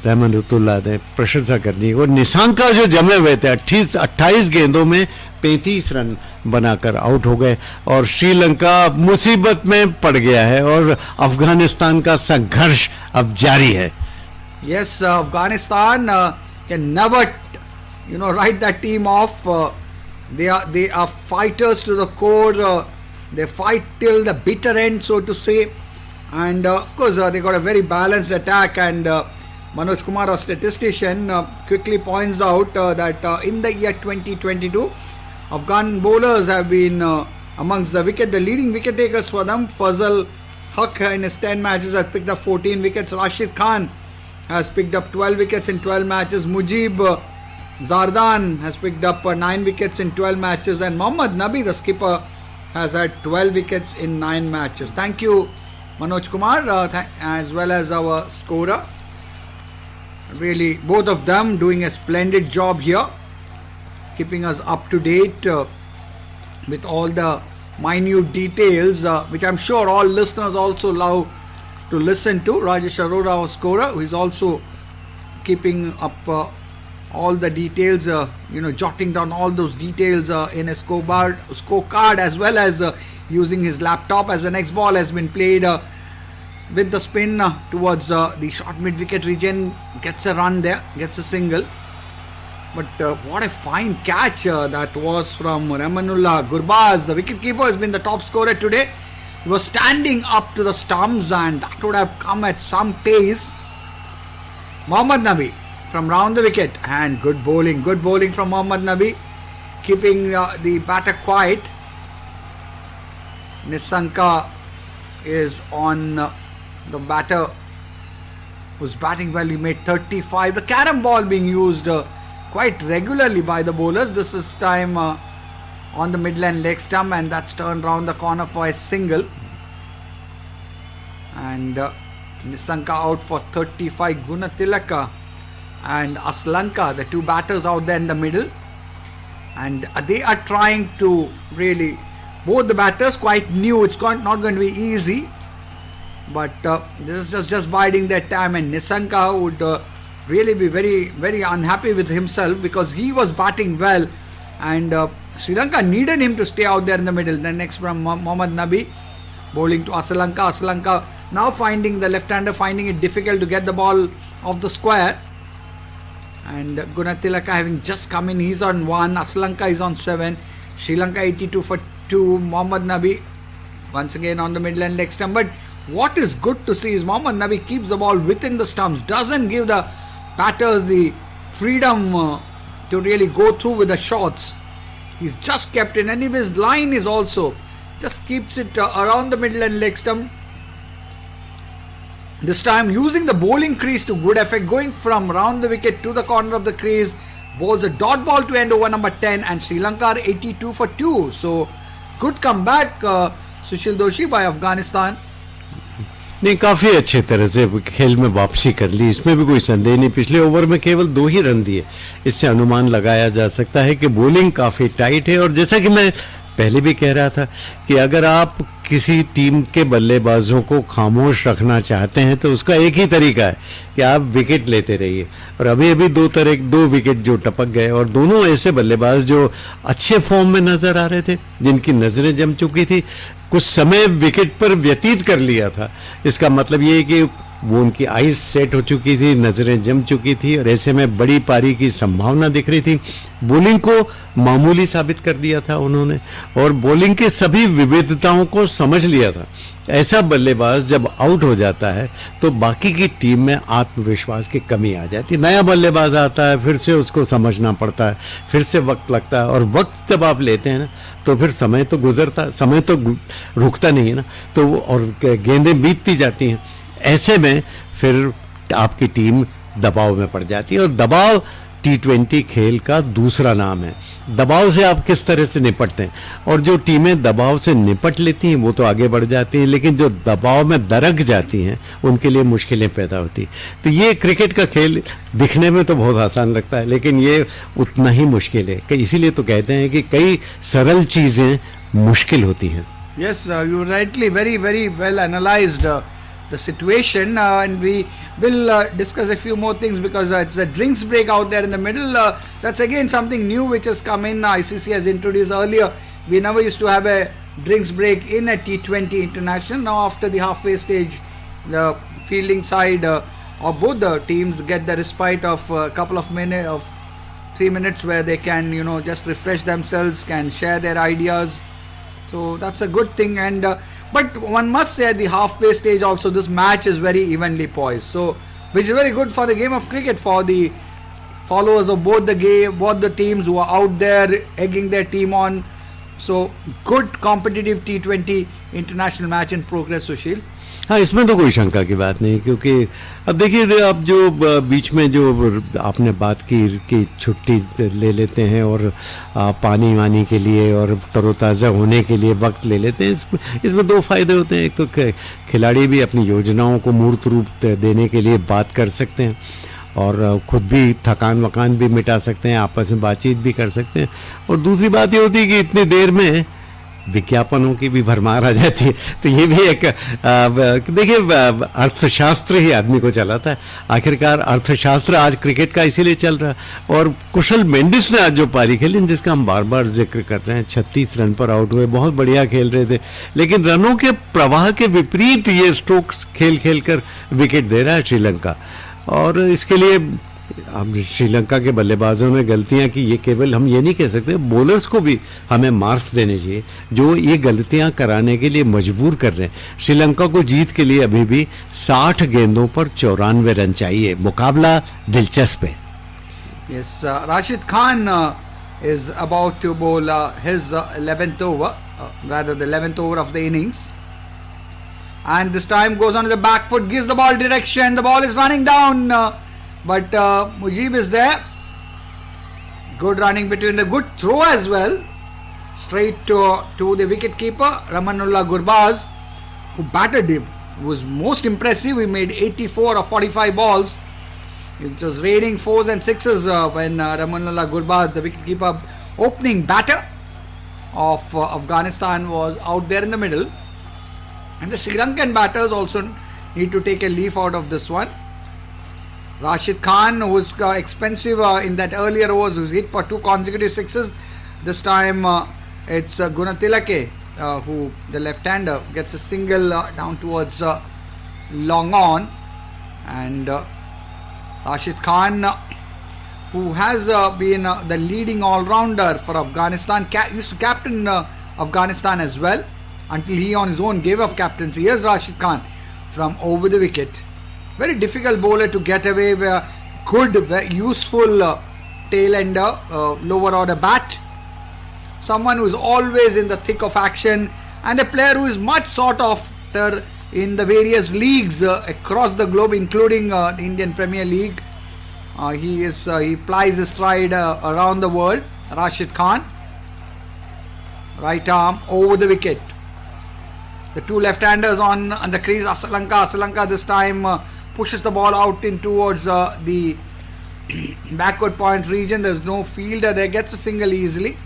रहमतुल्लाह ने प्रशंसा करनी। और निशांका जो जमे हुए थे 28 गेंदों में 35 रन बनाकर आउट हो गए और श्रीलंका मुसीबत में पड़ गया है और अफगानिस्तान का संघर्ष अब जारी है। Yes, Afghanistan can never, write that team off. They are fighters to the core. They fight till the bitter end, so to say. And of course, they got a very balanced attack. And Manoj Kumar, a statistician, quickly points out that in the year 2022, Afghan bowlers have been amongst the leading wicket takers for them. Fazal Haq in his 10 matches has picked up 14 wickets. Rashid Khan has picked up 12 wickets in 12 matches. Mujib Zardan has picked up 9 wickets in 12 matches. And Mohammad Nabi, the skipper, has had 12 wickets in 9 matches. Thank you, Manoj Kumar, as well as our scorer. Really, both of them doing a splendid job here, keeping us up to date with all the minute details, which I'm sure all listeners also love to listen to. Rajesh Arora, our scorer, who is also keeping up all the details, jotting down all those details in a scorecard, as well as using his laptop as the next ball has been played with the spin towards the short mid-wicket region. Gets a run there, gets a single. But what a fine catch that was from Ramanullah Gurbaz. The wicketkeeper has been the top scorer today. He was standing up to the stumps and that would have come at some pace. Mohammad Nabi from round the wicket, and good bowling from Mohammad Nabi, keeping the batter quiet. Nisanka is on the batter who's batting well. He made 35. The carom ball being used quite regularly by the bowlers. This is time on the midland leg stump, and that's turned round the corner for a single. And Nisanka out for 35. Gunatilaka and Aslanka, the two batters out there in the middle, and they are trying to really, both the batters quite new. It's not going to be easy, but this is just biding their time. And Nisanka would really be very, very unhappy with himself because he was batting well, and Sri Lanka needed him to stay out there in the middle. Then next from Mohammad Nabi, bowling to Aslanka. Aslanka now finding the left-hander, finding it difficult to get the ball off the square. And Gunatilaka having just come in, he's on 1. Aslanka is on 7. Sri Lanka 82 for 2. Mohammad Nabi once again on the midland leg stump. But what is good to see is Mohammad Nabi keeps the ball within the stumps, doesn't give the batters the freedom to really go through with the shots. He's just kept in, and if his line is also just keeps it around the middle and leg stump. This time using the bowling crease to good effect, going from round the wicket to the corner of the crease, bowls a dot ball to end over number 10, and Sri Lanka are 82 for 2. So good comeback Sushil Doshi by Afghanistan. नहीं, काफी अच्छे तरह से खेल में वापसी कर ली, इसमें भी कोई संदेह नहीं। पिछले ओवर में केवल 2 ही रन दिए, इससे अनुमान लगाया जा सकता है कि बॉलिंग काफी टाइट है। और जैसा कि मैं पहले भी कह रहा था कि अगर आप किसी टीम के बल्लेबाजों को खामोश रखना चाहते हैं तो उसका एक ही तरीका है कि आप विकेट लेते रहिए। और अभी 2 विकेट जो टपक गए, और दोनों ऐसे बल्लेबाज जो अच्छे फॉर्म में नजर आ रहे थे, जिनकी नजरें जम चुकी थी, कुछ समय विकेट पर व्यतीत कर लिया था। इसका मतलब ये है कि वो उनकी आइज सेट हो चुकी थी, नजरें जम चुकी थी, और ऐसे में बड़ी पारी की संभावना दिख रही थी। बॉलिंग को मामूली साबित कर दिया था उन्होंने, और बॉलिंग की सभी विविधताओं को समझ लिया था। ऐसा बल्लेबाज जब आउट हो जाता है तो बाकी की टीम में आत्मविश्वास की कमी आ जाती है। नया बल्लेबाज आता है, फिर से उसको समझना पड़ता है, फिर से वक्त लगता है, और वक्त जब आप लेते हैं ना तो फिर समय तो गुजरता, समय तो रुकता नहीं है ना, तो और गेंदें बीतती जाती हैं। ऐसे में फिर आपकी टीम दबाव में पड़ जाती है, और दबाव T20 खेल का दूसरा नाम है। दबाव से आप किस तरह से निपटते हैं, और जो टीमें दबाव से निपट लेती हैं वो तो आगे बढ़ जाती हैं, लेकिन जो दबाव में दरक जाती हैं उनके लिए मुश्किलें पैदा होती। तो ये क्रिकेट का खेल दिखने में तो बहुत आसान लगता है, लेकिन ये उतना ही मुश्किल है कि इसीलिए तो कहते हैं कि कई सरल चीज़ें मुश्किल होती हैं। Yes, you rightly very well analyzed the situation, and we will discuss a few more things because it's a drinks break out there in the middle. That's again something new which has come in. ICC has introduced earlier. We never used to have a drinks break in a T20 international. Now after the halfway stage, the fielding side of both the teams get the respite of a couple of minutes, of 3 minutes, where they can just refresh themselves, can share their ideas. So that's a good thing, and but one must say at the halfway stage also this match is very evenly poised. So which is very good for the game of cricket, for the followers of both the game, both the teams who are out there egging their team on. So good competitive T20 international match in progress, Sushil. हाँ, इसमें तो कोई शंका की बात नहीं, क्योंकि अब देखिए अब जो बीच में जो आपने बात की कि छुट्टी ले लेते हैं और पानी वानी के लिए और तरोताज़ा होने के लिए वक्त ले लेते हैं, इसमें दो फायदे होते हैं। एक तो खिलाड़ी भी अपनी योजनाओं को मूर्त रूप देने के लिए बात कर सकते हैं और खुद भी थकान वकान भी मिटा सकते हैं, आपस में बातचीत भी कर सकते हैं, और दूसरी बात ये होती है कि इतनी देर में विज्ञापनों की भी भरमार आ जाती है। तो ये भी एक देखिए अर्थशास्त्र ही आदमी को चलाता है। आखिरकार अर्थशास्त्र आज क्रिकेट का इसीलिए चल रहा है। और कुशल मेंडिस ने आज जो पारी खेली, जिसका हम बार बार जिक्र कर रहे हैं, 36 रन पर आउट हुए, बहुत बढ़िया खेल रहे थे, लेकिन रनों के प्रवाह के विपरीत ये स्ट्रोक्स खेल कर विकेट दे रहा है श्रीलंका। और इसके लिए अब श्रीलंका के बल्लेबाजों ने गलतियां की, ये केवल हम ये नहीं कह सकते, बॉलर्स को भी हमें मार्क्स देने चाहिए जो ये गलतियां कराने के लिए मजबूर कर रहे हैं। श्रीलंका को जीत के लिए अभी भी 60 गेंदों पर 94 रन चाहिए। मुकाबला दिलचस्प है। Yes, Rashid Khan is about to bowl his 11th over, rather the 11th over of the innings, and this time goes on to the back foot, gives the ball direction, the ball is running down, but Mujib is there. Good running between the good throw as well, straight to the wicket keeper Ramanullah Gurbaz, who batted him. It was most impressive. He made 84 of 45 balls. It was raining 4s and 6s when Ramanullah Gurbaz, the wicket keeper, opening batter of Afghanistan, was out there in the middle. And the Sri Lankan batters also need to take a leaf out of this one. Rashid Khan, who was expensive in that earlier overs, who's hit for 2 consecutive 6s. This time it's Gunatilake, who, the left-hander, gets a single down towards long on. And Rashid Khan, who has been the leading all-rounder for Afghanistan, used to captain Afghanistan as well, until he on his own gave up captaincy. Here's Rashid Khan from over the wicket. Very difficult bowler to get away with. Good, very useful tail-ender, lower order bat. Someone who is always in the thick of action, and a player who is much sought after in the various leagues across the globe, including the Indian Premier League. He plies his stride around the world. Rashid Khan, right arm over the wicket. The two left-handers on the crease. Asalanka this time pushes the ball out in towards the backward point region. There's no fielder there, gets a single easily.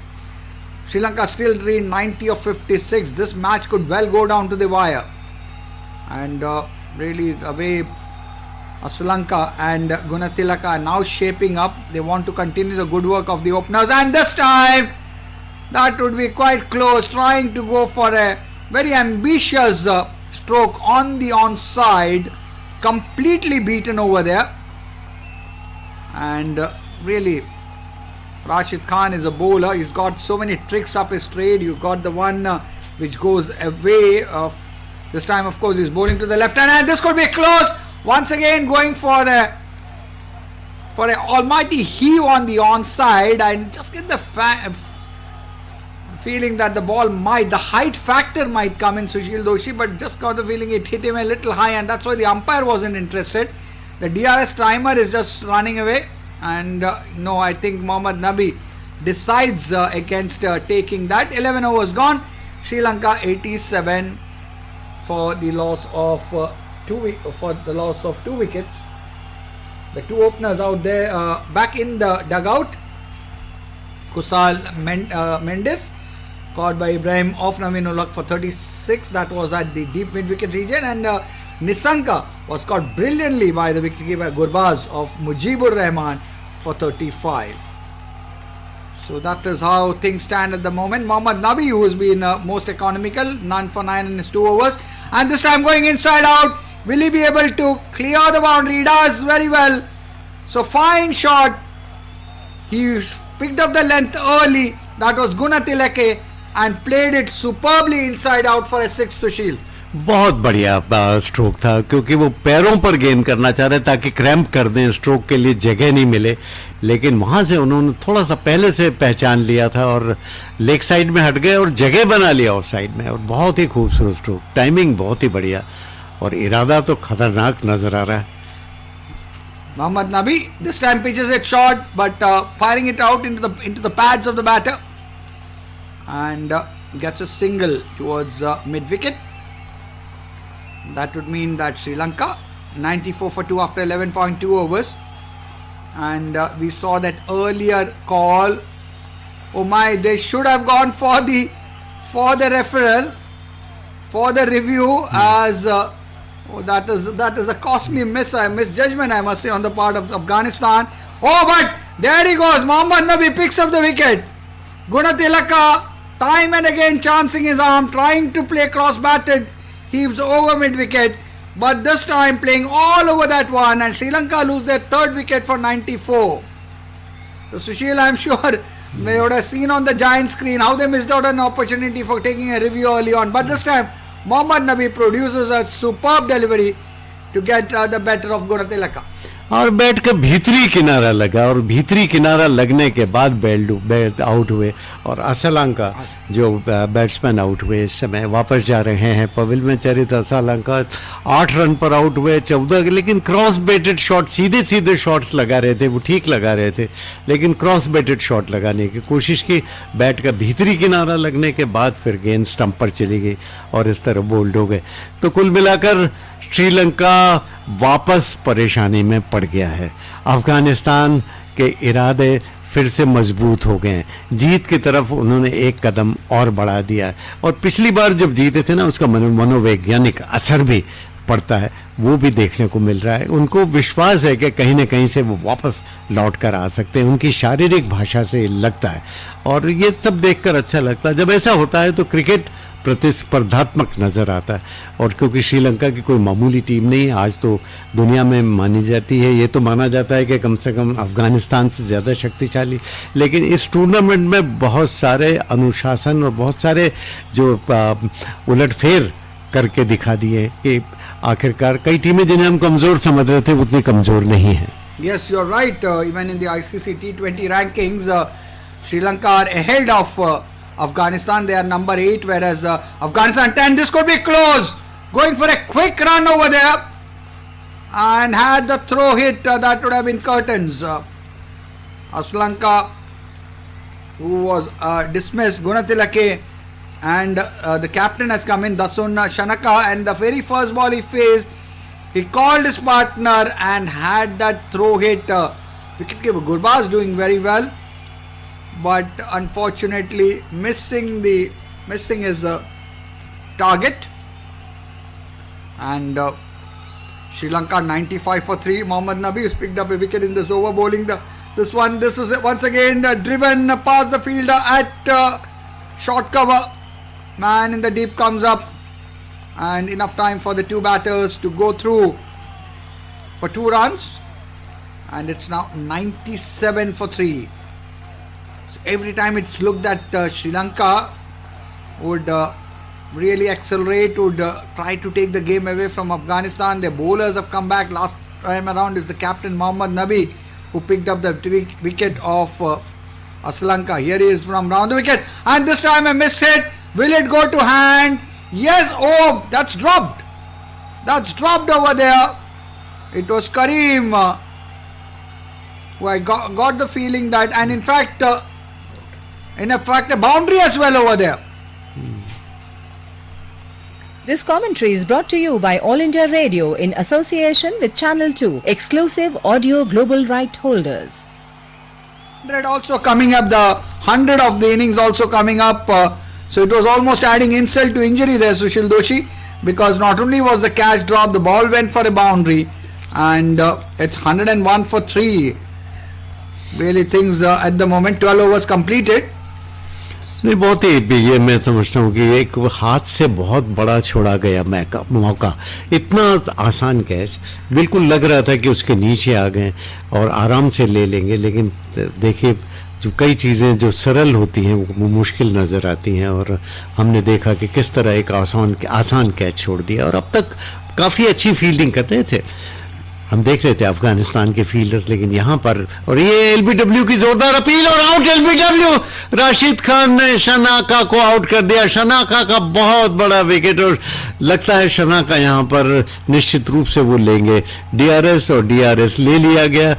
Sri Lanka still dream 90 of 56. This match could well go down to the wire. And really the way Asalanka and Gunatilaka are now shaping up. They want to continue the good work of the openers, and this time that would be quite close, trying to go for a very ambitious stroke on the onside, completely beaten over there. And really Rashid Khan is a bowler. He's got so many tricks up his trade. You've got the one which goes away. This time, of course, he's bowling to the left hand, and this could be close. Once again, going for an almighty heave on the onside, and just get the feeling that the ball the height factor might come in Sushil Doshi, but just got the feeling it hit him a little high, and that's why the umpire wasn't interested. The DRS timer is just running away. And no, I think Mohammad Nabi decides against taking that. 11 overs gone. Sri Lanka 87 for the loss of 2 wickets. The two openers out there back in the dugout. Kusal Mendes caught by Ibrahim off Naveen-ul-Haq for 36. That was at the deep mid-wicket region, and Nisanka was caught brilliantly by the wicketkeeper Gurbaz of Mujibur Rahman for 35. So that is how things stand at the moment. Mohammad Nabi, who has been most economical, 9 for 9 in his 2 overs, and this time going inside out. Will he be able to clear the boundary? He does very well. So fine shot. He picked up the length early. That was Gunatilake, and played it superbly inside out for a 6, Sushil. बहुत बढ़िया stroke था, क्योंकि वो पैरों पर गेंद करना चाह रहे ताकि क्रैम्प कर दें, स्ट्रोक के लिए जगह नहीं मिले, लेकिन वहां से उन्होंने थोड़ा सा पहले से पहचान लिया था और लेग साइड में हट गए और जगह बना लिया ऑफ साइड में, और बहुत ही खूबसूरत स्ट्रोक, टाइमिंग बहुत ही बढ़िया, और इरादा तो खतरनाक नजर आ रहा है. Mohammad Nabi this time pitches it short, but firing it out into the pads of the batter, and gets a single towards mid wicket. That would mean that Sri Lanka 94 for 2 after 11.2 overs, and we saw that earlier call. Oh my, they should have gone for the referral, for the review, as that is a costly misjudgment, I must say, on the part of Afghanistan. Oh, but there he goes. Mohammad Nabi picks up the wicket. Gunatilaka time and again chancing his arm, trying to play cross-batted, heaves over mid-wicket, but this time playing all over that one, and Sri Lanka lose their 3rd wicket for 94. So Sushil, I'm sure they would have seen on the giant screen how they missed out an opportunity for taking a review early on, but this time Mohammad Nabi produces a superb delivery to get the better of Gunatilaka. और bat का भीतरी किनारा लगा, और भीतरी किनारा लगने के बाद बैट आउट हुए, और असलंका जो बैट्समैन आउट हुए इस समय वापस जा रहे हैं. पविल में चरित असलंका 8 रन पर आउट हुए, 14, लेकिन क्रॉस बेटेड शॉट, सीधे शॉट्स लगा रहे थे, वो ठीक लगा रहे थे, लेकिन क्रॉस बेटेड शॉट लगाने की कोशिश की, बैट का भीतरी किनारा लगने के बाद फिर गेंद स्टंप पर चली गई और इस तरह बोल्ड हो गए. तो कुल मिलाकर श्रीलंका वापस परेशानी में पड़ गया है. अफगानिस्तान के इरादे फिर से मजबूत हो गए हैं, जीत की तरफ उन्होंने एक कदम और बढ़ा दिया है, और पिछली बार जब जीते थे ना, उसका मनोवैज्ञानिक असर भी पड़ता है, वो भी देखने को मिल रहा है. उनको विश्वास है कि कहीं ना कहीं से वो वापस लौट कर आ सकते हैं, उनकी शारीरिक भाषा से लगता है, और ये सब देखकर अच्छा लगता है. जब ऐसा होता है तो क्रिकेट प्रतिस्पर्धात्मक नजर आता है, और क्योंकि श्रीलंका की कोई मामूली टीम नहीं, आज तो दुनिया में मानी जाती है, ये तो माना जाता है कि कम से कम अफगानिस्तान से ज़्यादा शक्तिशाली, लेकिन इस टूर्नामेंट में बहुत सारे अनुशासन और बहुत सारे जो उलटफेर करके दिखा दिए कि आखिरकार कई टीमें जिन्हें हम कमज़ोर समझ रहे थे उतनी कमज़ोर नहीं हैं. Yes, you're right. Even in the ICC T20 rankings, Sri Lanka are ahead of Afghanistan. They are number 8, whereas Afghanistan 10. This could be close. Going for a quick run over there, and had the throw hit, that would have been curtains. Aslanka, who was dismissed, Gunatilake, and the captain has come in, Dasun Shanaka, and the very first ball he faced, he called his partner and had that throw hit. Wicketkeeper Gurbaz doing very well, but unfortunately missing his target, and Sri Lanka 95 for 3. Mohammad Nabi has picked up a wicket in this over, bowling this one. This is once again driven past the fielder at short cover. Man in the deep comes up, and enough time for the two batters to go through for 2 runs, and it's now 97 for 3. So every time it's looked that Sri Lanka would really accelerate, would try to take the game away from Afghanistan. Their bowlers have come back. Last time around is the captain Mohammad Nabi, who picked up the wicket of Aslanka. Here he is from round the wicket, and this time a miss hit. Will it go to hand? Yes. Oh, that's dropped. That's dropped over there. It was Kareem I got the feeling that, and in fact, a boundary as well over there. This commentary is brought to you by All India Radio in association with Channel 2, exclusive audio global right holders. 100 also coming up, the 100 of the innings also coming up. So it was almost adding insult to injury there, Sushil Doshi, because not only was the catch dropped, the ball went for a boundary, and it's 101 for 3. Really things at the moment, 12 overs completed. नहीं, बहुत ही ये मैं समझता हूँ कि एक हाथ से बहुत बड़ा छोड़ा गया मौका, इतना आसान कैच, बिल्कुल लग रहा था कि उसके नीचे आ गए और आराम से ले लेंगे, लेकिन देखिए जो कई चीज़ें जो सरल होती हैं वो मुश्किल नज़र आती हैं, और हमने देखा कि किस तरह एक आसान कैच छोड़ दिया, और अब तक काफ़ी अच्छी फील्डिंग कर रहे थे। हम देख रहे थे अफगानिस्तान के फील्डर्स, लेकिन यहाँ पर, और ये एलबीडब्ल्यू की जोरदार अपील और आउट एलबीडब्ल्यू, राशिद खान ने शनाका को आउट कर दिया। शनाका का बहुत बड़ा विकेट, और लगता है शनाका यहाँ पर निश्चित रूप से वो लेंगे डीआरएस, और डीआरएस ले लिया गया।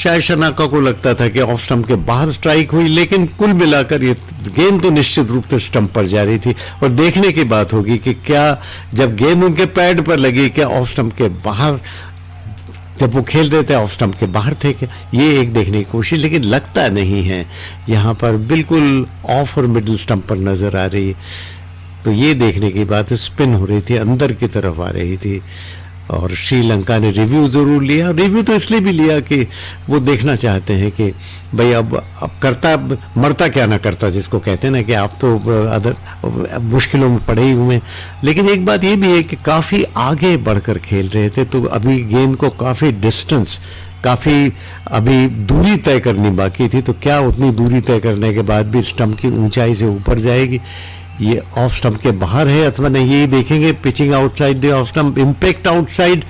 शायद शनाका को लगता था कि ऑफ स्टंप के बाहर स्ट्राइक हुई, लेकिन कुल मिलाकर ये गेंद तो निश्चित रूप से स्टंप पर जा रही थी, और देखने की बात होगी कि क्या जब गेंद उनके पैड पर लगी, क्या ऑफ स्टंप के बाहर, जब वो खेल रहे थे ऑफ स्टंप के बाहर थे क्या, ये एक देखने की कोशिश, लेकिन लगता नहीं है। यहाँ पर बिल्कुल ऑफ और मिडिल स्टंप पर नजर आ रही, तो ये देखने की बात, स्पिन हो रही थी, अंदर की तरफ आ रही थी, और श्रीलंका ने रिव्यू जरूर लिया। रिव्यू तो इसलिए भी लिया कि वो देखना चाहते हैं कि भाई अब करता मरता क्या ना करता, जिसको कहते हैं ना कि आप तो मुश्किलों में पड़े ही हुए। लेकिन एक बात ये भी है कि काफ़ी आगे बढ़कर खेल रहे थे, तो अभी गेंद को काफ़ी डिस्टेंस, काफ़ी अभी दूरी तय करनी बाकी थी, तो क्या उतनी दूरी तय करने के बाद भी स्टंप की ऊंचाई से ऊपर जाएगी, ये ऑफ स्टंप के बाहर है अथवा नहीं, यही देखेंगे। Pitching outside the off stump, impact outside,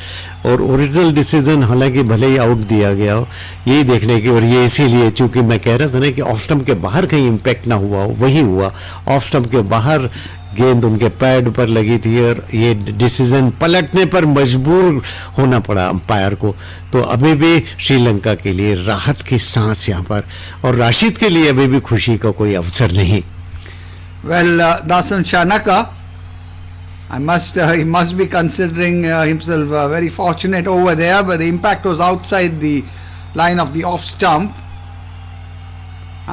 और ओरिजिनल डिसीजन हालांकि भले ही आउट दिया गया हो, यही देखने की। और ये इसीलिए, चूंकि मैं कह रहा था ना कि ऑफ स्टंप के बाहर कहीं इम्पैक्ट ना हुआ हो, वही हुआ। ऑफ स्टंप के बाहर गेंद उनके पैड पर लगी थी, और ये डिसीजन पलटने पर मजबूर होना पड़ा अंपायर को। तो अभी भी श्रीलंका के लिए राहत की सांस यहाँ पर, और राशिद के लिए अभी भी खुशी का कोई अवसर नहीं। Well, Dasan Shanaka, he must be considering himself very fortunate over there, but the impact was outside the line of the off stump.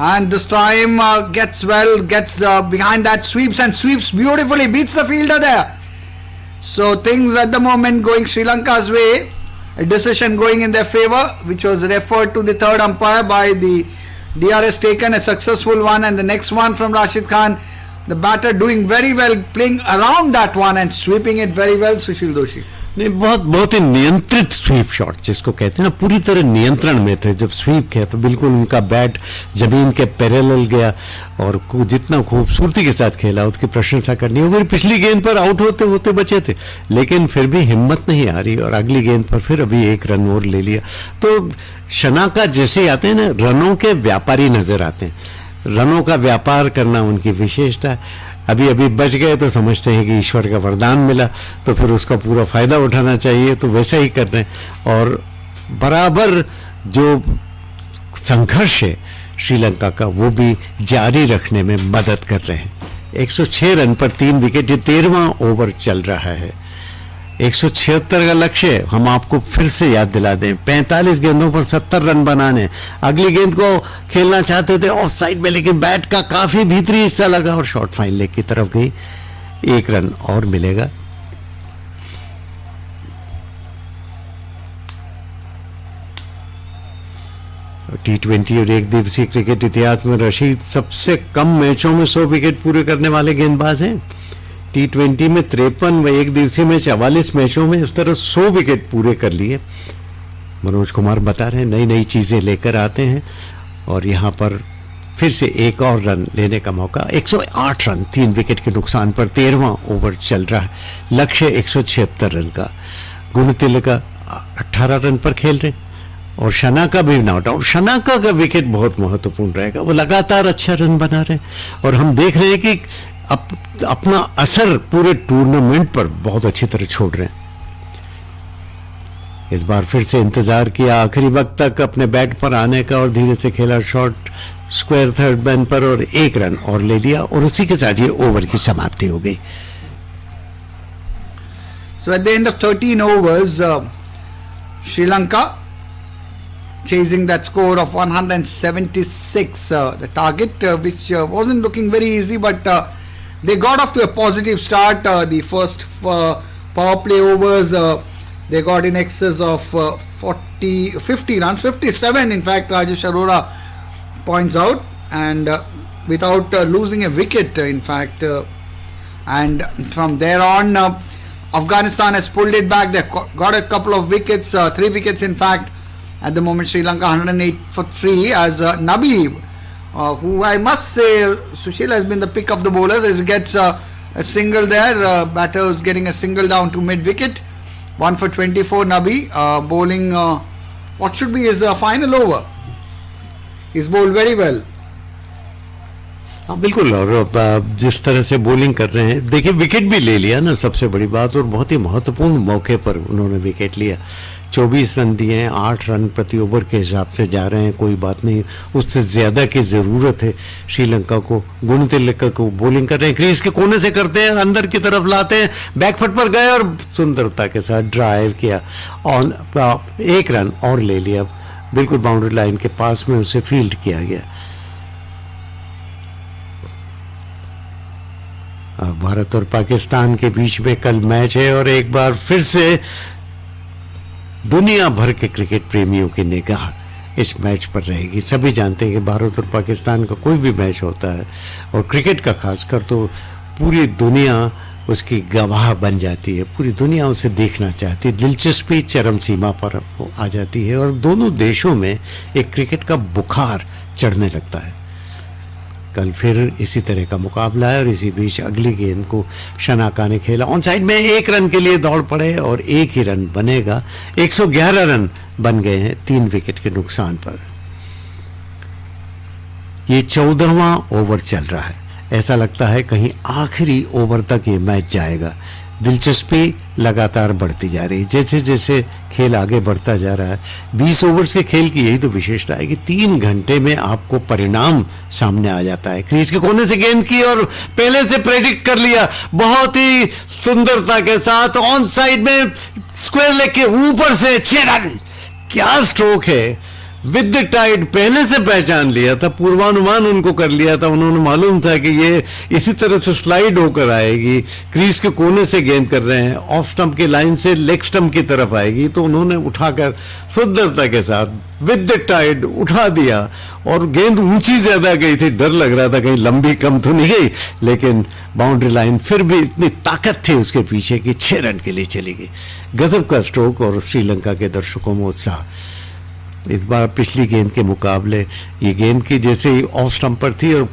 And this time gets behind that, sweeps and sweeps beautifully, beats the fielder there. So things at the moment going Sri Lanka's way, a decision going in their favor, which was referred to the third umpire by the DRS taken, a successful one, and the next one from Rashid Khan. The batter doing very well, playing around that one and sweeping it very well, Sushil Doshi. नहीं, बहुत ही नियंत्रित sweep shot जिसको कहते हैं ना, पूरी तरह नियंत्रण में थे जब स्वीप किया, तो बिल्कुल उनका बैट जमीन के पैरेलल गया, और जितना खूबसूरती के साथ खेला उसकी प्रशंसा करनी होगी। पिछली गेंद पर आउट होते होते बचे थे, लेकिन फिर भी हिम्मत नहीं आ रही, और अगली गेंद पर फिर अभी एक रन और ले लिया। तो शनाका जैसे ही आते हैं ना, रनों के व्यापारी नजर आते हैं, रनों का व्यापार करना उनकी विशेषता है। अभी बच गए तो समझते हैं कि ईश्वर का वरदान मिला, तो फिर उसका पूरा फायदा उठाना चाहिए, तो वैसा ही कर रहे हैं। और बराबर जो संघर्ष है श्रीलंका का, वो भी जारी रखने में मदद कर रहे हैं। 106 रन पर 3 विकेट, ये 13वां ओवर चल रहा है। 176 का लक्ष्य हम आपको फिर से याद दिला दें, 45 गेंदों पर 70 रन बनाने। अगली गेंद को खेलना चाहते थे ऑफ साइड में, लेकिन बैट का काफी भीतरी हिस्सा लगा और शॉर्ट फाइन लेग की तरफ गई। 1 रन और मिलेगा। T20 और एक दिवसीय क्रिकेट इतिहास में रशीद सबसे कम मैचों में 100 विकेट पूरे करने वाले गेंदबाज हैं। T20 में 53 व एक दिवसीय में 44 मैचों में इस तरह 100 विकेट पूरे कर लिए। मनोज कुमार बता रहे हैं नई नई चीजें लेकर आते हैं, और यहाँ पर फिर से एक और रन लेने का मौका। 108 रन 3 विकेट के नुकसान पर 13वां ओवर चल रहा है। लक्ष्य 176 रन का। गुणतिलका 18 रन पर खेल रहे, और शनाका भी नॉट आउट। शनाका का विकेट बहुत महत्वपूर्ण रहेगा, वो लगातार अच्छा रन बना रहे हैं, और हम देख रहे हैं कि अपना असर पूरे टूर्नामेंट पर बहुत अच्छी तरह छोड़ रहे हैं। इस बार फिर से इंतजार किया आखिरी वक्त तक अपने बैट पर आने का और धीरे से खेला शॉट स्क्वायर थर्ड मैन पर और 1 रन और ले लिया और उसी के साथ ये ओवर की समाप्ति हो गई. So at the end of 13 overs, Sri Lanka chasing that score of 176, the target which wasn't looking very easy, but they got off to a positive start. The first power play overs, they got in excess of 50 runs, 57 in fact, Rajesh Arora points out, and without losing a wicket in fact, and from there on Afghanistan has pulled it back. They got a couple of wickets, 3 wickets in fact. At the moment Sri Lanka 108 for 3 as Nabi, who I must say Sushil has been the pick of the bowlers, as he gets a single there, batter is getting a single down to mid wicket. 1 for 24 Nabi, bowling what should be his final over. He's bowled very well. हाँ बिल्कुल, और जिस तरह से bowling कर रहे हैं, देखिए विकेट भी ले लिया ना, सबसे बड़ी बात, और बहुत ही महत्वपूर्ण मौके पर उन्होंने विकेट लिया. 24 रन दिए हैं, 8 रन प्रति ओवर के हिसाब से जा रहे हैं, कोई बात नहीं, उससे ज्यादा की जरूरत है श्रीलंका को. गुणतिलक को बॉलिंग कर रहे हैं, क्रीज के कोने से करते हैं, अंदर की तरफ लाते हैं, बैकफुट पर गए और सुंदरता के साथ ड्राइव किया और 1 रन और ले लिया. बिल्कुल बाउंड्री लाइन के पास में उसे फील्ड किया गया. भारत और पाकिस्तान के बीच में कल मैच है और एक बार फिर से दुनिया भर के क्रिकेट प्रेमियों की निगाह इस मैच पर रहेगी. सभी जानते हैं कि भारत और पाकिस्तान का कोई भी मैच होता है और क्रिकेट का खासकर तो पूरी दुनिया उसकी गवाह बन जाती है, पूरी दुनिया उसे देखना चाहती है, दिलचस्पी चरम सीमा पर आ जाती है और दोनों देशों में एक क्रिकेट का बुखार चढ़ने लगता है. कल फिर इसी तरह का मुकाबला है और इसी बीच अगली गेंद को शनाका ने खेला, ऑन साइड में 1 रन के लिए दौड़ पड़े और 1 ही रन बनेगा. 111 रन बन गए हैं 3 विकेट के नुकसान पर. ये 14वां ओवर चल रहा है, ऐसा लगता है कहीं आखिरी ओवर तक ये मैच जाएगा. दिलचस्पी लगातार बढ़ती जा रही है जैसे जैसे खेल आगे बढ़ता जा रहा है. 20 ओवर्स के खेल की यही तो विशेषता है कि 3 घंटे में आपको परिणाम सामने आ जाता है. क्रीज के कोने से गेंद की और पहले से प्रेडिक्ट कर लिया बहुत ही सुंदरता के साथ, ऑन साइड में स्क्वायर लेग के ऊपर से 6 रन. क्या स्ट्रोक है, विद द टाइड पहले से पहचान लिया था, पूर्वानुमान उनको कर लिया था. उन्होंने मालूम था कि ये इसी तरह से स्लाइड होकर आएगी. क्रीज के कोने से गेंद कर रहे हैं, ऑफ स्टंप की लाइन से लेग स्टंप की तरफ आएगी, तो उन्होंने उठाकर सुंदरता के साथ विद द टाइड उठा दिया और गेंद ऊंची ज्यादा गई थी, डर लग रहा था कहीं लंबी कम तो नहीं गई, लेकिन बाउंड्री लाइन फिर भी इतनी ताकत थी उसके पीछे कि 6 रन के लिए चली गई. गजब का स्ट्रोक और श्रीलंका के दर्शकों में उत्साह. इस बार पिछली गेंद के मुकाबले ये गेंद की जैसे ही ऑफ स्टंप पर थी और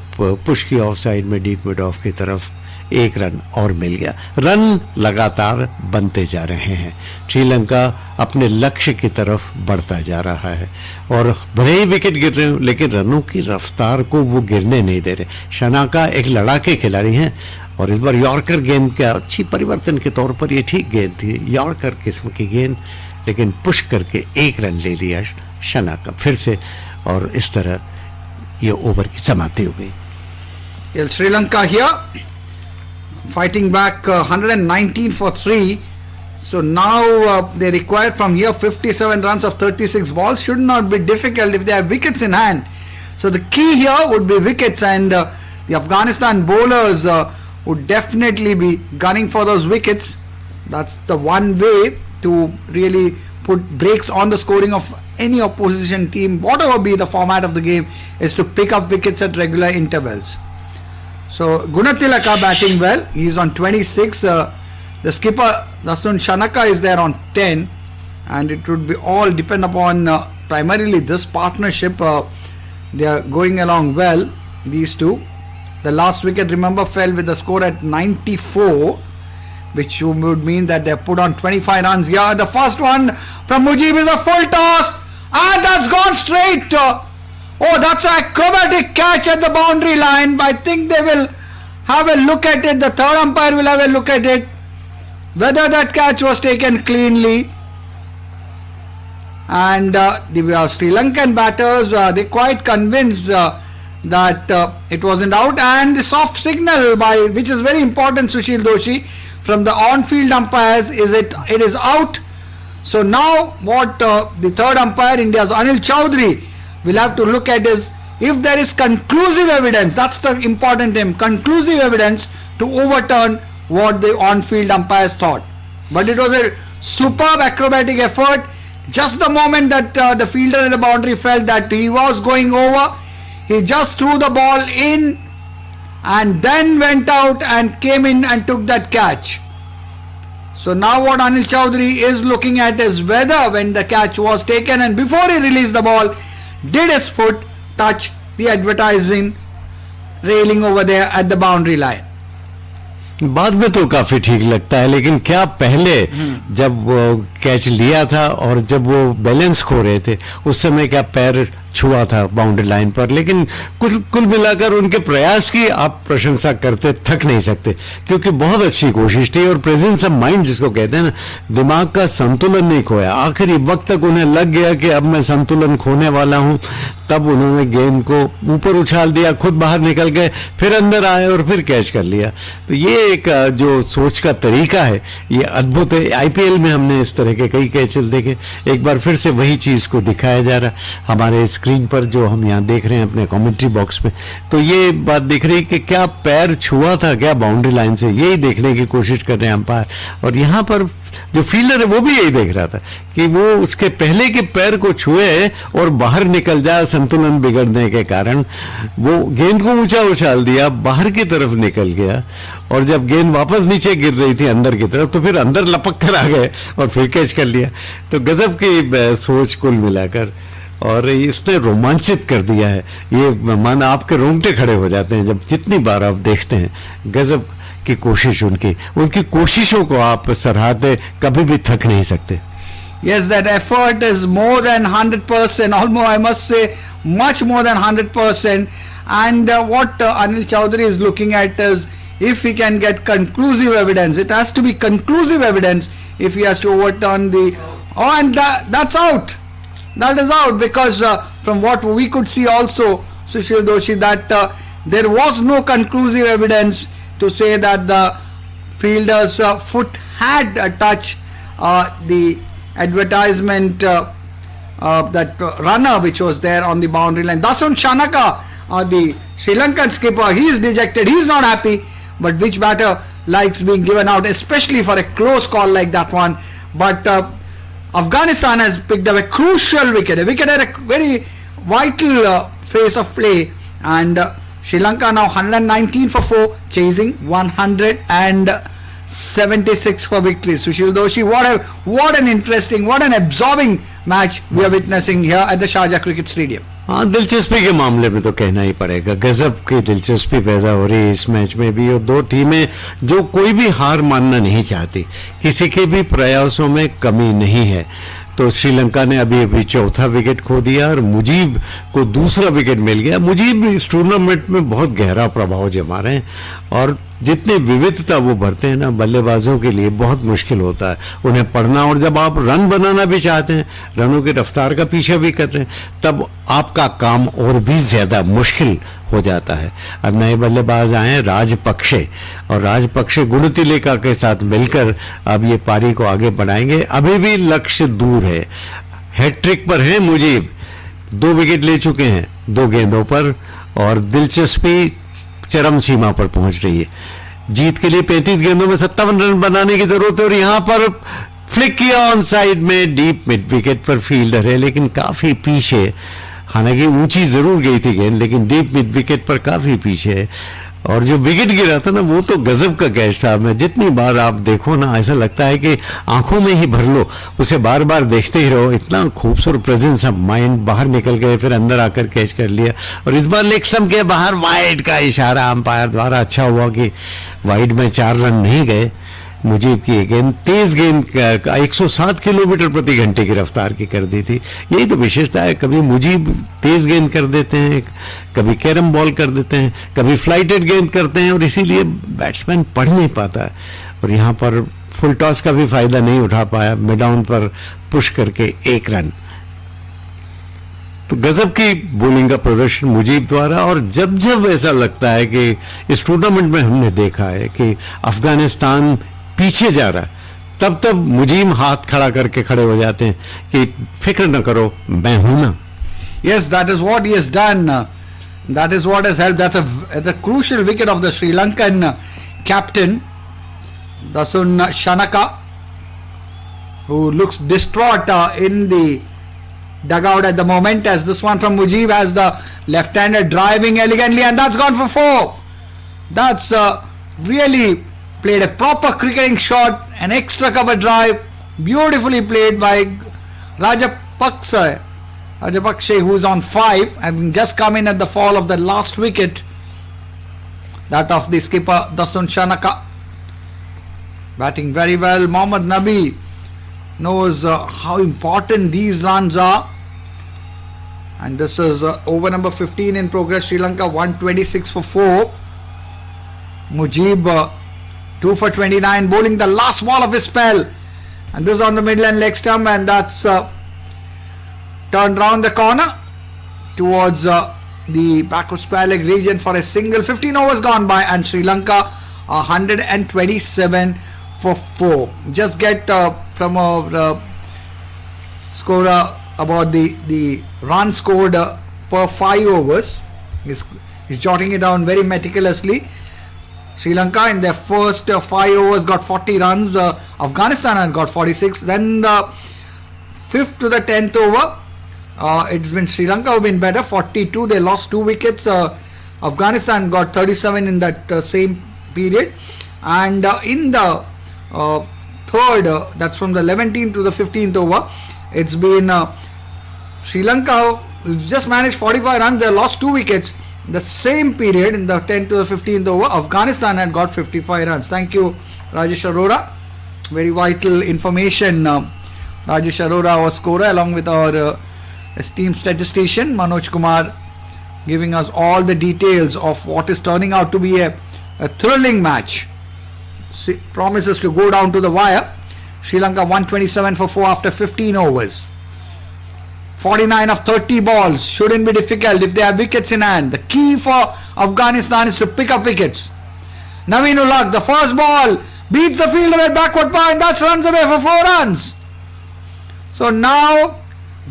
पुश की ऑफ साइड में डीप मिड ऑफ की तरफ 1 रन और मिल गया. रन लगातार बनते जा रहे हैं, श्रीलंका अपने लक्ष्य की तरफ बढ़ता जा रहा है और भले ही विकेट गिर रहे हो लेकिन रनों की रफ्तार को वो गिरने नहीं दे रहे. शनाका एक लड़ाके खिलाड़ी हैं और इस बार यॉर्कर गेंद का अच्छी परिवर्तन के तौर पर ये ठीक गेंद थी, यॉर्कर किस्म की गेंद, लेकिन पुश करके 1 रन ले लिया शनाका फिर से और इस तरह ये ओवर की समाप्ति हो गई. Sri Lanka here fighting back 119 for 3. So now they require from here 57 runs of 36 balls. Should not be difficult if they have wickets in hand. So the key here would be wickets, and the Afghanistan bowlers would definitely be gunning for those wickets. That's the one way to really put brakes on the scoring of any opposition team, whatever be the format of the game, is to pick up wickets at regular intervals. So Gunatilaka batting well, he's on 26. The skipper Dasun Shanaka is there on 10, and it would be all depend upon primarily this partnership. They are going along well, these two. The last wicket, remember, fell with the score at 94, which would mean that they have put on 25 runs here. The first one from Mujib is a full toss, and that's gone straight. Oh, that's an acrobatic catch at the boundary line. I think they will have a look at it. The third umpire will have a look at it, whether that catch was taken cleanly. and the Sri Lankan batters, they quite convinced that it wasn't out, and the soft signal which is very important, Sushil Doshi, from the on-field umpires it is out. So now what the third umpire, India's Anil Chaudhary, will have to look at is if there is conclusive evidence, that's the important term, conclusive evidence to overturn what the on-field umpires thought. But it was a superb acrobatic effort. Just the moment that the fielder at the boundary felt that he was going over, he just threw the ball in and then went out and came in and took that catch. So now what Anil Chaudhary is looking at is whether when the catch was taken and before he released the ball, did his foot touch the advertising railing over there at the boundary line. बाद में तो काफी ठीक लगता है, लेकिन क्या पहले जब वो कैच लिया था और जब वो बैलेंस खो रहे थे उस समय क्या पैर छुआ था बाउंड्री लाइन पर? लेकिन कुल मिलाकर उनके प्रयास की आप प्रशंसा करते थक नहीं सकते, क्योंकि बहुत अच्छी कोशिश थी और प्रेजेंस ऑफ माइंड जिसको कहते हैं ना, दिमाग का संतुलन नहीं खोया। आखिरी वक्त तक उन्हें लग गया कि अब मैं संतुलन खोने वाला हूं, तब उन्होंने गेंद को ऊपर उछाल दिया, खुद बाहर निकल गए, फिर अंदर आए और फिर कैच कर लिया। तो ये एक जो सोच का तरीका है ये अद्भुत है। आईपीएल में हमने इस तरह के कई कैचेस देखे, एक बार फिर से वही चीज को दिखाया जा रहा हमारे स्क्रीन पर जो हम यहाँ देख रहे हैं अपने कमेंट्री बॉक्स में। तो ये बात दिख रही कि क्या पैर छुआ था क्या बाउंड्री लाइन से, यही देखने की कोशिश कर रहे हैं अंपायर। और यहाँ पर जो फील्डर है वो भी यही देख रहा था कि वो उसके पहले के पैर को छुए और बाहर निकल जाए, संतुलन बिगड़ने के कारण वो गेंद को ऊंचा उछाल दिया, बाहर की तरफ निकल गया और जब गेंद वापस नीचे गिर रही थी अंदर की तरफ तो फिर अंदर लपक कर आ गए और फिर कैच कर लिया। तो गजब की सोच कुल मिलाकर, और इसने रोमांचित कर दिया है। ये मान आपके रोंगटे खड़े हो जाते हैं जब जितनी बार आप देखते हैं। गजब की कोशिश उनकी कोशिशों को आप सराहते कभी भी थक नहीं सकते। Yes, that effort is more than 100%, almost I must say much more than 100%. And what Anil Chaudhary is looking at is if he can get conclusive evidence, it has to be conclusive evidence if he has to overturn the, and that's out. That is out because from what we could see also, Sushil Doshi, that there was no conclusive evidence to say that the fielder's foot had touched the advertisement, that runner which was there on the boundary line. Dasun Shanaka, the Sri Lankan skipper, he is dejected, he is not happy, but which batter likes being given out, especially for a close call like that one. But Afghanistan has picked up a crucial wicket, a wicket at a very vital phase of play, and Sri Lanka now 119 for 4, chasing 176 for victory. Sushil Doshi, what an interesting, what an absorbing match we are witnessing here at the Sharjah Cricket Stadium. हाँ, दिलचस्पी के मामले में तो कहना ही पड़ेगा, गजब की दिलचस्पी पैदा हो रही है इस मैच में भी। और दो टीमें जो कोई भी हार मानना नहीं चाहती, किसी के भी प्रयासों में कमी नहीं है। तो श्रीलंका ने अभी चौथा विकेट खो दिया और मुजीब को दूसरा विकेट मिल गया। मुजीब इस टूर्नामेंट में बहुत गहरा प्रभाव जमा रहे हैं और जितनी विविधता वो भरते हैं ना, बल्लेबाजों के लिए बहुत मुश्किल होता है उन्हें पढ़ना। और जब आप रन बनाना भी चाहते हैं, रनों की रफ्तार का पीछा भी कर रहे हैं, तब आपका काम और भी ज्यादा मुश्किल हो जाता है। अब नए बल्लेबाज आए राजपक्षे, और राजपक्षे गुणतिलेखा के साथ मिलकर अब ये पारी को आगे बढ़ाएंगे। अभी भी लक्ष्य दूर है, हैट्रिक पर है मुजीब, 2 विकेट ले चुके हैं 2 गेंदों पर, और दिलचस्पी चरम सीमा पर पहुंच रही है। जीत के लिए 35 गेंदों में 57 रन बनाने की जरूरत है, और यहां पर फ्लिक किया ऑन साइड में, डीप मिड विकेट पर फील्डर है लेकिन काफी पीछे। हालांकि ऊंची जरूर गई थी गेंद, लेकिन डीप मिड विकेट पर काफी पीछे है। और जो विकेट गिरा था ना, वो तो गजब का कैच था। मैं जितनी बार आप देखो ना, ऐसा लगता है कि आंखों में ही भर लो, उसे बार बार देखते ही रहो। इतना खूबसूरत प्रेजेंस ऑफ माइंड, बाहर निकल गए फिर अंदर आकर कैच कर लिया। और इस बार लेग स्टंप के बाहर वाइड का इशारा अंपायर द्वारा। अच्छा हुआ कि वाइड में 4 रन नहीं गए। मुजीब की गेंद, तेज गेंद 107 किलोमीटर प्रति घंटे की रफ्तार की कर दी थी। यही तो विशेषता है, कभी मुजीब तेज गेंद कर देते हैं, कभी कैरम बॉल कर देते हैं, कभी फ्लाइटेड गेंद करते हैं, और इसीलिए बैट्समैन पढ़ नहीं पाता है। और यहाँ पर फुल टॉस का भी फायदा नहीं उठा पाया, मिड ऑन पर पुश करके 1 रन तो गजब की बॉलिंग का प्रदर्शन मुजीब द्वारा। और जब जब ऐसा लगता है कि इस टूर्नामेंट में हमने देखा है कि अफगानिस्तान पीछे जा रहा है, तब तब मुजीब हाथ खड़ा करके खड़े हो जाते हैं कि फिक्र न करो, मैं हूं ना। Yes, that is what he has done. That is what has helped. That's a crucial wicket of the Sri Lankan captain, Dasun Shanaka, who looks distraught in the dugout at the moment, as this one from Mujib as the left-hander driving elegantly, and that's gone for 4. That's really played a proper cricketing shot, an extra cover drive, beautifully played by Rajapaksa, who's on 5, having just come in at the fall of the last wicket, that of the skipper Dasun Shanaka. Batting very well. Mohammad Nabi knows how important these runs are, and this is over number 15 in progress. Sri Lanka 126 for 4. Mujib 2 for 29, bowling the last ball of his spell, and this is on the middle and leg stump, and that's turned round the corner towards the backward square leg region for a single. 15 overs gone by, and Sri Lanka 127 for 4. Just get from our scorer about the run scored per 5 overs. He's jotting it down very meticulously. Sri Lanka in their first 5 overs got 40 runs. Afghanistan had got 46. Then the 5th to the 10th over, it's been Sri Lanka who have been better, 42. They lost 2 wickets. Afghanistan got 37 in that same period. And in the third, that's from the 11th to the 15th over, it's been Sri Lanka who just managed 45 runs. They lost 2 wickets. The same period, in the 10th to the 15th over, Afghanistan had got 55 runs. Thank you, Rajesh Arora. Very vital information. Rajesh Arora, our scorer, along with our esteemed statistician Manoj Kumar, giving us all the details of what is turning out to be a thrilling match. Promises to go down to the wire. Sri Lanka 127 for 4 after 15 overs. 49 of 30 balls shouldn't be difficult if they have wickets in hand. The key for Afghanistan is to pick up wickets. Naveen Ulaq, the first ball, beats the fielder at backward point. That runs away for 4 runs. So now,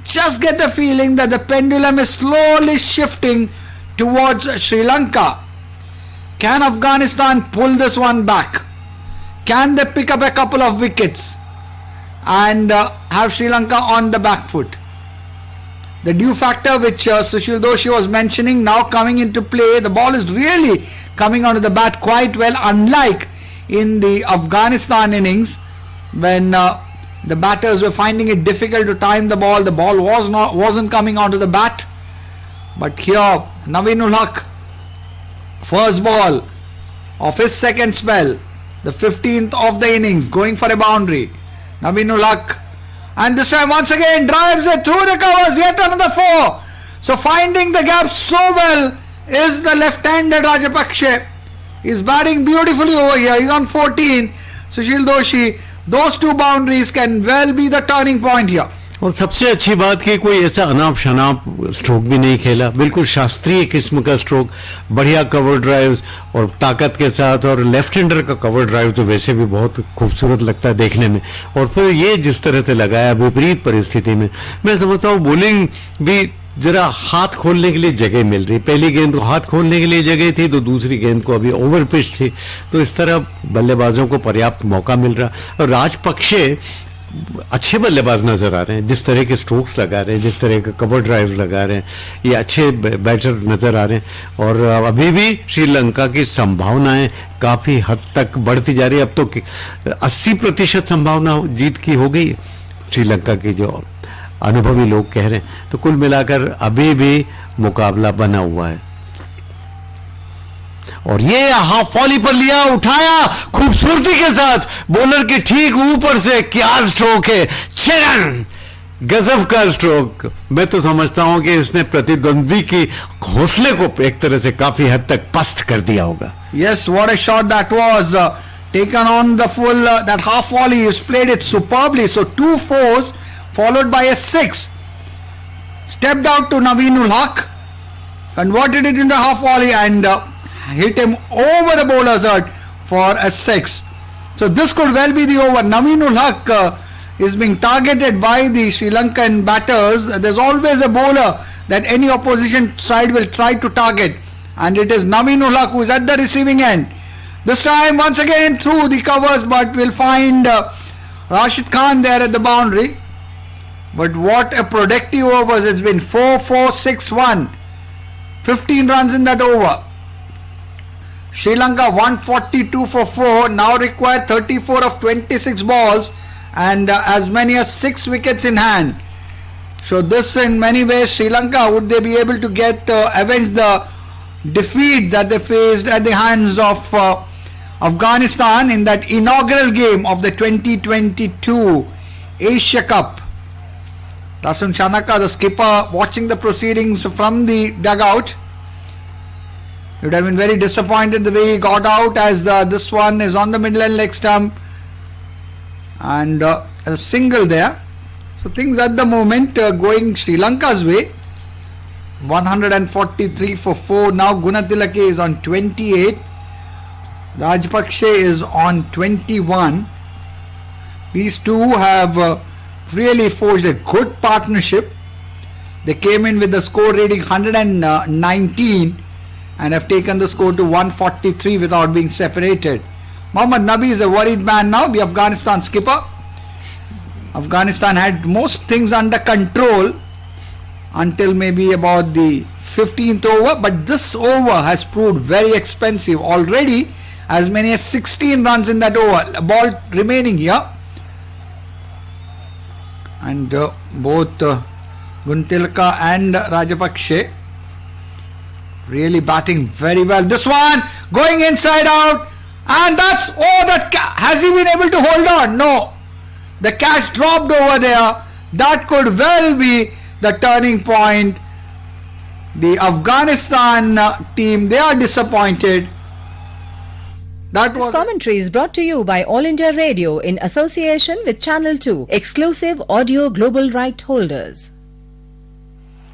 just get the feeling that the pendulum is slowly shifting towards Sri Lanka. Can Afghanistan pull this one back? Can they pick up a couple of wickets and have Sri Lanka on the back foot? The due factor which Sushil Doshi was mentioning now coming into play. The ball is really coming onto the bat quite well, unlike in the Afghanistan innings when the batters were finding it difficult to time the ball. The ball wasn't coming onto the bat. But here, Naveen Ulaq, first ball of his second spell, the 15th of the innings, going for a boundary. Naveen Ulaq, and this time once again drives it through the covers, yet another 4. So finding the gap so well is the left-handed Rajapaksa. He's batting beautifully over here. He's on 14. Sushil Doshi, those 2 boundaries can well be the turning point here. और सबसे अच्छी बात कि कोई ऐसा अनाप शनाप stroke भी नहीं खेला, बिल्कुल शास्त्रीय किस्म का स्ट्रोक, बढ़िया कवर ड्राइव्स और ताकत के साथ। और लेफ्ट हैंडर का कवर ड्राइव तो वैसे भी बहुत खूबसूरत लगता है देखने में, और फिर ये जिस तरह से लगाया विपरीत परिस्थिति में, मैं समझता हूँ बॉलिंग भी जरा हाथ खोलने के लिए जगह मिल रही। पहली गेंद को हाथ खोलने के लिए जगह थी, तो दूसरी गेंद को अभी ओवर पिच थी, तो इस तरह बल्लेबाजों को पर्याप्त मौका मिल रहा। और राजपक्षे अच्छे बल्लेबाज नजर आ रहे हैं, जिस तरह के स्ट्रोक्स लगा रहे हैं, जिस तरह के कवर ड्राइव लगा रहे हैं, ये अच्छे बैटर नजर आ रहे हैं। और अभी भी श्रीलंका की संभावनाएं काफी हद तक बढ़ती जा रही है। अब तो 80% संभावना जीत की हो गई श्रीलंका की, जो अनुभवी लोग कह रहे हैं। तो कुल मिलाकर अभी भी मुकाबला बना हुआ है। और ये हाफ वॉली पर लिया, उठाया खूबसूरती के साथ, बॉलर के ठीक ऊपर से, क्या स्ट्रोक है, 6 रन, गजब का स्ट्रोक। मैं तो समझता हूं कि इसने प्रतिद्वंद्वी की हौसले को एक तरह से काफी हद तक पस्त कर दिया होगा। Yes, what a shot that was. Taken on the full, that half volley, he's played it superbly. So 2 4s followed by a 6. stepped out to Naveenul Haq, converted it into half volley and hit him over the bowler's head for a 6. So this could well be the over. Naveenul Haq is being targeted by the Sri Lankan batters. There's always a bowler that any opposition side will try to target, and it is Naveenul Haq who is at the receiving end. This time once again through the covers, but we'll find Rashid Khan there at the boundary. But what a productive overs. It's been 4-4, 6-1. 15 runs in that over. Sri Lanka 142 for 4. Now require 34 of 26 balls and as many as 6 wickets in hand. So this in many ways, Sri Lanka, would they be able to get avenge the defeat that they faced at the hands of Afghanistan in that inaugural game of the 2022 Asia Cup? Tasun Shanaka, the skipper, watching the proceedings from the dugout. He would have been very disappointed the way he got out, as this one is on the middle end leg stump and a single there. So things at the moment going Sri Lanka's way. 143 for 4. Now Gunatilake is on 28. Rajpakshe is on 21. These two have really forged a good partnership. They came in with the score reading 119 and have taken the score to 143 without being separated. Mohammad Nabi is a worried man now, the Afghanistan skipper. Afghanistan had most things under control until maybe about the 15th over, but this over has proved very expensive. Already as many as 16 runs in that over. A ball remaining here. And both Guntilka and Rajpakshe really batting very well. This one going inside out, and that's has he been able to hold on? No, the catch dropped over there. That could well be the turning point. The Afghanistan team, they are disappointed. This commentary is brought to you by All India Radio in association with Channel 2, exclusive audio global right holders.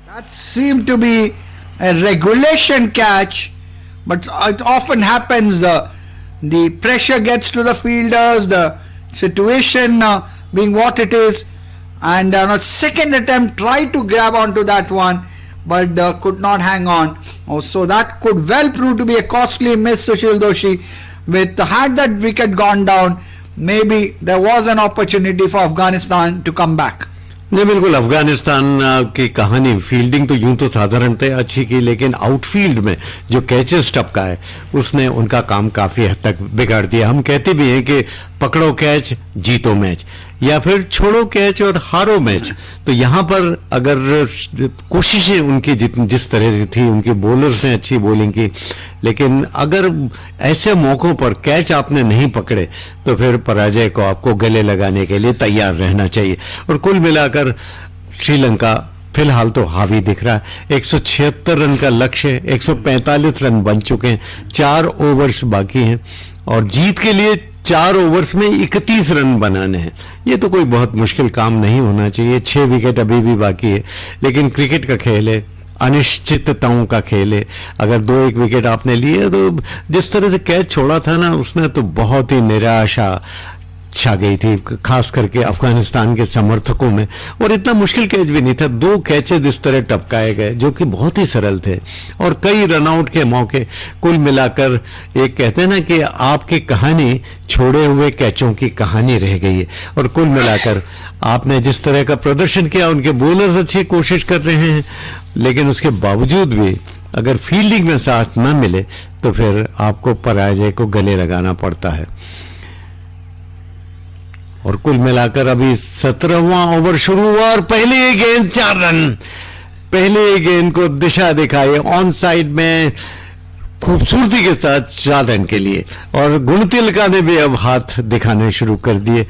That seemed to be a regulation catch, but it often happens. The pressure gets to the fielders, the situation being what it is, and on a second attempt tried to grab onto that one, but could not hang on. So that could well prove to be a costly miss, Sushil Doshi. Had that wicket gone down, maybe there was an opportunity for Afghanistan to come back. नहीं, बिल्कुल अफगानिस्तान की कहानी fielding तो यूं तो साधारणतः अच्छी की, लेकिन आउटफील्ड में जो कैचेस टपका है उसने उनका काम काफी हद तक बिगाड़ दिया. हम कहते भी हैं कि पकड़ो कैच जीतो मैच, या फिर छोड़ो कैच और हारो मैच. तो यहां पर अगर कोशिशें उनकी जिस तरह से थी, उनके बॉलर्स ने अच्छी बॉलिंग की, लेकिन अगर ऐसे मौकों पर कैच आपने नहीं पकड़े तो फिर पराजय को आपको गले लगाने के लिए तैयार रहना चाहिए. और कुल मिलाकर श्रीलंका फिलहाल तो हावी दिख रहा है. 176 रन का लक्ष्य, 145 रन बन चुके हैं, 4 ओवर्स बाकी हैं और जीत के लिए 4 ओवर्स में 31 रन बनाने हैं. ये तो कोई बहुत मुश्किल काम नहीं होना चाहिए. 6 विकेट अभी भी बाकी है, लेकिन क्रिकेट का खेल है, अनिश्चितताओं का खेल है. अगर 2-1 विकेट आपने लिए तो जिस तरह से कैच छोड़ा था ना, उसने तो बहुत ही निराशा छा गई थी, खास करके अफगानिस्तान के समर्थकों में. और इतना मुश्किल कैच भी नहीं था. 2 कैचेज इस तरह टपकाए गए जो कि बहुत ही सरल थे और कई रनआउट के मौके. कुल मिलाकर एक कहते हैं ना कि आपकी कहानी छोड़े हुए कैचों की कहानी रह गई है. और कुल मिलाकर आपने जिस तरह का प्रदर्शन किया, उनके बॉलर्स अच्छी कोशिश कर रहे हैं, लेकिन उसके बावजूद भी अगर फील्डिंग में साथ न मिले तो फिर आपको पराजय को गले लगाना पड़ता है. और कुल मिलाकर अभी 17वां ओवर शुरू हुआ और पहले ही गेंद 4 रन. पहले ही गेंद को दिशा दिखाई ऑन साइड में खूबसूरती के साथ 4 रन के लिए. और गुणतिलका ने भी अब हाथ दिखाने शुरू कर दिए.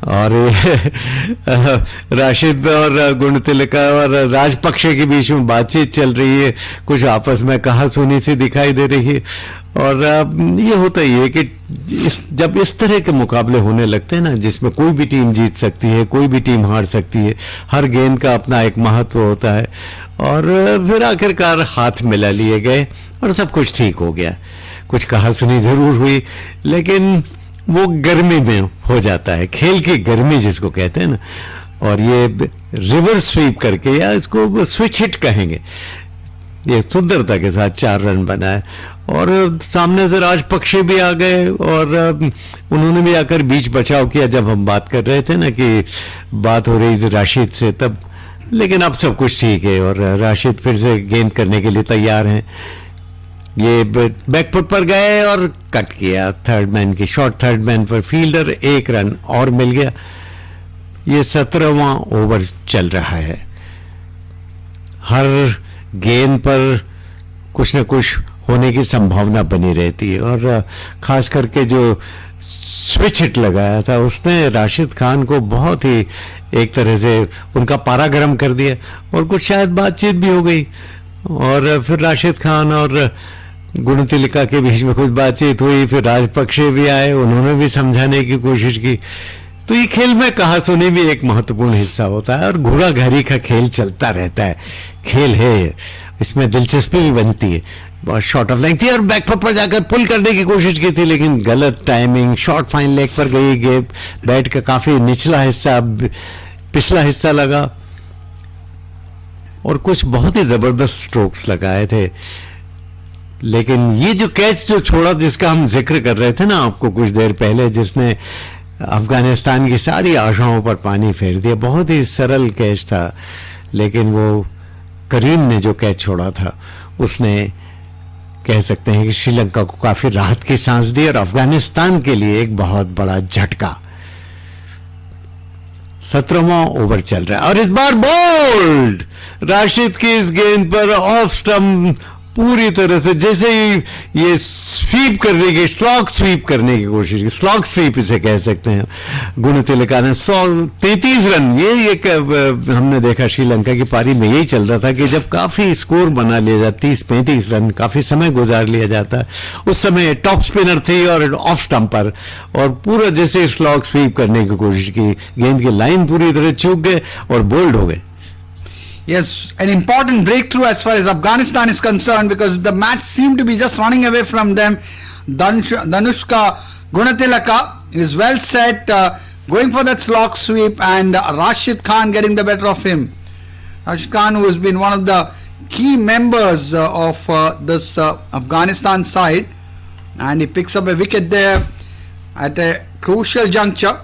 और राशिद और गुणतिलका और राजपक्षे के बीच में बातचीत चल रही है, कुछ आपस में कहा सुनी सी दिखाई दे रही है. और ये होता ही है कि जब इस तरह के मुकाबले होने लगते हैं ना, जिसमें कोई भी टीम जीत सकती है, कोई भी टीम हार सकती है, हर गेंद का अपना एक महत्व होता है, और फिर आखिरकार हाथ मिला लिए गए और सब कुछ ठीक हो गया। कुछ कहासुनी जरूर हुई, लेकिन वो गर्मी में हो जाता है, खेल की गर्मी जिसको कहते हैं ना। और ये रिवर्स स्वीप करके, या इसको स्विच हिट कहेंगे, ये सुंदरता के साथ 4 रन बनाए, और सामने से राजपक्षे भी आ गए और उन्होंने भी आकर बीच बचाव किया। जब हम बात कर रहे थे ना कि बात हो रही थी राशिद से तब, लेकिन अब सब कुछ ठीक है और राशिद फिर से गेंद करने के लिए तैयार हैं। ये बैकफुट पर गए और कट किया थर्ड मैन की शॉट, थर्ड मैन पर फील्डर, 1 रन और मिल गया। ये 17वां ओवर चल रहा है। हर गेंद पर कुछ न कुछ होने की संभावना बनी रहती है, और खास करके जो स्विच हिट लगाया था उसने राशिद खान को बहुत ही एक तरह से उनका पारा गर्म कर दिया, और कुछ शायद बातचीत भी हो गई, और फिर राशिद खान और गुणतिलका के बीच में कुछ बातचीत हुई, फिर राजपक्षे भी आए, उन्होंने भी समझाने की कोशिश की। तो ये खेल में कहासुनी भी एक महत्वपूर्ण हिस्सा होता है, और घोड़ा घारी का खेल चलता रहता है। खेल है, इसमें दिलचस्पी भी बनती है। बहुत शॉर्ट ऑफ लेंथ थी और बैकफुट पर जाकर पुल करने की कोशिश की थी, लेकिन गलत टाइमिंग, शॉर्ट फाइन लेग पर गई गेंद, बैट का काफी निचला हिस्सा, पिछला हिस्सा लगा, और कुछ बहुत ही जबरदस्त स्ट्रोक्स लगाए थे। लेकिन ये जो कैच जो छोड़ा, जिसका हम जिक्र कर रहे थे ना आपको कुछ देर पहले, जिसने अफगानिस्तान की सारी आशाओं पर पानी फेर दिया, बहुत ही सरल कैच था, लेकिन वो करीम ने जो कैच छोड़ा था उसने कह सकते हैं कि श्रीलंका को काफी राहत की सांस दी, और अफगानिस्तान के लिए एक बहुत बड़ा झटका। 17वां ओवर चल रहा है और इस बार बोल्ड राशिद की इस गेंद पर ऑफ स्टंप पूरी तरह से, जैसे ही ये स्वीप करने की, स्लॉग स्वीप करने की कोशिश की, स्लॉग स्वीप इसे कह सकते हैं, गुणतिलका ने 133 रन, ये हमने देखा श्रीलंका की पारी में यही चल रहा था कि जब काफी स्कोर बना लिया जाता, 30-35 रन, काफी समय गुजार लिया जाता, उस समय टॉप स्पिनर थी और ऑफ स्टंपर, और पूरा जैसे स्लॉग स्वीप करने की कोशिश की, गेंद की लाइन पूरी तरह चूक गए और बोल्ड हो गए। Yes, an important breakthrough as far as Afghanistan is concerned, because the match seemed to be just running away from them. Danushka Gunatilaka is well set, going for that slog sweep, and Rashid Khan getting the better of him. Rashid Khan, who has been one of the key members of this Afghanistan side, and he picks up a wicket there at a crucial juncture,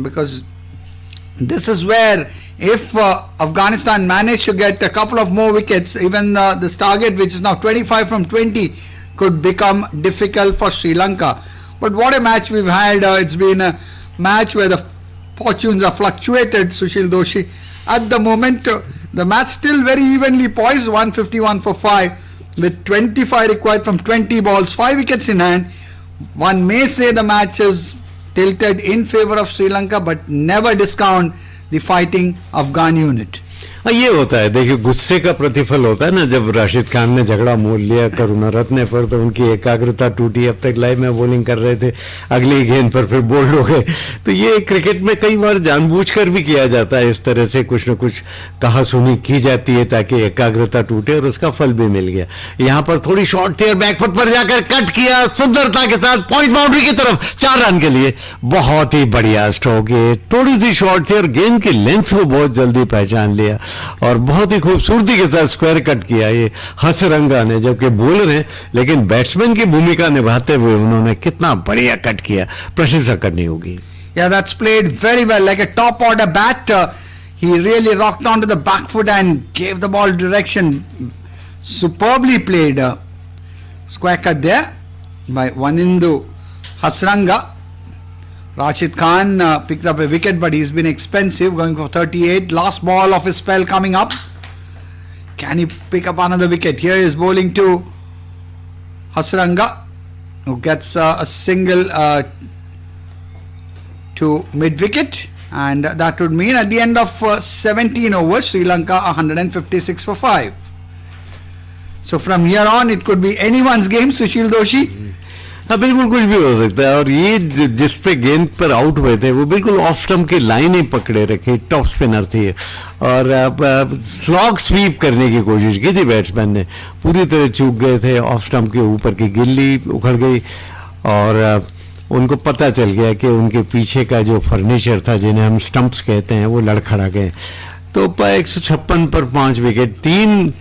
because this is where, if Afghanistan managed to get a couple of more wickets, even this target, which is now 25 from 20, could become difficult for Sri Lanka. But what a match we've had. It's been a match where the fortunes are fluctuated, Sushil Doshi. At the moment, the match still very evenly poised, 151 for 5, with 25 required from 20 balls, 5 wickets in hand. One may say the match is tilted in favor of Sri Lanka, but never discount the fighting Afghan unit. ये होता है, देखिए गुस्से का प्रतिफल होता है ना। जब राशिद खान ने झगड़ा मोल लिया करुणारत्ने पर तो उनकी एकाग्रता टूटी। अब तक लाइव में बॉलिंग कर रहे थे, अगली गेंद पर फिर बोल्ड हो गए। तो ये क्रिकेट में कई बार जानबूझकर भी किया जाता है, इस तरह से कुछ न कुछ कहासुनी की जाती है ताकि एकाग्रता टूटे, और उसका फल भी मिल गया। यहाँ पर थोड़ी शॉर्ट थी और बैकफुट पर जाकर कट किया सुंदरता के साथ पॉइंट बाउंड्री की तरफ, 4 रन के लिए। बहुत ही बढ़िया स्ट्रोक, ये थोड़ी सी शॉर्ट थी और गेंद की लेंथ को बहुत जल्दी पहचान लिया और बहुत ही खूबसूरती के साथ स्क्वायर कट किया ये हसरंगा ने। जबकि बॉलर हैं लेकिन बैट्समैन की भूमिका निभाते हुए उन्होंने कितना बढ़िया कट किया, प्रशंसा करनी होगी। Yeah, that's played very well, like a top order bat. He really rocked onto the back foot and gave the ball direction. Superbly played. Square cut there by Wanindu Hasranga. Rashid Khan picked up a wicket, but he's been expensive, going for 38. Last ball of his spell coming up. Can he pick up another wicket? Here is bowling to Hasranga, who gets a single to mid-wicket, and that would mean at the end of 17 overs, Sri Lanka 156 for 5. So from here on, it could be anyone's game, Sushil Doshi. हाँ बिल्कुल कुछ भी हो सकता है। और ये जिस पे गेंद पर आउट हुए थे वो बिल्कुल ऑफ स्टंप की लाइन ही पकड़े रखे, टॉप स्पिनर थी और स्लॉग स्वीप करने की कोशिश की थी बैट्समैन ने, पूरी तरह चूक गए थे। ऑफ स्टंप के ऊपर की गिल्ली उखड़ गई और उनको पता चल गया कि उनके पीछे का जो फर्नीचर था, जिन्हें हम स्टंप्स कहते हैं, वो लड़खड़ा गए। तो 156 पर 5 विकेट, 3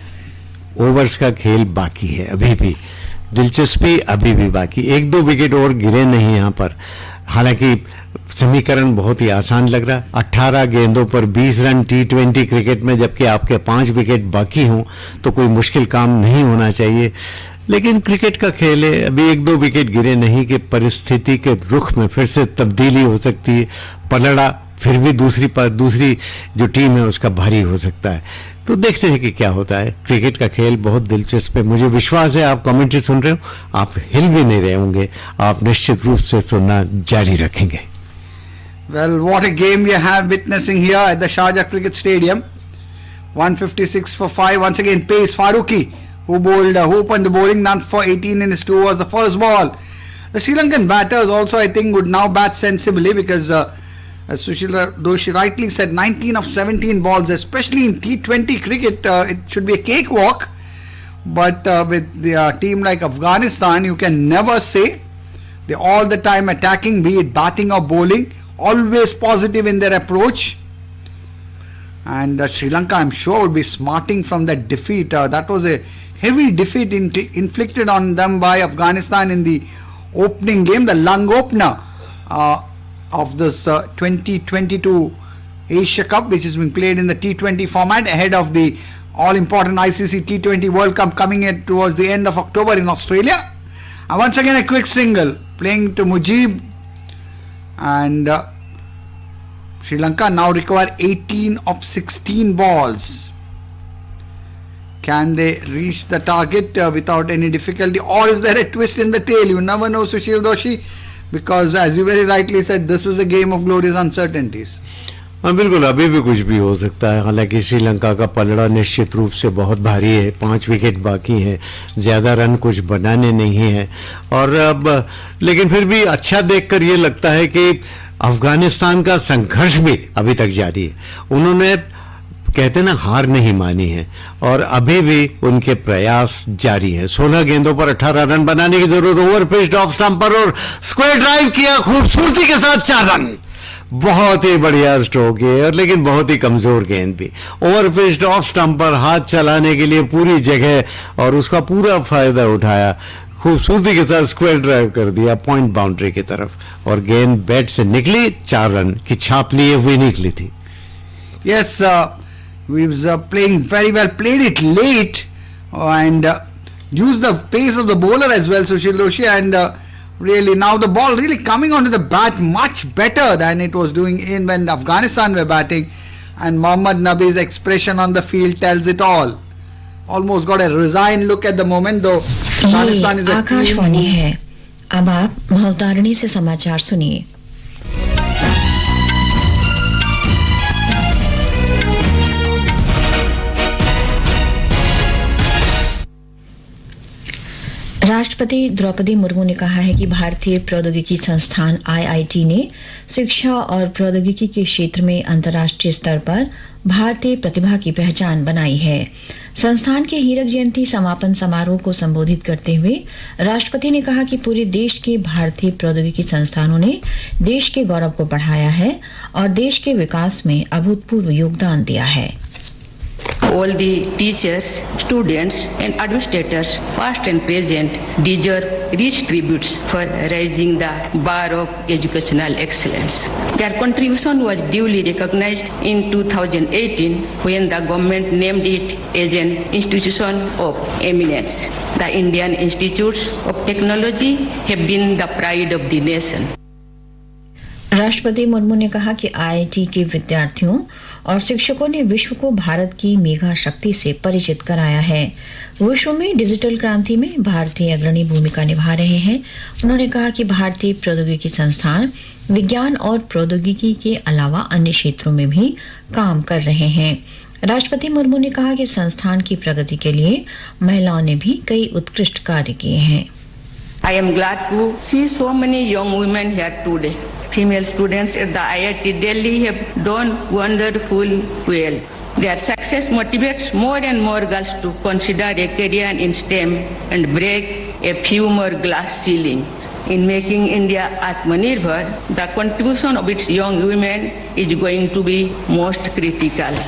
ओवर्स का खेल बाकी है, अभी भी दिलचस्पी अभी भी बाकी, 1-2 विकेट और गिरे नहीं यहाँ पर। हालांकि समीकरण बहुत ही आसान लग रहा, 18 गेंदों पर 20 रन T20 क्रिकेट में, जबकि आपके 5 विकेट बाकी हों तो कोई मुश्किल काम नहीं होना चाहिए। लेकिन क्रिकेट का खेल है, अभी 1-2 विकेट गिरे नहीं कि परिस्थिति के रुख में फिर से तब्दीली हो सकती है। पलड़ा फिर भी दूसरी जो टीम है उसका भारी हो सकता है। तो देखते हैं कि क्या होता है। क्रिकेट का खेल बहुत दिलचस्प है। मुझे विश्वास है आप कमेंट्री सुन रहे हो, आप हिल भी नहीं रहे होंगे, आप निश्चित रूप से सुनना जारी रखेंगे। Well, what a game we have witnessing here at the Sharjah Cricket Stadium. 156 for 5. Once again, Pace Farooqi, who opened the bowling, none for 18 in his 2 overs. The first ball. The Sri Lankan batters also, I think, would now bat sensibly because, as Sushil Doshi rightly said, 19 of 17 balls, especially in T20 cricket, it should be a cakewalk. But with the team like Afghanistan, you can never say. They're all the time attacking, be it batting or bowling, always positive in their approach. And Sri Lanka, I'm sure, would be smarting from that defeat. That was a heavy defeat inflicted on them by Afghanistan in the opening game, the lung opener of this 2022 Asia Cup, which is being played in the T20 format ahead of the all-important ICC T20 World Cup coming in towards the end of October in Australia. And once again, a quick single playing to Mujib, and Sri Lanka now require 18 of 16 balls. Can they reach the target without any difficulty, or is there a twist in the tail? You never know, Sushil Doshi, because as you very rightly said, this is a game of glorious uncertainties. हाँ बिल्कुल, अभी भी कुछ भी हो सकता है। हालांकि श्रीलंका का पलड़ा निश्चित रूप से बहुत भारी है, 5 विकेट बाकी है, ज़्यादा रन कुछ बनाने नहीं है। और अब लेकिन फिर भी अच्छा देखकर ये लगता है कि अफगानिस्तान का संघर्ष भी अभी तक जारी है। उन्होंने कहते ना हार नहीं मानी है और अभी भी उनके प्रयास जारी है। 16 गेंदों पर 18 रन बनाने की जरूरत। ओवर पिच्ड ऑफ स्टंप पर और स्क्वायर ड्राइव किया खूबसूरती के साथ 4 रन। बहुत ही बढ़िया स्ट्रोक है, और लेकिन बहुत ही कमजोर गेंद भी। ओवर पिच्ड ऑफ स्टंप पर हाथ चलाने के लिए पूरी जगह और उसका पूरा फायदा उठाया, खूबसूरती के साथ स्क्वायर ड्राइव कर दिया पॉइंट बाउंड्री की तरफ, और गेंद बैट से निकली, 4 रन की छाप लिए हुए निकली थी। Yes, we was playing very well, played it late and used the pace of the bowler as well, Sushil Doshi, and really now the ball really coming onto the bat much better than it was doing in when Afghanistan were batting, and Mohammad Nabi's expression on the field tells it all. Almost got a resigned look at the moment, though Afghanistan is a Akashvani है। अब आप महतारिणी से समाचार सुनिए। राष्ट्रपति द्रौपदी मुर्मू ने कहा है कि भारतीय प्रौद्योगिकी संस्थान आईआईटी ने शिक्षा और प्रौद्योगिकी के क्षेत्र में अंतर्राष्ट्रीय स्तर पर भारतीय प्रतिभा की पहचान बनाई है। संस्थान के हीरक जयंती समापन समारोह को संबोधित करते हुए राष्ट्रपति ने कहा कि पूरे देश के भारतीय प्रौद्योगिकी संस्थानों ने देश के गौरव को बढ़ाया है और देश के विकास में अभूतपूर्व योगदान दिया है। All the teachers, students and administrators, past and present, deserve rich tributes for raising the bar of educational excellence. Their contribution was duly recognized in 2018 when the government named it as an institution of eminence. The Indian Institutes of Technology have been the pride of the nation. राष्ट्रपति मुर्मू ने कहा कि IIT के विद्यार्थियों और शिक्षकों ने विश्व को भारत की मेगा शक्ति से परिचित कराया है। विश्व में डिजिटल क्रांति में भारतीय अग्रणी भूमिका निभा रहे हैं। उन्होंने कहा कि भारतीय प्रौद्योगिकी संस्थान विज्ञान और प्रौद्योगिकी के अलावा अन्य क्षेत्रों में भी काम कर रहे हैं। राष्ट्रपति मुर्मू ने कहा कि संस्थान की प्रगति के लिए महिलाओं ने भी कई उत्कृष्ट कार्य किए हैं। I am glad to see so many young women here today. Female students at the IIT Delhi have done wonderful well. Their success motivates more and more girls to consider a career in STEM and break a few more glass ceilings. In making India Atmanirbhar, the contribution of its young women is going to be most critical.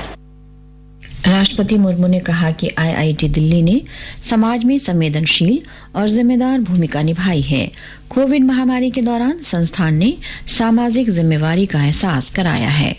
राष्ट्रपति मुर्मू ने कहा कि IIT Delhi ने समाज में संवेदनशील और जिम्मेदार भूमिका निभाई है। कोविड महामारी के दौरान संस्थान ने सामाजिक जिम्मेवारी का एहसास कराया है।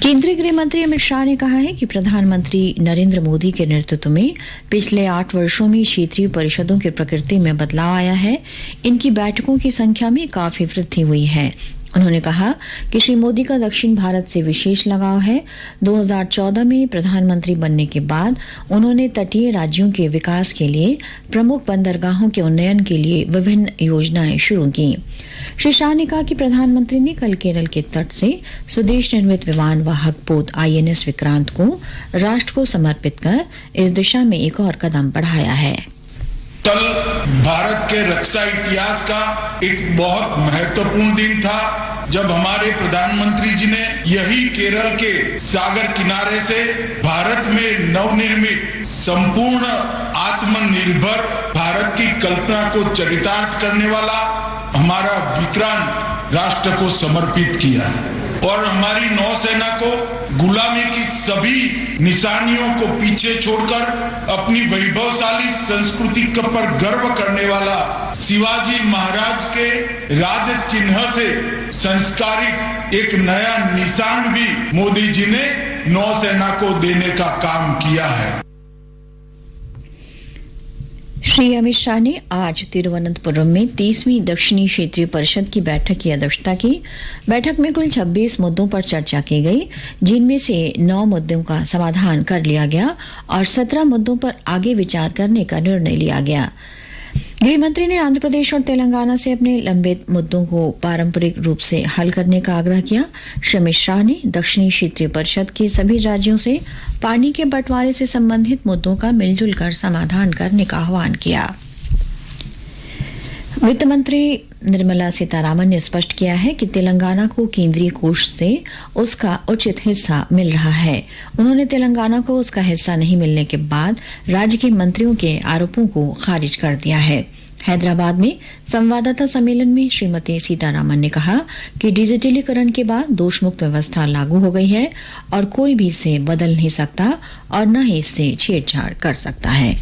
केंद्रीय गृह मंत्री अमित शाह ने कहा है कि प्रधानमंत्री नरेंद्र मोदी के नेतृत्व में पिछले 8 वर्षों में क्षेत्रीय परिषदों की प्रकृति में बदलाव आया है। इनकी बैठकों की संख्या में काफी वृद्धि हुई है। उन्होंने कहा कि श्री मोदी का दक्षिण भारत से विशेष लगाव है। 2014 में प्रधानमंत्री बनने के बाद उन्होंने तटीय राज्यों के विकास के लिए प्रमुख बंदरगाहों के उन्नयन के लिए विभिन्न योजनाएं शुरू की। श्री शाह ने कहा कि प्रधानमंत्री ने कल केरल के तट से स्वदेश निर्मित विमान वाहक पोत INS विक्रांत को राष्ट्र को समर्पित कर इस दिशा में एक और कदम बढ़ाया है। कल भारत के रक्षा इतिहास का एक बहुत महत्वपूर्ण दिन था जब हमारे प्रधानमंत्री जी ने यही केरल के सागर किनारे से भारत में नवनिर्मित संपूर्ण आत्मनिर्भर भारत की कल्पना को चरितार्थ करने वाला हमारा विक्रांत राष्ट्र को समर्पित किया और हमारी नौसेना को गुलामी की सभी निशानियों को पीछे छोड़कर अपनी वैभवशाली संस्कृति पर गर्व करने वाला शिवाजी महाराज के राज चिन्ह से संस्कारित एक नया निशान भी मोदी जी ने नौसेना को देने का काम किया है। श्री अमित शाह ने आज तिरुवनंतपुरम में 30वीं दक्षिणी क्षेत्रीय परिषद की बैठक की अध्यक्षता की। बैठक में कुल 26 मुद्दों पर चर्चा की गई, जिनमें से 9 मुद्दों का समाधान कर लिया गया और 17 मुद्दों पर आगे विचार करने का निर्णय लिया गया। गृह मंत्री ने आंध्र प्रदेश और तेलंगाना से अपने लंबित मुद्दों को पारंपरिक रूप से हल करने का आग्रह किया। श्री अमित शाह ने दक्षिणी क्षेत्रीय परिषद के सभी राज्यों से पानी के बंटवारे से संबंधित मुद्दों का मिलजुल कर समाधान करने का आह्वान किया। वित्त मंत्री निर्मला सीतारामन ने स्पष्ट किया है कि तेलंगाना को केंद्रीय कोष से उसका उचित हिस्सा मिल रहा है। उन्होंने तेलंगाना को उसका हिस्सा नहीं मिलने के बाद राज्य के मंत्रियों के आरोपों को खारिज कर दिया है। हैदराबाद में संवाददाता सम्मेलन में श्रीमती सीतारामन ने कहा कि डिजिटलीकरण के बाद दोषमुक्त व्यवस्था लागू हो गई है और कोई भी इसे बदल नहीं सकता और न ही इससे छेड़छाड़ कर सकता है।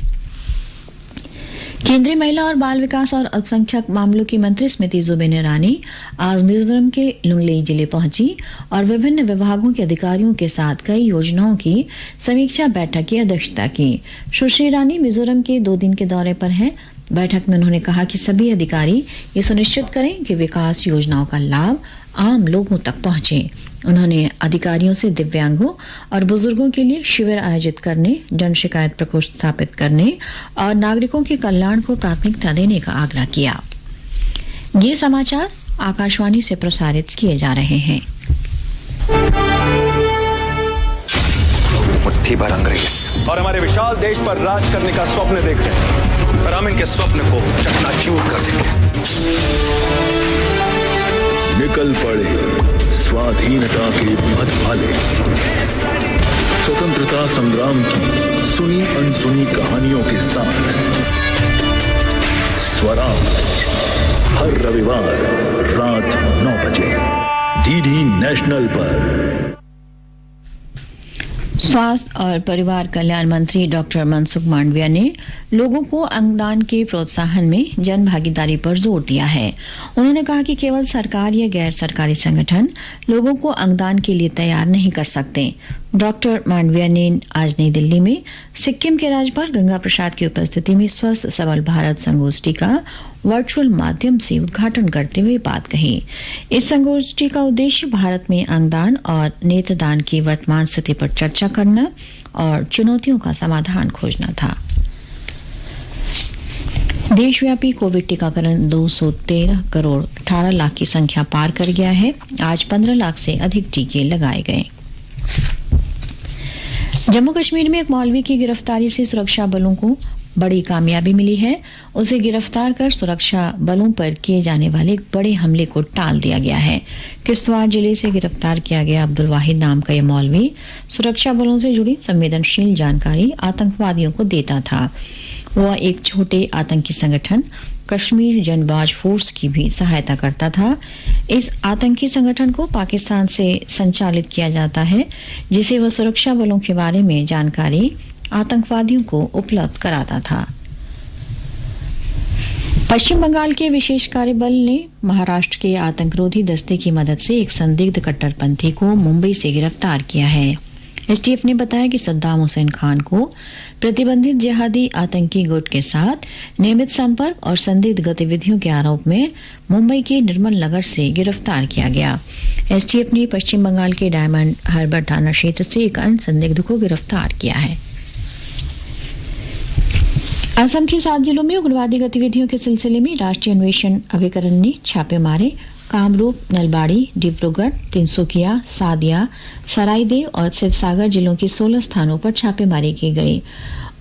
केंद्रीय महिला और बाल विकास और अल्पसंख्यक मामलों की मंत्री स्मृति जुबिन ईरानी आज मिजोरम के लुंगलेई जिले पहुंची और विभिन्न विभागों के अधिकारियों के साथ कई योजनाओं की समीक्षा बैठक की अध्यक्षता की। सुश्री ईरानी मिजोरम के 2 दिन के दौरे पर हैं। बैठक में उन्होंने कहा कि सभी अधिकारी ये सुनिश्चित करें कि विकास योजनाओं का लाभ आम लोगों तक पहुंचे। उन्होंने अधिकारियों से दिव्यांगों और बुजुर्गों के लिए शिविर आयोजित करने, जन शिकायत प्रकोष्ठ स्थापित करने और नागरिकों के कल्याण को प्राथमिकता देने का आग्रह किया। ये समाचार आकाशवाणी से प्रसारित किए जा रहे हैं। मुट्ठी भर अंग्रेज और हमारे विशाल देश पर राज करने का स्वप्न देख रहे हैं। रामन के स्वप्न को चकनाचूर कर देंगे। निकल पड़े स्वाधीनता के पथ वाले, स्वतंत्रता संग्राम की सुनी अनसुनी कहानियों के साथ स्वराज हर रविवार रात 9 बजे डीडी नेशनल पर। स्वास्थ्य और परिवार कल्याण मंत्री डॉक्टर मनसुख मांडविया ने लोगों को अंगदान के प्रोत्साहन में जन भागीदारी पर जोर दिया है। उन्होंने कहा कि केवल सरकार या गैर सरकारी संगठन लोगों को अंगदान के लिए तैयार नहीं कर सकते। डॉक्टर मांडविया ने आज नई दिल्ली में सिक्किम के राज्यपाल गंगा प्रसाद की उपस्थिति में स्वस्थ सबल भारत संगोष्ठी का वर्चुअल माध्यम से उद्घाटन करते हुए बात कही। इस संगोष्ठी का उद्देश्य भारत में अंगदान और नेत्रदान की वर्तमान स्थिति पर चर्चा करना और चुनौतियों का समाधान खोजना था। देशव्यापी कोविड टीकाकरण 213 करोड़ 18 लाख की संख्या पार कर गया है। आज 15 लाख से अधिक टीके लगाए गए। जम्मू कश्मीर में एक मौलवी की गिरफ्तारी से सुरक्षा बलों को बड़ी कामयाबी मिली है। उसे गिरफ्तार कर सुरक्षा बलों पर किए जाने वाले एक बड़े हमले को टाल दिया गया है। किश्तवाड़ जिले से गिरफ्तार किया गया अब्दुल वाहिद नाम का यह मौलवी सुरक्षा बलों से जुड़ी संवेदनशील जानकारी आतंकवादियों को देता था। वह एक छोटे आतंकी संगठन कश्मीर जनबाज फोर्स की भी सहायता करता था। इस आतंकी संगठन को पाकिस्तान से संचालित किया जाता है, जिसे वह सुरक्षा बलों के बारे में जानकारी आतंकवादियों को उपलब्ध कराता था। पश्चिम बंगाल के विशेष कार्यबल ने महाराष्ट्र के आतंकरोधी दस्ते की मदद से एक संदिग्ध कट्टरपंथी को मुंबई से गिरफ्तार किया है। एसटीएफ ने बताया कि सद्दाम हुसैन खान को प्रतिबंधित जिहादी आतंकी गुट के साथ नियमित संपर्क और संदिग्ध गतिविधियों के आरोप में मुंबई के निर्मल नगर से गिरफ्तार किया गया। एसटीएफ ने पश्चिम बंगाल के डायमंड हार्बर थाना क्षेत्र से एक अन्य संदिग्ध को गिरफ्तार किया है। असम के 7 जिलों में उग्रवादी गतिविधियों के सिलसिले में राष्ट्रीय अन्वेषण अभिकरण ने छापे मारे। कामरूप, नलबाड़ी, डिब्रूगढ़, तिनसुकिया, सादिया, सरायदेव और शिवसागर जिलों के 16 स्थानों पर छापेमारी की गई।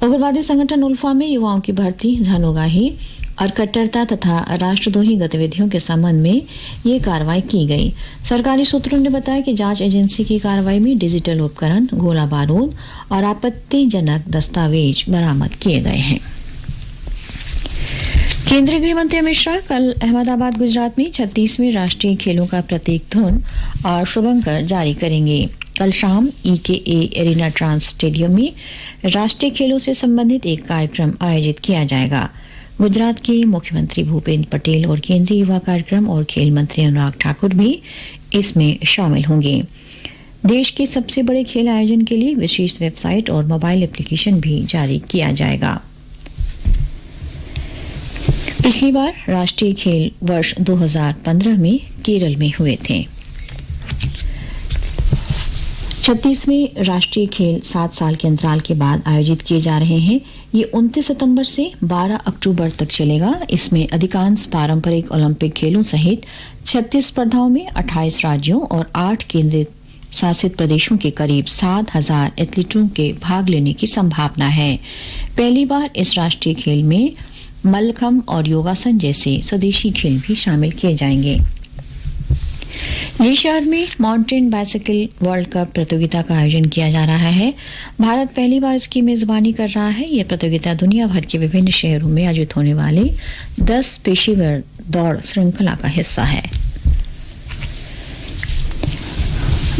उग्रवादी संगठन उल्फा में युवाओं की भर्ती, धनोगाही और कट्टरता तथा राष्ट्रद्रोही गतिविधियों के संबंध में ये कार्रवाई की गई। सरकारी सूत्रों ने बताया कि जांच एजेंसी की कार्रवाई में डिजिटल उपकरण, गोला बारूद और आपत्तिजनक दस्तावेज बरामद किए गए हैं। केंद्रीय गृह मंत्री अमित शाह कल अहमदाबाद, गुजरात में 36वें राष्ट्रीय खेलों का प्रतीक धुन और शुभंकर जारी करेंगे। कल शाम EKA एरिना ट्रांस स्टेडियम में राष्ट्रीय खेलों से संबंधित एक कार्यक्रम आयोजित किया जाएगा। गुजरात के मुख्यमंत्री भूपेंद्र पटेल और केंद्रीय युवा कार्यक्रम और खेल मंत्री अनुराग ठाकुर भी इसमें शामिल होंगे। देश के सबसे बड़े खेल आयोजन के लिए विशेष वेबसाइट और मोबाइल एप्लीकेशन भी जारी किया जाएगा। पिछली बार राष्ट्रीय खेल वर्ष 2015 में केरल में हुए थे। 36वें राष्ट्रीय खेल 7 साल के अंतराल के बाद आयोजित किए जा रहे हैं। ये 29 सितंबर से 12 अक्टूबर तक चलेगा। इसमें अधिकांश पारंपरिक ओलंपिक खेलों सहित 36 स्पर्धाओं में 28 राज्यों और 8 केंद्र शासित प्रदेशों के करीब 7,000 एथलीटों के भाग लेने की संभावना है। पहली बार इस राष्ट्रीय खेल में मल्लखंब और योगासन जैसे स्वदेशी खेल भी शामिल किए जाएंगे। शहर में माउंटेन बाइसिकल वर्ल्ड कप प्रतियोगिता का आयोजन किया जा रहा है। भारत पहली बार इसकी मेजबानी कर रहा है। यह प्रतियोगिता दुनिया भर के विभिन्न शहरों में आयोजित होने वाली 10 पेशेवर दौड़ श्रृंखला का हिस्सा है।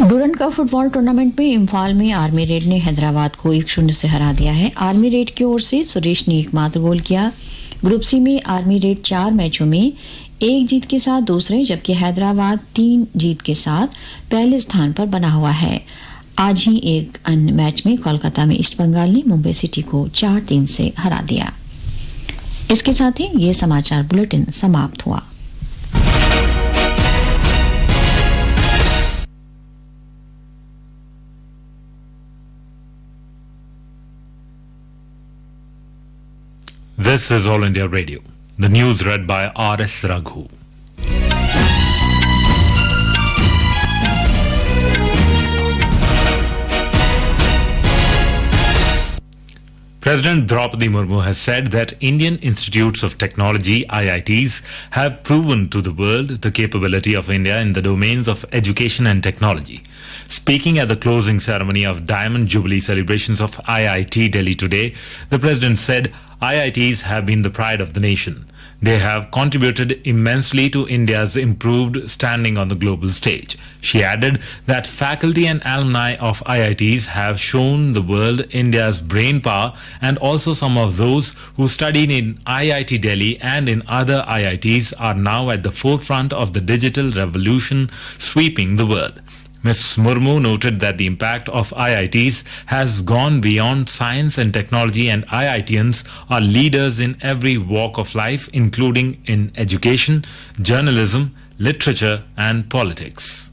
डूरंड कप फुटबॉल टूर्नामेंट में इम्फाल में आर्मी रेड ने हैदराबाद को 1-0 से हरा दिया है। आर्मी रेड की ओर से सुरेश ने एकमात्र गोल किया। ग्रुप सी में आर्मी रेड 4 मैचों में 1 जीत के साथ दूसरे, जबकि हैदराबाद 3 जीत के साथ पहले स्थान पर बना हुआ है। आज ही एक अन्य मैच में कोलकाता में ईस्ट बंगाल ने मुंबई सिटी को 4-3 से हरा दिया। इसके साथ ही ये समाचार बुलेटिन समाप्त हुआ। This is All India Radio. The news read by R.S. Raghu. President Draupadi Murmu has said that Indian Institutes of Technology, IITs, have proven to the world the capability of India in the domains of education and technology. Speaking at the closing ceremony of Diamond Jubilee celebrations of IIT Delhi today, the President said IITs have been the pride of the nation. They have contributed immensely to India's improved standing on the global stage. She added that faculty and alumni of IITs have shown the world India's brain power, and also some of those who studied in IIT Delhi and in other IITs are now at the forefront of the digital revolution sweeping the world. Ms. Murmu noted that the impact of IITs has gone beyond science and technology, and IITians are leaders in every walk of life, including in education, journalism, literature and politics.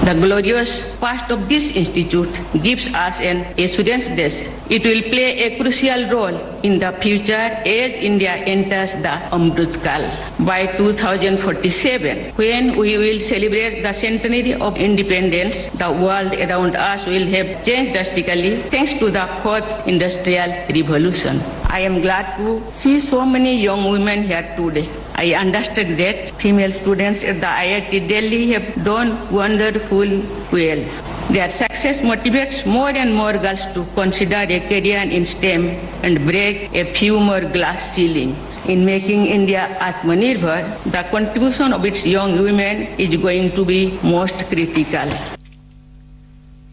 The glorious past of this institute gives us an assurance base. It will play a crucial role in the future as India enters the Amrit Kal. By 2047, when we will celebrate the centenary of independence, the world around us will have changed drastically thanks to the fourth industrial revolution. I am glad to see so many young women here today. I understand that female students at the IIT Delhi have done wonderful well. Their success motivates more and more girls to consider a career in STEM and break a few more glass ceilings. In making India Atmanirbhar, the contribution of its young women is going to be most critical.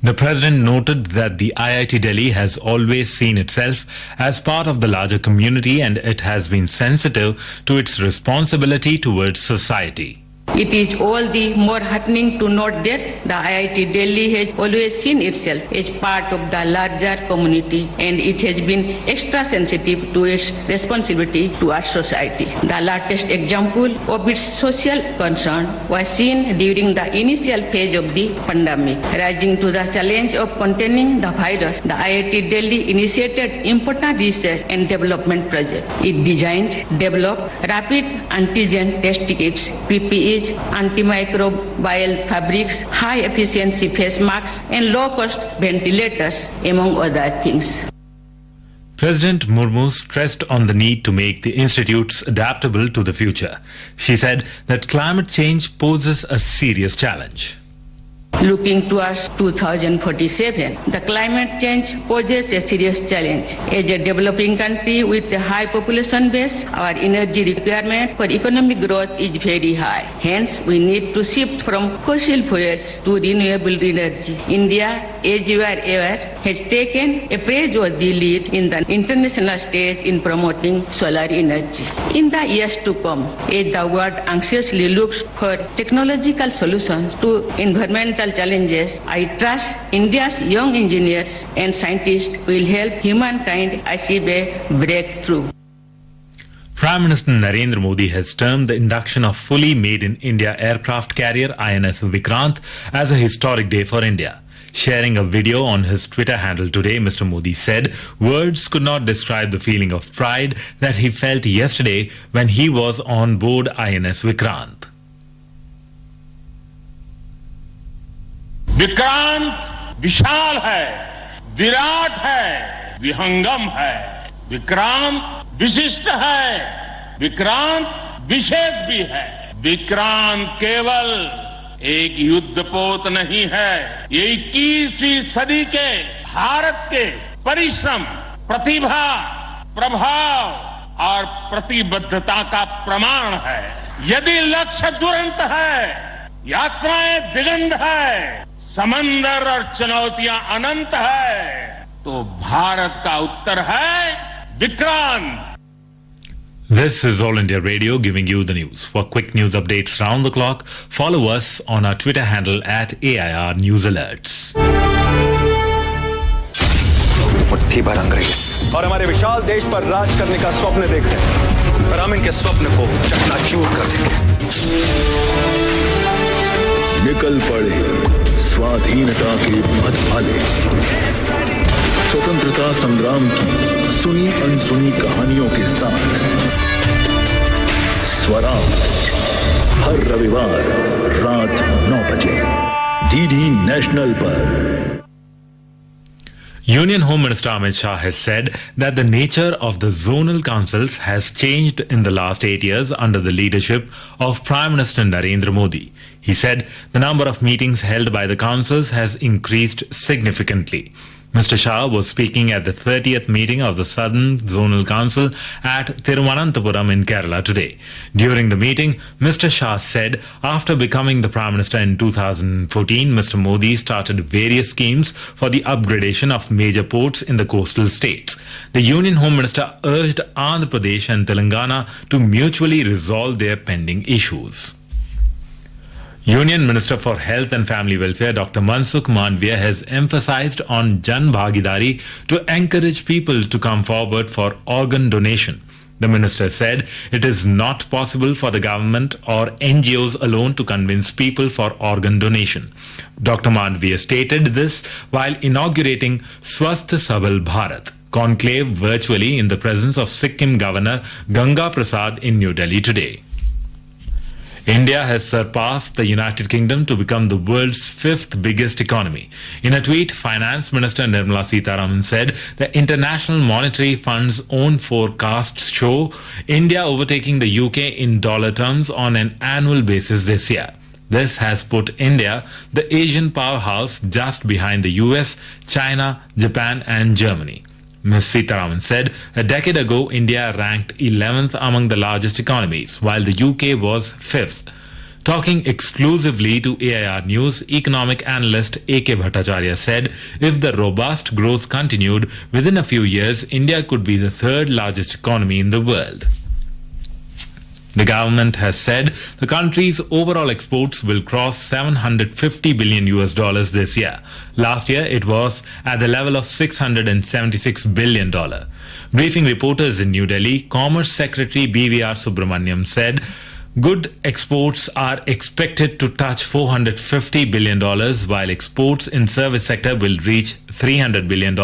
The President noted that the IIT Delhi has always seen itself as part of the larger community and it has been sensitive to its responsibility towards society. It is all the more heartening to note that the IIT Delhi has always seen itself as part of the larger community and it has been extra sensitive to its responsibility to our society. The latest example of its social concern was seen during the initial phase of the pandemic. Rising to the challenge of containing the virus, the IIT Delhi initiated important research and development projects. It designed, developed rapid antigen test kits, PPEs, antimicrobial fabrics, high-efficiency face masks, and low-cost ventilators, among other things. President Murmu stressed on the need to make the institutes adaptable to the future. She said that climate change poses a serious challenge. Looking towards 2047, the climate change poses a serious challenge. As a developing country with a high population base, our energy requirement for economic growth is very high. Hence, we need to shift from fossil fuels to renewable energy. India, as you are aware, has taken a praiseworthy lead in the international stage in promoting solar energy. In the years to come, as the world anxiously looks for technological solutions to environmental challenges, I trust India's young engineers and scientists will help humankind achieve a breakthrough. Prime Minister Narendra Modi has termed the induction of fully made in India aircraft carrier INS Vikrant as a historic day for India. Sharing a video on his Twitter handle today, Mr. Modi said words could not describe the feeling of pride that he felt yesterday when he was on board INS Vikrant. Vikrant विशाल है, विराट है, विहंगम है। विक्रांत विशिष्ट है, विक्रांत विशेष भी है। विक्रांत केवल एक युद्धपोत नहीं है, ये 21वीं सदी के भारत के परिश्रम, प्रतिभा, प्रभाव और प्रतिबद्धता का प्रमाण है। यदि लक्ष्य दुरंत है, यात्राएं दिगंत है, समंदर और चुनौतियां अनंत है, तो भारत का उत्तर है Vikrant. This is All India Radio giving you the news. For quick news updates round the clock, follow us on our Twitter handle at AIR News Alerts. मुट्ठी भर अंग्रेज और हमारे विशाल देश पर राज करने का स्वप्न देख रहे हैं, पर हम इनके स्वप्न को चकनाचूर कर देंगे। निकल पड़े स्वाधीनता के पथभाले, स्वतंत्रता संग्राम की सुनी अनसुनी कहानियों के साथ स्वराज हर रविवार रात 9 बजे डीडी नेशनल पर। Union Home Minister Amit Shah has said that the nature of the zonal councils has changed in the last 8 years under the leadership of Prime Minister Narendra Modi. He said the number of meetings held by the councils has increased significantly. Mr. Shah was speaking at the 30th meeting of the Southern Zonal Council at Thiruvananthapuram in Kerala today. During the meeting, Mr. Shah said after becoming the Prime Minister in 2014, Mr. Modi started various schemes for the upgradation of major ports in the coastal states. The Union Home Minister urged Andhra Pradesh and Telangana to mutually resolve their pending issues. Union Minister for Health and Family Welfare Dr. Mansukh Mandviya has emphasized on Jan Bhagidari to encourage people to come forward for organ donation. The minister said it is not possible for the government or NGOs alone to convince people for organ donation. Dr. Mandviya stated this while inaugurating Swasth Sabal Bharat conclave virtually in the presence of Sikkim Governor Ganga Prasad in New Delhi today. India has surpassed the United Kingdom to become the world's fifth biggest economy. In a tweet, Finance Minister Nirmala Sitharaman said the International Monetary Fund's own forecasts show India overtaking the UK in dollar terms on an annual basis this year. This has put India, the Asian powerhouse, just behind the US, China, Japan and Germany. Ms. Sitharaman said a decade ago, India ranked 11th among the largest economies, while the UK was 5th. Talking exclusively to AIR News, economic analyst A.K. Bhattacharya said if the robust growth continued, within a few years, India could be the third largest economy in the world. The government has said the country's overall exports will cross $750 billion this year. Last year, it was at the level of $676 billion. Briefing reporters in New Delhi, Commerce Secretary BVR Subramaniam said good exports are expected to touch $450 billion, while exports in service sector will reach $300 billion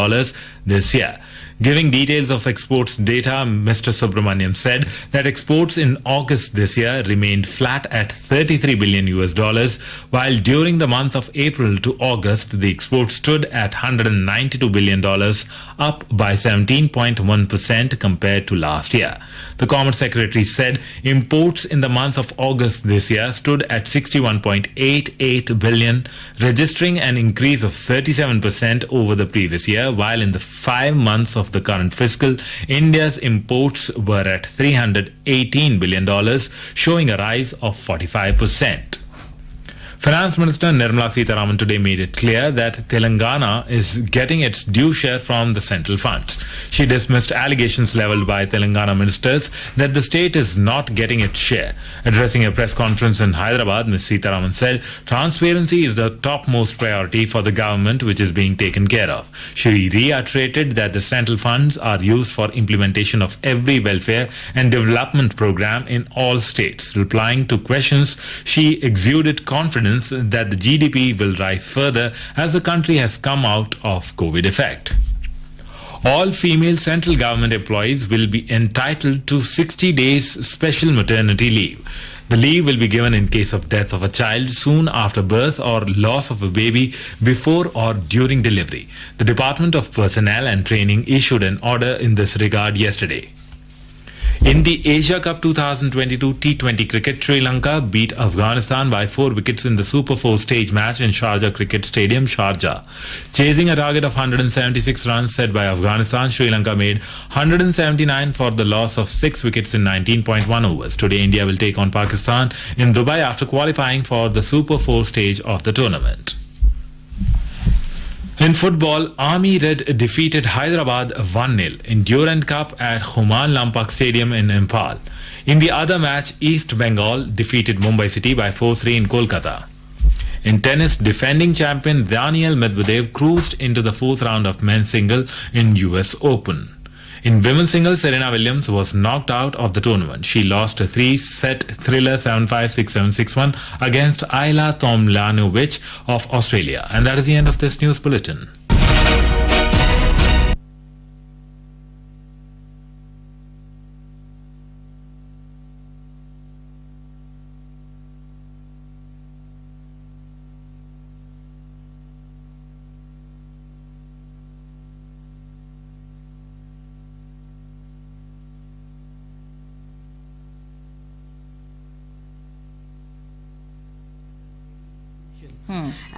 this year. Giving details of exports data, Mr. Subramaniam said that exports in August this year remained flat at $33 billion, while during the month of April to August, the exports stood at $192 billion, up by 17.1% compared to last year. The Commerce Secretary said imports in the month of August this year stood at $61.88 billion, registering an increase of 37% over the previous year, while in the 5 months of the current fiscal, India's imports were at $318 billion, showing a rise of 45%. Finance Minister Nirmala Sitharaman today made it clear that Telangana is getting its due share from the central funds. She dismissed allegations leveled by Telangana ministers that the state is not getting its share. Addressing a press conference in Hyderabad, Ms. Sitharaman said transparency is the topmost priority for the government, which is being taken care of. She reiterated that the central funds are used for implementation of every welfare and development program in all states. Replying to questions, she exuded confidence that the GDP will rise further as the country has come out of COVID effect. All female central government employees will be entitled to 60 days special maternity leave. The leave will be given in case of death of a child soon after birth or loss of a baby before or during delivery. The Department of Personnel and Training issued an order in this regard yesterday. In the Asia Cup 2022 T20 cricket, Sri Lanka beat Afghanistan by 4 wickets in the Super 4 stage match in Sharjah Cricket Stadium, Sharjah. Chasing a target of 176 runs set by Afghanistan, Sri Lanka made 179 for the loss of 6 wickets in 19.1 overs. Today, India will take on Pakistan in Dubai after qualifying for the Super 4 stage of the tournament. In football, Army Red defeated Hyderabad 1-0 in Durand Cup at Humayun Lampak Stadium in Impal. In the other match, East Bengal defeated Mumbai City by 4-3 in Kolkata. In tennis, defending champion Daniil Medvedev cruised into the 4th round of men's single in US Open. In women's singles, Serena Williams was knocked out of the tournament. She lost a 3-set thriller 7-5, 6-7, 6-1 against Ayla Tomljanovic of Australia. And that is the end of this news bulletin.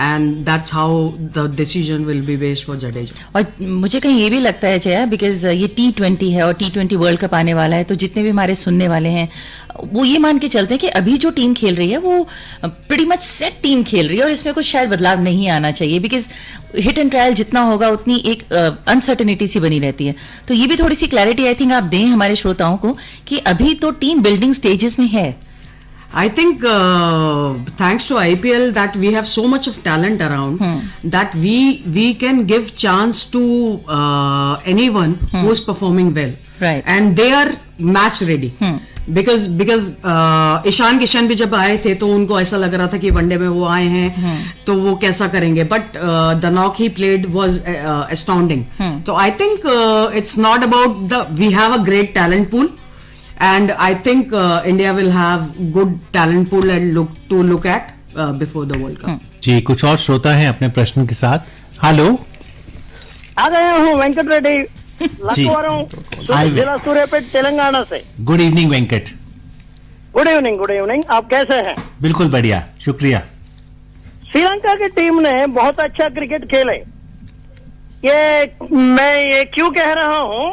And that's how the decision will be based for Jadeja. और मुझे कहीं ये भी लगता है Jaya, because ये T20 है और T20 वर्ल्ड कप आने वाला है, तो जितने भी हमारे सुनने वाले हैं वो ये मान के चलते हैं कि अभी जो टीम खेल रही है वो प्रीटी मच सेट टीम खेल रही है और इसमें कुछ शायद बदलाव नहीं आना चाहिए, बिकॉज हिट एंड ट्रायल जितना होगा उतनी एक अनसर्टेनिटी सी बनी रहती है. तो ये भी थोड़ी सी क्लैरिटी आई थिंक आप दें हमारे श्रोताओं को कि अभी तो टीम बिल्डिंग स्टेजेस में है. I think thanks to IPL that we have so much of talent around that we can give chance to anyone who is performing well. Right. And they are match ready. Because Ishan Kishan भी जब आए थे तो उनको ऐसा लग रहा था कि वनडे में वो आए हैं तो वो कैसा करेंगे, but the knock he played was astounding. So I think it's not about we have a great talent pool, and I think India will have good talent pool and look at before the World Cup. जी, कुछ और श्रोता हैं अपने प्रश्न के साथ. Hello, आ गया हूँ वेंकट रेड्डी, लखनऊ जिला सूर्यापेट तेलंगाना से. Good evening Venkat. Good evening. आप कैसे हैं? बिल्कुल बढ़िया, शुक्रिया. श्रीलंका की टीम ने बहुत अच्छा क्रिकेट खेले. मैं ये क्यों कह रहा हूँ,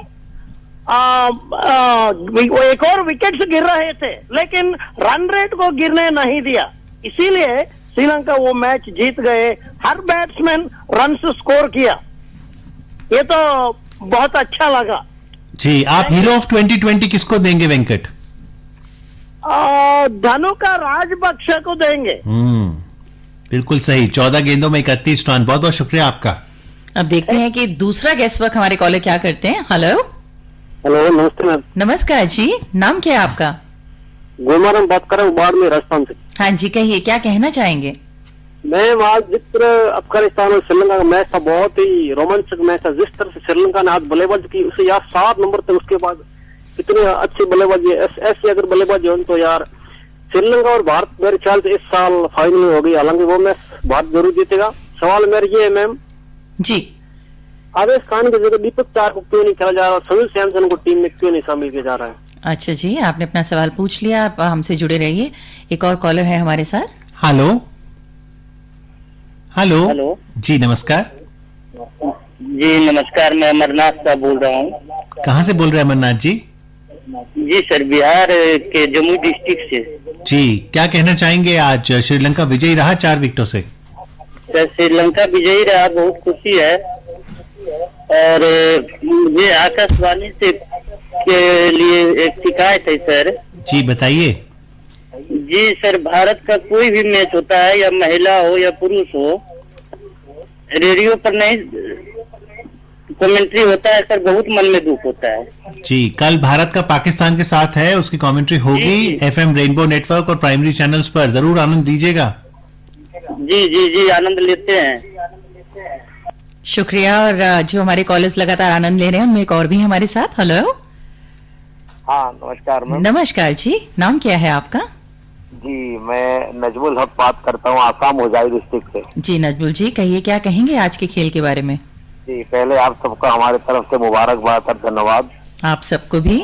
एक और विकेट्स गिर रहे थे लेकिन रन रेट को गिरने नहीं दिया, इसीलिए श्रीलंका वो मैच जीत गए. हर बैट्समैन रन स्कोर किया, ये तो बहुत अच्छा लगा. जी, आप हीरो ऑफ 2020 किसको देंगे वेंकट? धनु का राजपक्ष को देंगे. बिल्कुल सही. 14 गेंदों में 31 रन. बहुत बहुत शुक्रिया आपका. अब देखते हैं कि दूसरा गेस्ट वर्क हमारे कॉलर क्या करते हैं. हेलो. नमस्ते मैम. नमस्कार जी, नाम क्या है आपका? गुलमारम बात कर रहा हूँ बाड़मेर राजस्थान से. हाँ जी, कहिए क्या कहना चाहेंगे? मैम, आज जिस तरह अफगानिस्तान और श्रीलंका का मैच था, बहुत ही रोमांचक मैच था. जिस तरह से श्रीलंका ने आज बल्लेबाजी की, उसे यार 7 नंबर तक, उसके बाद इतनी अच्छी बल्लेबाजी, ऐसी अगर बल्लेबाजी हो तो यार श्रीलंका और भारत मेरे ख्याल से इस साल फाइनल में हो गई. हालांकि वो मैच भारत जरूर जीतेगा. सवाल मेरा ये है मैम जी, आवेश खान की जगह दीपक चार को क्यों नहीं खेला जा रहा और सुनील सैमसन को टीम में क्यों नहीं शामिल किया जा रहा है? अच्छा जी, आपने अपना सवाल पूछ लिया. आप हमसे जुड़े रहिए. एक और कॉलर है हमारे साथ. हेलो. हेलो. हेलो जी, नमस्कार. जी नमस्कार, मैं अमरनाथ साहब बोल रहा हूँ. कहाँ से बोल रहे हैं अमरनाथ जी? जी सर, बिहार के जमुई डिस्ट्रिक्ट से. जी, क्या कहना चाहेंगे? आज श्रीलंका विजयी रहा 4 विकेटों से. सर, श्रीलंका विजयी रहा, बहुत खुशी है. और मुझे आकाशवाणी से के लिए एक शिकायत है सर. जी बताइए. जी सर, भारत का कोई भी मैच होता है, या महिला हो या पुरुष हो, रेडियो पर नहीं कमेंट्री होता है सर, बहुत मन में दुख होता है. जी, कल भारत का पाकिस्तान के साथ है, उसकी कमेंट्री होगी FM रेनबो नेटवर्क और प्राइमरी चैनल्स पर. जरूर आनंद दीजिएगा. जी आनंद लेते हैं. शुक्रिया. और जो हमारे कॉलेज लगातार आनंद ले रहे हैं, उनमें एक और भी हमारे साथ. हेलो. हाँ नमस्कार मैम. नमस्कार जी, नाम क्या है आपका? जी, मैं नजमुल हक बात करता हूँ, आसाम होजाई डिस्ट्रिक्ट से. जी नजमुल जी, कहिए क्या कहेंगे आज के खेल के बारे में? जी, पहले आप सबका हमारे तरफ से मुबारकबाद और धन्यवाद. आप सबको भी.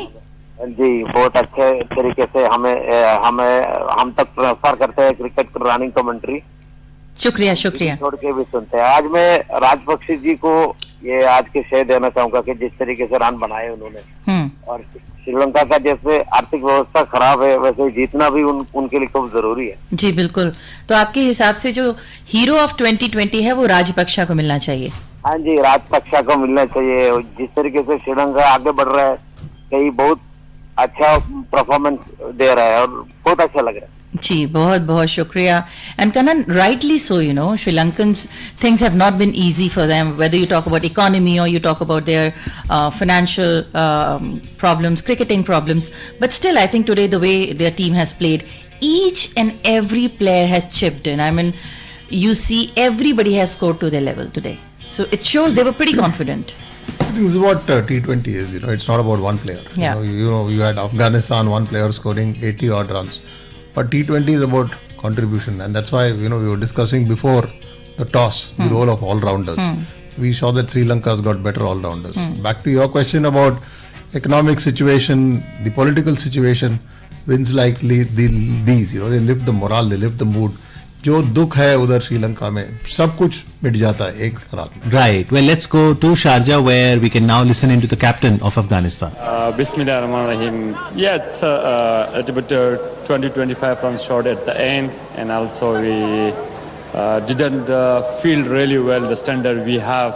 जी, बहुत अच्छे तरीके से हम तक ट्रांसफर करते हैं क्रिकेट की रनिंग कमेंट्री. शुक्रिया. छोड़ के भी सुनते हैं. आज मैं राजपक्षी जी को ये आज के श्रेय देना चाहूंगा कि जिस तरीके से रन बनाए उन्होंने. और श्रीलंका का जैसे आर्थिक व्यवस्था खराब है, वैसे जीतना भी उनके लिए खूब जरूरी है. जी बिल्कुल. तो आपके हिसाब से जो हीरो ऑफ 2020 है वो राजपक्षा को मिलना चाहिए? हाँ जी, राजपक्षा को मिलना चाहिए. जिस तरीके से श्रीलंका आगे बढ़ रहा है, कहीं बहुत अच्छा परफॉर्मेंस दे रहा है और बहुत अच्छा लग रहा है. जी, बहुत बहुत शुक्रिया. And Kannan, rightly so, you know, Sri Lankans, things have not been easy for them, whether you talk about economy or you talk about their financial problems, cricketing problems. But still, I think today the way their team has played, each and every player has chipped in. I mean, you see everybody has scored to their level today. So it shows they were pretty confident. This is what T20 is, you know, it's not about one player. Yeah. You had Afghanistan, one player scoring 80 odd runs. But T20 is about contribution, and that's why, you know, we were discussing before the toss, the role of all-rounders. We saw that Sri Lanka's got better all-rounders. Back to your question about economic situation, the political situation, wins like these, you know, they lift the morale, they lift the mood. जो दुख है उधर श्रीलंका में, सब कुछ मिट जाता है एक रात में. Right. Well, let's go to Sharjah, where we can now listen into the captain of Afghanistan. Bismillahirrahmanirrahim. Yeah, it's a bit 20-25 runs short at the end, and also we didn't field really well the standard we have,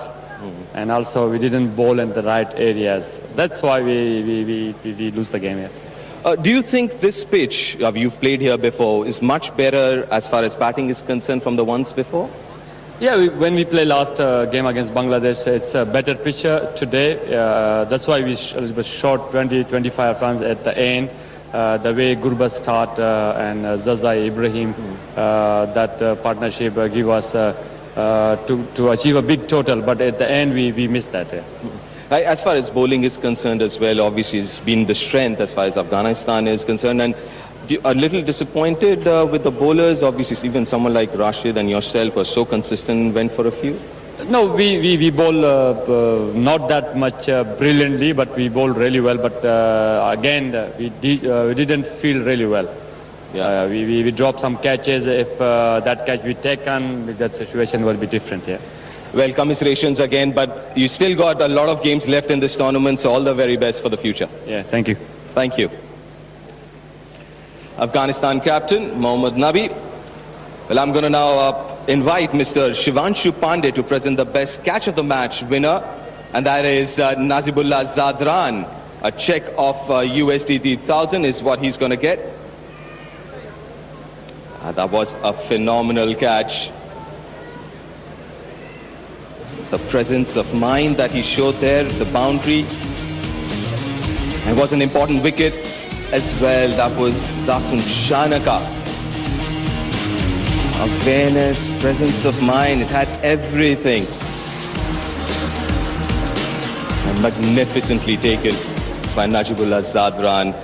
and also we didn't bowl in the right areas. That's why we lose the game here. Do you think this pitch, you've played here before, is much better as far as batting is concerned from the ones before? Yeah, when we play last game against Bangladesh, it's a better picture today. That's why we was short 20-25 runs at the end. The way Gurbaz start and Zaza Ibrahim, that partnership give us to achieve a big total. But at the end, we missed that. As far as bowling is concerned as well, obviously it's been the strength as far as Afghanistan is concerned. And a little disappointed with the bowlers. Obviously, even someone like Rashid and yourself were so consistent and went for a few. No, we bowl not that much brilliantly, but we bowl really well. But again, we didn't feel really well. Yeah. We dropped some catches. If that catch we taken, that situation will be different. Yeah. Well, commiserations again, but you still got a lot of games left in this tournament, so all the very best for the future. Yeah, thank you. Thank you. Afghanistan captain, Mohammad Nabi. Well, I'm going to now invite Mr. Shivanshu Pandey to present the best catch of the match winner, and that is Nazibullah Zadran. A check of USD 1,000 is what he's going to get. That was a phenomenal catch. The presence of mind that he showed there, the boundary. It was an important wicket as well. That was Dasun Shanaka. Awareness, presence of mind, it had everything. And magnificently taken by Najibullah Zadran.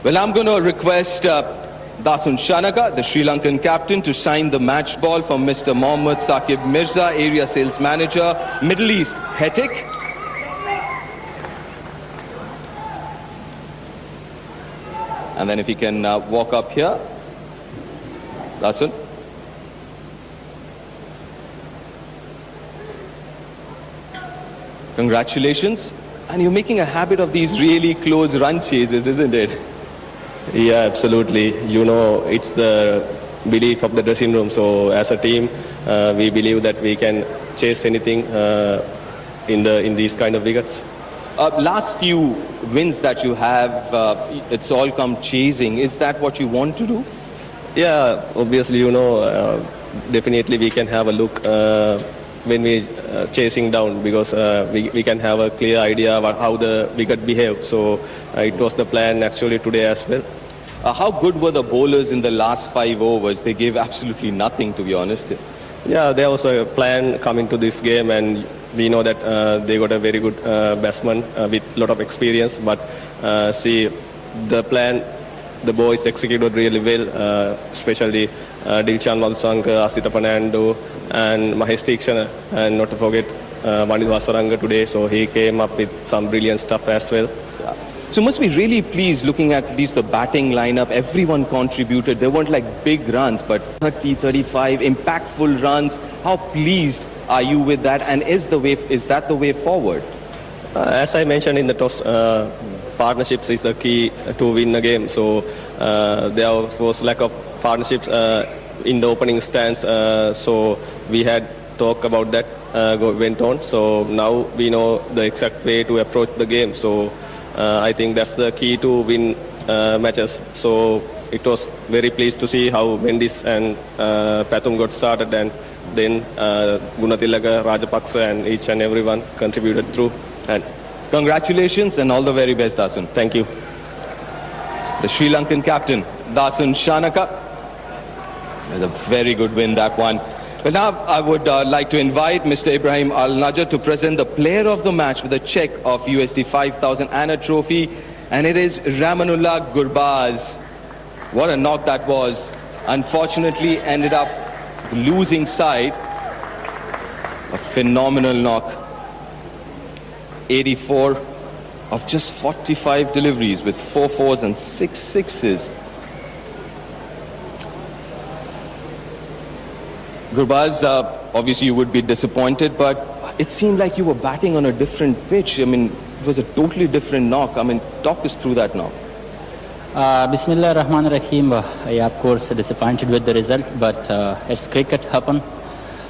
Well, I'm going to request Dasun Shanaka, the Sri Lankan captain, to sign the match ball from Mr. Mohammad Saqib Mirza, area sales manager, Middle East, Hetik. And then if he can walk up here. Dasun. Congratulations. And you're making a habit of these really close run chases, isn't it? Yeah, absolutely. You know, it's the belief of the dressing room. So as a team, we believe that we can chase anything in these kind of wickets. Last few wins that you have, it's all come chasing. Is that what you want to do? Yeah, obviously, you know, definitely we can have a look when we chasing down, because we can have a clear idea about how the wicket behave. So it was the plan actually today as well. How good were the bowlers in the last 5 overs? They gave absolutely nothing, to be honest. Yeah, there was a plan coming to this game, and we know that they got a very good batsman with a lot of experience. But see, the plan, the boys executed really well, especially Dilchan Walsanka, Asita Fernando, and Mahesh Tikshana, and not to forget Vanid Vasaranga today. So he came up with some brilliant stuff as well. So must be really pleased looking at least the batting lineup. Everyone contributed. There weren't like big runs, but 30, 35 impactful runs. How pleased are you with that? And is that the way forward? As I mentioned in the toss, partnerships is the key to win a game. So there was lack of partnerships in the opening stance. So we had talk about that went on. So now we know the exact way to approach the game. So I think that's the key to win matches. So it was very pleased to see how Mendis and Pathum got started, and then Gunatilaka, Rajapaksa, and each and everyone contributed through. And congratulations and all the very best, Dasun. Thank you. The Sri Lankan captain, Dasun Shanaka. That's a very good win, that one. But now I would like to invite Mr. Ibrahim Al-Najjar to present the player of the match with a check of USD 5,000 and a trophy. And it is Ramanullah Gurbaz. What a knock that was. Unfortunately, ended up losing side. A phenomenal knock. 84 of just 45 deliveries with 4 fours and 6 sixes. Gurbaz, obviously you would be disappointed, but it seemed like you were batting on a different pitch. I mean, it was a totally different knock. I mean, talk us through that knock. Bismillah ar-Rahman ar-Rahim. Yeah, of course, disappointed with the result, but it's cricket happen.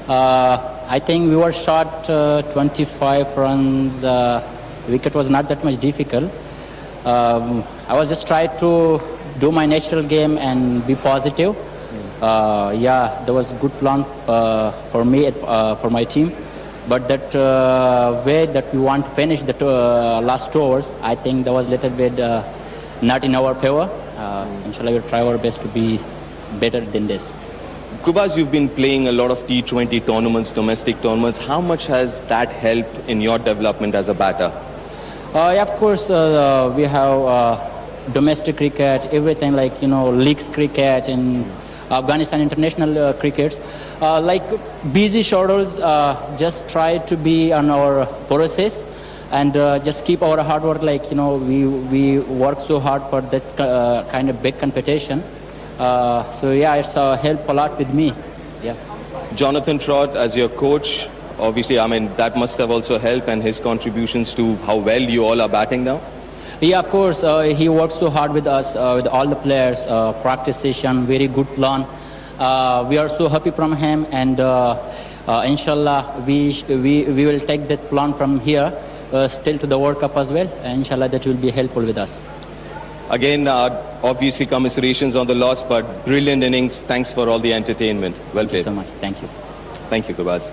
I think we were short 25 runs. Wicket was not that much difficult. I was just trying to do my natural game and be positive. Yeah, there was good plan for me, for my team. But that way that we want to finish the last 2 hours, I think that was a little bit not in our favor. Inshallah, we'll try our best to be better than this. Gurbaz, you've been playing a lot of T20 tournaments, domestic tournaments. How much has that helped in your development as a batter? Yeah, of course, we have domestic cricket, everything like, leagues cricket and Afghanistan international crickets. Like busy schedules, just try to be on our process and just keep our hard work. Like, we work so hard for that kind of big competition. So yeah, it's helped a lot with me. Yeah. Jonathan Trott as your coach, obviously, that must have also helped, and his contributions to how well you all are batting now. Yeah, of course. He works so hard with us, with all the players. Practice session, very good plan. We are so happy from him, and inshallah, we will take that plan from here still to the World Cup as well. And inshallah, that will be helpful with us. Again, obviously commiserations on the loss, but brilliant innings. Thanks for all the entertainment. Well played. Thank you so much. Thank you. Thank you, Gurbaz.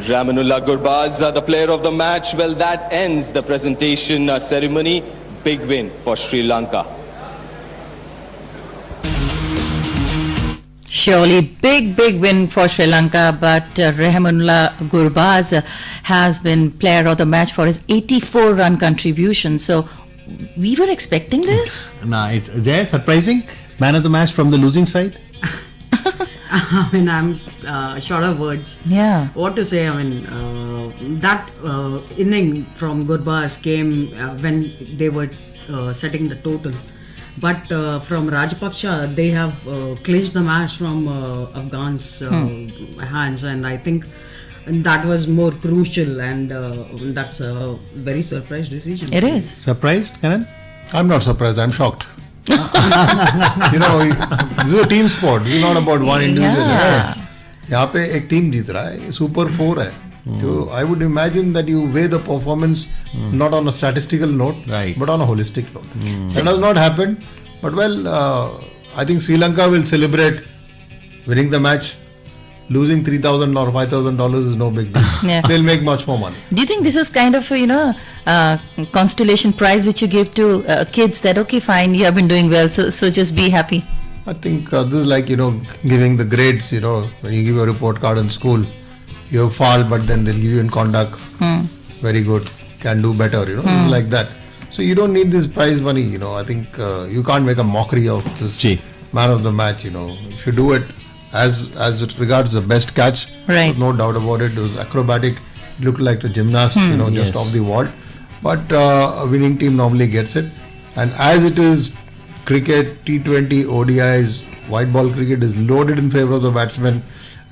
Ramanullah Gurbaz, the player of the match. Well, that ends the presentation ceremony. Big win for Sri Lanka. Surely big win for Sri Lanka, but Ramanullah Gurbaz has been player of the match for his 84-run contribution. So we were expecting this. Nah, it's there, surprising. Man of the match from the losing side. I'm short of words. Yeah. What to say? That inning from Gurbaz came when they were setting the total. But from Rajpaksha, they have clinched the match from Afghans' hands, and I think that was more crucial, and that's a very surprise decision. It is. Surprised, Karan? I'm not surprised. I'm shocked. This is a team sport. This is not about one individual. Yeah. यहाँ पे एक team जीत रहा है, Super 4 है. So I would imagine that you weigh the performance not on a statistical note, but on a holistic note. That has not happened. But I think Sri Lanka will celebrate winning the match. Losing $3,000 or $5,000 is no big deal. Yeah. They'll make much more money. Do you think this is kind of constellation prize which you give to kids that okay, fine, you have been doing well, so just be happy? I think this is like giving the grades. When you give a report card in school, you have failed, but then they'll give you in conduct. Very good, can do better. It's like that. So you don't need this prize money. I think you can't make a mockery of this man of the match. If you do it as it regards the best catch, no doubt about it. It was acrobatic. It looked like a gymnast, just off the wall. But a winning team normally gets it. And as it is, cricket, T20, ODIs, white ball cricket is loaded in favor of the batsman.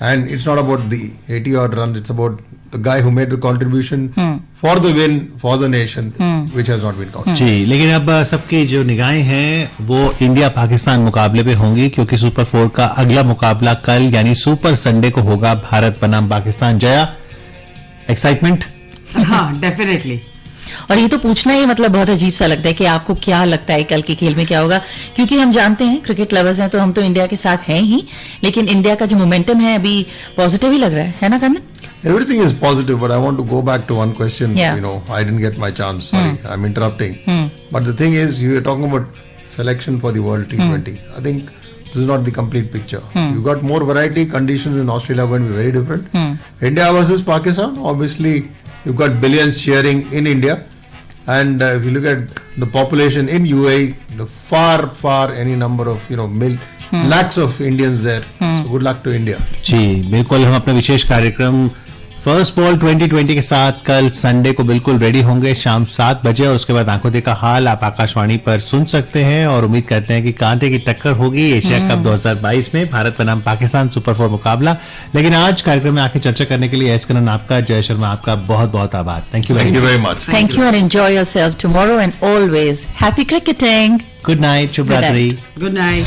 And it's not about the 80-odd runs. It's about the guy who made the contribution for the win, for the nation, which has not been counted. जी, लेकिन अब सबकी जो निगाहें हैं वो India Pakistan मुकाबले पे होंगी, क्योंकि सुपर 4 का अगला मुकाबला कल यानी सुपर संडे को होगा भारत बनाम पाकिस्तान. जया, एक्साइटमेंट? हाँ, डेफिनेटली. और ये तो पूछना ही बहुत अजीब सा लगता है कि आपको क्या लगता है कल के खेल में क्या होगा, क्योंकि हम जानते हैं क्रिकेट लवर्स हैं तो हम तो इंडिया के साथ हैं ही, लेकिन इंडिया का जो मोमेंटम है अभी पॉजिटिव ही लग रहा है ना करण? Everything is positive, but I want to go back to one question. I didn't get my chance. Sorry, I'm interrupting. But the thing is, you were talking about selection for the World T20. I think this is not the complete picture. You got more variety. Conditions in Australia are going to be very different. India versus Pakistan, obviously, you've got billions cheering in India. And if you look at the population in UAE, far any number of lakhs of Indians there. So good luck to India. जी बिल्कुल, हम अपना विशेष कार्यक्रम first ball 2020 के साथ कल Sunday को बिल्कुल ready होंगे शाम 7 बजे, और उसके बाद आंखों देखा हाल आप आकाशवाणी पर सुन सकते हैं. और उम्मीद करते हैं कि कांटे की टक्कर होगी एशिया कप 2022 में भारत बनाम पाकिस्तान सुपर 4 मुकाबला. लेकिन आज कार्यक्रम में आके चर्चा करने के लिए एस करण आपका, जय शर्मा आपका बहुत बहुत आभार. Thank you very much. Thank you and enjoy yourself tomorrow and always happy cricketing. Good night, शुभ रात्रि. Good night.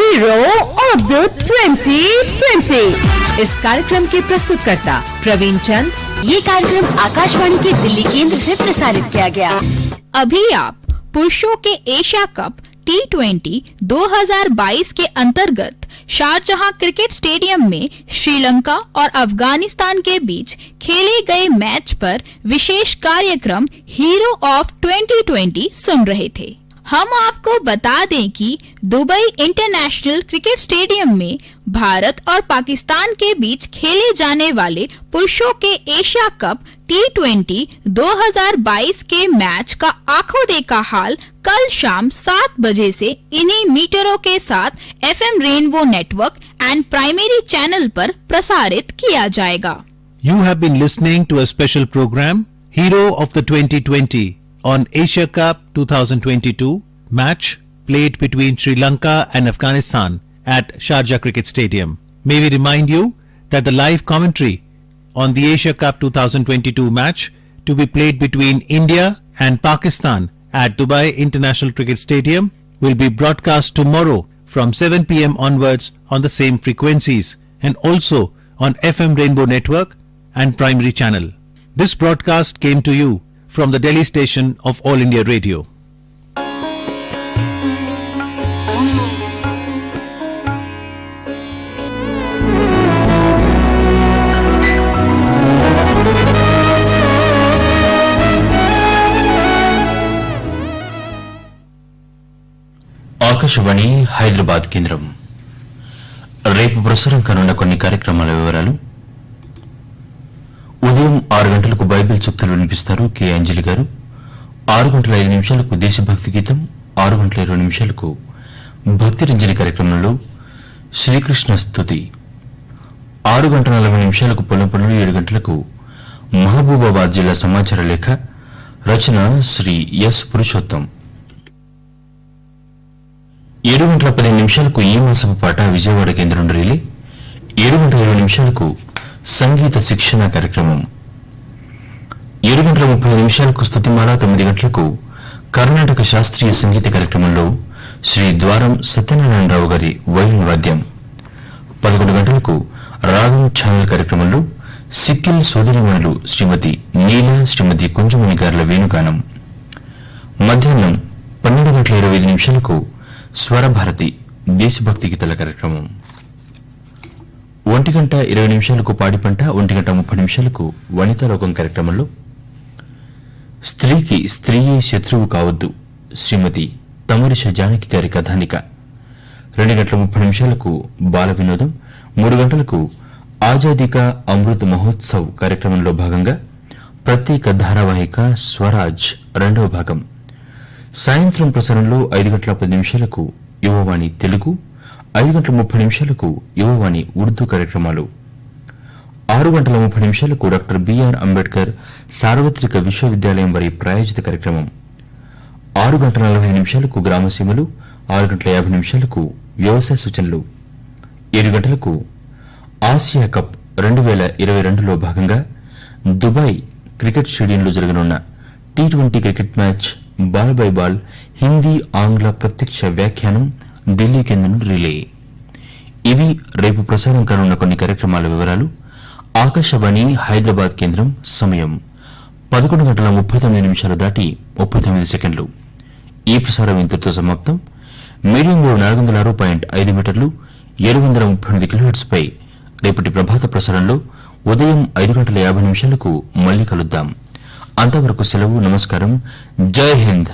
Hero of the 2020 इस कार्यक्रम के प्रस्तुतकर्ता प्रवीण चंद. ये कार्यक्रम आकाशवाणी के दिल्ली केंद्र से प्रसारित किया गया. अभी आप पुरुषों के एशिया कप T20 2022 के अंतर्गत शारजहां क्रिकेट स्टेडियम में श्रीलंका और अफगानिस्तान के बीच खेले गए मैच पर विशेष कार्यक्रम हीरो ऑफ 2020 सुन रहे थे। हम आपको बता दें कि दुबई इंटरनेशनल क्रिकेट स्टेडियम में भारत और पाकिस्तान के बीच खेले जाने वाले पुरुषों के एशिया कप T20 2022 के मैच का आंखों देखा हाल कल शाम 7 बजे से इन्हीं मीटरों के साथ FM rainbow network and primary channel पर प्रसारित किया जाएगा। You have been listening to a special program, Hero of the 2020, on Asia Cup 2022 match played between Sri Lanka and Afghanistan at Sharjah Cricket Stadium. May we remind you that the live commentary on the Asia Cup 2022 match to be played between India and Pakistan at Dubai International Cricket Stadium will be broadcast tomorrow from 7 p.m. onwards on the same frequencies and also on FM Rainbow Network and Primary Channel. This broadcast came to you from the Delhi station of All India Radio. Akashvani Hyderabad కేంద్రం రేపు ప్రసారం కానున్న కొన్ని కార్యక్రమాల వివరాలు. ఉదయం 6 గంటలకు Bible సూక్తులు వినిపిస్తారు కె అంజలి గారు. 6 గంటల 5 నిమిషాలకు దేశభక్తి గీతం, 6 గంటల 20 నిమిషాలకు భక్తి రంజని కార్యక్రమంలో శ్రీకృష్ణ స్తుతి, 6 గంటల 40 నిమిషాలకు పొలం పనులు, 7 గంటలకు మహబూబాబాద్ జిల్లా సమాచార లేఖ, రచన శ్రీ ఎస్ పురుషోత్తం. 7 గంటల 15 నిమిషాలకు ఈ మాసపు పాట విజయవాడ కేంద్రం రిలే, 7 గంటల 20 నిమిషాలకు సంగీత శిక్షణ కార్యక్రమం, 7 గంటల 30 నిమిషాలకు స్తుతిమాల, 9 గంటలకు కర్ణాటక శాస్త్రీయ సంగీత కార్యక్రమంలో శ్రీ ద్వారం సత్యనారాయణరావు గారి వైలిన్ వాద్యం, 11 గంటలకు రాగం ఛానల్ కార్యక్రమంలో సిక్కిల్ సోదరిమణులు శ్రీమతి నీల, శ్రీమతి కుంజమణి గారుల వేణుగానం, మధ్యాహ్నం 12 గంటల 25 నిమిషాలకు స్వరభారతి దేశభక్తి గీతాల కార్యక్రమం, 1 గంట 20 నిమిషాలకు పాడి పంట, 1 గంట 30 నిమిషాలకు వనితాలోకం కార్యక్రమంలో స్త్రీకి స్త్రీయే శత్రువు కావద్దు శ్రీమతి తమరిష జానకి గారి కథానిక, 2 గంటల 30 నిమిషాలకు బాల వినోదం, 3 గంటలకు ఆజాదీ కా అమృత్ మహోత్సవ్ కార్యక్రమంలో భాగంగా ప్రత్యేక ధారావాహిక స్వరాజ్ 2వ భాగం, సాయంత్రం ప్రసారంలో 5 గంటల 10 నిమిషాలకు యువవాణి తెలుగు, 5 గంటల 30 నిమిషాలకు యువవాణి ఉర్దూ కార్యక్రమాలు, 6 గంటల 30 నిమిషాలకు డాక్టర్ బిఆర్ అంబేద్కర్ సార్వత్రిక విశ్వవిద్యాలయం వారి ప్రాయోజిత కార్యక్రమం, 6 గంటల 40 నిమిషాలకు గ్రామసీమలు, 6 గంటల 50 నిమిషాలకు వ్యవసాయ సూచనలు, 7 గంటలకు ఆసియా కప్ 2022లో భాగంగా దుబాయ్ క్రికెట్ స్టేడియంలో జరగనున్న T20 cricket match ball by ball Hindi ఆంగ్ల ప్రత్యక్ష వ్యాఖ్యానం ఢిల్లీ కేంద్రం రిలే. ఇవి రేపు ప్రసారం కానున్న కొన్ని కార్యక్రమాల వివరాలు. ఆకాశవాణి హైదరాబాద్ కేంద్రం సమయం 11 గంటల 39 నిమిషాలు దాటి 39 సెకండ్లు. ఈ ప్రసారం ఇంతటితో సమాప్తం. మీడియం వేవ్ 406.5 మీటర్లు 738 కిలోహెర్ట్జ్ పై రేపటి ప్రభాత ప్రసారంలో ఉదయం 5 గంటల 50 నిమిషాలకు మళ్లీ కలుద్దాం. అంతవరకు సెలవు. నమస్కారం. జై హింద్.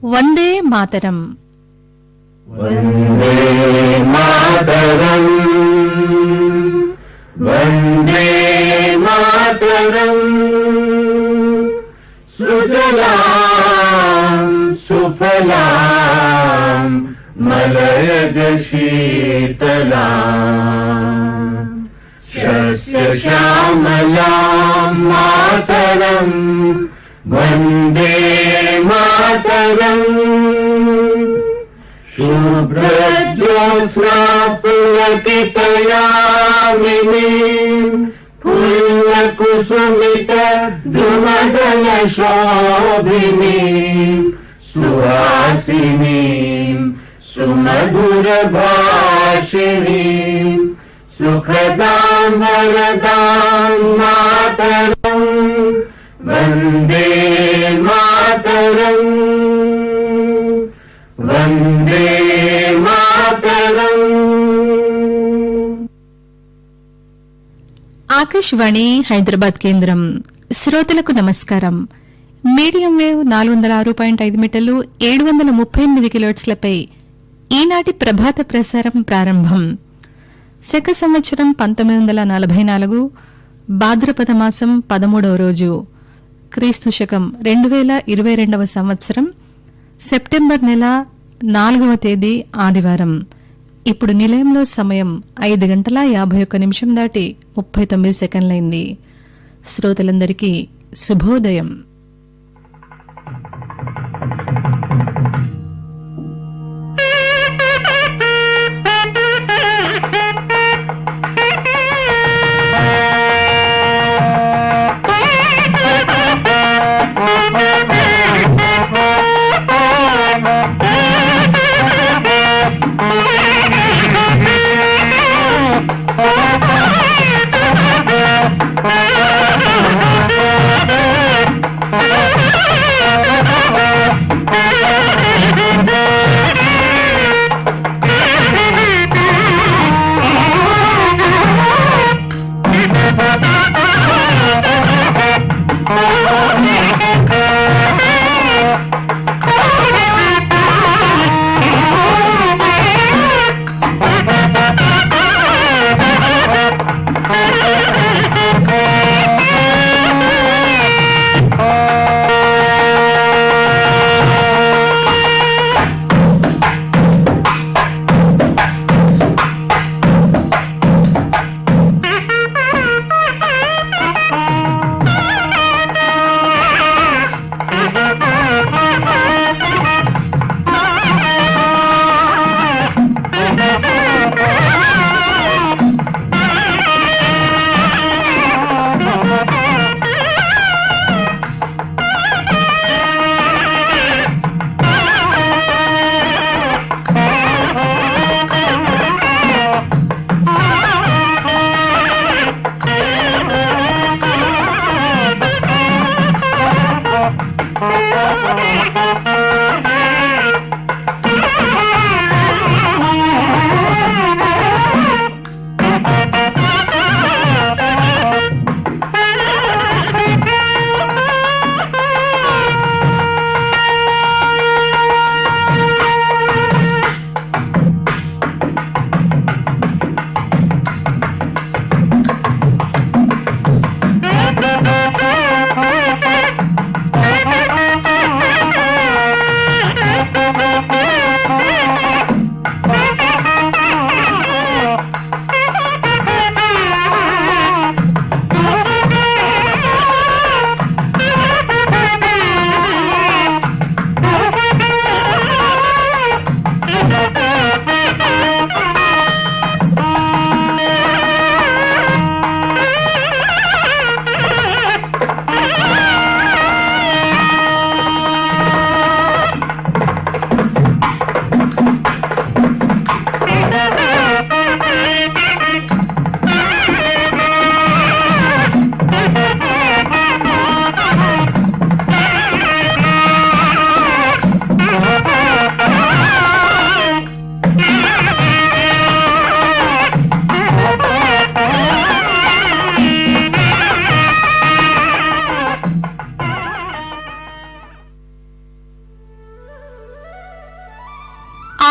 వందే మాతరం. వందే మాతరం, వందే మాతరం, సుజలాం సుఫలాం మలయజ శీతలాం శస్య శ్యామలాం మాతరం వందే మాతరం. శుభ్రజ్యోత్స్నా పులకితయామినీం పుణ్యకుసుమిత ద్రుమదల శోభినీం సుహాసినీం సుమధుర భాషిణీం సుఖదాం వరదాం మాతరం వందే మాతరం, వందే మాతరం. ఆకాశవాణి హైదరాబాద్ కేంద్రం. శ్రోతలకు నమస్కారం. మీడియం వేవ్ 406.5 మీటర్లు 738 కిలోహెర్ట్జ్లపై ఈనాటి ప్రభాత ప్రసారం ప్రారంభం. శక సంవత్సరం 1944 భాద్రపద మాసం 13వ రోజు, క్రీస్తు శకం 2022వ సంవత్సరం సెప్టెంబర్ నెల 4వ తేదీ ఆదివారం. ఇప్పుడు నిలయంలో సమయం 5:51 దాటి 39 సెకండ్లైంది. శ్రోతలందరికీ శుభోదయం.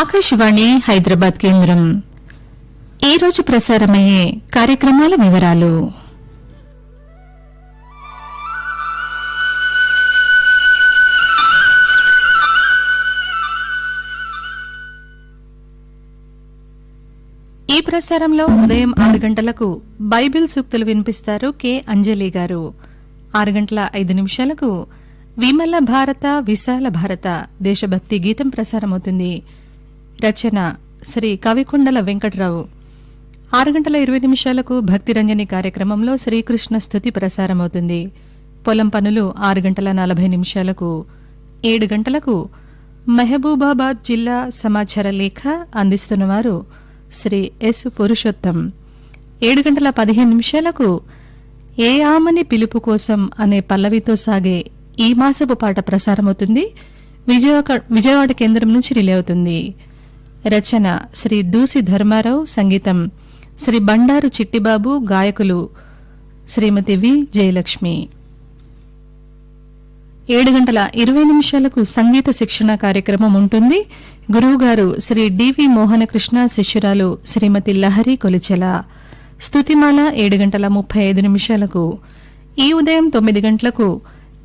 ఆకాశవాణి హైదరాబాద్ కేంద్రం ఈ రోజు ప్రసారమయ్యే కార్యక్రమాల వివరాలు. ఈ ప్రసారంలో ఉదయం 6 గంటలకు బైబిల్ సూక్తులు వినిపిస్తారు కె అంజలి గారు. 6 గంటల 5 నిమిషాలకు విమల భారత విశాల భారత దేశభక్తి గీతం ప్రసారమవుతుంది. రచన శ్రీ కవికొండల వెంకట్రావు. 6 గంటల 20 నిమిషాలకు భక్తిరంజని కార్యక్రమంలో శ్రీకృష్ణ స్తుతి ప్రసారమవుతుంది. పొలం పనులు 6 గంటల 40 నిమిషాలకు. 7 గంటలకు మహబూబాబాద్ జిల్లా సమాచార లేఖ అందిస్తున్నవారు శ్రీ ఎస్ పురుషోత్తం. 7 గంటల 15 నిమిషాలకు ఏ ఆమని పిలుపు కోసం అనే పల్లవితో సాగే ఈ మాసపు పాట ప్రసారమవుతుంది. విజయవాడ కేంద్రం నుంచి రిలే అవుతుంది. రచన శ్రీ దూసి ధర్మారావు, సంగీతం శ్రీ బండారు చిట్టిబాబు, గాయకులు శ్రీమతి వి జయలక్ష్మి. 7 గంటల 20 నిమిషాలకు సంగీత శిక్షణ కార్యక్రమం ఉంటుంది. గురువుగారు శ్రీ డివి మోహనకృష్ణ, శిష్యురాలు శ్రీమతి లహరి కొలిచెల. స్తుతిమాల 7 గంటల 35 నిమిషాలకు. ఈ ఉదయం 9 గంటలకు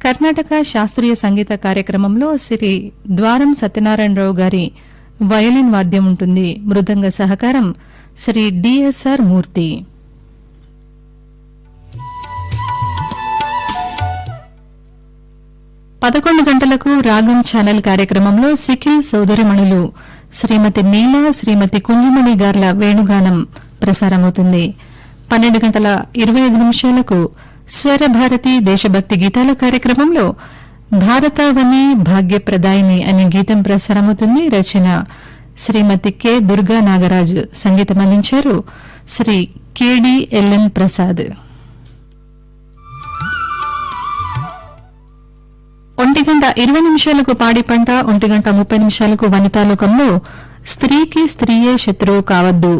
కర్ణాటక శాస్త్రీయ సంగీత కార్యక్రమంలో శ్రీ ద్వారం సత్యనారాయణరావు గారి వయలిన్ వాద్యం ఉంటుంది. మృదంగ సహకారం శ్రీ డిఎస్ఆర్ మూర్తి. 11 గంటలకు రాగం ఛానల్ కార్యక్రమంలో సిఖిల్ సోదరిమణులు శ్రీమతి నీల, శ్రీమతి కుంజమణి గార్ల వేణుగానం ప్రసారమవుతుంది. 12 గంటల 25 నిమిషాలకు స్వర భారతి దేశభక్తి గీతాల కార్యక్రమంలో భారతావని భాగ్యప్రదాయిని అనే గీతం ప్రసారమవుతుంది. రచన శ్రీమతి కె దుర్గా నాగరాజ్, సంగీతం అందించారు శ్రీ కెడిఎల్ఎన్ ప్రసాద్. 1 గంట 20 నిమిషాలకు పాడి పంట, 1 గంట 30 నిమిషాలకు వనితాలోకంలో స్త్రీకి స్త్రీయే శత్రువు కావద్దు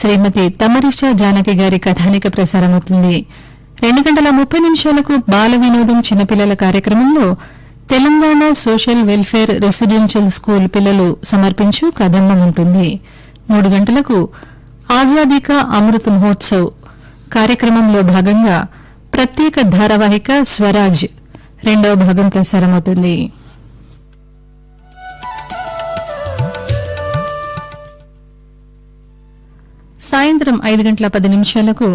శ్రీమతి తమరిష జానకి గారి కథానిక ప్రసారమవుతుంది. 2 గంటల 30 నిమిషాలకు బాల వినోదం చిన్నపిల్లల కార్యక్రమంలో Telangana social welfare residential school పిల్లలు సమర్పించు కథనం ఉంటుంది. 3 గంటలకు ఆజాదీ కా అమృత్ మహోత్సవ్ కార్యక్రమంలో భాగంగా ప్రత్యేక ధారావాహిక స్వరాజ్ 2వ భాగం ప్రసారమవుతుంది. సాయంత్రం 5 గంటల 10 నిమిషాలకు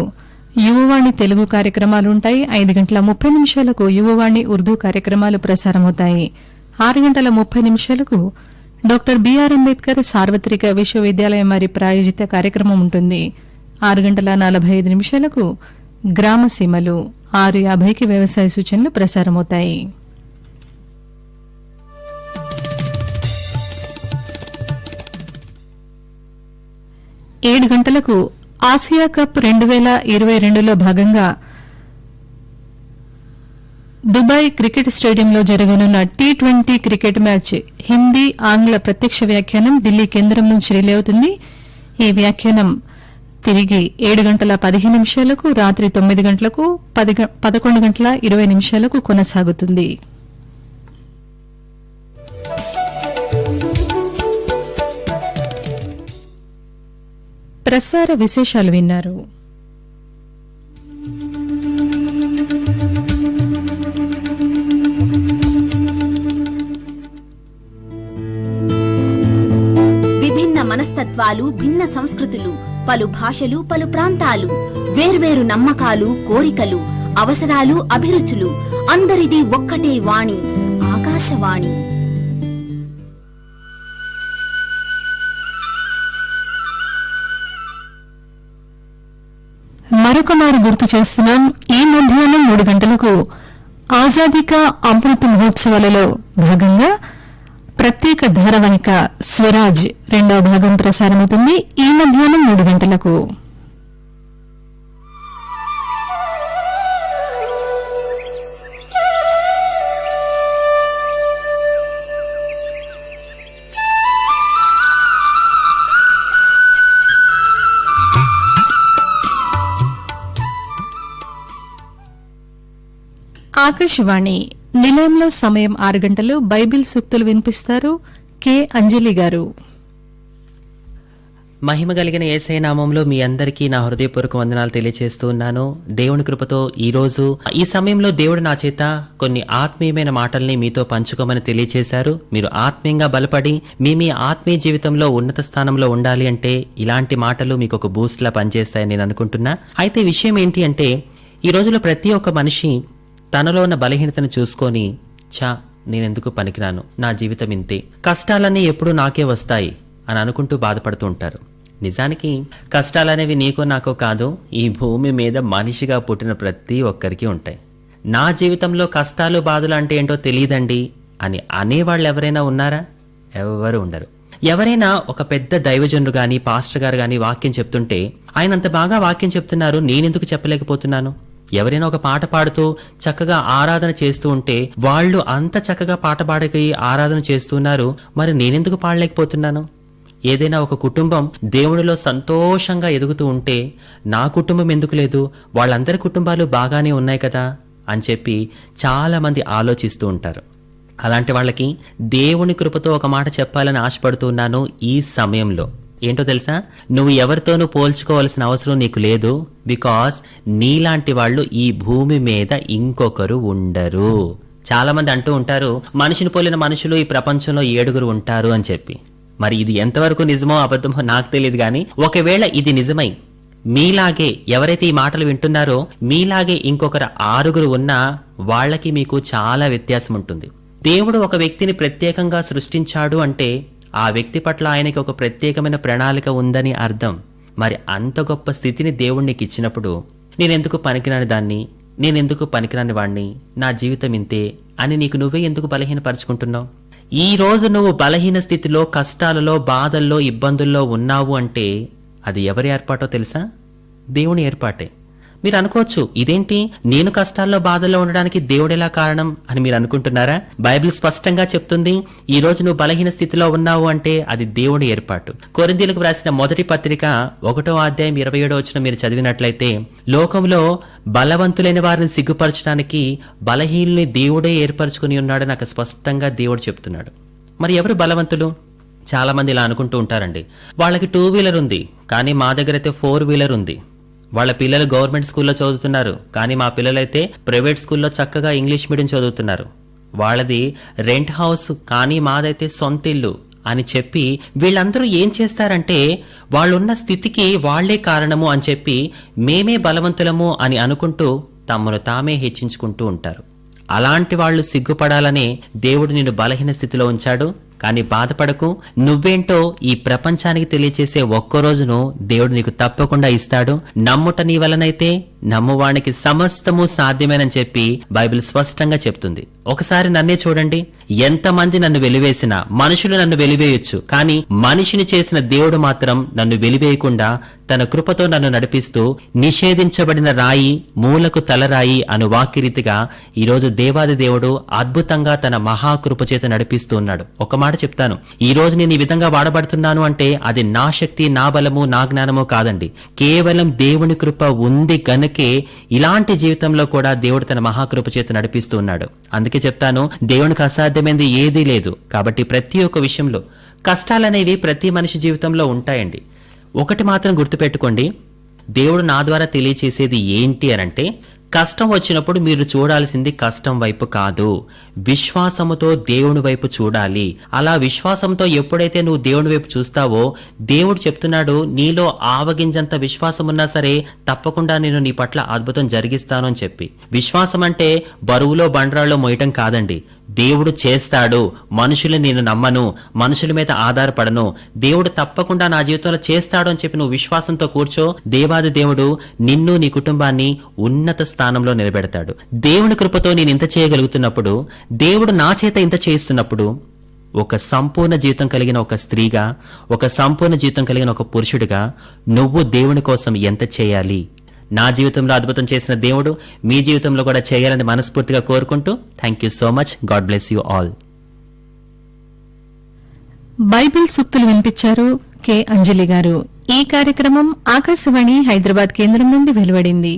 యువవాణి తెలుగు కార్యక్రమాలుంటాయి. 5 గంటల 30 నిమిషాలకు యువవాణి ఉర్దూ కార్యక్రమాలు ప్రసారమవుతాయి. 6 గంటల 30 నిమిషాలకు డాక్టర్ బిఆర్ అంబేద్కర్ సార్వత్రిక విశ్వవిద్యాలయం వారి ప్రాయోజిత కార్యక్రమం ఉంటుంది. 6 గంటల 45 నిమిషాలకు గ్రామ సీమలు, 6:50కి వ్యవసాయ సూచనలు ప్రసారమవుతాయి. ఏడు గంటలకు ఆసియా కప్ 2022లో భాగంగా దుబాయ్ క్రికెట్ స్టేడియంలో జరగనున్న T20 క్రికెట్ మ్యాచ్ హిందీ, ఆంగ్ల ప్రత్యక్ష వ్యాఖ్యానం ఢిల్లీ కేంద్రం నుంచి రిలే అవుతుంది. ఈ వ్యాఖ్యానం తిరిగి 7 గంటల 15 నిమిషాలకు, రాత్రి 9 గంటలకు, 11 గంటల 20 నిమిషాలకు కొనసాగుతుంది. ప్రసార విశేషాలు విన్నారు. విభిన్న మనస్తత్వాలు, భిన్న సంస్కృతులు, పలు భాషలు, పలు ప్రాంతాలు, వేర్వేరు నమ్మకాలు, కోరికలు, అవసరాలు, అభిరుచులు, అందరిది ఒక్కటే వాణి, ఆకాశవాణి. మరొక మారు గుర్తు చేస్తున్నాం, ఈ మధ్యాహ్నం 3 గంటలకు ఆజాదీ కా అమృత్ మహోత్సవాలలో భాగంగా ప్రత్యేక ధారావాహిక స్వరాజ్ 2వ భాగం ప్రసారమవుతుంది. ఈ మధ్యాహ్నం 3 గంటలకు. ఆకాశవాణి నిలయంలో సమయం 6 గంటలు. బైబిల్ సూక్తులు వినిపిస్తారు కె అంజలి గారు. మహిమ కలిగిన యేసయ్య నామంలో మీ అందరికీ నా హృదయపూర్వక వందనాలు తెలియజేస్తూ ఉన్నాను. దేవుని కృపతో ఈరోజు ఈ సమయంలో దేవుడు నా చేత కొన్ని ఆత్మీయమైన మాటల్ని మీతో పంచుకోమని తెలియజేశారు. మీరు ఆత్మీయంగా బలపడి మీ ఆత్మీయ జీవితంలో ఉన్నత స్థానంలో ఉండాలి అంటే ఇలాంటి మాటలు మీకు ఒక బూస్ట్ లా పనిచేస్తాయని నేను అనుకుంటున్నా. అయితే విషయం ఏంటి అంటే, ఈ రోజులో ప్రతి ఒక్క మనిషి తనలో ఉన్న బలహీనతను చూసుకొని, నేనెందుకు పనికిరాను, నా జీవితం ఇంతే, కష్టాలన్నీ ఎప్పుడూ నాకే వస్తాయి అని అనుకుంటూ బాధపడుతూ ఉంటారు. నిజానికి కష్టాలనేవి నీకో నాకో కాదు, ఈ భూమి మీద మనిషిగా పుట్టిన ప్రతి ఒక్కరికి ఉంటాయి. నా జీవితంలో కష్టాలు బాధలు అంటే ఏంటో తెలియదండి అని అనేవాళ్ళు ఎవరైనా ఉన్నారా? ఎవరు ఉండరు. ఎవరైనా ఒక పెద్ద దైవజనుడు గాని పాస్టర్ గారు గాని వాక్యం చెప్తుంటే, ఆయన అంత బాగా వాక్యం చెప్తున్నారు, నేనెందుకు చెప్పలేకపోతున్నాను? ఎవరైనా ఒక పాట పాడుతూ చక్కగా ఆరాధన చేస్తూ ఉంటే, వాళ్ళు అంత చక్కగా పాట పాడకి ఆరాధన చేస్తున్నారు, మరి నేనెందుకు పాడలేకపోతున్నాను? ఏదైనా ఒక కుటుంబం దేవుడిలో సంతోషంగా ఎదుగుతూ ఉంటే, నా కుటుంబం ఎందుకు లేదు, వాళ్ళందరి కుటుంబాలు బాగానే ఉన్నాయి కదా అని చెప్పి చాలా మంది ఆలోచిస్తూ ఉంటారు. అలాంటి వాళ్ళకి దేవుని కృపతో ఒక మాట చెప్పాలని ఆశపడుతున్నాను ఈ సమయంలో. ఏంటో తెలుసా? నువ్వు ఎవరితోనూ పోల్చుకోవాల్సిన అవసరం నీకు లేదు. బికాస్ నీలాంటి వాళ్ళు ఈ భూమి మీద ఇంకొకరు ఉండరు. చాలా మంది అంటూ ఉంటారు, మనిషిని పోలిన మనుషులు ఈ ప్రపంచంలో 7 ఉంటారు అని చెప్పి. మరి ఇది ఎంతవరకు నిజమో అబద్ధమో నాకు తెలియదు, కానీ ఒకవేళ ఇది నిజమై మీలాగే ఎవరైతే ఈ మాటలు వింటున్నారో మీలాగే ఇంకొకరు 6 ఉన్నా వాళ్ళకి మీకు చాలా వ్యత్యాసం ఉంటుంది. దేవుడు ఒక వ్యక్తిని ప్రత్యేకంగా సృష్టించాడు అంటే ఆ వ్యక్తి పట్ల ఆయనకి ఒక ప్రత్యేకమైన ప్రణాళిక ఉందని అర్థం. మరి అంత గొప్ప స్థితిని దేవుడు నీకు ఇచ్చినప్పుడు, నేనెందుకు పనికిరాని దాన్ని, నేనెందుకు పనికిరాని వాణ్ణి, నా జీవితం ఇంతే అని నీకు నువ్వే ఎందుకు బలహీనపరుచుకుంటున్నావు? ఈ రోజు నువ్వు బలహీన స్థితిలో, కష్టాలలో, బాధల్లో, ఇబ్బందుల్లో ఉన్నావు అంటే అది ఎవరి ఏర్పాటో తెలుసా? దేవుని ఏర్పాటే. మీరు అనుకోవచ్చు, ఇదేంటి నేను కష్టాల్లో బాధల్లో ఉండడానికి దేవుడెలా కారణం అని మీరు అనుకుంటున్నారా? బైబిల్ స్పష్టంగా చెప్తుంది, ఈ రోజు నువ్వు బలహీన స్థితిలో ఉన్నావు అంటే అది దేవుడి ఏర్పాటు. కొరింథీయులకు రాసిన మొదటి పత్రిక 1వ అధ్యాయం 27వ వచనం మీరు చదివినట్లయితే, లోకంలో బలవంతులైన వారిని సిగ్గుపరచడానికి బలహీనుల్ని దేవుడే ఏర్పరచుకుని ఉన్నాడని నాకు స్పష్టంగా దేవుడు చెప్తున్నాడు. మరి ఎవరు బలవంతులు? చాలా మంది ఇలా అనుకుంటూ ఉంటారండి, వాళ్ళకి 2 వీలర్ ఉంది కానీ మా దగ్గర అయితే 4 వీలర్ ఉంది. వాళ్ళ పిల్లలు గవర్నమెంట్ స్కూల్లో చదువుతున్నారు కానీ మా పిల్లలైతే ప్రైవేట్ స్కూల్లో చక్కగా ఇంగ్లీష్ మీడియం చదువుతున్నారు. వాళ్ళది రెంట్ హౌస్ కానీ మాదైతే సొంత ఇల్లు అని చెప్పి వీళ్ళందరూ ఏం చేస్తారంటే, వాళ్ళున్న స్థితికి వాళ్లే కారణము అని చెప్పి మేమే బలవంతులము అని అనుకుంటూ తమను తామే హెచ్చించుకుంటూ ఉంటారు. అలాంటి వాళ్ళు సిగ్గుపడాలనే దేవుడు నిన్ను బలహీన స్థితిలో ఉంచాడు. కానీ బాధపడకు, నువ్వేంటో ఈ ప్రపంచానికి తెలియచేసే ఒక్కరోజును దేవుడు నీకు తప్పకుండా ఇస్తాడు. నమ్ముట నీ వలనైతే నమ్మువానికి సమస్తము సాధ్యమేనని చెప్పి బైబిల్ స్పష్టంగా చెప్తుంది. ఒకసారి నన్నే చూడండి, ఎంతమంది నన్ను వెలివేసినా, మనుషులు నన్ను వెలివేయొచ్చు, కానీ మనిషిని చేసిన దేవుడు మాత్రం నన్ను వెలివేయకుండా తన కృపతో నన్ను నడిపిస్తూ నిషేధించబడిన రాయి మూలకు తలరాయి అను వాక్యరీతిగా ఈరోజు దేవాది దేవుడు అద్భుతంగా తన మహాకృప చేత నడిపిస్తూ ఉన్నాడు. ఒక మాట చెప్తాను, ఈ రోజు నేను ఈ విధంగా వాడబడుతున్నాను అంటే అది నా శక్తి, నా బలము, నా జ్ఞానము కాదండి. కేవలం దేవుని కృప ఉంది గనుకే ఇలాంటి జీవితంలో కూడా దేవుడు తన మహాకృప చేత నడిపిస్తూ ఉన్నాడు. అందుకే చెప్తాను, దేవునికి అసాధ్యమైనది ఏదీ లేదు. కాబట్టి ప్రతి ఒక్క విషయంలో కష్టాలనేవి ప్రతి మనిషి జీవితంలో ఉంటాయండి. ఒకటి మాత్రం గుర్తుపెట్టుకోండి, దేవుడు నా ద్వారా తెలియచేసేది ఏంటి అనంటే, కష్టం వచ్చినప్పుడు మీరు చూడాల్సింది కష్టం వైపు కాదు, విశ్వాసముతో దేవుని వైపు చూడాలి. అలా విశ్వాసంతో ఎప్పుడైతే నువ్వు దేవుని వైపు చూస్తావో, దేవుడు చెప్తున్నాడు, నీలో ఆవగింజంత విశ్వాసం ఉన్నా సరే తప్పకుండా నేను నీ పట్ల అద్భుతం జరిగిస్తాను అని చెప్పి. విశ్వాసం అంటే బరువులో బండరాల్లో మోయటం కాదండి. దేవుడు చేస్తాడు, మనుషులు నేను నమ్మను, మనుషుల మీద ఆధారపడను, దేవుడు తప్పకుండా నా జీవితంలో చేస్తాడు అని చెప్పి నువ్వు విశ్వాసంతో కూర్చో. దేవాది దేవుడు నిన్ను, నీ కుటుంబాన్ని ఉన్నత స్థానంలో నిలబెడతాడు. దేవుని కృపతో నేను ఇంత చేయగలుగుతున్నప్పుడు, దేవుడు నా చేత ఇంత చేయిస్తున్నప్పుడు, ఒక సంపూర్ణ జీవితం కలిగిన ఒక స్త్రీగా, ఒక సంపూర్ణ జీవితం కలిగిన ఒక పురుషుడిగా నువ్వు దేవుని కోసం ఎంత చేయాలి? నా జీవితంలో అద్భుతం చేసిన దేవుడు మీ జీవితంలో కూడా చేయాలని మనస్ఫూర్తిగా కోరుకుంటూ, thank you so much. God bless you all. Bible సూక్తులు వినిపించారు కె అంజలి గారు. ఈ కార్యక్రమం ఆకాశవాణి హైదరాబాద్ కేంద్రం నుండి వెలువడింది.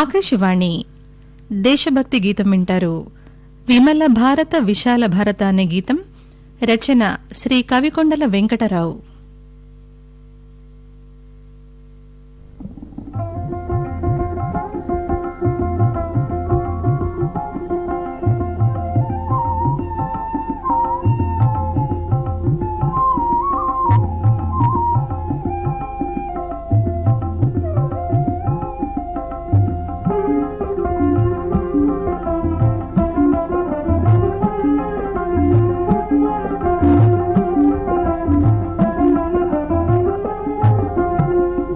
ఆకాశవాణి దేశభక్తి గీతం వింటారు. విమల భారత విశాల భారత అనే గీతం రచన శ్రీ కవికొండల వెంకటరావు.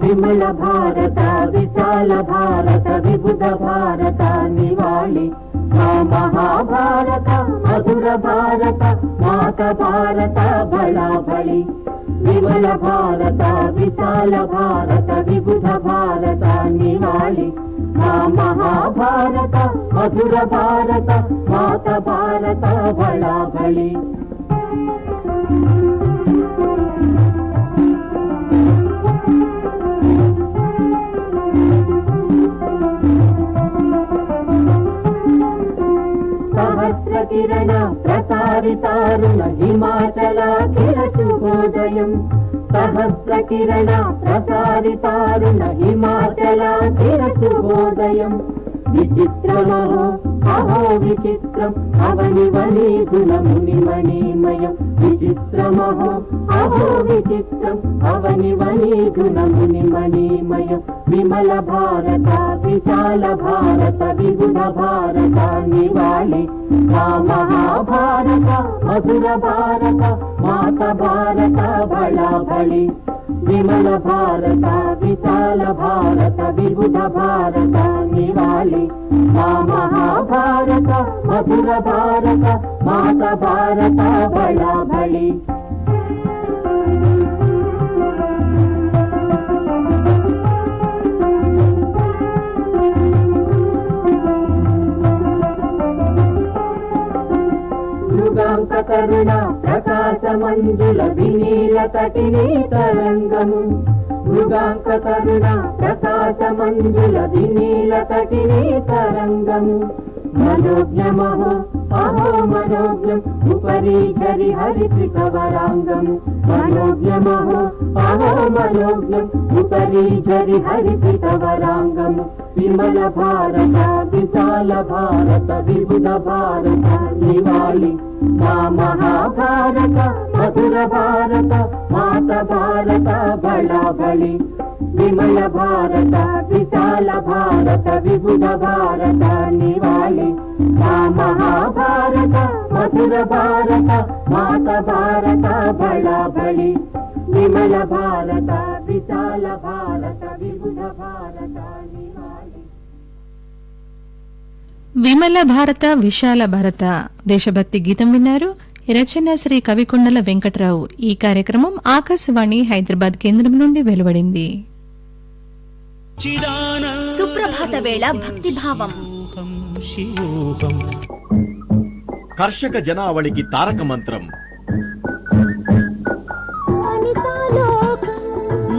విమల భారత విశాల భారత విబుధ భారత నివాళి మా మహాభారత మధుర భారత మాత భారత బళాబళి. విమల భారత విశాల భారత విబుధ భారత నివాళి మా మహాభారత మధుర భారత మాత భారత బళాబళి. సహస్ర కిరణ ప్రసారితారుణ హిమాచలాఖిల శుభోదయం. సహస్ర కిరణ ప్రసారితారుణ హిమాచలాఖిల శుభోదయం. విచిత్రమహో అహో విచిత్రం అవనివనీధుల మునిమణిమయం. విచిత్రమహో అహో విచిత్రం అవనివనీధుల మునిమణిమయం. విమల భారత విశాల భారత విబుధ భారత నివాళి మా మహాభారత మధుర భారత మాత భారత బళాబళి. విమల భారత విశాల భారత విబుధ భారత నివాళి మా మహాభారత మధుర భారత మాత భారత బళాబళి. యుగాంత కరుణ ప్రకాశ మంజుల వినీల తటినీ తరంగము. యుగాంత కరుణ ప్రకాశ మంజుల వినీల తటినీ తరంగము. మనోజ్ఞమహో అహో మనోజ్ఞం ఉపరి ఝరి హరిత్రికవరాంగము. మనోజ్ఞమహో అహో మనోజ్ఞం ఉపరి ఝరి హరిత్రికవరాంగము. విమల భారత విశాల భారత విబుధ భారత నివాళి మా మహాభారత మధుర భారత మాత భారత బళాబళి. విమల భారత విశాల భారత విబుధ భారత నివాళి మా మహాభారత మధుర భారత మాత భారత బళాబళి. విమల భారత విశాల భారత విబుధ భారత నివాళి. విమల భారత విశాల భారత దేశభక్తి గీతం విన్నారు. రచన శ్రీ కవికొండల వెంకటరావు. ఈ కార్యక్రమం ఆకాశవాణి హైదరాబాద్ కేంద్రం నుండి వెలువడింది. సుప్రభాత వేళ భక్తిభావం. కర్షక జనావళికి తారక మంత్రం.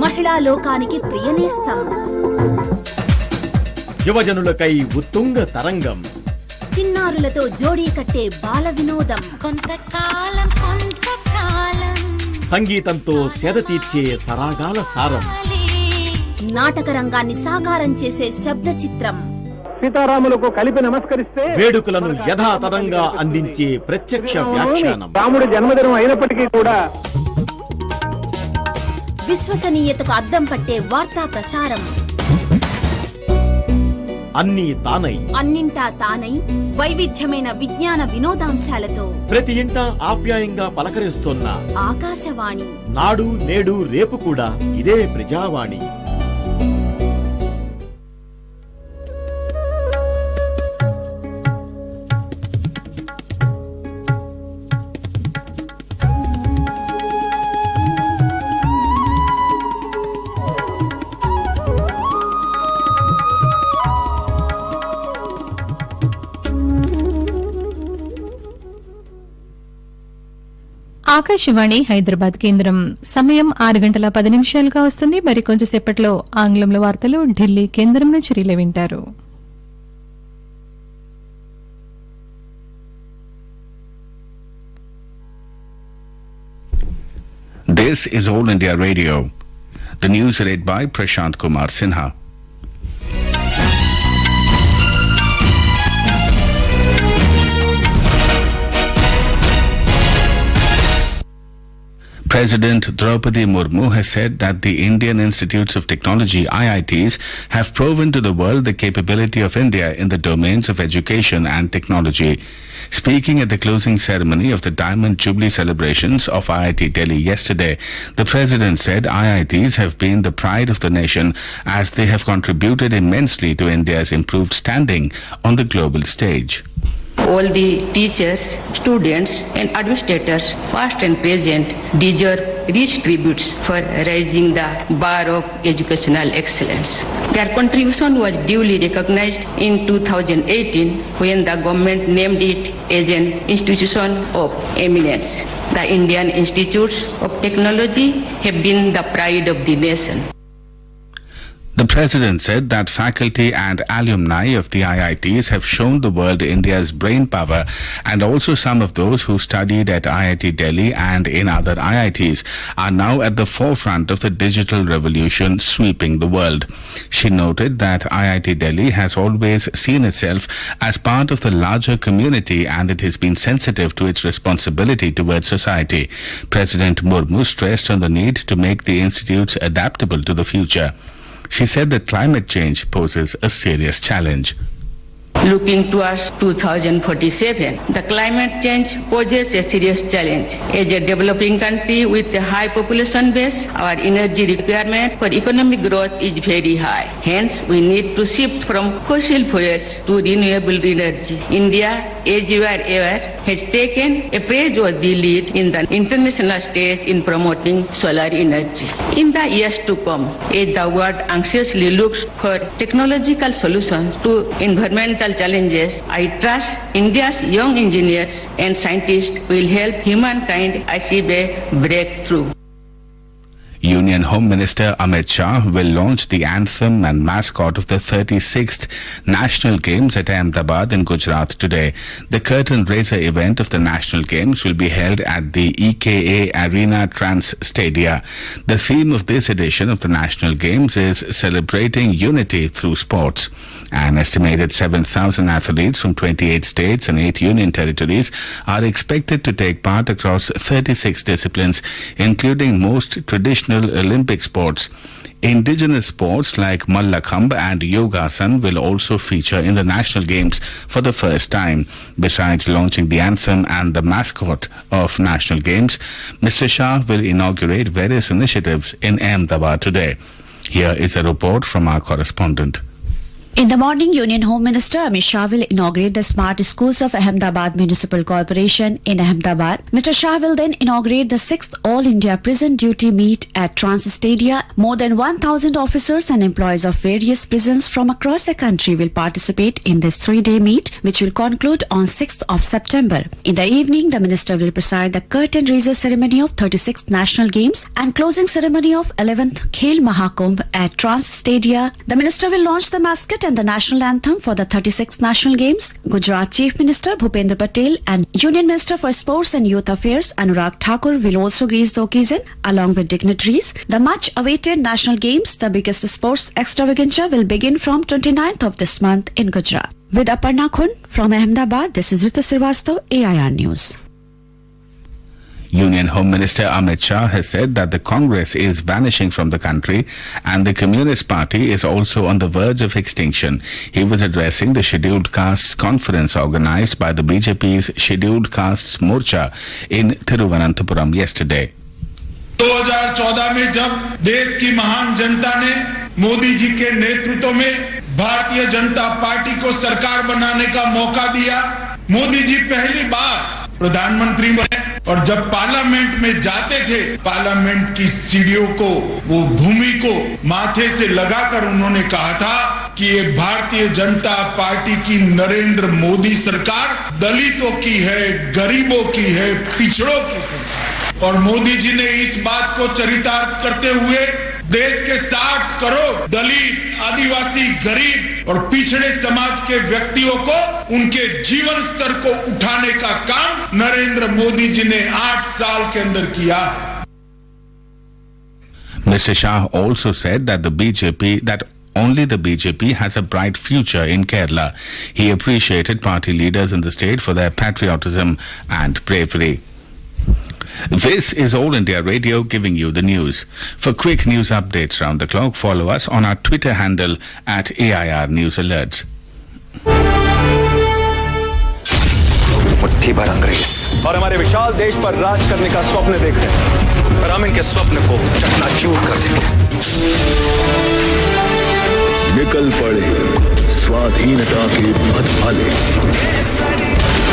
మహిళా లోకానికి ప్రియనేస్తం. యువజనులకై ఉత్తుంగ తరంగం. చిన్నారులతో జోడీ కట్టే బాల వినోదం. కొంతకాలం సంగీతంతో సేద తీర్చే సరాగాల సారం. నాటక రంగాన్ని సాకారం చేసే శబ్ద చిత్రం. సీతారాములకు కలిపి నమస్కరిస్తే వేడుకలను యథాతథంగా అందించే ప్రత్యక్ష వ్యాఖ్యానం. రాముడి జన్మదినం అయినప్పటికీ కూడా విశ్వసనీయతకు అద్దం పట్టే వార్తా ప్రసారం. అన్నీ తానై అన్నింటా తానై వైవిధ్యమైన విజ్ఞాన వినోదాంశాలతో ప్రతి ఇంటా ఆప్యాయంగా పలకరిస్తోన్న ఆకాశవాణి. నాడు నేడు రేపు కూడా ఇదే ప్రజావాణి. ఆకాశవాణి హైదరాబాద్ కేంద్రం. సమయం 6:10 వస్తుంది. మరి కొంచెంసేపట్లో ఆంగ్లంలో వార్తలు ఢిల్లీ కేంద్రం నుంచి రిలే వింటారు. This is All India Radio. The news read by Prashant Kumar Sinha. President Draupadi Murmu has said that the Indian Institutes of Technology (IITs) have proven to the world the capability of India in the domains of education and technology. Speaking at the closing ceremony of the Diamond Jubilee celebrations of IIT Delhi yesterday, the President said IITs have been the pride of the nation as they have contributed immensely to India's improved standing on the global stage. All the teachers, students and administrators, past and present, deserve rich tributes for raising the bar of educational excellence. Their contribution was duly recognized in 2018 when the government named it as an institution of eminence. The Indian Institutes of Technology have been the pride of the nation. The President said that faculty and alumni of the IITs have shown the world India's brain power, and also some of those who studied at IIT Delhi and in other IITs are now at the forefront of the digital revolution sweeping the world. She noted that IIT Delhi has always seen itself as part of the larger community and it has been sensitive to its responsibility towards society. President Murmu stressed on the need to make the institutes adaptable to the future. She said that climate change poses a serious challenge. Looking towards 2047, the climate change poses a serious challenge. As a developing country with a high population base, our energy requirement for economic growth is very high. Hence, we need to shift from fossil fuels to renewable energy. India, as you are aware, has taken a praiseworthy lead in the international stage in promoting solar energy. In the years to come, as the world anxiously looks for technological solutions to environmental challenges, I trust India's young engineers and scientists will help humankind achieve a breakthrough. Union Home Minister Amit Shah will launch the anthem and mascot of the 36th National Games at Ahmedabad in Gujarat today. The curtain raiser event of the National Games will be held at the EKA Arena Trans Stadia. The theme of this edition of the National Games is celebrating unity through sports. An estimated 7,000 athletes from 28 states and 8 union territories are expected to take part across 36 disciplines, including most traditional Olympic sports. Indigenous sports like Mallakhambh and Yogasan will also feature in the National Games for the first time. Besides launching the anthem and the mascot of National Games, Mr. Shah will inaugurate various initiatives in Ahmedabad today. Here is a report from our correspondent. In the morning, Union Home Minister Amit Shah will inaugurate the Smart Schools of Ahmedabad Municipal Corporation in Ahmedabad. Mr. Shah will then inaugurate the 6th All India Prison Duty Meet at Trans Stadia. More than 1,000 officers and employees of various prisons from across the country will participate in this 3-day meet, which will conclude on 6th of September. In the evening, the minister will preside the curtain raiser ceremony of 36th National Games and closing ceremony of 11th Khel Mahakumbh at Trans Stadia. The minister will launch the mascot and the national anthem for the 36th National Games. Gujarat Chief Minister Bhupendra Patel and Union Minister for Sports and Youth Affairs Anurag Thakur will also grace the occasion along with dignitaries. The much awaited National Games, the biggest sports extravaganza, will begin from 29th of this month in Gujarat. With Aparna Khun from Ahmedabad, this is Ritu Srivastava, AIR News. Union Home Minister Amit Shah has said that the Congress is vanishing from the country and the Communist Party is also on the verge of extinction. He was addressing the Scheduled Castes Conference organized by the BJP's Scheduled Castes Morcha in Thiruvananthapuram yesterday. 2014 में जब देश की महान जनता ने मोदी जी के नेतृत्व में Bharatiya Janata party को सरकार बनाने का मौका दिया, मोदी जी पहली बार प्रधानमंत्री बने और जब पार्लियामेंट में जाते थे, पार्लियामेंट की सीढ़ियों को, वो भूमि को माथे से लगाकर उन्होंने कहा था कि ये भारतीय जनता पार्टी की नरेंद्र मोदी सरकार दलितों की है, गरीबों की है, पिछड़ों की सरकार। और मोदी जी ने इस बात को चरितार्थ करते हुए देश के 60 करोड़ दलित, आदिवासी, गरीब और पिछड़े समाज के व्यक्तियों को उनके जीवन स्तर को उठाने का काम नरेंद्र मोदी जी ने 8 साल के अंदर किया। Mr. Shah also said that only the BJP has a bright future in Kerala. He appreciated party leaders in the state for their patriotism and bravery. This is All India Radio giving you the news. For quick news updates round the clock, follow us on our Twitter handle at AIR News Alerts. मुट्ठी भर अंग्रेज और हमारे विशाल देश पर राज करने का स्वप्न देख रहे हैं, पर हम इनके स्वप्न को चकनाचूर कर देंगे। निकल पड़े स्वाधीनता के पथभाले,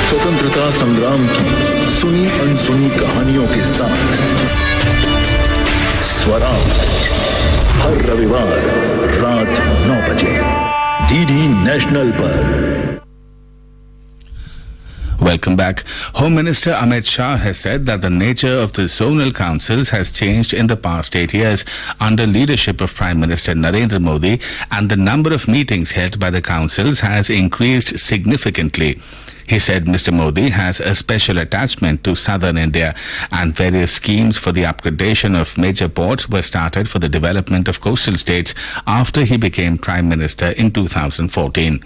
स्वतंत्रता संग्राम की सुनी अनसुनी कहानियों के साथ स्वराज हर रविवार रात 9 बजे डीडी नेशनल पर। Welcome back. Home Minister Amit Shah has said that the nature of the zonal councils has changed in the past 8 years under leadership of Prime Minister Narendra Modi, and the number of meetings held by the councils has increased significantly. He said Mr. Modi has a special attachment to southern India, and various schemes for the upgradation of major ports were started for the development of coastal states after he became Prime Minister in 2014.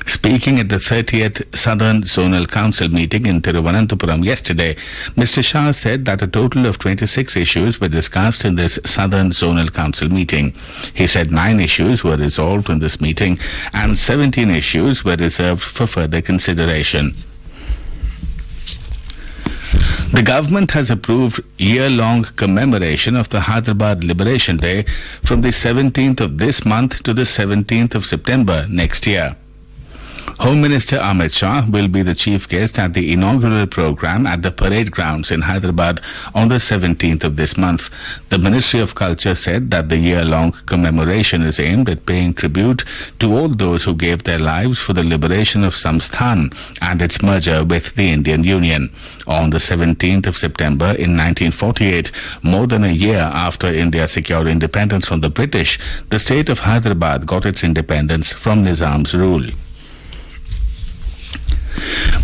Speaking at the 30th Southern Zonal Council meeting in Thiruvananthapuram yesterday, Mr. Shah said that a total of 26 issues were discussed in this Southern Zonal Council meeting. He said 9 issues were resolved in this meeting and 17 issues were reserved for further consideration. The government has approved year-long commemoration of the Hyderabad Liberation Day from the 17th of this month to the 17th of September next year. Home Minister Amit Shah will be the chief guest at the inaugural program at the parade grounds in Hyderabad on the 17th of this month. The Ministry of Culture said that the year-long commemoration is aimed at paying tribute to all those who gave their lives for the liberation of Samsthan and its merger with the Indian Union. On the 17th of September in 1948, more than a year after India secured independence from the British, the state of Hyderabad got its independence from Nizam's rule.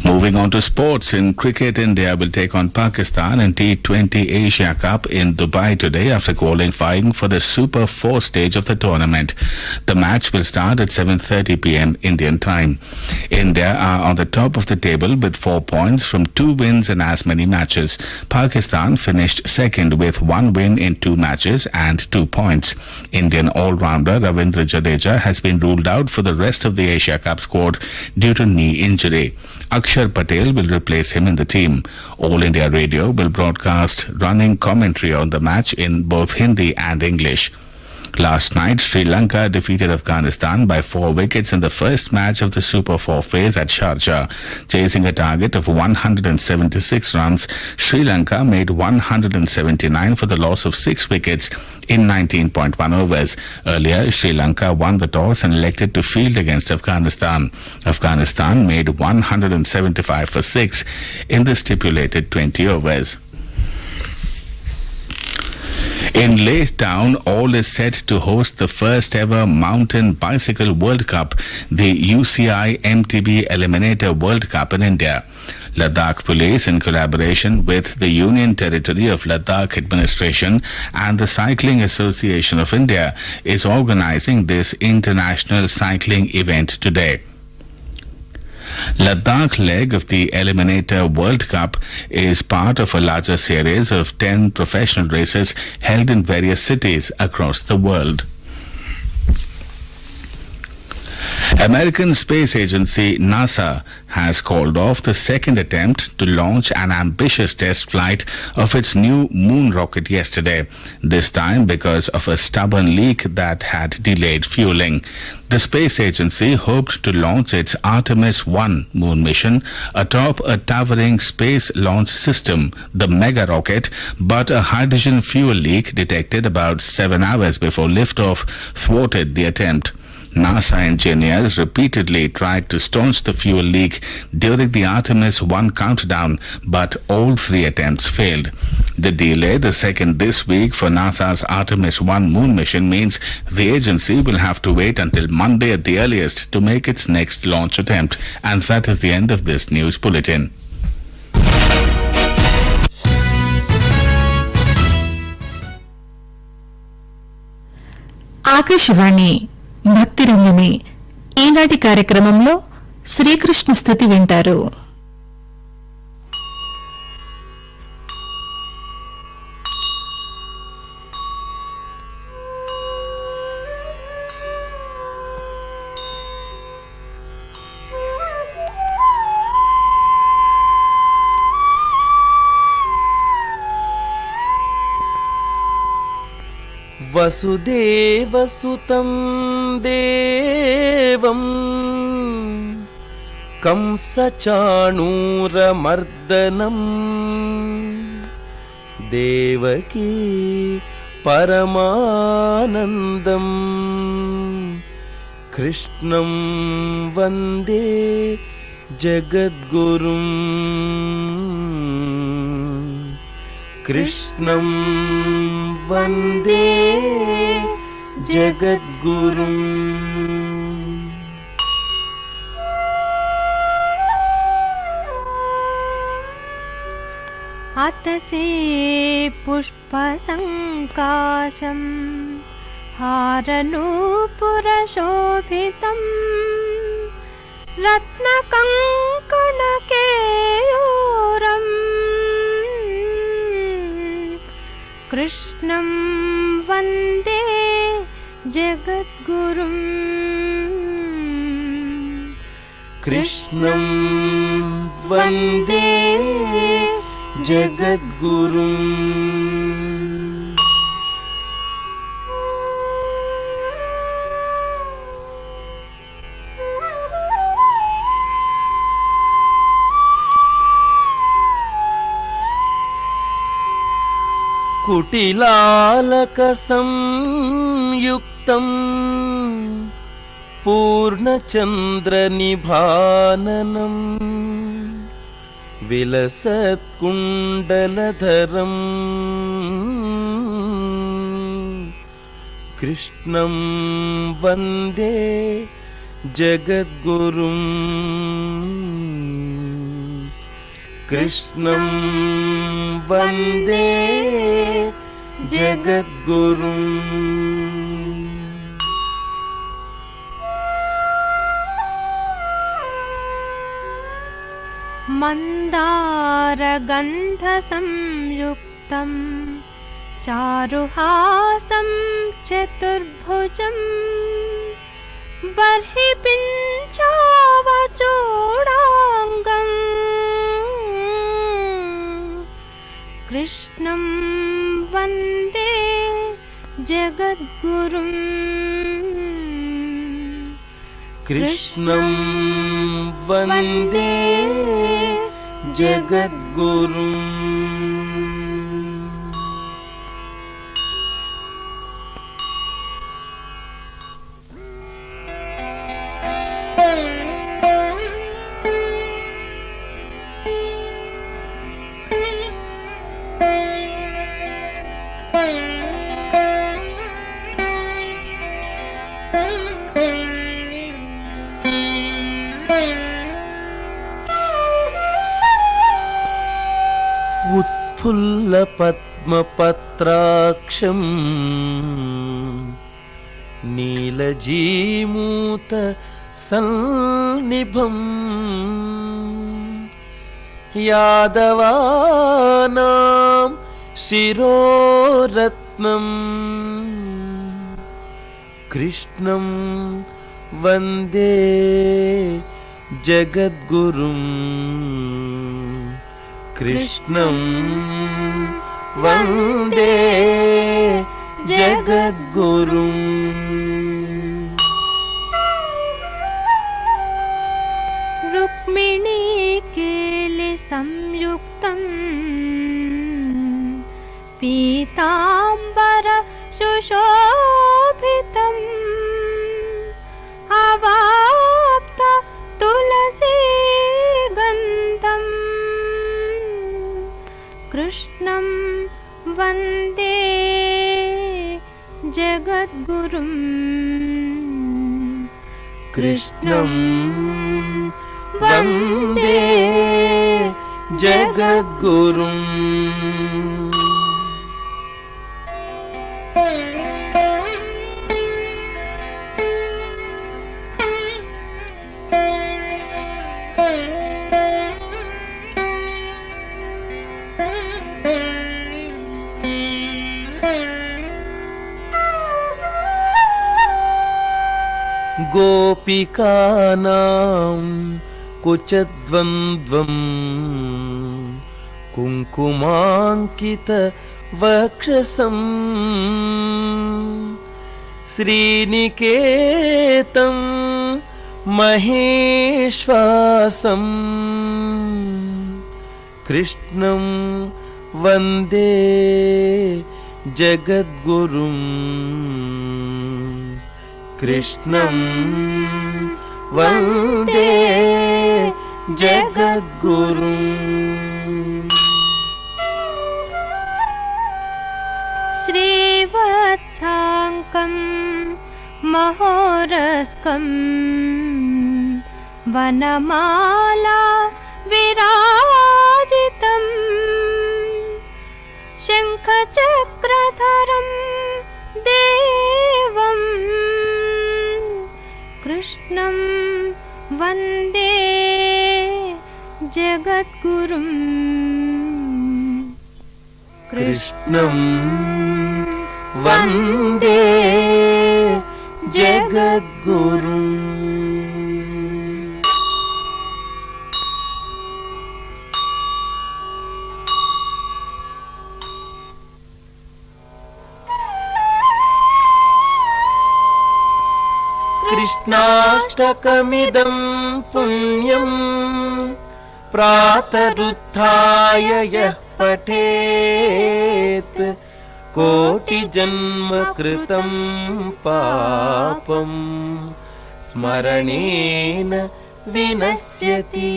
Moving on to sports, in cricket, India will take on Pakistan in T20 Asia Cup in Dubai today after qualifying for the Super 4 stage of the tournament. The match will start at 7:30 p.m. Indian time. India are on the top of the table with 4 points from 2 wins in as many matches. Pakistan finished second with 1 win in 2 matches and 2 points. Indian all-rounder Ravindra Jadeja has been ruled out for the rest of the Asia Cup squad due to knee injury. Akshar Patel will replace him in the team. All India Radio will broadcast running commentary on the match in both Hindi and English. Last night, Sri Lanka defeated Afghanistan by 4 wickets in the first match of the Super 4 phase at Sharjah. Chasing a target of 176 runs, Sri Lanka made 179 for the loss of 6 wickets in 19.1 overs. Earlier, Sri Lanka won the toss and elected to field against Afghanistan. Afghanistan made 175 for 6 in the stipulated 20 overs. In Leh town, all is set to host the first ever Mountain Bicycle World Cup, the UCI MTB Eliminator World Cup in India. Ladakh Police, in collaboration with the Union Territory of Ladakh Administration and the Cycling Association of India, is organizing this international cycling event today. Ladakh leg of the Eliminator World Cup is part of a larger series of 10 professional races held in various cities across the world. American Space Agency NASA has called off the second attempt to launch an ambitious test flight of its new moon rocket yesterday, this time because of a stubborn leak that had delayed fueling. The space agency hoped to launch its Artemis 1 moon mission atop a towering space launch system, the mega rocket, but a hydrogen fuel leak detected about 7 hours before liftoff thwarted the attempt. NASA engineers repeatedly tried to staunch the fuel leak during the Artemis 1 countdown, but all 3 attempts failed. The delay, the second this week for NASA's Artemis 1 moon mission, means the agency will have to wait until Monday at the earliest to make its next launch attempt. And that is the end of this news bulletin. Akashvani భక్తి రంజని ఈనాటి కార్యక్రమంలో శ్రీకృష్ణ స్తుతి వింటారు. వసుదేవసుతం దేవం కంసచాణూరమర్దనం దేవకీ పరమానందం కృష్ణం వందే జగద్గురుం కృష్ణం వందే జగద్గురుం. అతసే పుష్పసంకాశం హారనూపురశోభితం రత్నకంకణకేయూరం కృష్ణం వందే జగద్గురుం కృష్ణం వందే జగద్గురుం. కుటిలాలక సంయుక్తం పూర్ణచంద్రనిభాననం విలసత్కుండలధరం కృష్ణం వందే జగద్గురుం కృష్ణం వందే జగద్గురుం. మందారగంధసంయుక్తం చారుహాసం చతుర్భుజం బర్హి పింఛావచూడాంగం కృష్ణం వందే జగద్గురుం కృష్ణం వందే జగద్గురుం. उत्फुल्लपद्मपत्राक्षं नीलजीमूत सन्निभं यादवानां शिरोरत्नं कृष्णं वन्दे जगद्गुरुं कृष्णं वन्दे जगद्गुरुं. रुक्मिणी केलि संयुक्तं पीताम्बर सुशोभितम् अवाप्त तुलसी गन्धम् कृष्णं वन्दे जगद्गुरुं कृष्णं वन्दे जगद्गुरुं. गोपिकानां कुचद्वन्द्वं कुङ्कुमाङ्कितवक्षसं श्रीनिकेतं महेश्वासं कृष्णं वन्दे जगद्गुरुं कृष्णं वन्दे जगद्गुरुं श्रीवत्साङ्कं महोरस्कं वनमाला विराजितं शङ्खचक्रधरं देवं कृष्णं वन्दे जगद्गुरुं कृष्णं वन्दे जगद्गुरुं कृष्णाष्टकमिदं पुण्यं प्रातरुत्थाय यः पठेत् कोटिजन्म कृतं पापं स्मरणेन विनश्यति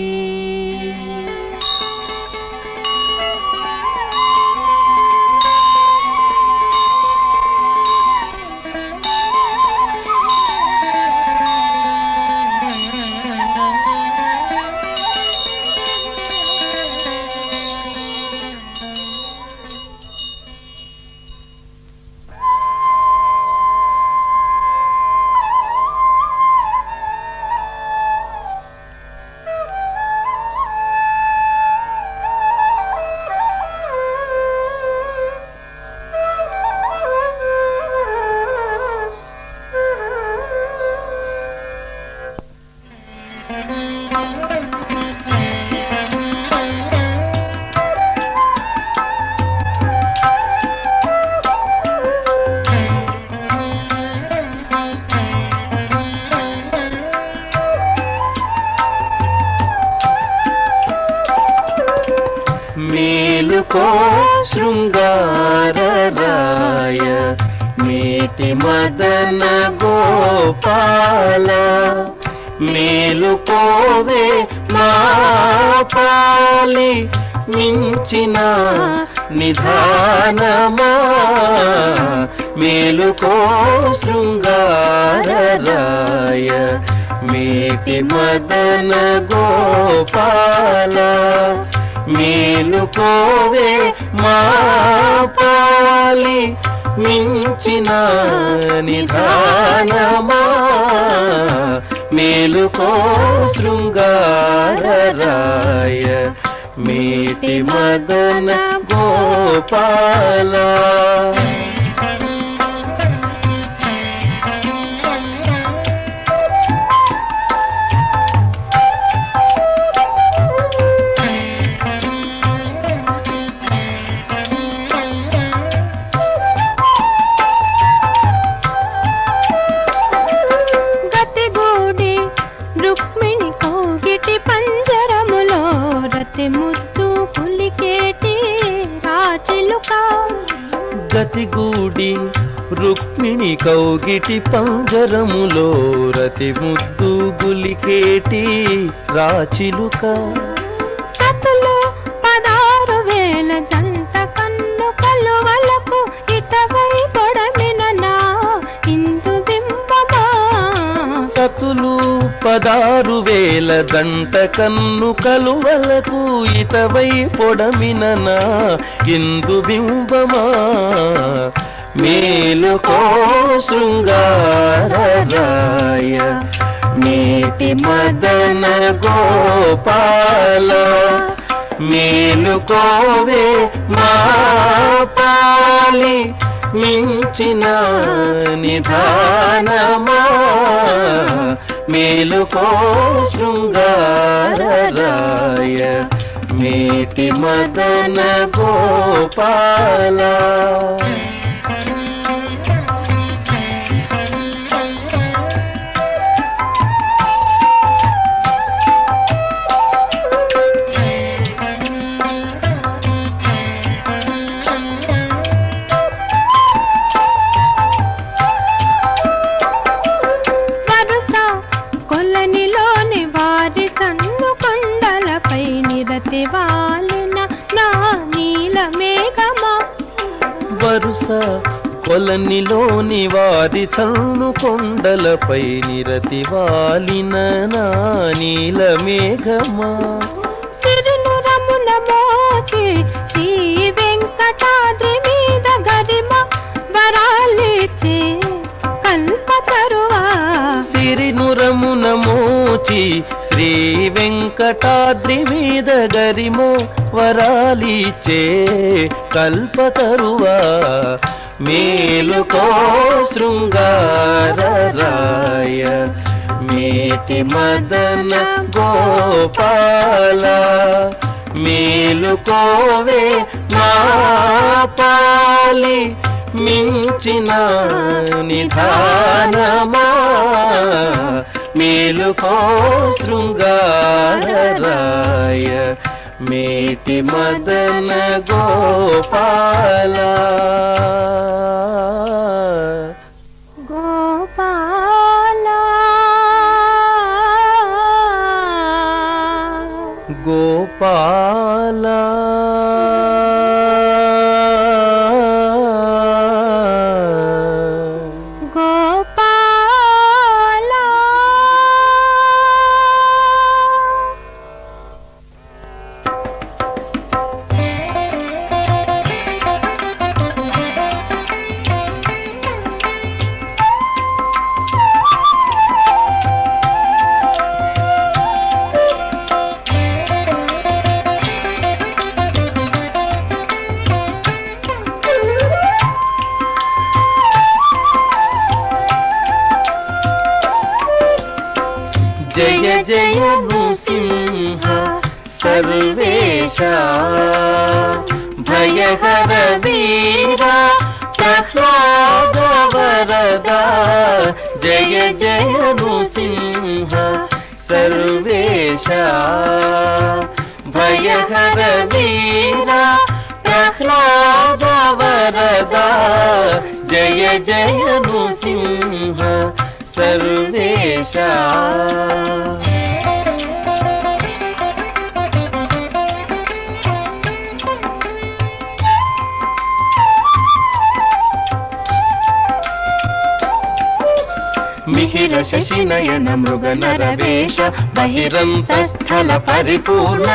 मेलुको शृंगारराय मेटि मदन गोपाल मेलुकोवे मापाली मिंचिन निधानमा मेलुको शृंगारराय मेटि मदन गोपाल मेलुकोवे मापाली मिंचिन निधानमा मेलुको शृंगारराय मेटि मदन गोपाल గతిగూడి రుక్మిణి కౌగిటి పంజరములో రతి ముద్దు గులికేటి రాచిలుక సతులు 16,000 జంట కన్ను కలువలకు ఇతవై పొడమిన నా ఇందు బింబమా సతులు 16,000 దంట కన్ను కలువలకు ఇతవై పొడమిన నా ఇందు బింబమా మేలుకో శృంగారరాయ మేటి మదన గోపాల మేలుకోవే మాపాలి మించిన నిధానమా మేలుకో శృంగారరాయ మేటి మదన గోపాల. కొలనిలోని వారి కన్ను కొండలపై నిరతి వాలిన నా నీల మేఘమా. వరుస కొలనిలోని వారి చన్ను కొండలపై నిరతి వాలిన నా నీల మేఘమా. సిరినురమున మోచి శ్రీ వెంకటాద్రి మీద గరిమ వరాలిచ్చే కల్పతరువా. సిరినురమున మోచి శ్రీ వెంకటాద్రి మీద గరిమ వరాలిచ్చే కల్పతరువా. మేలుకో శృంగారరాయ మేటి మదన గోపాల. మేలుకోవే మా పాలి మించిన నిధానమా. మేలుకో శృంగారరాయ మేటి మదన గోపాల. గోపాల గోపాల జయ జయ నృసింహ సర్వేశ భయహర వీర ప్రహ్లాద వరద. జయ జయ నృసింహ సర్వేశ భయహర వీర ప్రహ్లాద వరద. జయ జయ నృసింహ సర్వేశ. మిహిర శశినయన మృగ నరవేష బహిరంతస్థల పరిపూర్ణ.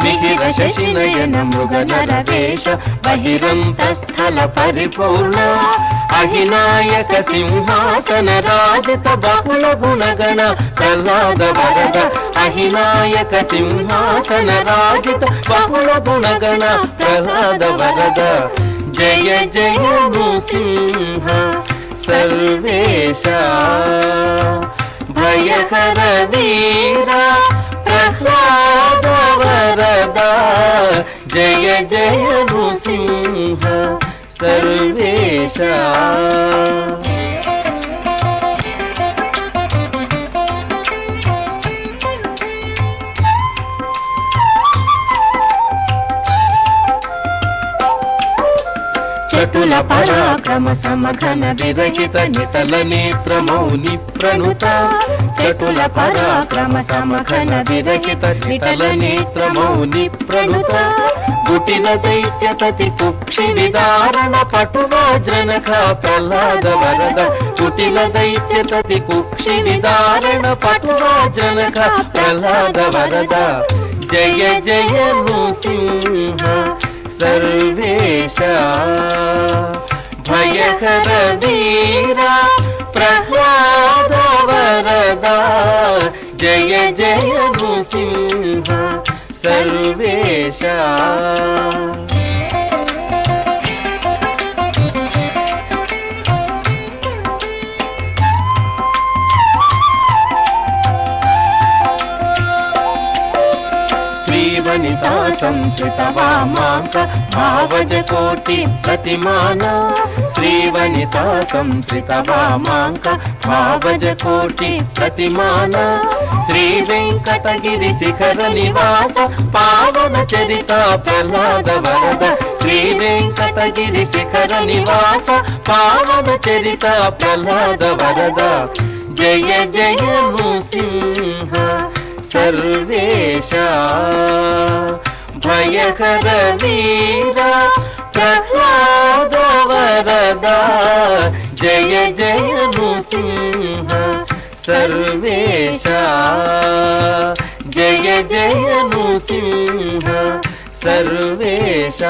మిహిర శశినయన మృగ నరవేష బహిరంతస్థల పరిపూర్ణ. అహినాయక సింహాసన రాజిత బహుళ గుణగణ ప్రహ్లాద వరద. అహినాయక సింహాసన రాజిత బహుళ గుణగణ ప్రహ్లాద వరద. జయ జయ నృసింహ సర్వేశ భయకర వీర ప్రహ్లాద వరద. జయ జయ నృసింహ సర్వేశ. చటుల పరాక్రమ సమఘన విరచిత నిటల నేత్ర మౌని ప్రణుత. చటుల పరాక్రమ సమఘన విరచిత నిటల నేత్ర మౌని ప్రణుత. గుటిల దైత్యపతి కుక్షి విదారణ పటు వజ్రనఖ ప్రహ్లాద వరద. కుటిల దైత్యపతి కుక్షి విదారణ పటు వజ్రనఖ ప్రహ్లాద వరద. జయ జయ నృసింహ సర్వేశ భయకర వీర ప్రహ్లాద వరద. జయ జయ నృసింహ సర్వేశ. సంశ్రిత వామాంక భావజ కోటి ప్రతిమాన శ్రీవనిత సంశ్రిత వామాంక భావజ కోటి ప్రతిమాన శ్రీ వెంకటగిరి శిఖర నివాస పావన చరిత ప్రహ్లాద వరద శ్రీ వెంకటగిరి శిఖర నివాస పావన చరిత ప్రహ్లాద వరద జయ జయ నృసింహ సర్వేశ భయకర వీర ప్రహ్లాద వరద జయ జయ నృసింహ సర్వేశ జయ జయ నృసింహ సర్వేశ.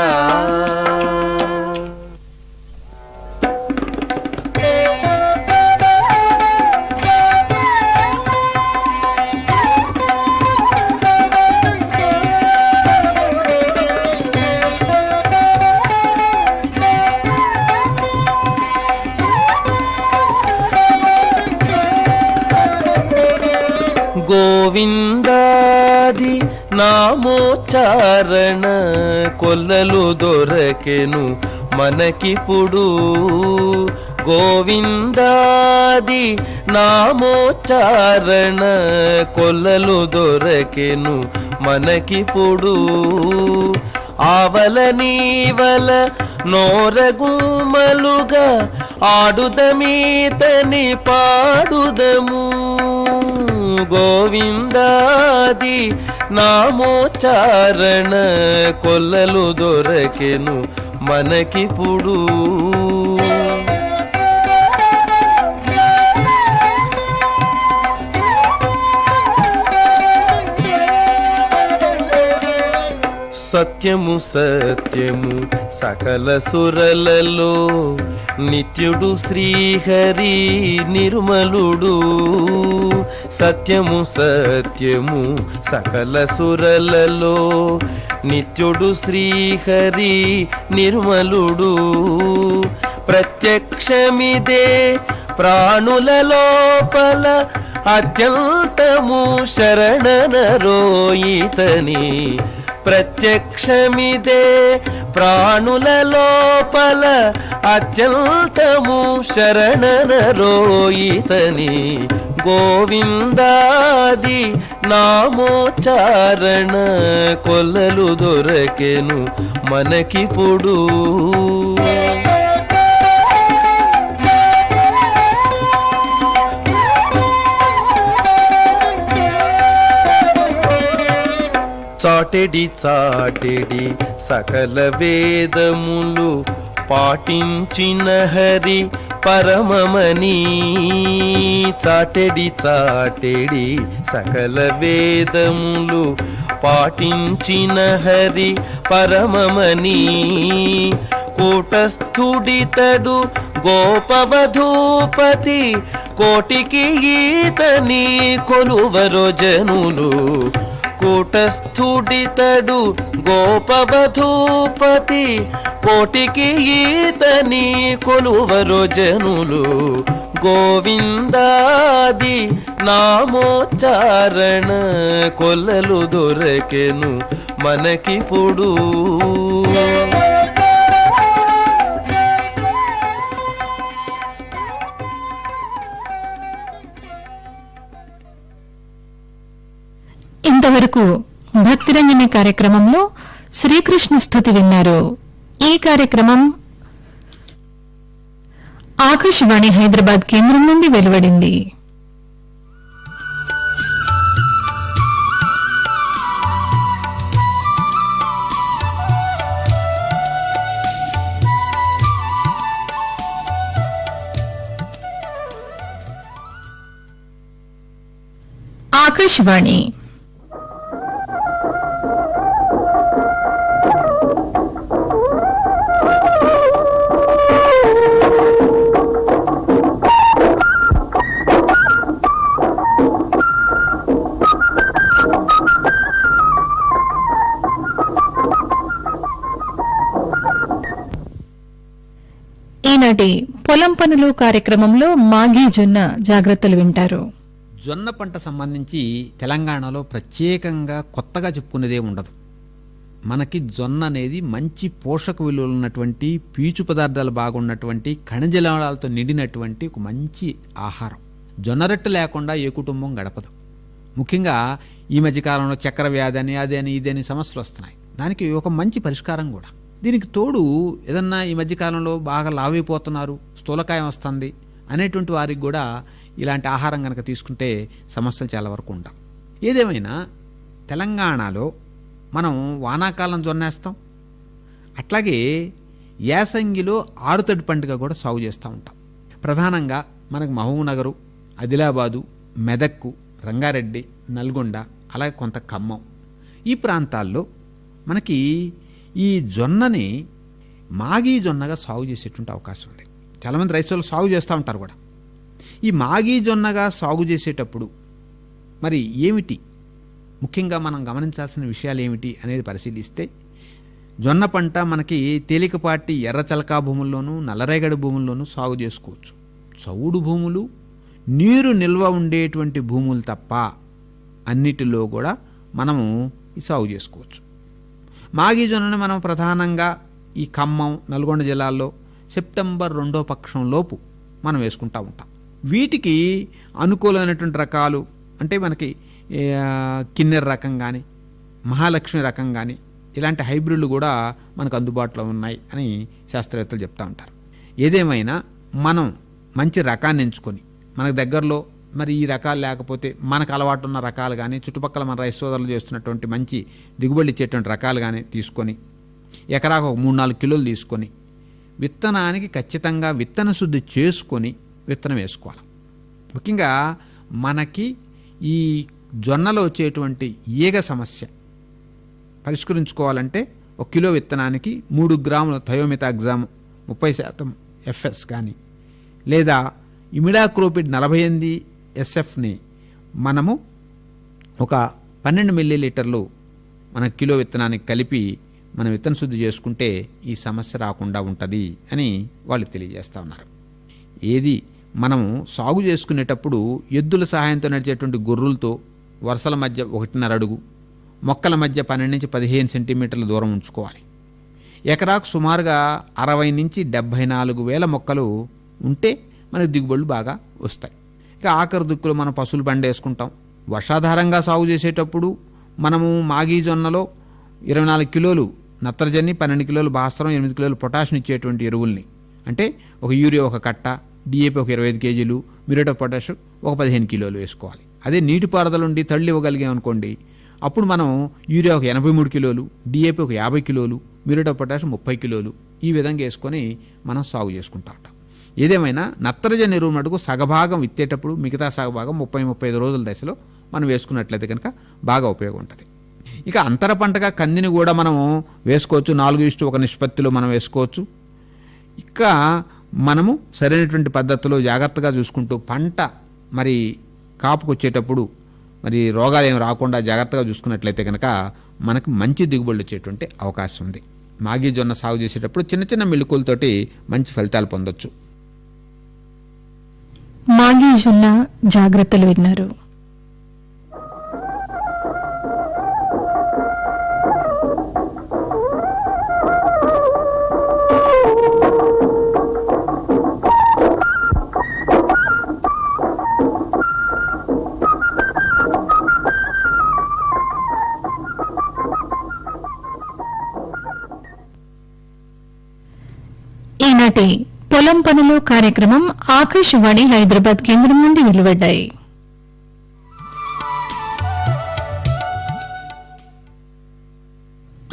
గోవిందాది నామోచ్చారణ కొల్లలు దొరకెను మనకిప్పుడు గోవిందాది నామోచ్చారణ కొల్లలు దొరకెను మనకిప్పుడు ఆవల నీవల నోరగుమలుగా ఆడుదమీతని పాడుదము గోవిందాది నామోచ్చారణ కొల్లలు దొరకెను మనకిప్పుడు సత్యము సత్యము సకల సురలలో నిత్యుడు శ్రీహరి నిర్మలుడు సత్యము సత్యము సకల సురలలో నిత్యుడు శ్రీహరి నిర్మలుడు ప్రత్యక్షమిదే ప్రాణుల లోపల అత్యంతము శరణనరోయితని ప్రత్యక్షమిదే ప్రాణుల లోపల అత్యంతము శరణనరోయితని గోవిందాది నామోచ్చారణ కొల్లలు దొరకెను మనకిప్పుడు చాటెడి చాటెడి సకల వేదములు పాటించిన హరి పరమమని చాటెడి చాటెడి సకల వేదములు పాటించిన హరి పరమమని కూటస్థుడితడు గోపవధూపతి కోటికి ఈతని కొలువరో జనులు కూటస్థుడితడు గోపవధూపతి కోటికి ఈతని కొలువరో జనులు గోవిందాది నామోచ్చారణ కొల్లలు దొరకెను మనకిప్పుడు ఇంతవరకు భక్తిరంజని కార్యక్రమంలో శ్రీకృష్ణ స్తుతి విన్నారు. ఈ కార్యక్రమం ఆకాశవాణి హైదరాబాద్ కేంద్రం నుండి వెలువడింది. ఆకాశవాణి ఈనాటి పొలం పనులు కార్యక్రమంలో మాఘీ జొన్న జాగ్రత్తలు వింటారు. జొన్న పంట సంబంధించి తెలంగాణలో ప్రత్యేకంగా కొత్తగా చెప్పుకునేదే ఉండదు. మనకి జొన్న అనేది మంచి పోషక విలువలు ఉన్నటువంటి, పీచు పదార్థాలు బాగున్నటువంటి, ఖనిజ లవణాలతో నిండినటువంటి ఒక మంచి ఆహారం. జొన్న రొట్టె లేకుండా ఏ కుటుంబం గడపదు. ముఖ్యంగా ఈ మధ్యకాలంలో చక్కెర వ్యాధి అని, అదే అని, ఇదే అని సమస్యలు వస్తున్నాయి. దానికి ఒక మంచి పరిష్కారం కూడా. దీనికి తోడు ఏదన్నా ఈ మధ్యకాలంలో బాగా లావైపోతున్నారు, స్థూలకాయం వస్తుంది అనేటువంటి వారికి కూడా ఇలాంటి ఆహారం కనుక తీసుకుంటే సమస్యలు చాలా వరకు ఉండవు. ఏదేమైనా తెలంగాణలో మనం వానాకాలం జొన్నేస్తాం, అట్లాగే యాసంగిలో ఆరుతడి పండుగ కూడా సాగు చేస్తూ ఉంటాం. ప్రధానంగా మనకు మహబూబ్నగరు, ఆదిలాబాదు, మెదక్కు, రంగారెడ్డి, నల్గొండ, అలాగే కొంత ఖమ్మం ఈ ప్రాంతాల్లో మనకి ఈ జొన్నని మాగీ జొన్నగా సాగు చేసేటువంటి అవకాశం ఉంది. చాలామంది రైతులు సాగు చేస్తూ ఉంటారు కూడా. ఈ మాగీ జొన్నగా సాగు చేసేటప్పుడు మరి ఏమిటి ముఖ్యంగా మనం గమనించాల్సిన విషయాలు ఏమిటి అనేది పరిశీలిస్తే, జొన్న పంట మనకి తేలికపాటి ఎర్ర చలకా భూముల్లోనూ, నల్లరేగడి భూముల్లోనూ సాగు చేసుకోవచ్చు. చౌడు భూములు, నీరు నిల్వ ఉండేటువంటి భూములు తప్ప అన్నిటిలో కూడా మనము ఈ సాగు చేసుకోవచ్చు. మాగీ జొన్నను మనం ప్రధానంగా ఈ ఖమ్మం, నల్గొండ జిల్లాల్లో సెప్టెంబర్ 2వ పక్షంలోపు మనం వేసుకుంటూ ఉంటాం. వీటికి అనుకూలమైనటువంటి రకాలు అంటే మనకి కిన్నెర రకం కానీ, మహాలక్ష్మి రకం కానీ ఇలాంటి హైబ్రిడ్లు కూడా మనకు అందుబాటులో ఉన్నాయి అని శాస్త్రవేత్తలు చెప్తూ ఉంటారు. ఏదేమైనా మనం మంచి రకాన్ని ఎంచుకొని, మనకు దగ్గరలో మరి ఈ రకాలు లేకపోతే మనకు అలవాటు ఉన్న రకాలు కానీ, చుట్టుపక్కల మన రైతు సోదరులు చేస్తున్నటువంటి మంచి దిగుబడి ఇచ్చేటువంటి రకాలు కానీ తీసుకొని, ఎకరాకు 3-4 కిలోలు తీసుకొని విత్తనానికి ఖచ్చితంగా విత్తన శుద్ధి చేసుకొని విత్తనం వేసుకోవాలి. ముఖ్యంగా మనకి ఈ జొన్నలో వచ్చేటువంటి ఈగ సమస్య పరిష్కరించుకోవాలంటే 1 కిలో విత్తనానికి 3 గ్రాముల థయోమితాగ్జామ్ 30% ఎఫ్ఎస్ కానీ, లేదా ఇమిడాక్రోపిడ్ 48 ఎస్ఎఫ్ని మనము ఒక 12 మిల్లీలీటర్లు మన కిలో విత్తనానికి కలిపి మనం విత్తన శుద్ధి చేసుకుంటే ఈ సమస్య రాకుండా ఉంటుంది అని వాళ్ళు తెలియజేస్తూ ఉన్నారు. ఏది మనము సాగు చేసుకునేటప్పుడు ఎద్దుల సహాయంతో నడిచేటువంటి గొర్రులతో వరుసల మధ్య 1.5 అడుగు, మొక్కల మధ్య 12 నుంచి 15 సెంటీమీటర్ల దూరం ఉంచుకోవాలి. ఎకరాకు సుమారుగా 60 నుంచి 74 వేల మొక్కలు ఉంటే మనకు దిగుబడులు బాగా వస్తాయి. ఇక ఆఖరి దిక్కులు మనం పశువులు బండేసుకుంటాం. వర్షాధారంగా సాగు చేసేటప్పుడు మనము మాగీ జొన్నలో 24 కిలోలు నత్రజని, 12 కిలోలు భాస్వరం, 8 కిలోలు పొటాషియం ఇచ్చేటువంటి ఎరువుల్ని, అంటే ఒక యూరియా ఒక కట్ట, డిఏపి ఒక 25 కేజీలు, మ్యూరేట్ ఆఫ్ పొటాష్ ఒక 15 కిలోలు వేసుకోవాలి. అదే నీటిపారుదల ఉండి తళ్ళు ఇవ్వగలిగామనుకోండి, అప్పుడు మనం యూరియా ఒక 83 కిలోలు, డిఏపి ఒక 50 కిలోలు, మ్యూరేట్ ఆఫ్ పొటాష్ 30 కిలోలు ఈ విధంగా వేసుకొని మనం సాగు చేసుకుంటా ఉంటాం. ఏదేమైనా నత్రజని ఎరువు మటుకు సగభాగం విత్తేటప్పుడు మిగతా సగభాగం 30-35 రోజుల దశలో మనం వేసుకున్నట్లయితే కనుక బాగా ఉపయోగం ఉంటుంది. ఇక అంతర పంటగా కందిని కూడా మనం వేసుకోవచ్చు. 4:1 నిష్పత్తిలో మనం వేసుకోవచ్చు. ఇక మనము సరైనటువంటి పద్ధతిలో జాగ్రత్తగా చూసుకుంటూ పంట మరి కాపుకు వచ్చేటప్పుడు మరి రోగాలు ఏమి రాకుండా జాగ్రత్తగా చూసుకున్నట్లయితే కనుక మనకు మంచి దిగుబడులు వచ్చేటువంటి అవకాశం ఉంది. మాగీ జొన్న సాగు చేసేటప్పుడు చిన్న చిన్న మెళుకువలతోటి మంచి ఫలితాలు పొందొచ్చు. మాగీ జొన్న జాగ్రత్తలు విన్నారు. ఈనాటి పొలం పనులు కార్యక్రమం ఆకాశవాణి హైదరాబాద్ కేంద్రం నుండి వెలువడ్డాయి.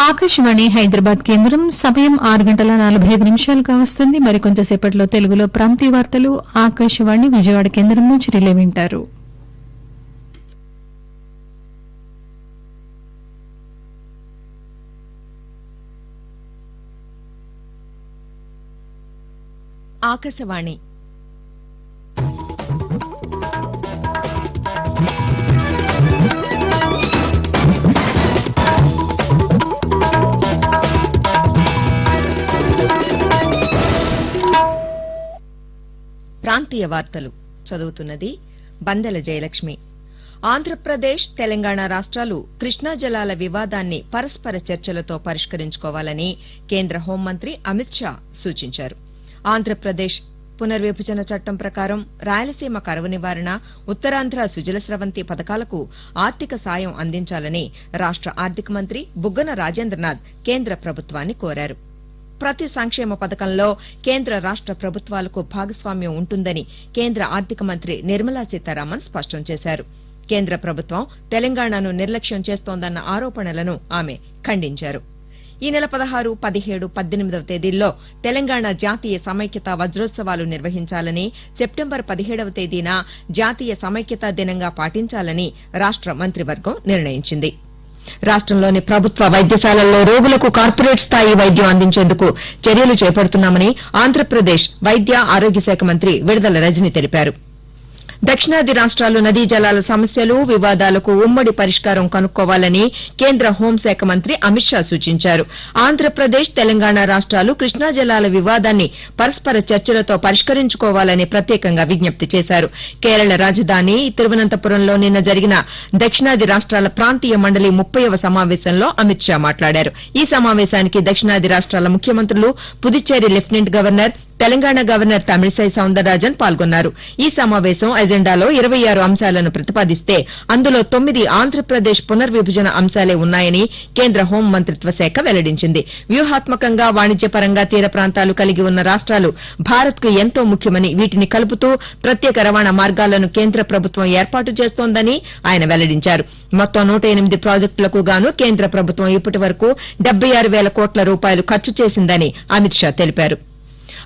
ఆకాశవాణి హైదరాబాద్ కేంద్రం సమయం 6:45 కావస్తుంది. మరికొంచెంసేపట్లో తెలుగులో ప్రాంతీయ వార్తలు ఆకాశవాణి విజయవాడ కేంద్రం నుంచి రిలే వింటారు. ఆకాశవాణి ప్రాంతీయ వార్తలు చదువుతున్నది బందెల జయలక్ష్మి. ఆంధ్రప్రదేశ్ తెలంగాణ రాష్ట్రాలు కృష్ణా జలాల వివాదాన్ని పరస్పర చర్చలతో పరిష్కరించుకోవాలని కేంద్ర హోంమంత్రి అమిత్ షా సూచించారు. ఆంధ్రప్రదేశ్ పునర్విభజన చట్టం ప్రకారం రాయలసీమ కరువు నివారణ, ఉత్తరాంధ్ర సుజల స్రవంతి పథకాలకు ఆర్థిక సాయం అందించాలని రాష్ట ఆర్థిక మంత్రి బుగ్గన రాజేంద్రనాథ్ కేంద్ర ప్రభుత్వాన్ని కోరారు. ప్రతి సంక్షేమ పథకంలో కేంద్ర రాష్ట ప్రభుత్వాలకు భాగస్వామ్యం ఉంటుందని కేంద్ర ఆర్థిక మంత్రి నిర్మలా సీతారామన్ స్పష్టం చేశారు. కేంద్ర ప్రభుత్వం తెలంగాణను నిర్లక్ష్యం చేస్తోందన్న ఆరోపణలను ఆమె ఖండించారు. ఈ నెల 16, 17, 18వ తేదీల్లో తెలంగాణ జాతీయ సమైక్యతా వజ్రోత్సవాలు నిర్వహించాలని, సెప్టెంబర్ 17వ తేదీన జాతీయ సమైక్యతా దినంగా పాటించాలని రాష్ట మంత్రివర్గం నిర్ణయించింది. రాష్టంలోని ప్రభుత్వ వైద్యశాలల్లో రోగులకు కార్పొరేట్ స్థాయి వైద్యం అందించేందుకు చర్యలు చేపడుతున్నామని ఆంధ్రప్రదేశ్ వైద్య ఆరోగ్య శాఖ మంత్రి విడదల రజని తెలిపారు. దక్షిణాది రాష్ట్రాలు నదీ జలాల సమస్యలు, వివాదాలకు ఉమ్మడి పరిష్కారం కనుక్కోవాలని కేంద్ర హోంశాఖ మంత్రి అమిత్ షా సూచించారు. ఆంధ్రప్రదేశ్, తెలంగాణ రాష్ట్రాలు కృష్ణా జలాల వివాదాన్ని పరస్పర చర్చలతో పరిష్కరించుకోవాలని ప్రత్యేకంగా విజ్ఞప్తి చేశారు. కేరళ రాజధాని తిరువనంతపురంలో నిన్న జరిగిన దక్షిణాది రాష్ట్రాల ప్రాంతీయ మండలి 30వ సమావేశంలో అమిత్ షా మాట్లాడారు. ఈ సమావేశానికి దక్షిణాది రాష్ట్రాల ముఖ్యమంత్రులు, Puducherry lieutenant governor, Telangana governor Tamilisai Soundararajan పాల్గొన్నారు. ఈ సమావేశం ఎజెండాలో 26 అంశాలను ప్రతిపాదిస్తే అందులో 9 ఆంధ్రప్రదేశ్ పునర్విభజన అంశాలే ఉన్నాయని కేంద్ర హోం మంత్రిత్వ శాఖ వెల్లడించింది. వ్యూహాత్మకంగా, వాణిజ్యపరంగా తీర ప్రాంతాలు కలిగి ఉన్న రాష్ట్రాలు భారత్కు ఎంతో ముఖ్యమని, వీటిని కలుపుతూ ప్రత్యేక రవాణా మార్గాలను కేంద్ర ప్రభుత్వం ఏర్పాటు చేస్తోందని ఆయన వెల్లడించారు. మొత్తం 108 ప్రాజెక్టులకు గాను కేంద్ర ప్రభుత్వం ఇప్పటి వరకు 76,000 కోట్ల రూపాయలు ఖర్చు చేసిందని అమిత్ షా తెలిపారు.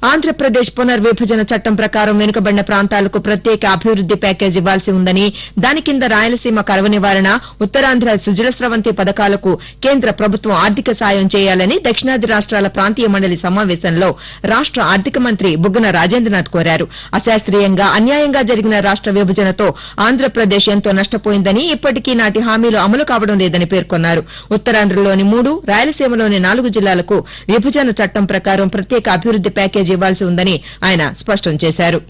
ఆంధ్రప్రదేశ్ పునర్విభజన చట్టం ప్రకారం వెనుకబడిన ప్రాంతాలకు ప్రత్యేక అభివృద్ది ప్యాకేజ్ ఇవ్వాల్సి ఉందని, దాని కింద రాయలసీమ కరువు నివారణ, ఉత్తరాంధ్ర సుజల స్రవంతి పథకాలకు కేంద్ర ప్రభుత్వం ఆర్థిక సాయం చేయాలని దక్షిణాది రాష్ట్రాల ప్రాంతీయ మండలి సమావేశంలో రాష్ట ఆర్థిక మంత్రి బుగ్గన రాజేంద్రనాథ్ కోరారు. అశాస్త్రీయంగా, అన్యాయంగా జరిగిన రాష్ట విభజనతో ఆంధ్రప్రదేశ్ ఎంతో నష్టపోయిందని, ఇప్పటికీ నాటి హామీలు అమలు కావడం లేదని పేర్కొన్నారు. ఉత్తరాంధ్రలోని 3, రాయలసీమలోని 4 జిల్లాలకు విభజన చట్టం ప్రకారం ప్రత్యేక అభివృద్ది ప్యాకేజ్ ఇవ్వాల్సి ఉందని ఆయన స్పష్టం చేశారు.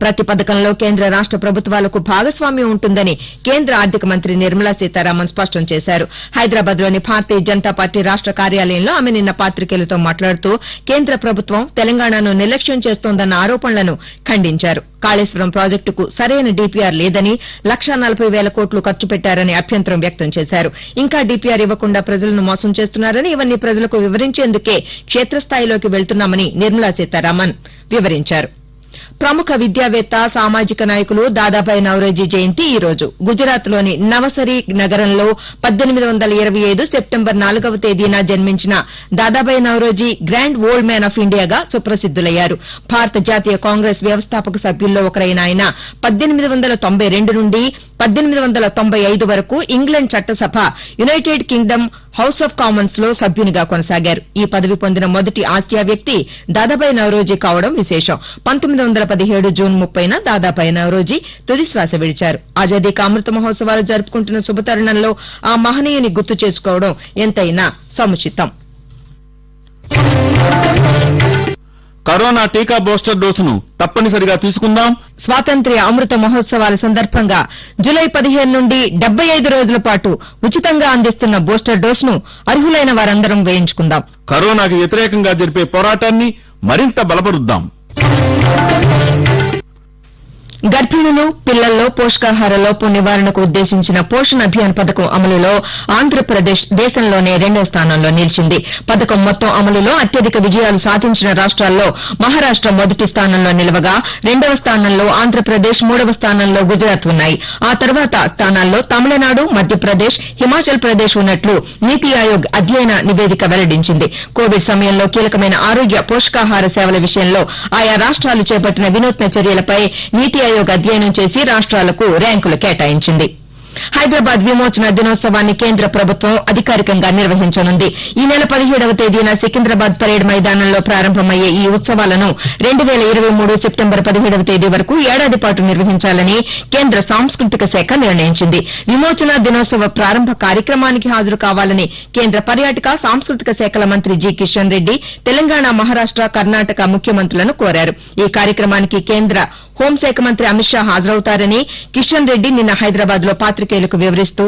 ప్రతి పథకంలో కేంద్ర రాష్ట ప్రభుత్వాలకు భాగస్వామ్యం ఉంటుందని కేంద్ర ఆర్థిక మంత్రి నిర్మలా సీతారామన్ స్పష్టం చేశారు. హైదరాబాద్ లోని భారతీయ జనతా పార్టీ రాష్ట కార్యాలయంలో ఆమె నిన్న పాత్రికేయులతో మాట్లాడుతూ కేంద్ర ప్రభుత్వం తెలంగాణను నిర్లక్ష్యం చేస్తోందన్న ఆరోపణలను ఖండించారు. కాళేశ్వరం ప్రాజెక్టుకు సరైన డీపీఆర్ లేదని, 1,40,000 కోట్లు ఖర్చు పెట్టారని అభ్యంతరం వ్యక్తం చేశారు. ఇంకా డీపీఆర్ ఇవ్వకుండా ప్రజలను మోసం చేస్తున్నారని, ఇవన్నీ ప్రజలకు వివరించేందుకే క్షేత్రస్థాయిలోకి వెళ్తున్నామని నిర్మలా సీతారామన్ వివరించారు. ప్రముఖ విద్యావేత్త, సామాజిక నాయకులు దాదాభాయ్ నౌరోజీ జయంతి ఈ రోజు. గుజరాత్ లోని నవసరీ నగరంలో 1825 సెప్టెంబర్ 4వ తేదీన జన్మించిన Dadabhai Naoroji grand old man of ఇండియాగా సుప్రసిద్దులయ్యారు. భారత జాతీయ కాంగ్రెస్ వ్యవస్థాపక సభ్యుల్లో ఒకరైన ఆయన 1892 నుండి 1895 వరకు ఇంగ్లాండ్ చట్టసభ, United Kingdom House of Commons లో సభ్యునిగా కొనసాగారు. ఈ పదవి పొందిన మొదటి ఆసియా వ్యక్తి దాదాభాయ్ నౌరోజీ కావడం విశేషం. 1917 జూన్ 30న దాదాభాయ్ నౌరోజీ తుది శ్వాస విడిచారు. ఆజాదీ కా అమృత మహోత్సవాలు జరుపుకుంటున్న శుభతరుణంలో ఆ మహనీయుని గుర్తు చేసుకోవడం ఎంతైనా సముచితం. కరోనా టీకా బూస్టర్ డోసును తప్పనిసరిగా తీసుకుందాం. స్వాతంత్ర్య అమృత మహోత్సవాల సందర్భంగా జూలై 15 నుండి 75 రోజుల పాటు ఉచితంగా అందిస్తున్న బూస్టర్ డోసును అర్హులైన వారందరం వేయించుకుందాం. కరోనాకి వ్యతిరేకంగా జరిపే పోరాటాన్ని మరింత బలపరుద్దాం. గర్భిణులు, పిల్లల్లో పోషకాహార లోపం నివారణకు ఉద్దేశించిన పోషణ్ అభియాన్ పథకం అమలులో ఆంధ్రప్రదేశ్ దేశంలోనే 2వ స్థానంలో నిలిచింది. పథకం మొత్తం అమలులో అత్యధిక విజయాలు సాధించిన రాష్ట్రాల్లో మహారాష్ట మొదటి స్థానంలో నిలవగా, 2వ స్థానంలో ఆంధ్రప్రదేశ్, 3వ స్థానంలో గుజరాత్ ఉన్నాయి. ఆ తర్వాత స్థానాల్లో తమిళనాడు, మధ్యప్రదేశ్, హిమాచల్ ప్రదేశ్ ఉన్నట్లు నీతి ఆయోగ్ అధ్యయన నివేదిక వెల్లడించింది. కోవిడ్ సమయంలో కీలకమైన ఆరోగ్య, పోషకాహార సేవల విషయంలో ఆయా రాష్ట్రాలు చేపట్టిన వినూత్న చర్యలపై నీతి ఆయోగ్ అధ్యయనం చేసి రాష్ట్రాలకు ర్యాంకులు కేటాయించింది. హైదరాబాద్ విమోచన దినోత్సవాన్ని కేంద్ర ప్రభుత్వం అధికారికంగా నిర్వహించనుంది. ఈ నెల 17వ తేదీన సికింద్రాబాద్ పరేడ్ మైదానంలో ప్రారంభమయ్యే ఈ ఉత్సవాలను 2023 సెప్టెంబర్ 17వ తేదీ వరకు ఏడాది పాటు నిర్వహించాలని కేంద్ర సాంస్కృతిక శాఖ నిర్ణయించింది. విమోచన దినోత్సవ ప్రారంభ కార్యక్రమానికి హాజరు కావాలని కేంద్ర పర్యాటక, సాంస్కృతిక శాఖల మంత్రి జి కిషన్ రెడ్డి తెలంగాణ, మహారాష్ట, కర్ణాటక ముఖ్యమంత్రులను కోరారు. ఈ కార్యక్రమానికి కేంద్ర హోంశాఖ మంత్రి అమిత్ షా హాజరవుతారని కిషన్ రెడ్డి నిన్న హైదరాబాద్ లో పాత్రికేయులకు వివరిస్తూ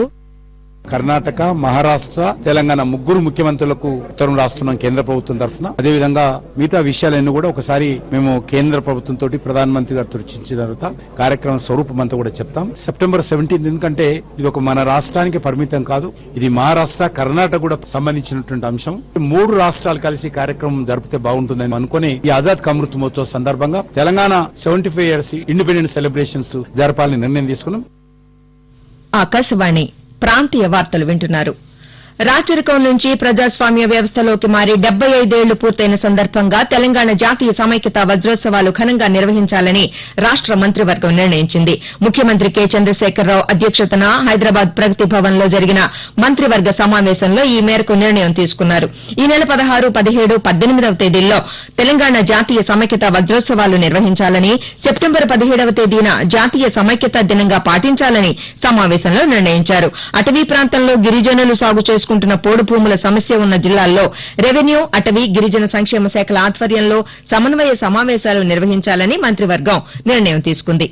కర్ణాటక, మహారాష్ట్ర, తెలంగాణ ముగ్గురు ముఖ్యమంత్రులకు ఉత్తరం రాస్తున్నాం కేంద్ర ప్రభుత్వం తరఫున. అదేవిధంగా మిగతా విషయాలన్నీ కూడా ఒకసారి మేము కేంద్ర ప్రభుత్వంతో ప్రధానమంత్రి గారు చర్చించిన తర్వాత కార్యక్రమం స్వరూపం అంతా కూడా చెప్తాం. సెప్టెంబర్ 17 ఎందుకంటే ఇది ఒక మన రాష్ట్రానికి పరిమితం కాదు, ఇది మహారాష్ట్ర, కర్ణాటక కూడా సంబంధించినటువంటి అంశం. 3 రాష్ట్రాలు కలిసి కార్యక్రమం జరిపితే బాగుంటుందని అనుకుని ఈ ఆజాద్ కా అమృత్ మహోత్సవ్ సందర్భంగా తెలంగాణ 75 ఇయర్స్ ఇండిపెండెన్స్ సెలబ్రేషన్స్ జరపాలని నిర్ణయం తీసుకున్నాం. ఆకాశవాణి ప్రాంతీయ వార్తలు వింటున్నారు. రాచరికం నుంచి ప్రజాస్వామ్య వ్యవస్థలోకి మారి 75 ఏళ్లు పూర్తయిన సందర్భంగా తెలంగాణ జాతీయ సమైక్యతా వజ్రోత్సవాలు ఘనంగా నిర్వహించాలని రాష్ట మంత్రివర్గం నిర్ణయించింది. ముఖ్యమంత్రి కె చంద్రశేఖరరావు అధ్యక్షతన హైదరాబాద్ ప్రగతి భవన్ లో జరిగిన మంత్రివర్గ సమావేశంలో ఈ మేరకు నిర్ణయం తీసుకున్నారు. ఈ నెల 16, 17, 18వ తేదీల్లో తెలంగాణ జాతీయ సమైక్యతా వజ్రోత్సవాలు నిర్వహించాలని, సెప్టెంబర్ 17వ తేదీన జాతీయ సమైక్యతా దినంగా పాటించాలని సమావేశంలో నిర్ణయించారు. అటవీ ప్రాంతంలో గిరిజనులు సాగు చేసుకుంటున్న పోడు భూముల సమస్య ఉన్న జిల్లాల్లో రెవెన్యూ, అటవీ, గిరిజన సంక్షేమ శాఖల ఆధ్వర్యంలో సమన్వయ సమావేశాలు నిర్వహించాలని మంత్రివర్గం నిర్ణయం తీసుకుంది.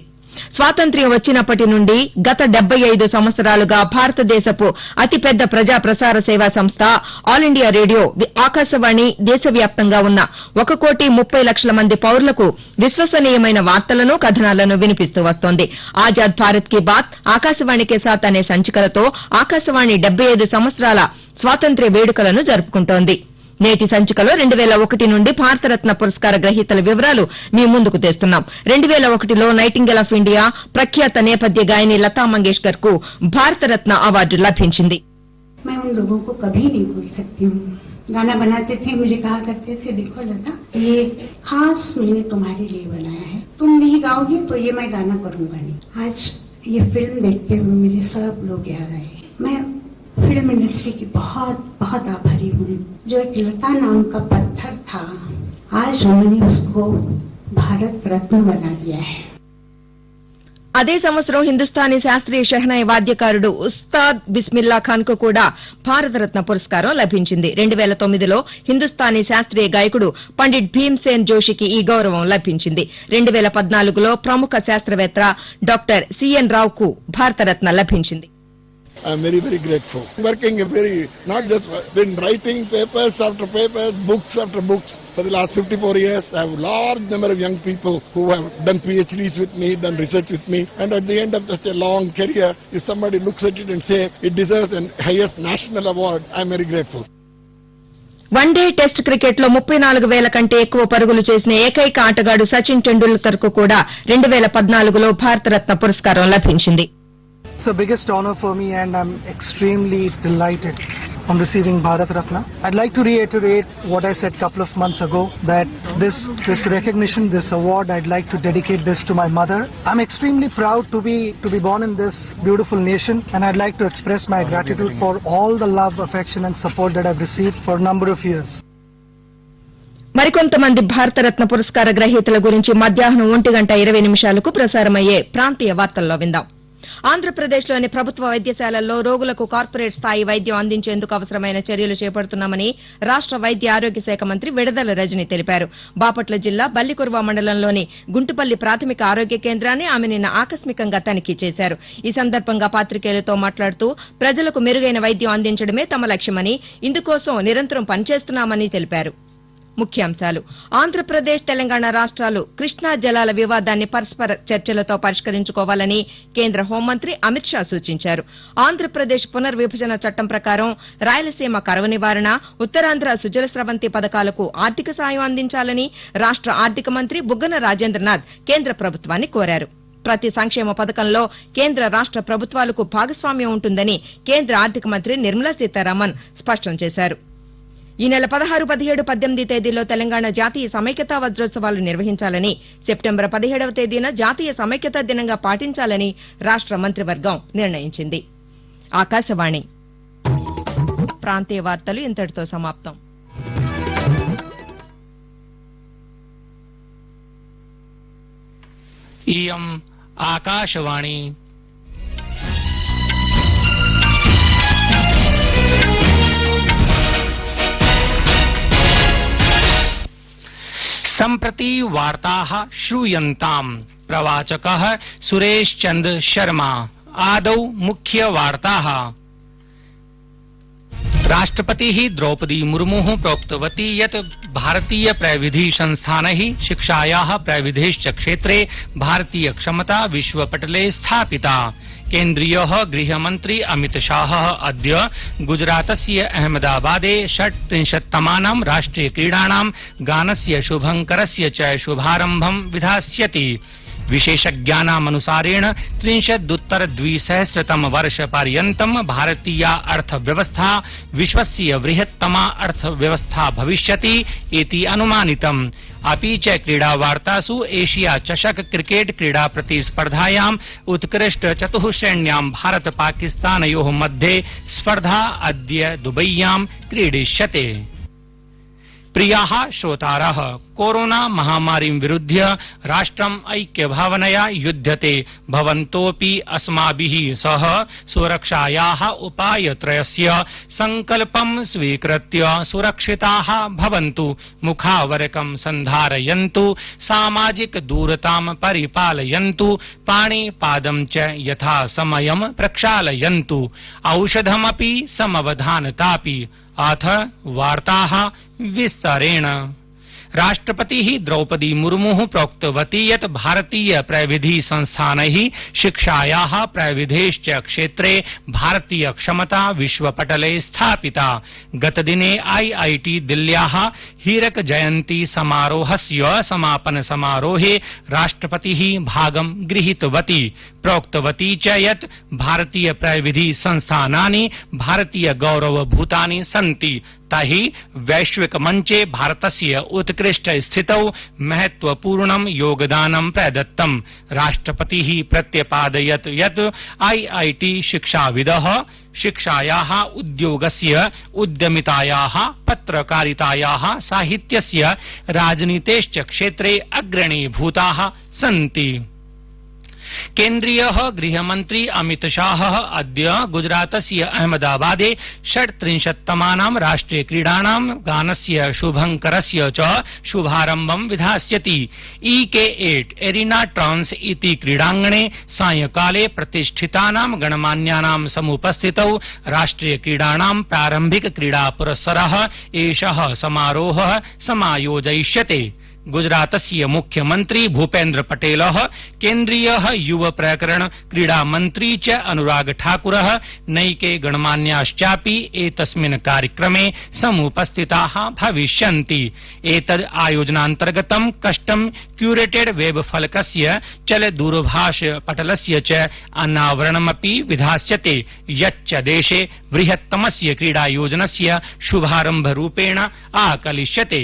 స్వాతంత్ర్యం వచ్చినప్పటి నుండి గత 75 సంవత్సరాలుగా భారతదేశపు అతిపెద్ద ప్రజా ప్రసార సేవా సంస్థ ఆల్ ఇండియా రేడియో ఆకాశవాణి దేశవ్యాప్తంగా ఉన్న 1,30,00,000 మంది పౌరులకు విశ్వసనీయమైన వార్తలను, కథనాలను వినిపిస్తూ వస్తోంది. ఆజాద్ భారత్ కీ బాత్, ఆకాశవాణి కే సాత్ అనే సంచికలతో ఆకాశవాణి 75 సంవత్సరాల స్వాతంత్ర్య వేడుకలను జరుపుకుంటోంది. నేటి సంచికలో 2001 నుండి భారతరత్న పురస్కార గ్రహీతల వివరాలు మీ ముందుకు తెస్తున్నాం. 2001లో నైటింగేల్ ఆఫ్ ఇండియా ప్రఖ్యాత నేపథ్య గాయని లతా మంగేష్కర్ కు భారతరత్న అవార్డు లభించింది. मैं उन लोगों को कभी नहीं भूल सकती हूँ. गाना बनाते थे, मुझे कहा करते थे, देखो लता, ये खास मैंने तुम्हारे लिए बनाया है, तुम नहीं गाओगे तो ये मैं गाना करूंगा नहीं. आज ये फिल्म देखते हुए मुझे सब लोग याद आए. मैं फिल्म इंडस्ट्री की बहुत बहुत आभारी हूँ. जो एक लता नाम का पत्थर था, आज उन्होंने उसको भारत रत्न बना दिया है. అదే సంవత్సరం హిందుస్థానీ శాస్త్రీయ షెహనాయి వాద్యకారుడు ఉస్తాద్ బిస్మిల్లా ఖాన్ కు కూడా భారతరత్న పురస్కారం లభించింది. 2009లో హిందుస్థానీ శాస్త్రీయ గాయకుడు పండిట్ భీమ్సేన్ జోషికి ఈ గౌరవం లభించింది. 2014లో ప్రముఖ శాస్త్రవేత్త డాక్టర్ సిఎన్ రావ్ కు భారతరత్న లభించింది. I'm very, very grateful. Working not just been writing papers after papers, books after books. For the last 54 years, I have a large number of young people who have done PhDs with me, done research with me. And at the end of such a long career, if somebody looks at it and say it deserves the highest national award, I'm very grateful. One day test cricket లో 34,000 కంటే ఎక్కువ పరుగులు చేసిన ఏకైక ఆటగాడు సచిన్ టెండూల్కర్ కు కూడా 2014లో భారతరత్న పురస్కారం లభించింది. It's the biggest honor for me and I'm extremely delighted from receiving Bharat Ratna. I'd like to reiterate what I said a couple of months ago, that this recognition, this award, I'd like to dedicate this to my mother. I'm extremely proud to be born in this beautiful nation, and I'd like to express my gratitude for all the love, affection and support that I've received for a number of years. మరికొంతమంది భారతరత్న పురస్కార గ్రహీతల గురించి మధ్యాహ్నం 1:20 ప్రసారమయ్యే ప్రాంతీయ వార్తల్లో విందాం. ఆంధ్రప్రదేశ్లోని ప్రభుత్వ వైద్యశాలల్లో రోగులకు కార్పొరేట్ స్థాయి వైద్యం అందించేందుకు అవసరమైన చర్యలు చేపడుతున్నామని రాష్ట వైద్య ఆరోగ్య శాఖ మంత్రి విడదల రజని తెలిపారు. బాపట్ల జిల్లా బల్లికుర్వ మండలంలోని గుంటుపల్లి ప్రాథమిక ఆరోగ్య కేంద్రాన్ని ఆమె నిన్న ఆకస్మికంగా తనిఖీ చేశారు. ఈ సందర్భంగా పాత్రికేయులతో మాట్లాడుతూ ప్రజలకు మెరుగైన వైద్యం అందించడమే తమ లక్ష్యమని, ఇందుకోసం నిరంతరం పనిచేస్తున్నామని తెలిపారు. ముఖ్యాంశాలు: ఆంధ్రప్రదేశ్, తెలంగాణ రాష్ట్రాలు కృష్ణా జలాల వివాదాన్ని పరస్పర చర్చలతో పరిష్కరించుకోవాలని కేంద్ర హోంమంత్రి అమిత్ షా సూచించారు. ఆంధ్రప్రదేశ్ పునర్విభజన చట్టం ప్రకారం రాయలసీమ కరువు నివారణ, ఉత్తరాంధ్ర సుజల స్రవంతి పథకాలకు ఆర్థిక సాయం అందించాలని రాష్ట ఆర్థిక మంత్రి బుగ్గన రాజేంద్రనాథ్ కేంద్ర ప్రభుత్వాన్ని కోరారు. ప్రతి సంక్షేమ పథకంలో కేంద్ర రాష్ట ప్రభుత్వాలకు భాగస్వామ్యం ఉంటుందని కేంద్ర ఆర్థిక మంత్రి నిర్మలా సీతారామన్ స్పష్టం చేశారు. ఈ నెల 16, 17, 18 తేదీల్లో తెలంగాణ జాతీయ సమైక్యతా వజ్రోత్సవాలు నిర్వహించాలని, సెప్టెంబర్ 17వ తేదీన జాతీయ సమైక్యతా దినంగా పాటించాలని రాష్ట మంత్రివర్గం నిర్ణయించింది. ఆకాశవాణి ప్రాంతీయ వార్తలు ఇంతటితో సమాప్తం. ఇయం ఆకాశవాణి सम्प्रति वार्ताः श्रूयन्ताम्. प्रवाचकः सुरेश चंद्र शर्मा। आदौ मुख्य वार्ताः। राष्ट्रपतिः द्रौपदी मुर्मुः प्रोक्तवती यत् भारतीय प्रविधि संस्थानैः शिक्षायाः प्रविधेश्च क्षेत्रे भारतीय क्षमता विश्वपटले स्थापिता। केन्द्रीयः गृहमन्त्री अमित शाहः अद्य गुजरातस्य अहमदाबादे 36तमानां राष्ट्रिय क्रीडाणां गानस्य शुभंकरस्य च शुभारम्भं विधास्यति। विशेषज्ञानामनुसारेण 30-द्विसहस्रतम वर्षपर्यन्तं भारतीया अर्थव्यवस्था विश्वस्य बृहत्तमा अर्थव्यवस्था भविष्यति इति अनुमानितम्। अपि च क्रीडावार्तासु एशिया चषक क्रिकेट क्रीडा प्रतिस्पर्धायाम् उत्कृष्ट चतुःश्रेण्यां भारत पाकिस्तानयोः मध्ये स्पर्धा अद्य दुबय्यां क्रीडिष्यते। प्रियाः श्रोतारः, कोरोना महामारीं विरुध्य राष्ट्रम् ऐक्यभावनया युध्यते। भवन्तोऽपि अस्माभिः सह सुरक्षायाः उपायत्रयस्य सङ्कल्पं स्वीकृत्य सुरक्षिताः भवन्तु। मुखावरकं सन्धारयन्तु, सामाजिकदूरतां परिपालयन्तु, पाणिपादं च यथासमयं प्रक्षालयन्तु, औषधमपि समवधानतापि। अथ वार्ताः विस्तरेण। राष्ट्रपतिः द्रौपदी मुर्मुः प्रोक्तवती यत् भारतीय प्रविधि संस्थानैः शिक्षायाः प्रविधेश्च क्षेत्रे भारतीय क्षमता विश्वपटले स्थापिता। गतदिने IIT दिल्ल्याः हीरक जयन्ती समारोहस्य समापन समारोहे राष्ट्रपतिः भागं गृहीतवती। प्रोक्तवती च यत् भारतीय प्रविधि संस्थानानि भारतीय गौरवभूतानि सन्ति। तहि वैश्विक मंचे भारतस्य उत्कृष्ट स्थितौ महत्वपूर्णं योगदानं प्रदत्तम्। राष्ट्रपतिः प्रत्यपादयत् यत् IIT शिक्षाविदः शिक्षायाः, उद्योगस्य, उद्यमितायाः, पत्रकारितायाः, साहित्यस्य, राजनीतेश्च क्षेत्रे अग्रणीभूताः सन्ति। केन्द्रीयः गृहमन्त्री अमित शाहः अद्य गुजरातस्य अहमदाबादे 36तमानां राष्ट्रिय क्रीडाणां गानस्य शुभंकरस्य च शुभारम्भं विधास्यति। EK8 एरिना ट्रांस इति क्रीडाङ्गणे सायंकाले प्रतिष्ठितानां गणमान्यानां समुपस्थितौ राष्ट्रिय क्रीडाणां प्रारम्भिक क्रीडा पुरस्सरः एषः समारोहः समायोजयिष्यते। गुजरातस्य मुख्यमन्त्री भूपेन्द्र पटेलः, केन्द्रीयः युव प्रकरण क्रीडा मन्त्री च अनुराग ठाकुरः, नैके गणमान्याश्चापि एतस्मिन् कार्यक्रमे समुपस्थिताः भविष्यन्ति। एतद् आयोजनान्तर्गतं कस्टम क्यूरेटेड वेब फलकस्य चल दूरभाष पटलस्य च अनावरणमपि विधास्यते, यच्च देशे बृहत्तमस्य क्रीडायोजनस्य शुभारम्भरूपेण आकलिष्यते।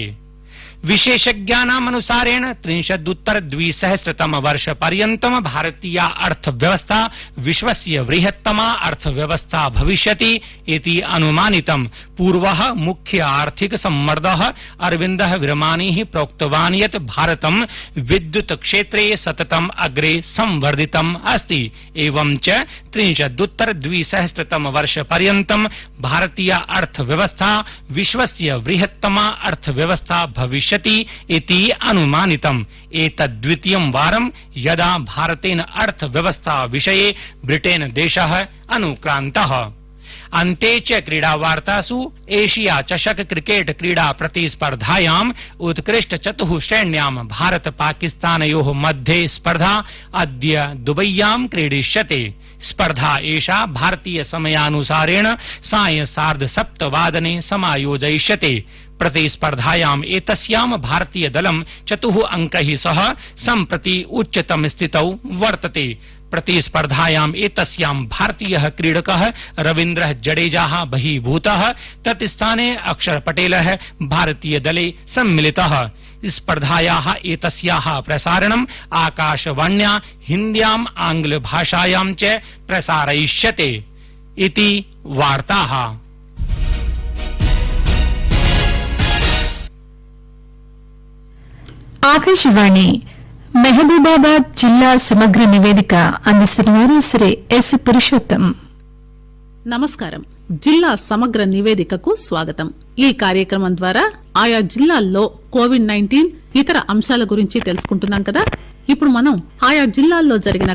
विशेषज्ञानामनुसारेण 30-द्विसहस्रतम वर्षपर्यन्तं भारतीया अर्थव्यवस्था विश्वस्य बृहत्तमा अर्थव्यवस्था भविष्यति इति अनुमानितम्। पूर्वः मुख्य आर्थिक सम्मर्दः अरविन्दः विरमानिः प्रोक्तवान् यत् भारतं विद्युत् क्षेत्रे सततम् अग्रे संवर्धितम् अस्ति। एवं च 30-द्विसहस्रतम वर्षपर्यन्तं भारतीया अर्थव्यवस्था विश्वस्य बृहत्तमा अर्थव्यवस्था भविष्यति इति अनुमानितम्। एतद् द्वितीयं वारं यदा भारतेन अर्थव्यवस्था विषये ब्रिटेन देशः अनुक्रान्तः। अन्ते च क्रीडावार्तासु एशिया चषक क्रिकेट क्रीडा प्रतिस्पर्धायाम् उत्कृष्ट चतुःश्रेण्यां भारत पाकिस्तानयोः मध्ये स्पर्धा अद्य दुबय्यां क्रीडिष्यते। स्पर्धा एषा भारतीय समयानुसारेण सायं 7:30 समायोजयिष्यते। प्रतिस्पर्धायाम् एतस्यां भारतीय दलं 4 अंकैः सह सम्प्रति उच्चतम स्थितौ वर्तते। प्रतिस्पर्धायाम् एतस्यां भारतीयः क्रीडकः रवीन्द्रः जडेजाः बहिर्भूतः, तत्स्थाने अक्षर पटेलः भारतीय दले सम्मिलितः। स्पर्धायाः एतस्याः प्रसारणम् आकाशवाण्या हिन्द्याम् आङ्ग्लभाषायां च प्रसारयिष्यते इति वार्ताः। ఆకాశవాణి మహబూబాబాద్ జిల్లా సమగ్ర నివేదిక అందిస్తున్నవారు శ్రీ ఎస్ పురుషోత్తం. నమస్కారం. జిల్లా సమగ్ర నివేదికకు స్వాగతం. ఈ కార్యక్రమం ద్వారా ఆయా జిల్లాల్లో కోవిడ్-19 ఇతర అంశాల గురించి తెలుసుకుంటున్నాం కదా. ఇప్పుడు మనం ఆయా జిల్లాల్లో జరిగిన